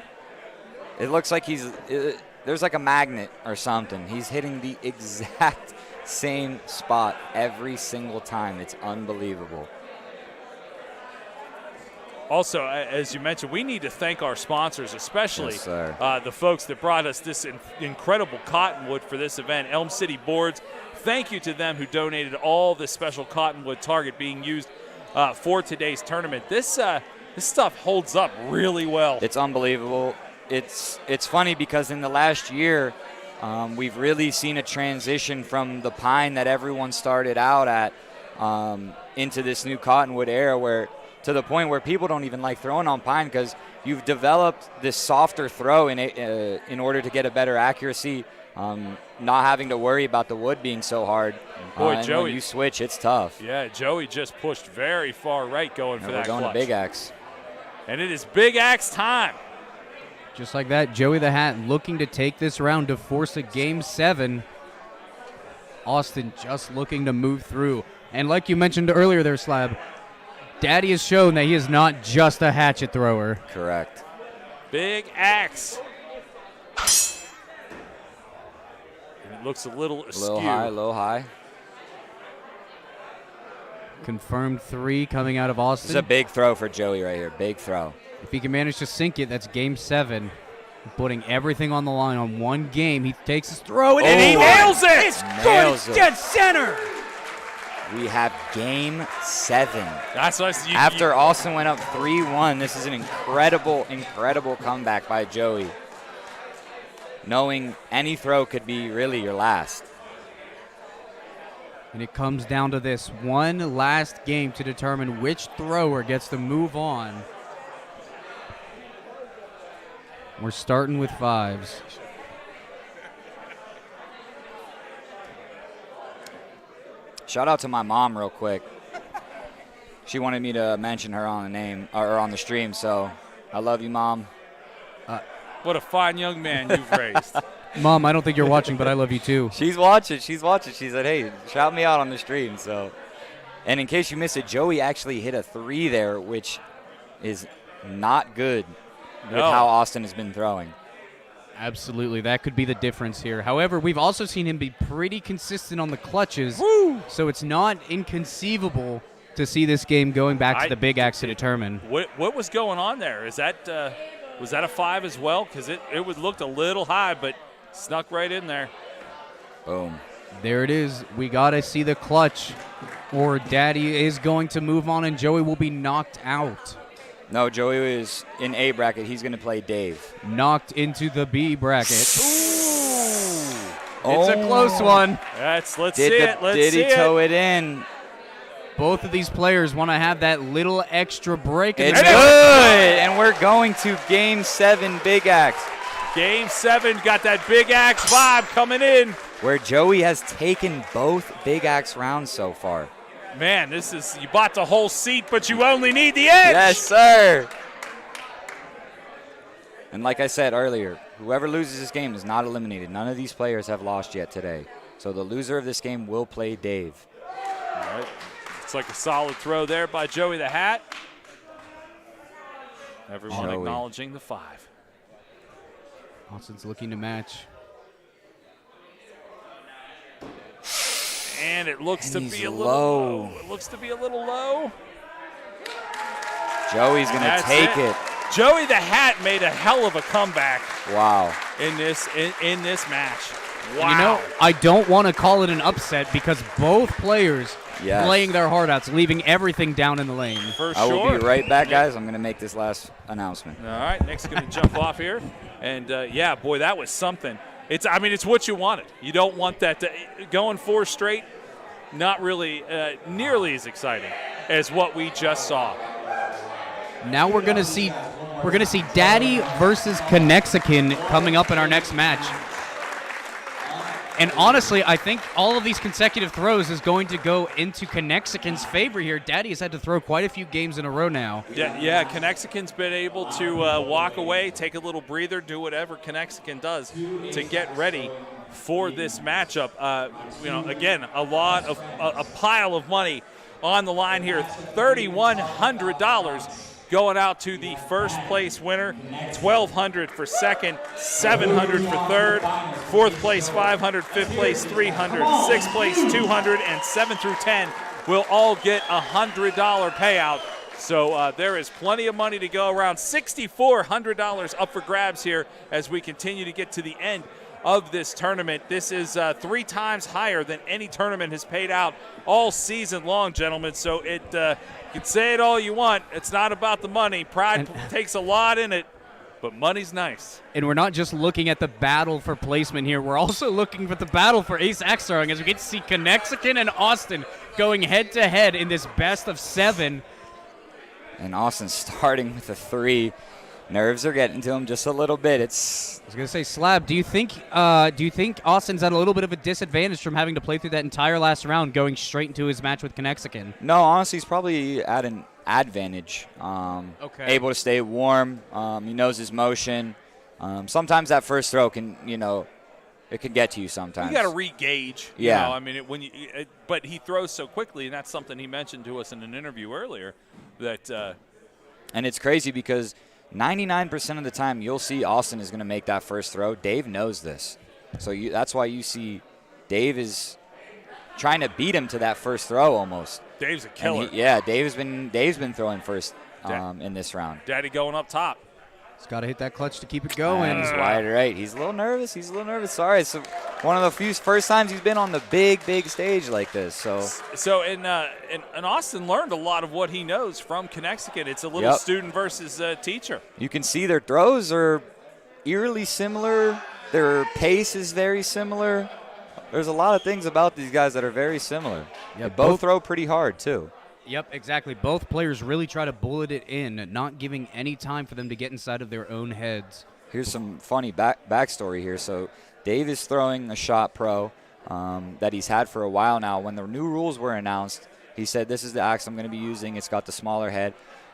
It looks like there's like a magnet or something. He's hitting the exact same spot every single time. It's unbelievable. Also, as you mentioned, we need to thank our sponsors, especially Yes, sir. The folks that brought us this incredible cottonwood for this event, Elm City Boards. Thank you to them who donated all this special cottonwood target being used for today's tournament. This stuff holds up really well. It's unbelievable. It's funny because in the last year, we've really seen a transition from the pine that everyone started out at into this new cottonwood era, to the point where people don't even like throwing on pine because you've developed this softer throw in order to get a better accuracy, not having to worry about the wood being so hard. Boy, and Joey, when you switch, it's tough. Yeah, Joey just pushed very far right going for And that we're going clutch. to big axe. And it is big axe time. Just like that, Joey the Hat looking to take this round to force a game 7. Austin just looking to move through. And like you mentioned earlier there, Slab, Daddy has shown that he is not just a hatchet thrower. Correct. Big axe. And it looks a little askew. Low high. Confirmed 3 coming out of Austin. This is a big throw for Joey right here. Big throw. If he can manage to sink it, that's game 7. Putting everything on the line on one game. He takes his throw and he nails it! It's Nails good. it. Dead center. We have game 7. That's what After Austin went up 3-1, this is an incredible, incredible comeback by Joey. Knowing any throw could be really your last. And it comes down to this one last game to determine which thrower gets to move on. We're starting with 5s. Shout out to my mom real quick. She wanted me to mention her on the name or on the stream, so I love you, Mom. What a fine young man you've raised. Mom, I don't think you're watching, but I love you too. She's watching. She said, hey, shout me out on the stream. So, and in case you missed it, Joey actually hit a 3 there, which is not good with how Austin has been throwing. Absolutely. That could be the difference here. However, we've also seen him be pretty consistent on the clutches. Woo! So it's not inconceivable to see this game going back to the big axe to determine. What was going on there? Is that was that a 5 as well? Because it looked a little high, but snuck right in there. Boom. There it is. We got to see the clutch, or Daddy is going to move on and Joey will be knocked out. No, Joey is in A bracket. He's going to play Dave. Knocked into the B bracket. Ooh. It's a close one. Let's see it. Did he toe it in? Both of these players want to have that little extra break. It's good, and we're going to Game 7 Big Axe. Game 7 got that Big Axe vibe coming in. Where Joey has taken both Big Axe rounds so far. Man, you bought the whole seat, but you only need the edge. Yes, sir. And like I said earlier, whoever loses this game is not eliminated. None of these players have lost yet today. So the loser of this game will play Dave. All right. It's like a solid throw there by Joey the Hat. Everyone acknowledging the 5. Austin's looking to match. And it looks to be a little low. It looks to be a little low. Joey's going to take it. Joey the Hat made a hell of a comeback. Wow. In this match. Wow. You know, I don't want to call it an upset because both players playing their heart outs, leaving everything down in the lane. I will be right back, guys. I'm going to make this last announcement. All right, Nick's going to jump off here. And, yeah, boy, that was something. It's what you wanted. You don't want that going 4 straight. Not really nearly as exciting as what we just saw. Now we're gonna see Daddy versus Conexican coming up in our next match. And honestly, I think all of these consecutive throws is going to go into Conexican's favor here. Daddy has had to throw quite a few games in a row now. Yeah, Conexican's been able to walk away, take a little breather, do whatever Conexican does to get ready for this matchup. Again, a pile of money on the line here. $3,100 going out to the first place winner. $1,200 for second, $700 for third, fourth place $500, fifth place $300, sixth place $200, and 7 through 10 will all get $100 payout. So there is plenty of money to go around. $6,400 up for grabs here as we continue to get to the end of this tournament. This is 3 times higher than any tournament has paid out all season long, gentlemen. So you can say it all you want. It's not about the money. Pride takes a lot in it, but money's nice. And we're not just looking at the battle for placement here. We're also looking for the battle for ace axe throwing as we get to see Conexican and Austin going head-to-head in this best of 7. And Austin starting with a 3. Nerves are getting to him just a little bit. I was going to say, Slab, do you think Austin's at a little bit of a disadvantage from having to play through that entire last round going straight into his match with Conexican? No, honestly, he's probably at an advantage. Able to stay warm. He knows his motion. Sometimes that first throw can, it can get to you sometimes. You got to re-gauge. Yeah. But he throws so quickly, and that's something he mentioned to us in an interview earlier. And it's crazy because 99% of the time you'll see Austin is going to make that first throw. Dave knows this. So that's why you see Dave is trying to beat him to that first throw almost. Dave's a killer. Dave's been throwing first in this round. Daddy going up top. He's got to hit that clutch to keep it going. He's wide right. He's a little nervous. Sorry. It's one of the first times he's been on the big stage like this. So and Austin learned a lot of what he knows from Conexican. It's a little student versus teacher. You can see their throws are eerily similar. Their pace is very similar. There's a lot of things about these guys that are very similar. Yeah, they both throw pretty hard too. Yep, exactly. Both players really try to bullet it in, not giving any time for them to get inside of their own heads. Here's some funny backstory here. So Dave is throwing a shot pro that he's had for a while now. When the new rules were announced, he said, this is the axe I'm going to be using. It's got the smaller head.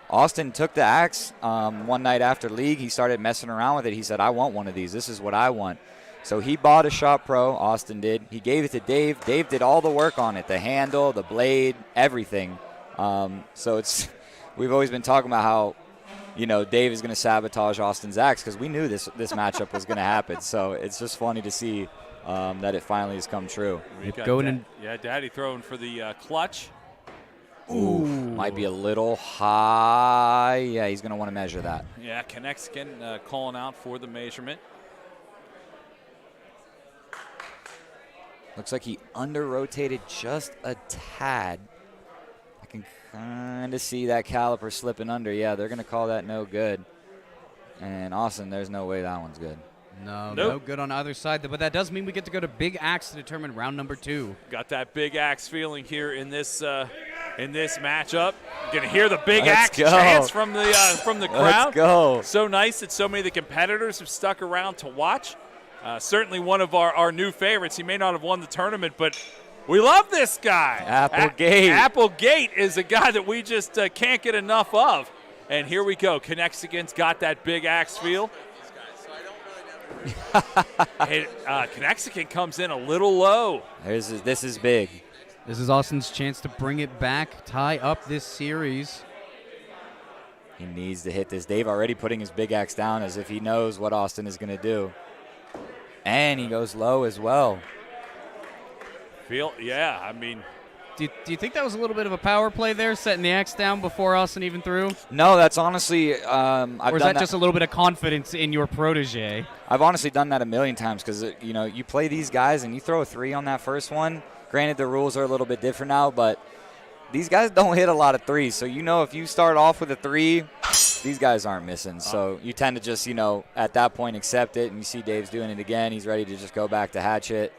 Austin took the axe one night after league. He started messing around with it. He said, I want one of these. This is what I want. So he bought a Shop Pro, Austin did. He gave it to Dave. Dave did all the work on it, the handle, the blade, everything. So we've always been talking about how, Dave is going to sabotage Austin's axe because we knew this matchup was going to happen. So it's just funny to see that it finally has come true. Daddy throwing for the clutch. Ooh, might be a little high. Yeah, he's going to want to measure that. Yeah, Connexkin calling out for the measurement. Looks like he under-rotated just a tad. I can kind of see that caliper slipping under. Yeah, they're going to call that no good. And Austin, there's no way that one's good. No good on either side. But that does mean we get to go to Big Axe to determine round number 2. Got that Big Axe feeling here in this matchup. Gonna hear the Big Axe chants from the crowd. Let's go. So nice that so many of the competitors have stuck around to watch. Certainly one of our new favorites. He may not have won the tournament, but we love this guy. Applegate. Applegate is a guy that we just can't get enough of. And here we go. Connexion's got that Big Axe feel. Connexion comes in a little low. This is big. This is Austin's chance to bring it back, tie up this series. He needs to hit this. Dave already putting his Big Axe down as if he knows what Austin is going to do. And he goes low as well. I mean. Do you think that was a little bit of a power play there, setting the axe down before Austin even threw? No, that's honestly. Or is that just a little bit of confidence in your protege? I've honestly done that a million times because, you play these guys and you throw a 3 on that first one. Granted, the rules are a little bit different now, but these guys don't hit a lot of 3s. So, if you start off with a 3, these guys aren't missing. So you tend to just, at that point accept it. And you see Dave's doing it again. He's ready to just go back to hatchet.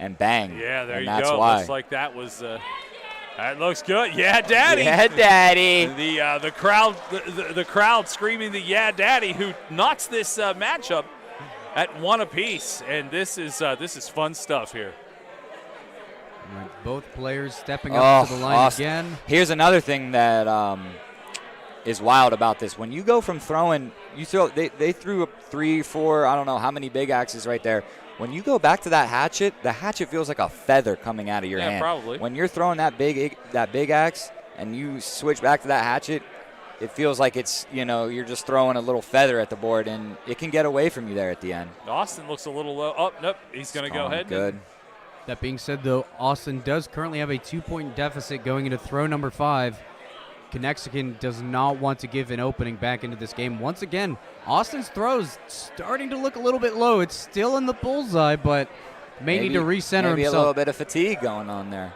And bang. Yeah, there and you that's go. Why. Looks like that was. That looks good. Yeah, Daddy. Yeah, Daddy. The crowd, the crowd screaming the "Yeah, Daddy," who knocks this matchup at 1 apiece, and this is fun stuff here. Both players stepping up to the line Austin. again. Here's another thing that is wild about this. When you go from throwing, they threw up 3, 4, I don't know how many Big Axes right there. When you go back to that hatchet, the hatchet feels like a feather coming out of your hand. Yeah, probably. When you're throwing that big axe and you switch back to that hatchet, it feels like it's, you're just throwing a little feather at the board, and it can get away from you there at the end. Austin looks a little low. Oh, nope. He's going to go ahead. Good. That being said, though, Austin does currently have a 2-point deficit going into throw number 5. Connexon does not want to give an opening back into this game. Once again, Austin's throws starting to look a little bit low. It's still in the bullseye, but may need to recenter maybe himself. A little bit of fatigue going on there.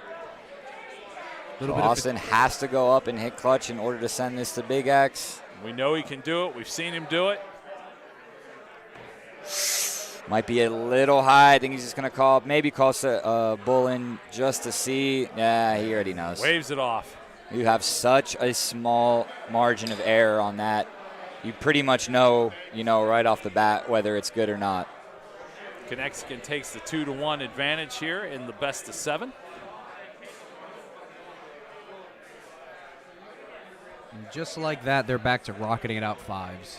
Austin has to go up and hit clutch in order to send this to Big X. We know he can do it. We've seen him do it. Might be a little high. I think he's just going to call bull in just to see. Yeah, he already knows. Waves it off. You have such a small margin of error on that. You pretty much know, right off the bat whether it's good or not. Connexon takes the 2-1 advantage here in the best of 7. And just like that, they're back to rocketing it out 5s.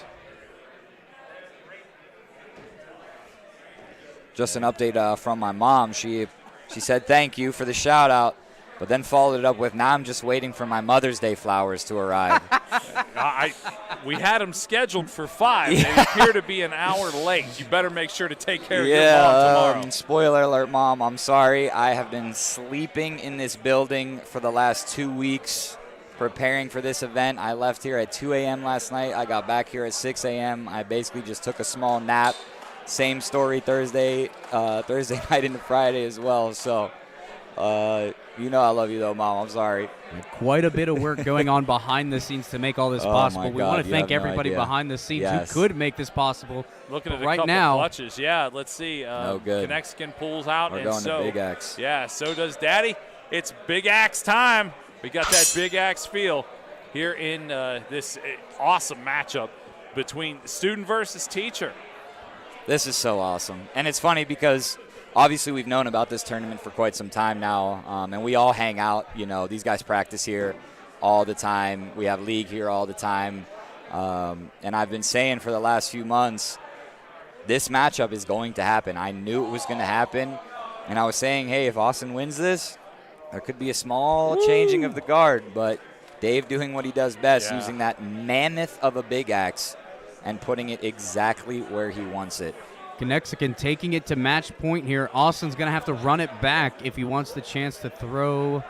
Just an update from my mom. She said thank you for the shout out, but then followed it up with, now I'm just waiting for my Mother's Day flowers to arrive. We had them scheduled for 5. They appear to be an hour late. You better make sure to take care of your mom tomorrow. Spoiler alert, Mom, I'm sorry. I have been sleeping in this building for the last 2 weeks preparing for this event. I left here at 2 a.m. last night. I got back here at 6 a.m. I basically just took a small nap. Same story Thursday night into Friday as well. So, I love you though, Mom. I'm sorry. Quite a bit of work going on behind the scenes to make all this possible. We want to thank everybody idea. Behind the scenes who could make this possible. Looking at right couple now, clutches. Yeah, let's see. No good. Connexon pulls out. We're and going to Big Axe. Yeah, so does Daddy. It's Big Axe time. We got that Big Axe feel here in this awesome matchup between student versus teacher. This is so awesome. And it's funny because obviously we've known about this tournament for quite some time now, and we all hang out. These guys practice here all the time. We have league here all the time. And I've been saying for the last few months, this matchup is going to happen. I knew it was going to happen. And I was saying, hey, if Austin wins this, there could be a small changing of the guard. But Dave doing what he does best, using that mammoth of a big axe and putting it exactly where he wants it. Connexicon taking it to match point here. Austin's going to have to run it back if he wants the chance to throw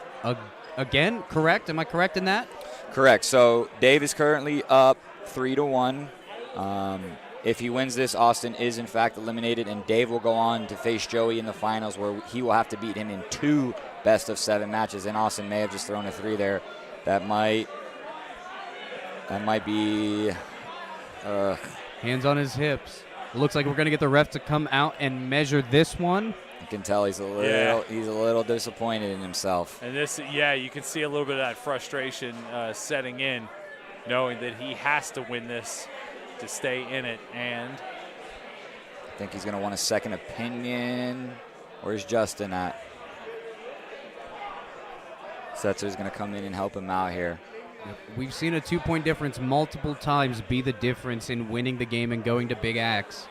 again, correct? Am I correct in that? Correct. So Dave is currently up 3-1. If he wins this, Austin is in fact eliminated, and Dave will go on to face Joey in the finals, where he will have to beat him in 2 best-of-7 matches. And Austin may have just thrown a 3 there. That might be hands on his hips. It looks like we're going to get the ref to come out and measure this one. You can tell he's a little disappointed in himself. And this, you can see a little bit of that frustration setting in, knowing that he has to win this to stay in it. And I think he's going to want a second opinion. Where's Justin at? Setzer's going to come in and help him out here. We've seen a 2-point difference multiple times be the difference in winning the game and going to big axe.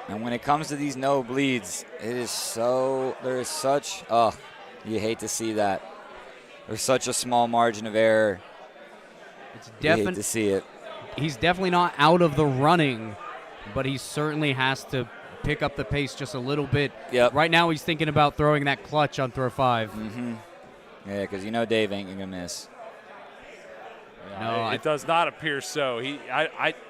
And when it comes to these no bleeds, there is such, you hate to see that. There's such a small margin of error. It's you hate to see it. He's definitely not out of the running, but he certainly has to pick up the pace just a little bit. Yep. Right now he's thinking about throwing that clutch on throw 5. Mm-hmm. Yeah, because you know Dave ain't going to miss. No, it does not appear so.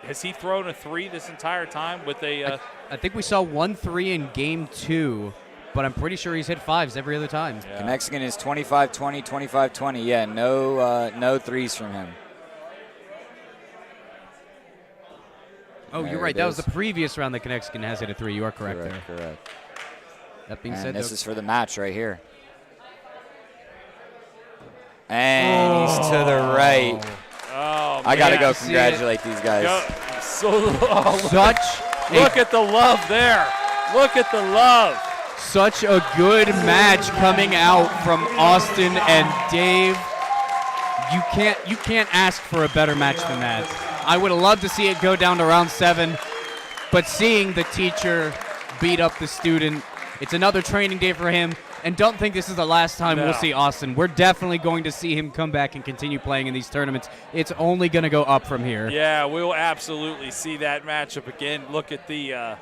Has he thrown a 3 this entire time with a? I think we saw 1 3 in game 2, but I'm pretty sure he's hit 5s every other time. Yeah. Connexicon is 25-20, 25-20. Yeah, no 3s from him. Oh, there you're right. it That is. was the previous round that Connexicon has hit a 3. You are correct there. Correct. That being And said, this is for the match right here. And he's to the right. Oh, I got to man. go congratulate these guys. Look at the love there. Look at the love. Such a good match coming out from Austin and Dave. You can't ask for a better match than that. I would have loved to see it go down to round 7, but seeing the teacher beat up the student, it's another training day for him. And don't think this is the last time we'll see Austin. We're definitely going to see him come back and continue playing in these tournaments. It's only going to go up from here. Yeah, we'll absolutely see that matchup again. Look at the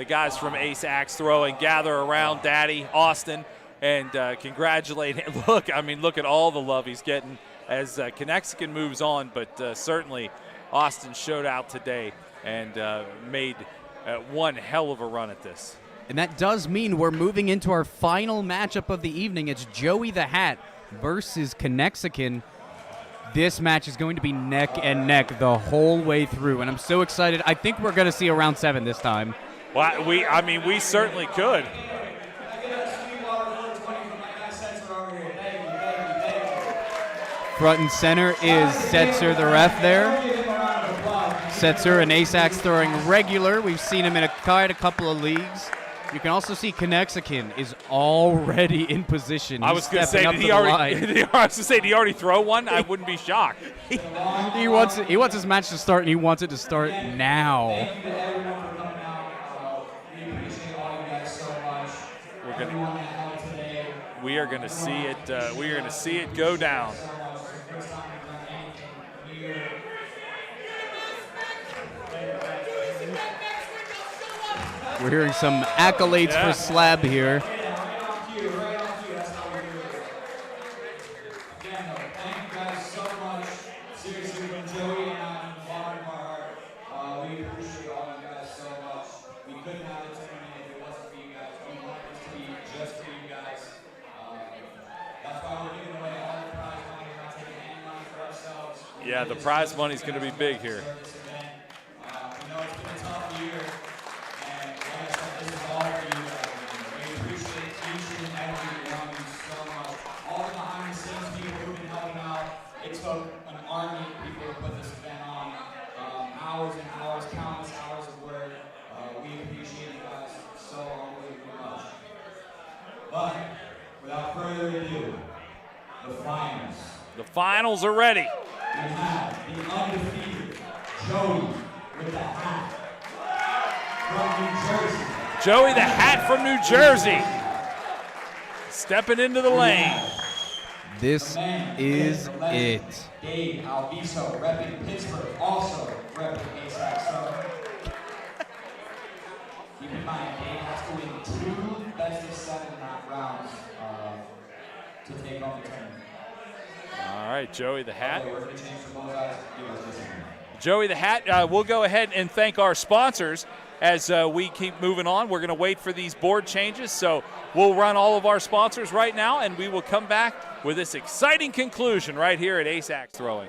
guys from Ace Axe Throw and gather around Daddy Austin and congratulate him. Look at all the love he's getting as Connexicon moves on, but certainly Austin showed out today and made one hell of a run at this. And that does mean we're moving into our final matchup of the evening. It's Joey the Hat versus Connexicon. This match is going to be neck and neck the whole way through, and I'm so excited. I think we're going to see a round 7 this time. Well, we certainly could. Front and center is Setzer, the ref there. Setzer, an ace axe throwing regular. We've seen him in quite a couple of leagues. You can also see Connexicon is already in position. I was going to say, did he already throw one? I wouldn't be shocked. He wants his match to start, and he wants it to start now. We are going to see it. We are going to see it go down. We're hearing some accolades for Slab here. Yeah, the prize money's going to be big here. The finals are ready. We have the undefeated Joey with the hat from New Jersey. Joey the Hat from New Jersey. Stepping into the lane. This is it. Dave Alviso repping Pittsburgh, also repping ASAC. So keep in mind, Dave has to win 2 best-of-7 rounds to take on the tournament. All right, Joey the Hat. Okay, we're going to change the bullseyes. Give us this one. Joey the Hat, we'll go ahead and thank our sponsors as we keep moving on. We're going to wait for these board changes, so we'll run all of our sponsors right now, and we will come back with this exciting conclusion right here at Ace Axe Throwing.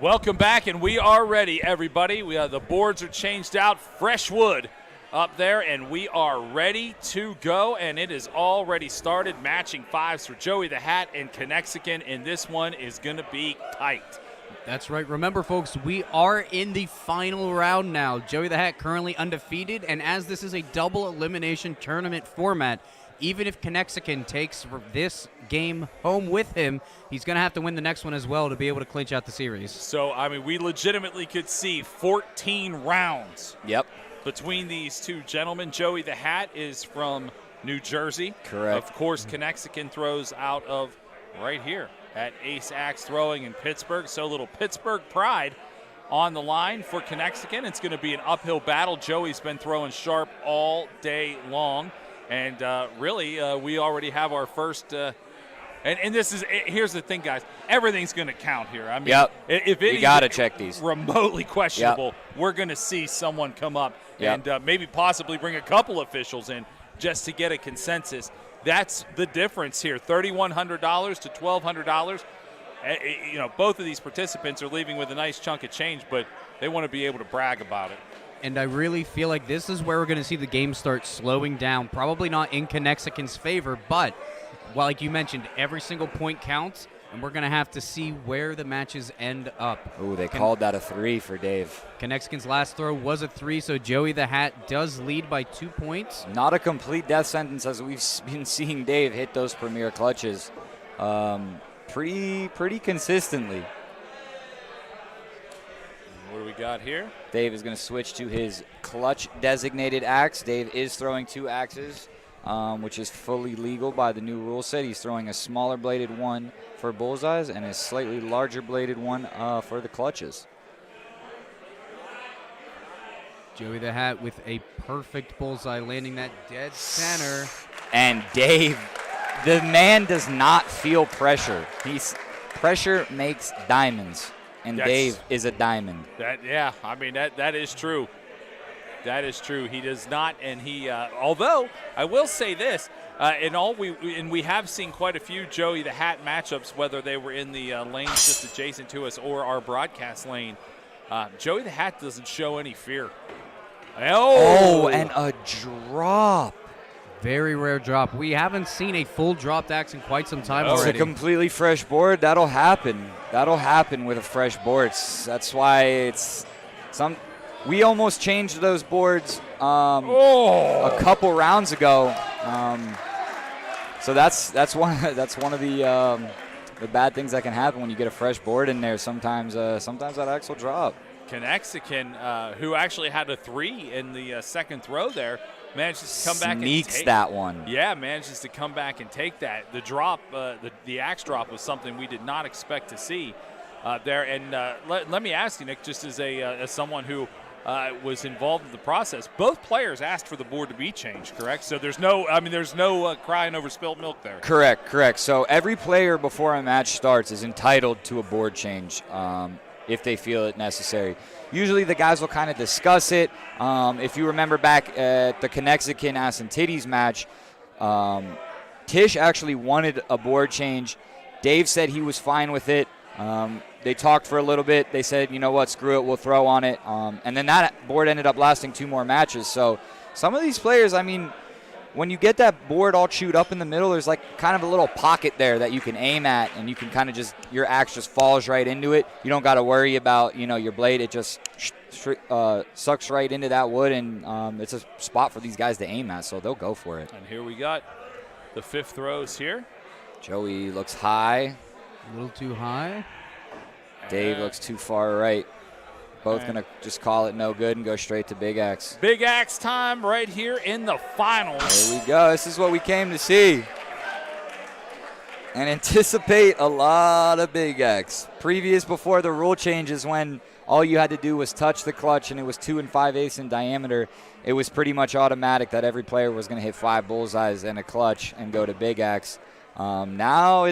Welcome back, and we are ready, everybody. The boards are changed out, fresh wood up there, and we are ready to go, and it is already started. Matching fives for Joey the Hat and Connexicon, and this one is going to be tight. That's right. Remember, folks, we are in the final round now. Joey the Hat currently undefeated, and as this is a double elimination tournament format, even if Connexicon takes this game home with him, he's going to have to win the next one as well to be able to clinch out the series. So, I mean, we legitimately could see 14 rounds between these two gentlemen. Joey the Hat is from New Jersey. Correct. Of course, Connexicon throws out of right here at Ace Axe Throwing in Pittsburgh. So, a little Pittsburgh pride on the line for Connexicon. It's going to be an uphill battle. Joey's been throwing sharp all day long. And really, we already have our first and this is – here's the thing, guys. Everything's going to count here. I mean, if it you got to check these. Remotely questionable, we're going to see someone come up and maybe possibly bring a couple officials in just to get a consensus. That's the difference here, $3,100 to $1,200. You know, both of these participants are leaving with a nice chunk of change, but they want to be able to brag about it. And I really feel like this is where we're going to see the game start slowing down. Probably not in Connexicon's favor, but like you mentioned, every single point counts, and we're going to have to see where the matches end up. Ooh, they called that a 3 for Dave. Connexicon's last throw was a 3, so Joey the Hat does lead by 2 points. Not a complete death sentence, as we've been seeing Dave hit those premier clutches pretty consistently. What do we got here? Dave is going to switch to his clutch-designated axe. Dave is throwing 2 axes, which is fully legal by the new rule set. He's throwing a smaller bladed one for bullseyes and a slightly larger bladed one for the clutches. Joey the Hat with a perfect bullseye, landing that dead center. And Dave, the man does not feel pressure. Pressure makes diamonds. And Dave is a diamond. I mean, that is true. That is true. He does not, and he. Although I will say this, we have seen quite a few Joey the Hat matchups, whether they were in the lanes just adjacent to us or our broadcast lane. Joey the Hat doesn't show any fear. Oh, and a drop. Very rare drop. We haven't seen a full dropped axe in quite some time already. It's a completely fresh board. That'll happen. That'll happen with a fresh board. That's why it's some. We almost changed those boards a couple rounds ago. So that's one of the bad things that can happen when you get a fresh board in there. Sometimes that axe will drop. Connexicon, who actually had a 3 in the second throw there, manages to come back and sneaks that one. Yeah, manages to come back and take that. The drop, the axe drop was something we did not expect to see there. And let me ask you, Nick, just as someone who was involved in the process, both players asked for the board to be changed, correct? So there's no crying over spilt milk there. Correct. So every player before a match starts is entitled to a board change if they feel it necessary. Usually the guys will kind of discuss it. If you remember back at the Connexicon Ass and Titties match, Tish actually wanted a board change. Dave said he was fine with it. They talked for a little bit. They said, you know what, screw it, we'll throw on it. And then that board ended up lasting 2 more matches. So some of these players, I mean, when you get that board all chewed up in the middle, there's like kind of a little pocket there that you can aim at, and you can kind of your axe just falls right into it. You don't got to worry about, your blade. It just sucks right into that wood, and it's a spot for these guys to aim at, so they'll go for it. And here we got the 5th throws here. Joey looks high. A little too high. Dave looks too far right. Both going to just call it no good and go straight to Big Axe. Big Axe time right here in the finals. There we go. This is what we came to see. And anticipate a lot of Big Axe. Before the rule changes, when all you had to do was touch the clutch and it was 2 5/8 in diameter, it was pretty much automatic that every player was going to hit 5 bullseyes and a clutch and go to Big Axe. Now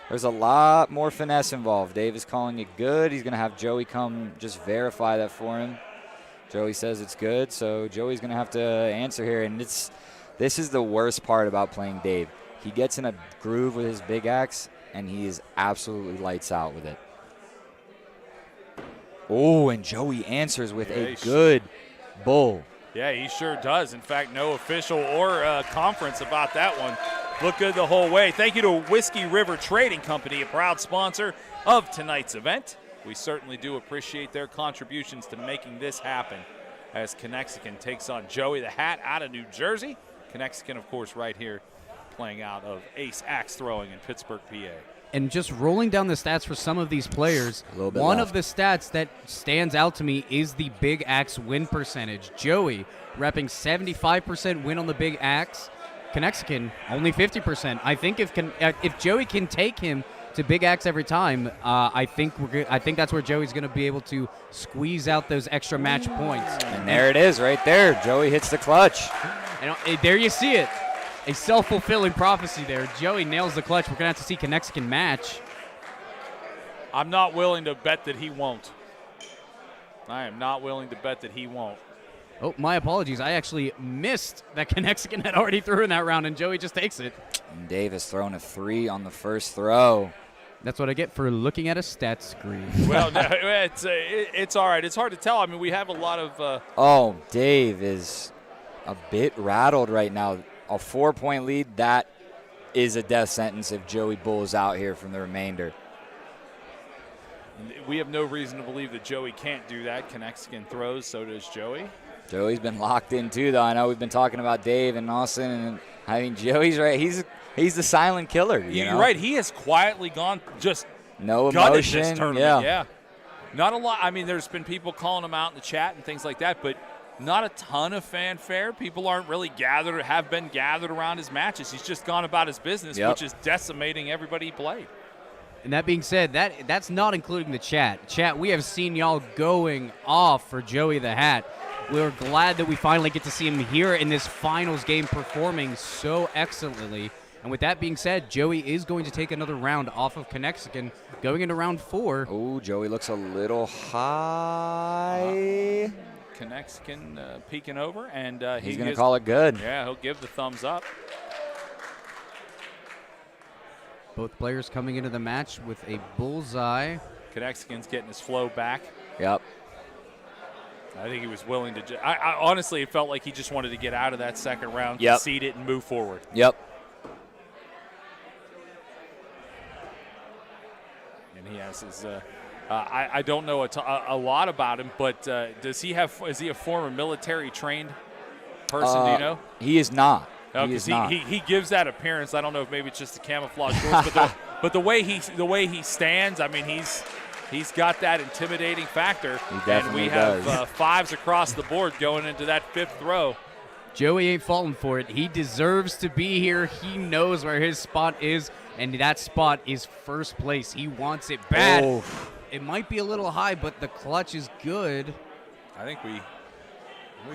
there's a lot more finesse involved. Dave is calling it good. He's going to have Joey come just verify that for him. Joey says it's good, so Joey's going to have to answer here. And this is the worst part about playing Dave. He gets in a groove with his Big Axe, and he is absolutely lights out with it. Oh, and Joey answers with Yeah, a good bull. Yeah, he sure does. In fact, no official or conference about that one. Looked good the whole way. Thank you to Whiskey River Trading Company, a proud sponsor of tonight's event. We certainly do appreciate their contributions to making this happen as Connexican takes on Joey the Hat out of New Jersey. Connexican, of course, right here playing out of Ace Axe Throwing in Pittsburgh, PA. And just rolling down the stats for some of these players, little bit one left. of the stats that stands out to me is the Big Axe win percentage. Joey repping 75% win on the Big Axe. Connexican only 50%. I think if Joey can take him to Big Axe every time, I think that's where Joey's going to be able to squeeze out those extra match points. And there it is right there. Joey hits the clutch. And there you see it. A self-fulfilling prophecy there. Joey nails the clutch. We're going to have to see Connexican match. I'm not willing to bet that he won't. I am not willing to bet that he won't. Oh, my apologies. I actually missed that Connexican had already thrown in that round, and Joey just takes it. And Davis throwing a 3 on the first throw. That's what I get for looking at a stat screen. Well, no, it's all right. It's hard to tell. I mean, we have a lot of Oh, Dave is a bit rattled right now. A 4-point lead, that is a death sentence if Joey bulls out here from the remainder. we have no reason to believe that Joey can't do that. Connexican throws, so does Joey. Joey's been locked in too, though. I know we've been talking about Dave and Austin, and I mean Joey's right. He's the silent killer. You're right. He has quietly gone just no gutted emotion. This tournament. Yeah. Not a lot. I mean, there's been people calling him out in the chat and things like that, but not a ton of fanfare. People aren't really have been gathered around his matches. He's just gone about his business, which is decimating everybody he played. And that being said, that's not including the chat. Chat, we have seen y'all going off for Joey the Hat. We're glad that we finally get to see him here in this finals game performing so excellently. And with that being said, Joey is going to take another round off of Connexican going into round 4. Oh, Joey looks a little high. Connexican peeking over, and he's going to call it good. Yeah, he'll give the thumbs up. Both players coming into the match with a bullseye. Connexican's getting his flow back. Yep. I think he was willing to. I honestly, it felt like he just wanted to get out of that second round, Yep. concede it, and move forward. Yep. And he has his. I don't know a lot about him, but does he have? Is he a former military trained person? Do you know? He is not. Oh, because he gives that appearance. I don't know if maybe it's just the camouflage shorts, but the way he stands. I mean, he's got that intimidating factor. And we have fives across the board going into that fifth throw. Joey ain't falling for it. He deserves to be here. He knows where his spot is, and that spot is first place. He wants it bad. Oh. It might be a little high, but the clutch is good. I think we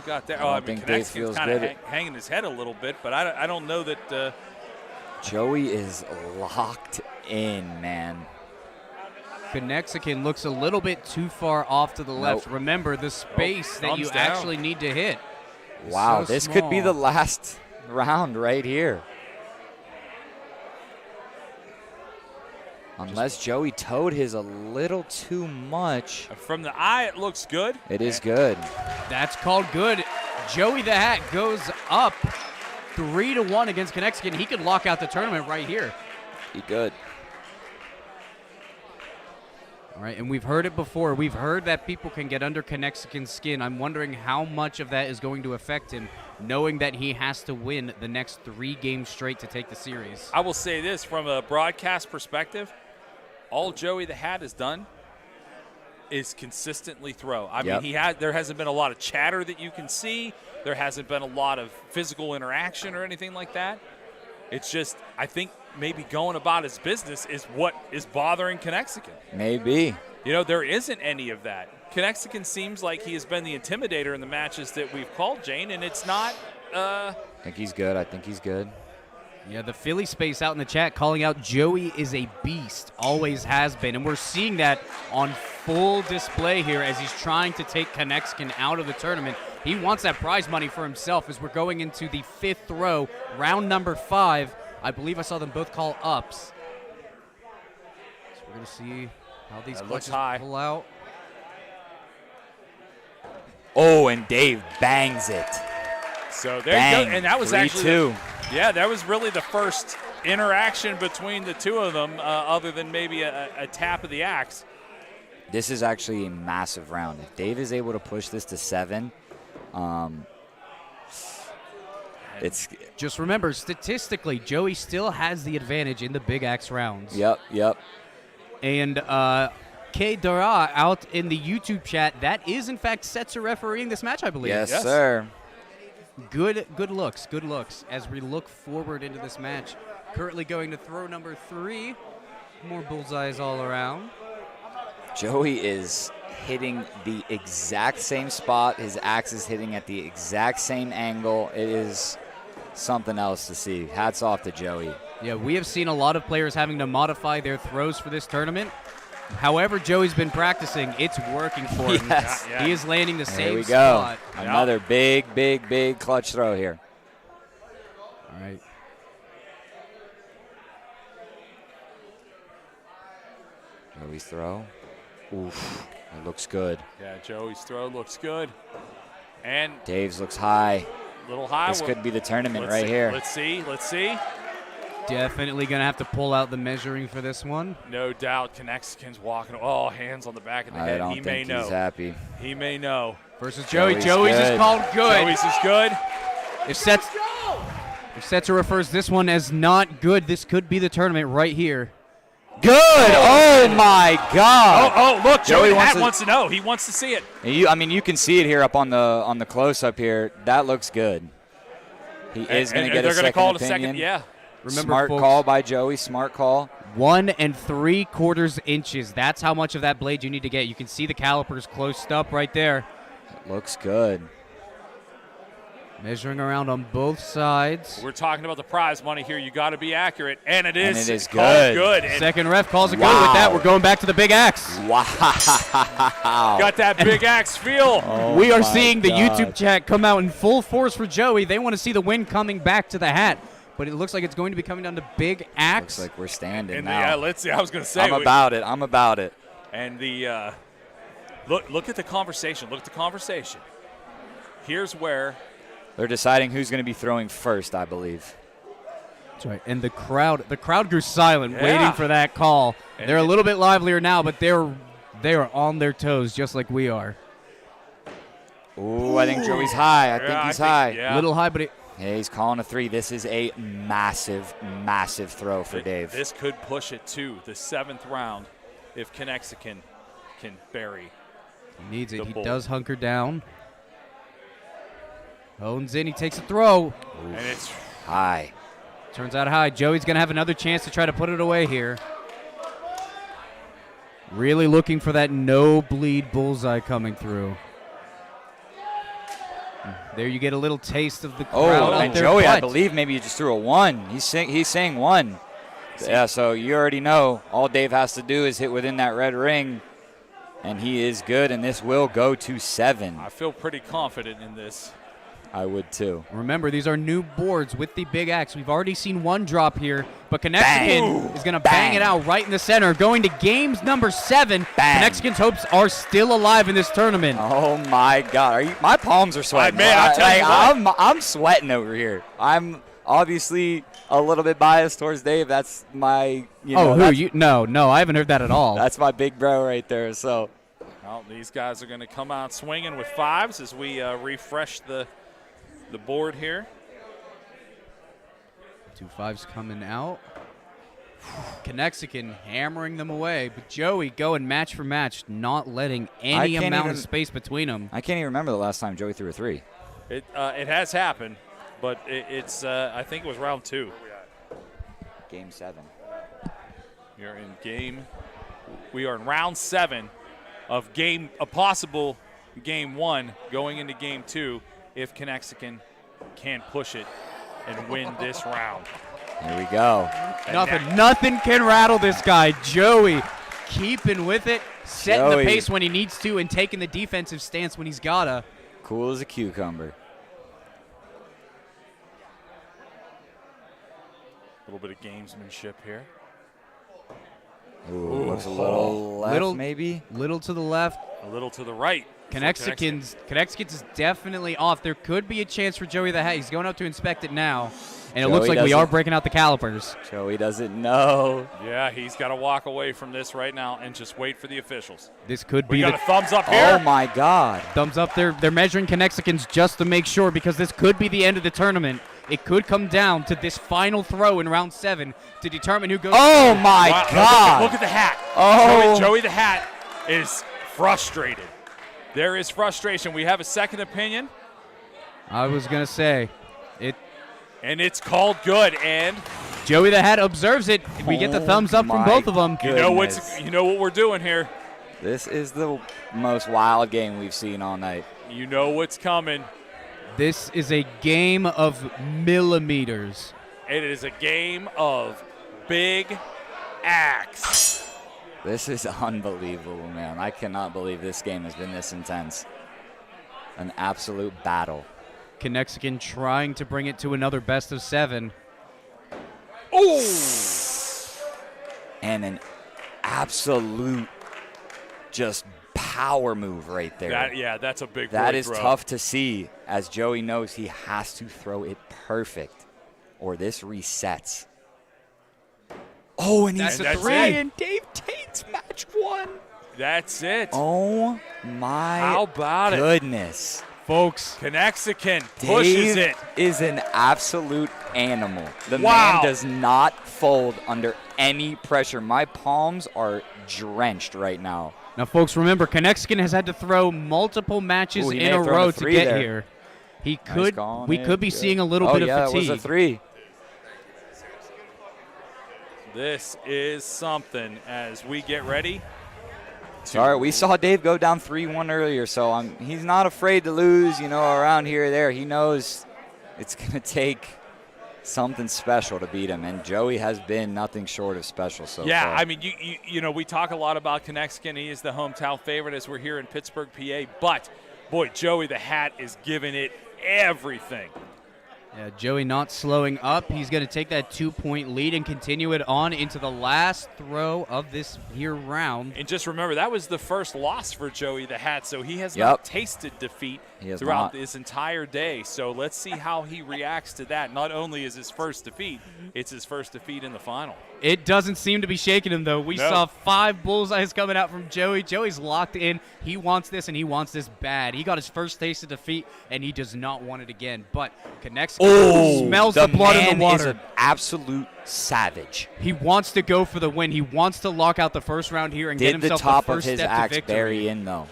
got that. I I mean, think Dave Connexican's feels kind of good. hanging his head a little bit, but I don't know that. Joey is locked in, man. Connexican looks a little bit too far off to the left. Remember, the space that you thumbs down. actually need to hit is Wow, so this could be small. the last round right here. Unless Joey towed his a little too much. From the eye, it looks good. It is good. That's called good. Joey the Hat goes up 3-1 against Connexican. He could lock out the tournament right here. He good. All right, and we've heard it before. We've heard that people can get under Connexican's skin. I'm wondering how much of that is going to affect him, knowing that he has to win the next 3 games straight to take the series. I will say this from a broadcast perspective. All Joey the Hat has done is consistently throw. I mean, there hasn't been a lot of chatter that you can see. There hasn't been a lot of physical interaction or anything like that. It's just, I think maybe going about his business is what is bothering Connexican. Maybe. You know, there isn't any of that. Connexican seems like he has been the intimidator in the matches that we've called, Jane, and it's not. I think he's good. Yeah, the Philly space out in the chat calling out Joey is a beast, always has been. And we're seeing that on full display here as he's trying to take Connexican out of the tournament. He wants that prize money for himself as we're going into the 5th throw, round number 5. I believe I saw them both call ups. So we're going to see how these clutches pull out. Oh, and Dave bangs it. So there you go. And that was 3-2. actually, that was really the first interaction between the two of them, other than maybe a tap of the axe. This is actually a massive round. If Dave is able to push this to 7, it's just remember, statistically, Joey still has the advantage in the big axe rounds. Yep. And K. Dara out in the YouTube chat, that is in fact Setzer refereeing this match, I believe. Yes, sir. Good looks as we look forward into this match. Currently going to throw number 3. More bullseyes all around. Joey is hitting the exact same spot. His axe is hitting at the exact same angle. It is something else to see. Hats off to Joey. Yeah, we have seen a lot of players having to modify their throws for this tournament. However, Joey's been practicing. It's working for him. Yes. He is landing the same There we spot. go. Another big clutch throw here. All right. Joey's throw. Oof. It looks good. Yeah, Joey's throw looks good. And Dave's looks high. Little high. This could be the tournament right see. here. Let's see. Definitely going to have to pull out the measuring for this one. No doubt. Connexicans walking. Oh, hands on the back of the I head. don't He think may know. he's happy. He may know. Versus Joey's is called good. Joey's is good. If Setzer refers this one as not good, this could be the tournament right here. Good! Oh my God! Oh, look, Joey wants wants to know. He wants to see it. You can see it here up on the close up here. That looks good. He is going to get a second call it opinion. a second. Yeah. Remember, Smart folks, call by Joey. Smart call. 1 3/4 inches. That's how much of that blade you need to get. You can see the calipers closed up right there. It looks good. Measuring around on both sides. We're talking about the prize money here. You got to be accurate, and it is. And it is called good. And second ref calls it good. With that, we're going back to the big axe. Wow. Got that big axe feel. Oh we are seeing the God. YouTube chat come out in full force for Joey. They want to see the win coming back to the hat. But it looks like it's going to be coming down to big axe. Looks like we're standing And now. yeah, let's see. I was going to say. I'm about it. And the look at the conversation. Look at the conversation. Here's where They're deciding who's going to be throwing first, I believe. That's right. And the crowd grew silent, Yeah. waiting for that call. And They're a little bit livelier now, but they are on their toes just like we are. Ooh, I think Joey's high. I think he's high. Yeah. Little high, but Yeah, he's calling a 3. This is a massive throw for Dave. This could push it to the 7th round if Connexican can bury. he needs it. The He bull. does hunker down. Owns in. He takes a throw. And it's high. Turns out high. Joey's going to have another chance to try to put it away here. Really looking for that no bleed bullseye coming through. There you get a little taste of the crowd. Oh, and Joey, I believe maybe you just threw a 1. He's saying 1. Yeah, so you already know all Dave has to do is hit within that red ring, and he is good, and this will go to 7. I feel pretty confident in this. I would too. Remember, these are new boards with the big axe. We've already seen one drop here, but Connexican is going to bang it out right in the center. Going to games number 7. Connexican's hopes are still alive in this tournament. Oh my God! My palms are sweating. Man, I'll tell you what. I'm sweating over here. I'm obviously a little bit biased towards Dave. That's my. No, I haven't heard that at all. That's my big bro right there. So. Well, these guys are going to come out swinging with 5s as we refresh the board here. 2 5s coming out. Connexican hammering them away, but Joey going match for match, not letting any amount of space between them. I can't even remember the last time Joey threw a 3. It has happened, but it's I think it was round 2. Game 7. We are in round 7 of a possible game 1 going into game 2 if Connexican can push it and win this round. Here we go. Nothing can rattle this guy. Joey keeping with it, setting the pace when he needs to, and taking the defensive stance when he's gotta. Cool as a cucumber. A little bit of gamesmanship here. Ooh, looks a little left, maybe. Little to the left. A little to the right. Connexicans is definitely off. There could be a chance for Joey the Hat. He's going up to inspect it now. And it looks like we are breaking out the calipers. Joey doesn't know. Yeah, he's got to walk away from this right now and just wait for the officials. This could We be got the a thumbs up here. Oh, my God. Thumbs up. They're measuring Connexicans just to make sure, because this could be the end of the tournament. It could come down to this final throw in round 7 to determine who goes. Oh, my Wow, God. Look at the hat. Oh. Joey the Hat is frustrated. There is frustration. We have a second opinion. I was going to say it. And it's called good. And Joey the Hat observes it. We get the thumbs up from both of them. You know what we're doing here. This is the most wild game we've seen all night. You know what's coming. This is a game of millimeters. It is a game of big axe. This is unbelievable, man. I cannot believe this game has been this intense. An absolute battle. Connexican trying to bring it to another best of 7. Oh! And an absolute just power move right there. That's a big That boy is throw. tough to see, as Joey knows he has to throw it perfect or this resets. Oh, and he's That's a 3. it. And Dave Tate's match 1. That's it. Oh, my How about it? goodness. Folks, Connexican pushes Dave it. is an absolute animal. The Wow. man does not fold under any pressure. My palms are drenched right now. Now, folks, remember, Connexican has had to throw multiple matches Ooh, he in may a have thrown row the to 3 get there. here. He Nice could. call on We it. could be Good. seeing a little Oh, bit of yeah, fatigue. it was a 3. This is something as we get ready. Sorry, we saw Dave go down 3-1 earlier, so he's not afraid to lose, around here or there. He knows it's going to take something special to beat him, and Joey has been nothing short of special so Yeah, far. I mean, we talk a lot about Connexican. He is the hometown favorite as we're here in Pittsburgh, PA. But, boy, Joey the Hat is giving it everything. Yeah, Joey not slowing up. He's going to take that 2-point lead and continue it on into the last throw of this here round. And just remember, that was the first loss for Joey the Hat, so he has Yep. not tasted defeat He has throughout not. this entire day. So let's see how he reacts to that. Not only is his first defeat, it's his first defeat in the final. It doesn't seem to be shaking him, though. We No. saw 5 bullseyes coming out from Joey. Joey's locked in. He wants this, and he wants this bad. He got his first taste of defeat, and he does not want it again. But Connexican smells the blood in the water. Is an absolute savage. He wants to go for the win. He wants to lock out the first round here and get Did the himself top the of first his step to axe victory. bury in, though?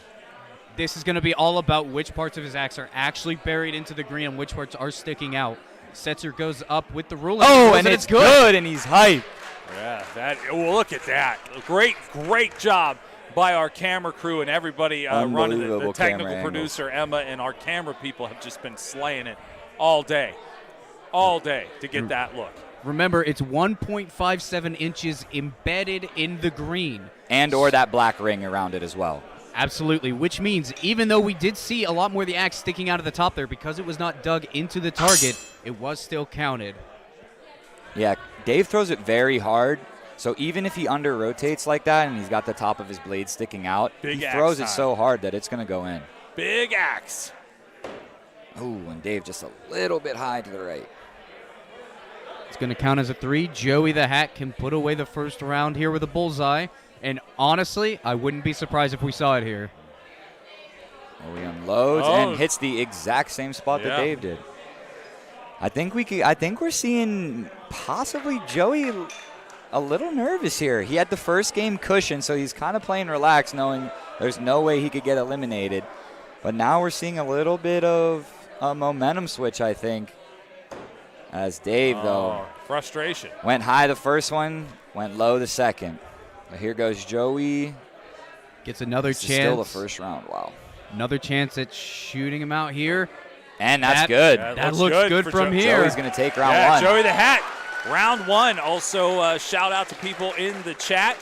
This is going to be all about which parts of his axe are actually buried into the green and which parts are sticking out. Setzer goes up with the ruling. Oh, and it's good, and he's hyped. Yeah, look at that. Great job by our camera crew and everybody running it. The Unbelievable technical camera producer, Emma, and our camera people have just been slaying it all day to get that look. Remember, it's 1.57 inches embedded in the green. And or that black ring around it as well. Absolutely, which means even though we did see a lot more of the axe sticking out of the top there, because it was not dug into the target, it was still counted. Yeah, Dave throws it very hard, so even if he under-rotates like that and he's got the top of his blade sticking out, Big he axe throws it time. so hard that it's going to go in. Big axe. Ooh, and Dave just a little bit high to the right. It's going to count as a 3. Joey the Hat can put away the first round here with a bullseye. And honestly, I wouldn't be surprised if we saw it here. Well, he unloads and hits the exact same spot that Dave did. I think we're seeing possibly Joey a little nervous here. He had the first game cushion, so he's kind of playing relaxed, knowing there's no way he could get eliminated. But now we're seeing a little bit of a momentum switch, I think. As Dave, though, frustration. Went high the first one, went low the second. But here goes Joey. Gets another This is chance. still the first round. Wow. Another chance at shooting him out here. And that's good. That looks good from here. Joey's going to take round one. Joey the Hat, round 1. Also, shout out to people in the chat.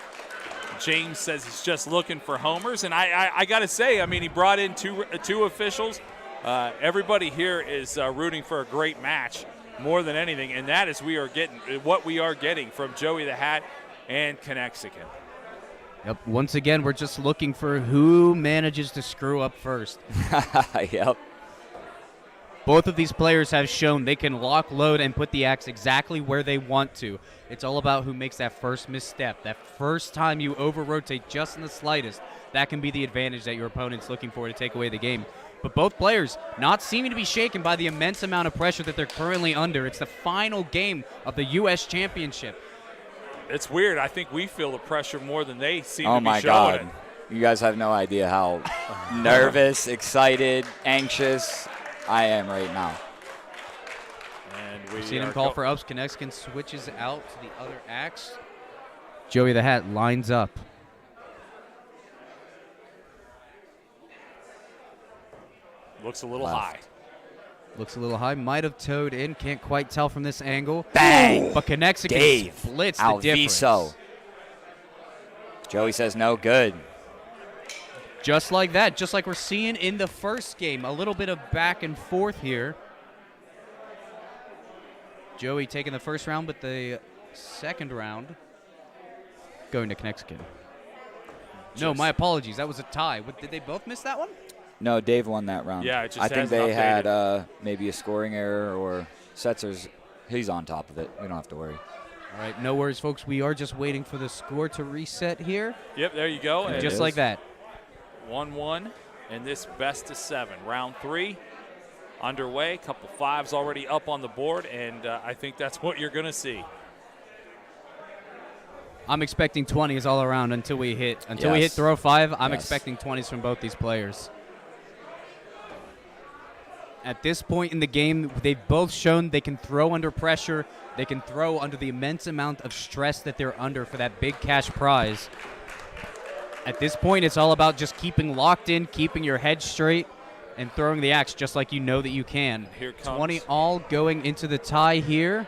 James says he's just looking for homers. And I got to say, I mean, he brought in two officials. Everybody here is rooting for a great match more than anything. And that is what we are getting from Joey the Hat and Connexican. Yep. Once again, we're just looking for who manages to screw up first. Yep. Both of these players have shown they can lock, load, and put the axe exactly where they want to. It's all about who makes that first misstep. That first time you over-rotate just in the slightest, that can be the advantage that your opponent's looking for to take away the game. But both players not seeming to be shaken by the immense amount of pressure that they're currently under. It's the final game of the U.S. Championship. It's weird. I think we feel the pressure more than they seem Oh to be my showing God. it. You guys have no idea how nervous, excited, I am right now. And We've seen him call for ups. Connexkin switches out to the other axe. Joey the Hat lines up. Looks a little high. Looks a little high. Might have towed in. Can't quite tell from this angle. Bang! But Connexkin Dave. splits the difference. Alviso. Joey says no good. Just like that. Just like we're seeing in the first game. A little bit of back and forth here. Joey taking the first round, but the second round going to Connexkin. No, my apologies. That was a tie. Did they both miss that one? No, Dave won that round. Yeah, it just I think hasn't they updated. had maybe a scoring error or Setzer's. He's on top of it. We don't have to worry. All right, no worries, folks. We are just waiting for the score to reset here. Yep, there you go. And just like that. 1-1 in this best of 7. Round 3 underway. Couple fives already up on the board, and I think that's what you're going to see. I'm expecting 20s all around until we hit throw 5. I'm Yes. expecting 20s from both these players. At this point in the game, they've both shown they can throw under pressure. They can throw under the immense amount of stress that they're under for that big cash prize. At this point, it's all about just keeping locked in, keeping your head straight, and throwing the axe just like you know that you can. Here comes 20 all going into the tie here.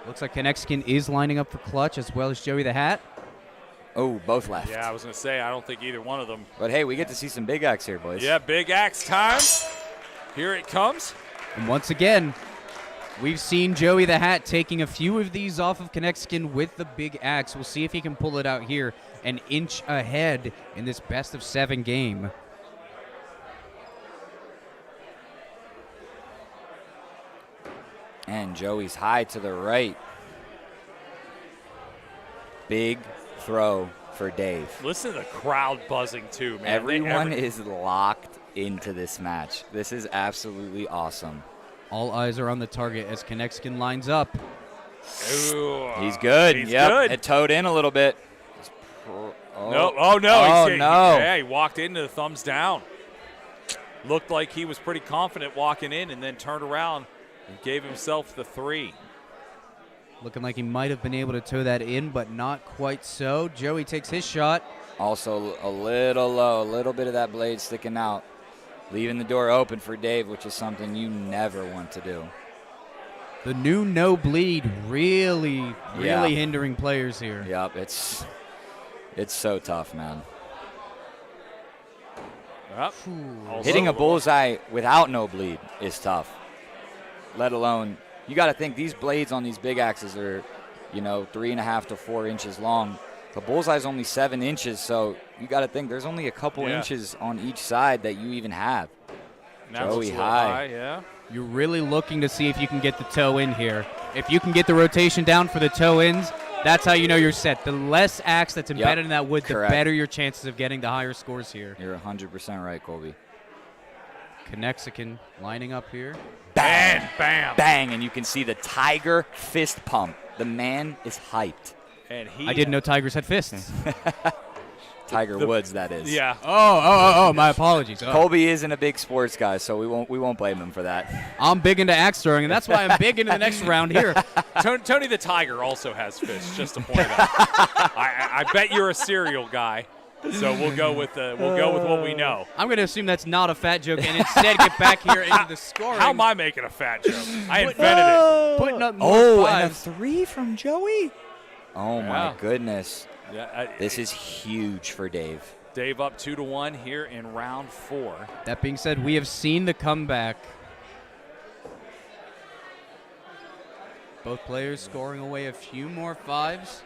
Looks like Connexkin is lining up for clutch as well as Joey the Hat. Oh, both left. Yeah, I was going to say, I don't think either one of them. But hey, we get to see some big axe here, boys. Yeah, big axe time. Here it comes. And once again, we've seen Joey the Hat taking a few of these off of Connexkin with the big axe. We'll see if he can pull it out here, an inch ahead in this best of 7 game. And Joey's high to the right. Big throw for Dave. Listen to the crowd buzzing, too, man. Everyone is locked into this match. This is absolutely awesome. All eyes are on the target as Connexkin lines up. Ooh, He's good. He's Yep. good. It towed in a little bit. No. Oh, no. Oh, no. Yeah, he walked into the thumbs down. Looked like he was pretty confident walking in and then turned around and gave himself the 3. Looking like he might have been able to tow that in, but not quite so. Joey takes his shot. Also a little low, a little bit of that blade sticking out. Leaving the door open for Dave, which is something you never want to do. The new no bleed really hindering players here. Yep, it's so tough, man. Yep. Hitting a bullseye without no bleed is tough. Let alone, you got to think these blades on these big axes are, 3.5 to 4 inches long. The bullseye's only 7 inches, so you got to think there's only a couple inches on each side that you even have. Joey high. Yeah. You're really looking to see if you can get the toe in here. If you can get the rotation down for the toe ins, that's how you know you're set. The less axe that's embedded in that wood, Correct. the better your chances of getting the higher scores here. You're 100% right, Colby. Connexkin lining up here. Bang, bam, bang, and you can see the Tiger fist pump. The man is hyped. And I didn't know tigers had fists. Tiger Woods, that is. Yeah. Oh, my apologies. Oh. Colby isn't a big sports guy, so we won't blame him for that. I'm big into axe throwing, and that's why I'm big into the next round here. Tony the Tiger also has fists, just to point out. I bet you're a cereal guy, so we'll go with what we know. I'm going to assume that's not a fat joke, and instead get back here into the scoring. How am I making a fat joke? I invented it. Putting up more and fives. a 3 from Joey. Oh my Yeah. goodness. Yeah, This is huge for Dave. Dave up 2-1 here in round 4. That being said, we have seen the comeback. Both players scoring away a few more fives.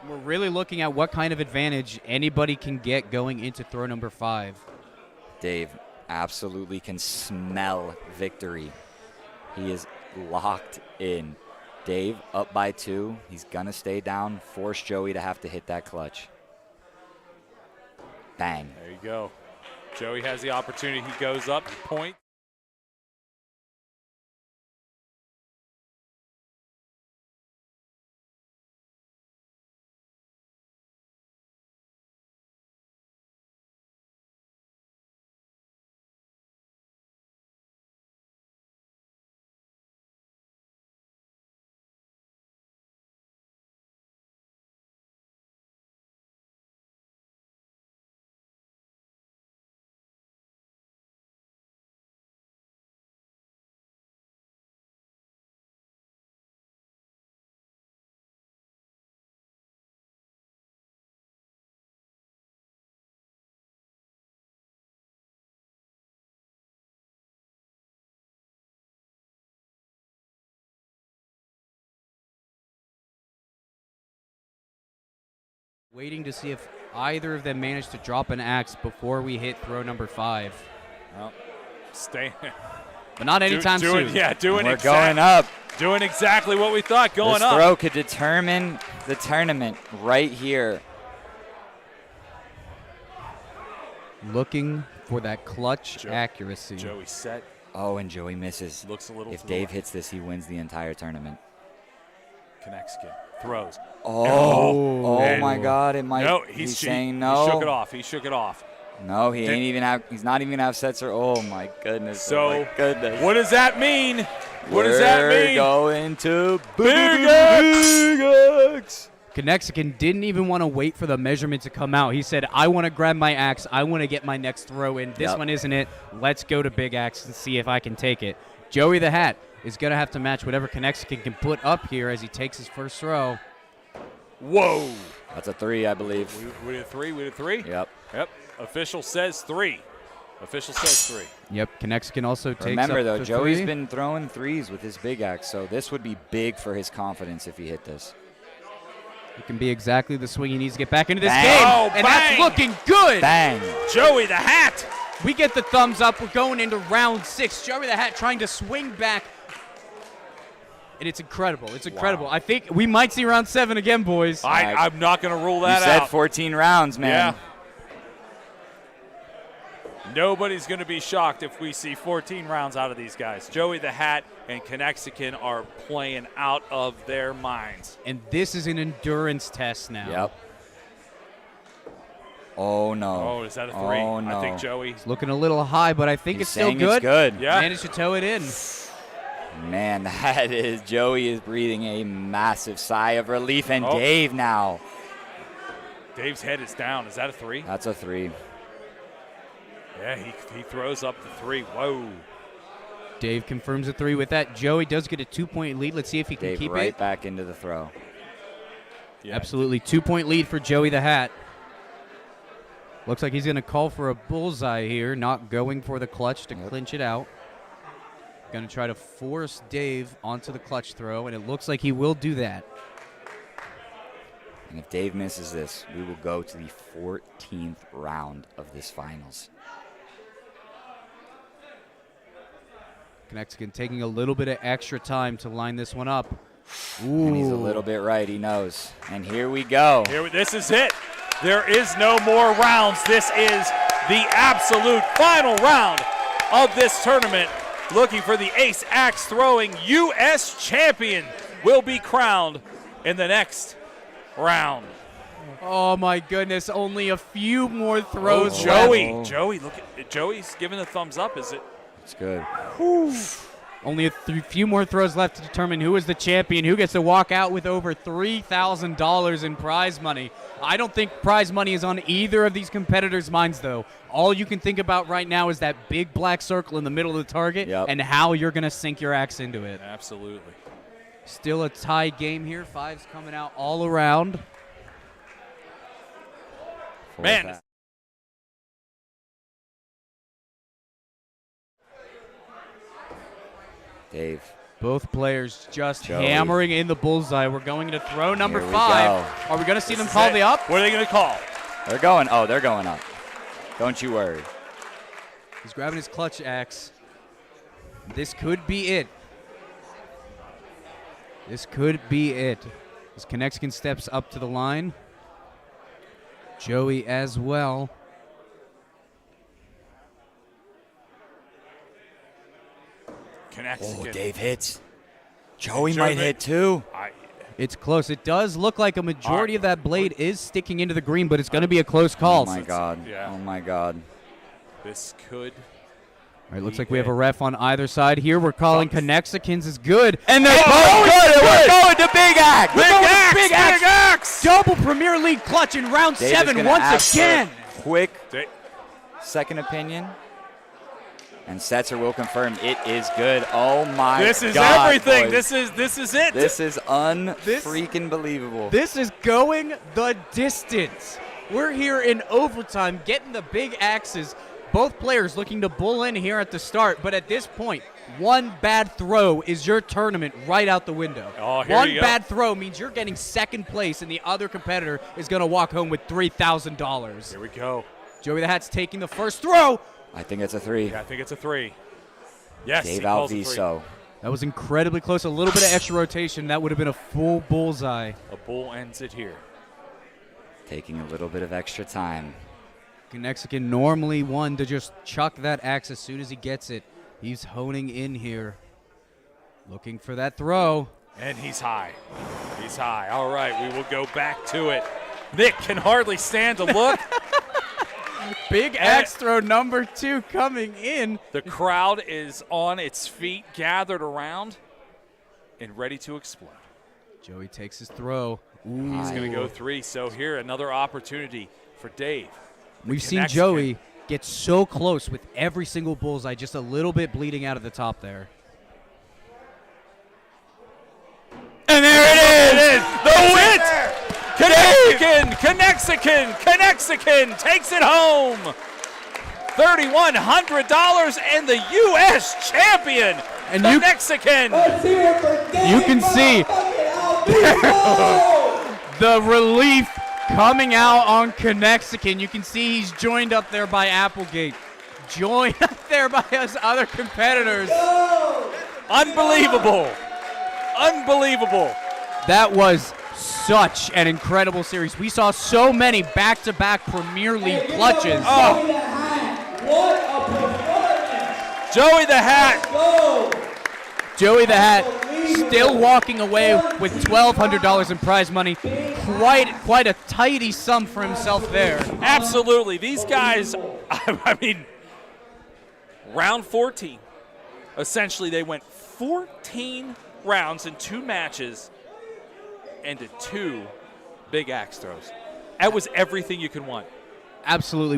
We're really looking at what kind of advantage anybody can get going into throw number 5. Dave absolutely can smell victory. He is locked in. Dave up by 2. He's going to stay down, force Joey to have to hit that clutch. Bang. There you go. Joey has the opportunity. He goes up, point. Waiting to see if either of them manage to drop an axe before we hit throw number 5. Well, stay. But not anytime soon. We're going up. Doing exactly what we thought, going this up. This throw could determine the tournament right here. Looking for that clutch accuracy. Joey set. Oh, and Joey misses. Looks a little If to the Dave right. hits this, he wins the entire tournament. Connects again. Throws. Oh And- my God! It might. No, he's saying no. He shook it off. He shook it off. No, he ain't even have. He's not even gonna have sets or. Oh my goodness! So, oh my goodness. what does that mean? What does that We're mean? going to Big X. Connexicon didn't even want to wait for the measurement to come out. He said, I want to grab my axe. I want to get my next throw in. This Yep. one isn't it. Let's go to Big Axe and see if I can take it. Joey the Hat is going to have to match whatever Connexicon can put up here as he takes his first throw. Whoa. That's a 3, I believe. We did 3. We did 3? Yep. Yep. Official says 3. Official says 3. Yep. Connexicon also takes Remember, up though, the Joey's 3. been throwing 3s with his big axe, so this would be big for his confidence if he hit this. It can be exactly the swing he needs to get back into this Bang. game. Oh, and bang. that's looking good. Bang. Joey the Hat. We get the thumbs up. We're going into round 6. Joey the Hat trying to swing back. And it's incredible. It's incredible. I think we might see round 7 again, boys. I'm not going to rule that You said out. 14 rounds, man. Yeah. Nobody's going to be shocked if we see 14 rounds out of these guys. Joey the Hat and Connexicon are playing out of their minds. And this is an endurance test now. Yep. Oh, no. Oh, is that a 3? Oh, no. I think Joey. It's looking a little high, but I think He's it's still saying good. it's good. Yeah. Managed to toe it in. Man, that is, Joey is breathing a massive sigh of relief, and Oh. Dave now. Dave's head is down. Is that a 3? That's a 3. Yeah, he throws up the 3. Whoa. Dave confirms a 3 with that. Joey does get a 2-point lead. Let's see if he can Dave keep right it. back into the throw. Yeah. Absolutely. 2-point lead for Joey the Hat. Looks like he's going to call for a bullseye here, not going for the clutch to clinch it out. Going to try to force Dave onto the clutch throw, and it looks like he will do that. And if Dave misses this, we will go to the 14th round of this finals. Connexicon taking a little bit of extra time to line this one up. And he's a little bit right, he knows. And here we go. This is it. There is no more rounds. This is the absolute final round of this tournament. Looking for the ace axe throwing U.S. champion will be crowned in the next round. Oh my goodness, only a few more throws. Joey, look at Joey's giving a thumbs up. Is it? It's good. Only a few more throws left to determine who is the champion, who gets to walk out with over $3,000 in prize money. I don't think prize money is on either of these competitors' minds, though. All you can think about right now is that big black circle in the middle of the target and how you're going to sink your axe into it. Absolutely. Still a tie game here. 5's coming out all around. Man. Dave Both players just Joey. hammering in the bullseye. We're going to throw number Here we 5. go. Are we going to see them is call it. the up? What are they going to call? They're going. Oh, they're going up. Don't you worry. He's grabbing his clutch axe. This could be it. This could be it. As Connexican steps up to the line. Joey as well. Connexican. Oh, Dave hits. Joey might hit too. It's close. It does look like a majority of that blade is sticking into the green, but it's going to be a close call. Oh, my God. Yeah. Oh, my God. This could. All right, looks like we have a ref on either side here. We're calling Connexicans is good. And they're both good. We're going to Big Axe. Big Axe. Double Premier League clutch in round Dave is 7 gonna once ask for again. a quick second opinion. And Setzer will confirm it is good. Oh, my God. This is everything. boys. This is it. This is unfreaking believable. This is going the distance. We're here in overtime getting the big axes. Both players looking to bull in here at the start, but at this point, one bad throw is your tournament right out the window. Oh, here one you go. bad throw means you're getting second place, and the other competitor is going to walk home with $3,000. Here we go. Joey the Hat's taking the first throw. I think it's a 3. Yeah, I think it's a 3. Yes, Dave he calls a 3. Alviso. That was incredibly close. A little bit of extra rotation. That would have been a full bullseye. A bull ends it here. Taking a little bit of extra time. Connexican normally one to just chuck that axe as soon as he gets it. He's honing in here. Looking for that throw. And he's high. He's high. All right, we will go back to it. Nick can hardly stand to look. Big axe throw number 2 coming in. The crowd is on its feet, gathered around, and ready to explode. Joey takes his throw. Ooh. He's going to go 3. So here, another opportunity for Dave. We've seen Joey get so close with every single bullseye, just a little bit bleeding out of the top there. And there it is! The win! Connexican takes it home. $3,100 and the U.S. champion, And Connexican. You can see the relief coming out on Connexican. You can see he's joined up there by Applegate. Joined up there by his other competitors. Unbelievable. Unbelievable. That was such an incredible series. We saw so many back-to-back Premier League clutches. Oh. What a performance! Joey the Hat. Joey the Hat still walking away with $1,200 in prize money. Quite a tidy sum for himself there. Absolutely. These guys, I mean, round 14. Essentially, they went 14 rounds in 2 matches into 2 big axe throws. That was everything you could want. Absolutely.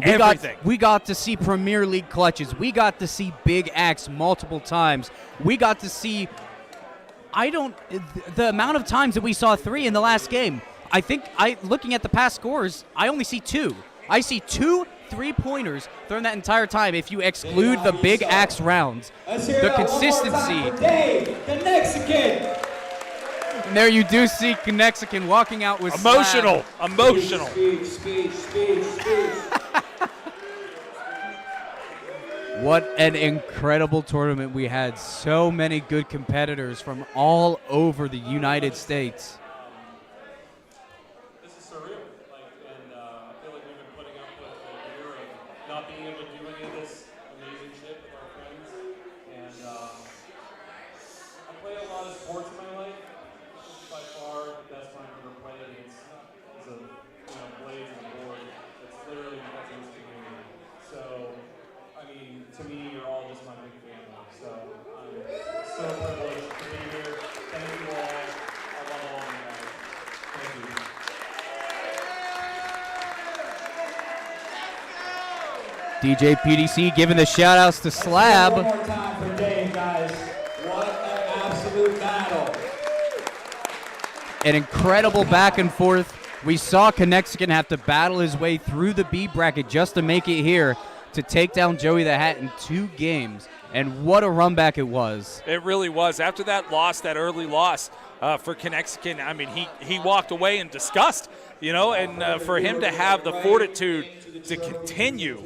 We got to see Premier League clutches. We got to see big axe multiple times. We got to see the amount of times that we saw 3 in the last game. I think looking at the past scores, I only see 2. I see 2 3-pointers thrown that entire time if you exclude the big axe rounds. The consistency. And there you do see Connexican walking out with emotional. slab. Emotional. Speech. What an incredible tournament we had. So many good competitors from all over the United States. This is surreal. And I feel like we've been putting up with the year of not being able to do any of this amazing shit with our friends. And I played a lot of sports in my life. By far, the best one I've ever played against is a blades and a board. It's literally because of this community. So, I mean, to me, you're all just my big family. So I'm so privileged to be here. Thank you all. I love all of you guys. Thank you. DJ PDC giving the shout outs to Slab. One more time for Dave, guys. What an absolute battle. An incredible back and forth. We saw Connexican have to battle his way through the B bracket just to make it here. to take down Joey the Hat in 2 games. And what a run back it was. It really was. After that loss, that early loss for Connexicon, I mean, he walked away in disgust, and for him to have the fortitude to continue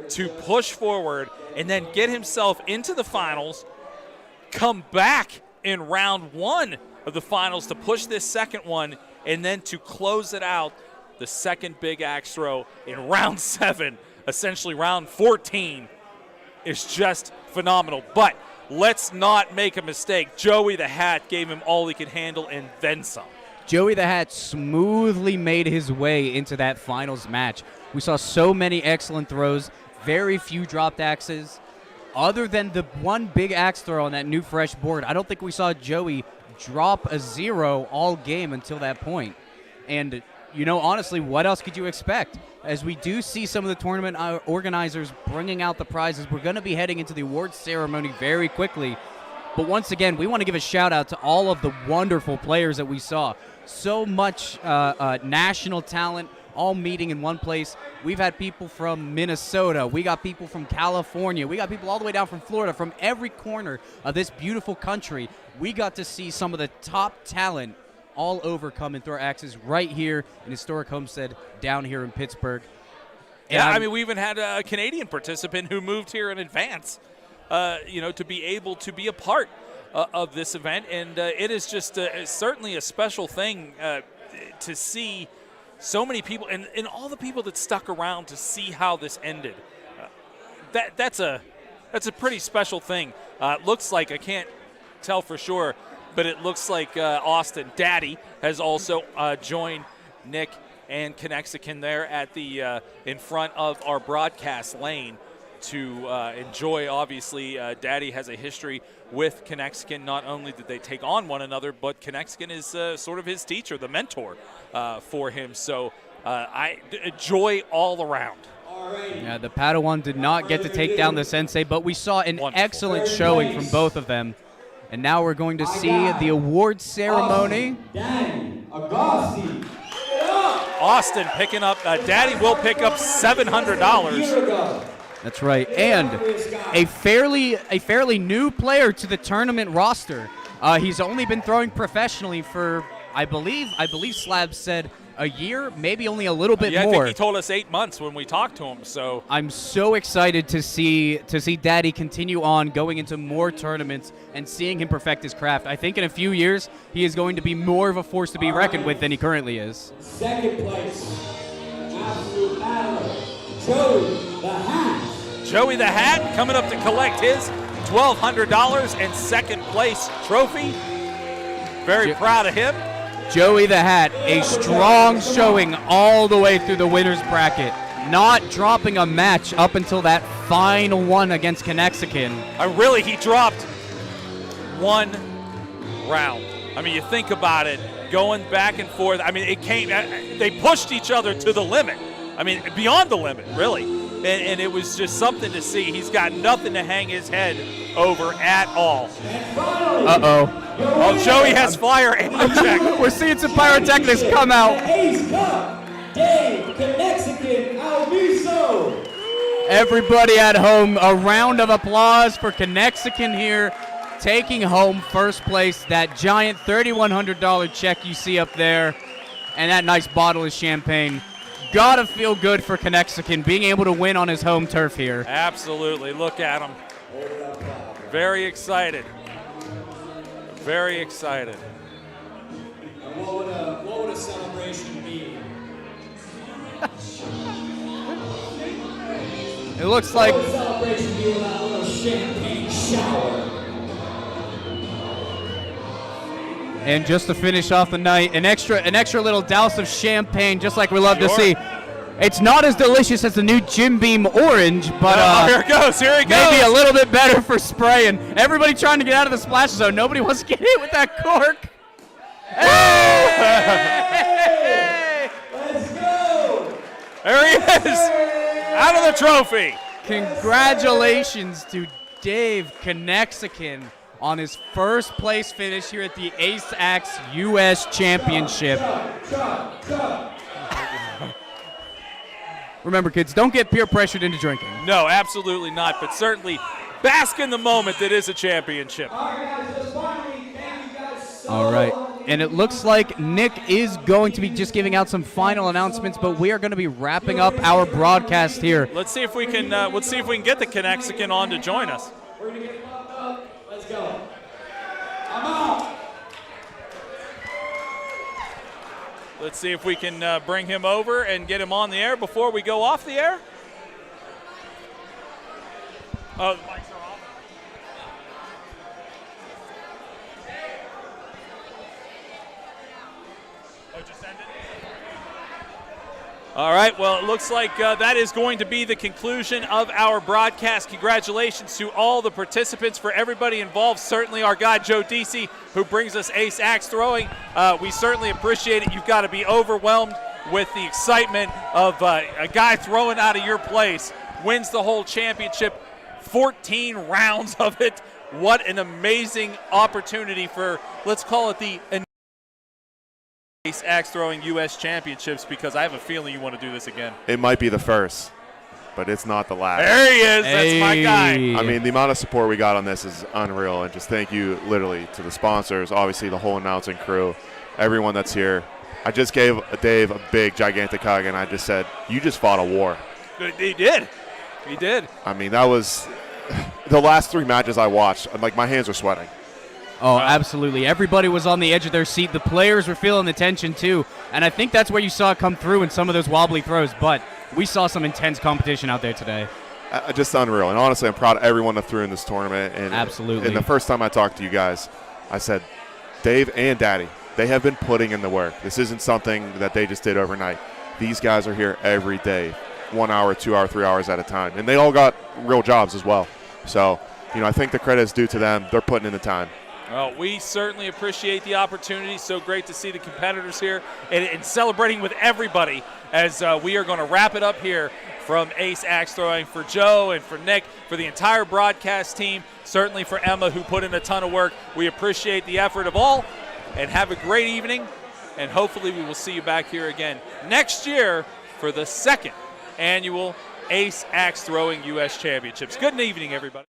to push forward and then get himself into the finals, come back in round 1 of the finals to push this second one, and then to close it out, the second big axe throw in round 7, essentially round 14, is just phenomenal. But let's not make a mistake. Joey the Hat gave him all he could handle and then some. Joey the Hat smoothly made his way into that finals match. We saw so many excellent throws, very few dropped axes. Other than the one big axe throw on that new fresh board, I don't think we saw Joey drop a 0 all game until that point. And, honestly, what else could you expect? As we do see some of the tournament organizers bringing out the prizes, we're going to be heading into the awards ceremony very quickly. But once again, we want to give a shout-out to all of the wonderful players that we saw. So much national talent all meeting in one place. We've had people from Minnesota. We got people from California. We got people all the way down from Florida. From every corner of this beautiful country, we got to see some of the top talent all over come and throw axes right here in historic Homestead down here in Pittsburgh. And we even had a Canadian participant who moved here in advance, to be able to be a part of this event. And it is just certainly a special thing to see so many people and all the people that stuck around to see how this ended. That's a pretty special thing. It looks like, I can't tell for sure, but it looks like Austin Daddy has also joined Nick and Connexicon there at the in front of our broadcast lane to enjoy. Obviously, Daddy has a history with Connexicon. Not only did they take on one another, but Connexicon is sort of his teacher, the mentor for him. So joy all around. Yeah, the Padawan did not get to take down the sensei, but we saw an excellent showing from both of them. And now we're going to see the awards ceremony. Austin picking up, Daddy will pick up $700. That's right, and a fairly new player to the tournament roster. He's only been throwing professionally for, I believe Slab said a year, maybe only a little bit more. I think he told us 8 months when we talked to him. So I'm so excited to see Daddy continue on going into more tournaments and seeing him perfect his craft. I think in a few years he is going to be more of a force to be reckoned with than he currently is. Second place, absolute battler, Joey the Hat. Joey the Hat coming up to collect his $1,200 and second place trophy. Very proud of him. Joey the Hat, a strong showing all the way through the winner's bracket, not dropping a match up until that final one against Connexicon. He dropped one round. I mean, you think about it, going back and forth. I mean, they pushed each other to the limit. I mean, beyond the limit, really. And it was just something to see. He's got nothing to hang his head over at all. Uh-oh. Oh, Joey has fire ammo check. We're seeing some pyrotechnics come out. Ace Cup, Dave Connexicon Alviso. Everybody at home, a round of applause for Connexicon here, taking home first place. That giant $3,100 check you see up there, and that nice bottle of champagne. Gotta feel good for Connexicon being able to win on his home turf here. Absolutely. Look at him. Very excited. Very excited. And what would a celebration be? It looks like What would a celebration be without a little champagne shower? And just to finish off the night, an extra little douse of champagne, just like we love to see. It's not as delicious as the new Jim Beam Orange, but here it goes. Maybe a little bit better for spraying. Everybody trying to get out of the splash zone. Nobody wants to get hit with that cork. Hey! Let's go! There he is, out of the trophy. Congratulations to Dave Connexicon on his first place finish here at the Ace Axe U.S. Championship. Remember, kids, don't get peer pressured into drinking. No, absolutely not, but certainly bask in the moment that is a championship. All right. And it looks like Nick is going to be just giving out some final announcements, but we are going to be wrapping up our broadcast here. Let's see if we can get the Connexicon on to join us. We're going to get pumped up. Let's go. I'm out. Let's see if we can bring him over and get him on the air before we go off the air. Oh, the mics are off. Oh, just ended. All right, well, it looks like that is going to be the conclusion of our broadcast. Congratulations to all the participants, for everybody involved. Certainly our guy, Joe Deasy, who brings us ace axe throwing. We certainly appreciate it. You've got to be overwhelmed with the excitement of a guy throwing out of your place, wins the whole championship, 14 rounds of it. What an amazing opportunity for, let's call it the Ace Axe Throwing U.S. Championships, because I have a feeling you want to do this again. It might be the first, but it's not the last. There he is. That's my guy. I mean, the amount of support we got on this is unreal, and just thank you literally to the sponsors, obviously the whole announcing crew, everyone that's here. I just gave Dave a big, gigantic hug, and I just said, you just fought a war. He did. He did. I mean, that was the last 3 matches I watched. Like, my hands are sweating. Oh, absolutely. Everybody was on the edge of their seat. The players were feeling the tension, too. And I think that's where you saw it come through in some of those wobbly throws. But we saw some intense competition out there today. Just unreal. And honestly, I'm proud of everyone that threw in this tournament. And absolutely. And the first time I talked to you guys, I said, Dave and Daddy, they have been putting in the work. This isn't something that they just did overnight. These guys are here every day, 1 hour, 2 hour, 3 hours at a time. And they all got real jobs as well. So, I think the credit is due to them. They're putting in the time. Well, we certainly appreciate the opportunity. So great to see the competitors here and celebrating with everybody as we are going to wrap it up here from Ace Axe Throwing. For Joe and for Nick, for the entire broadcast team, certainly for Emma, who put in a ton of work. We appreciate the effort of all, and have a great evening. And hopefully we will see you back here again next year for the 2nd annual Ace Axe Throwing U.S. Championships. Good evening, everybody.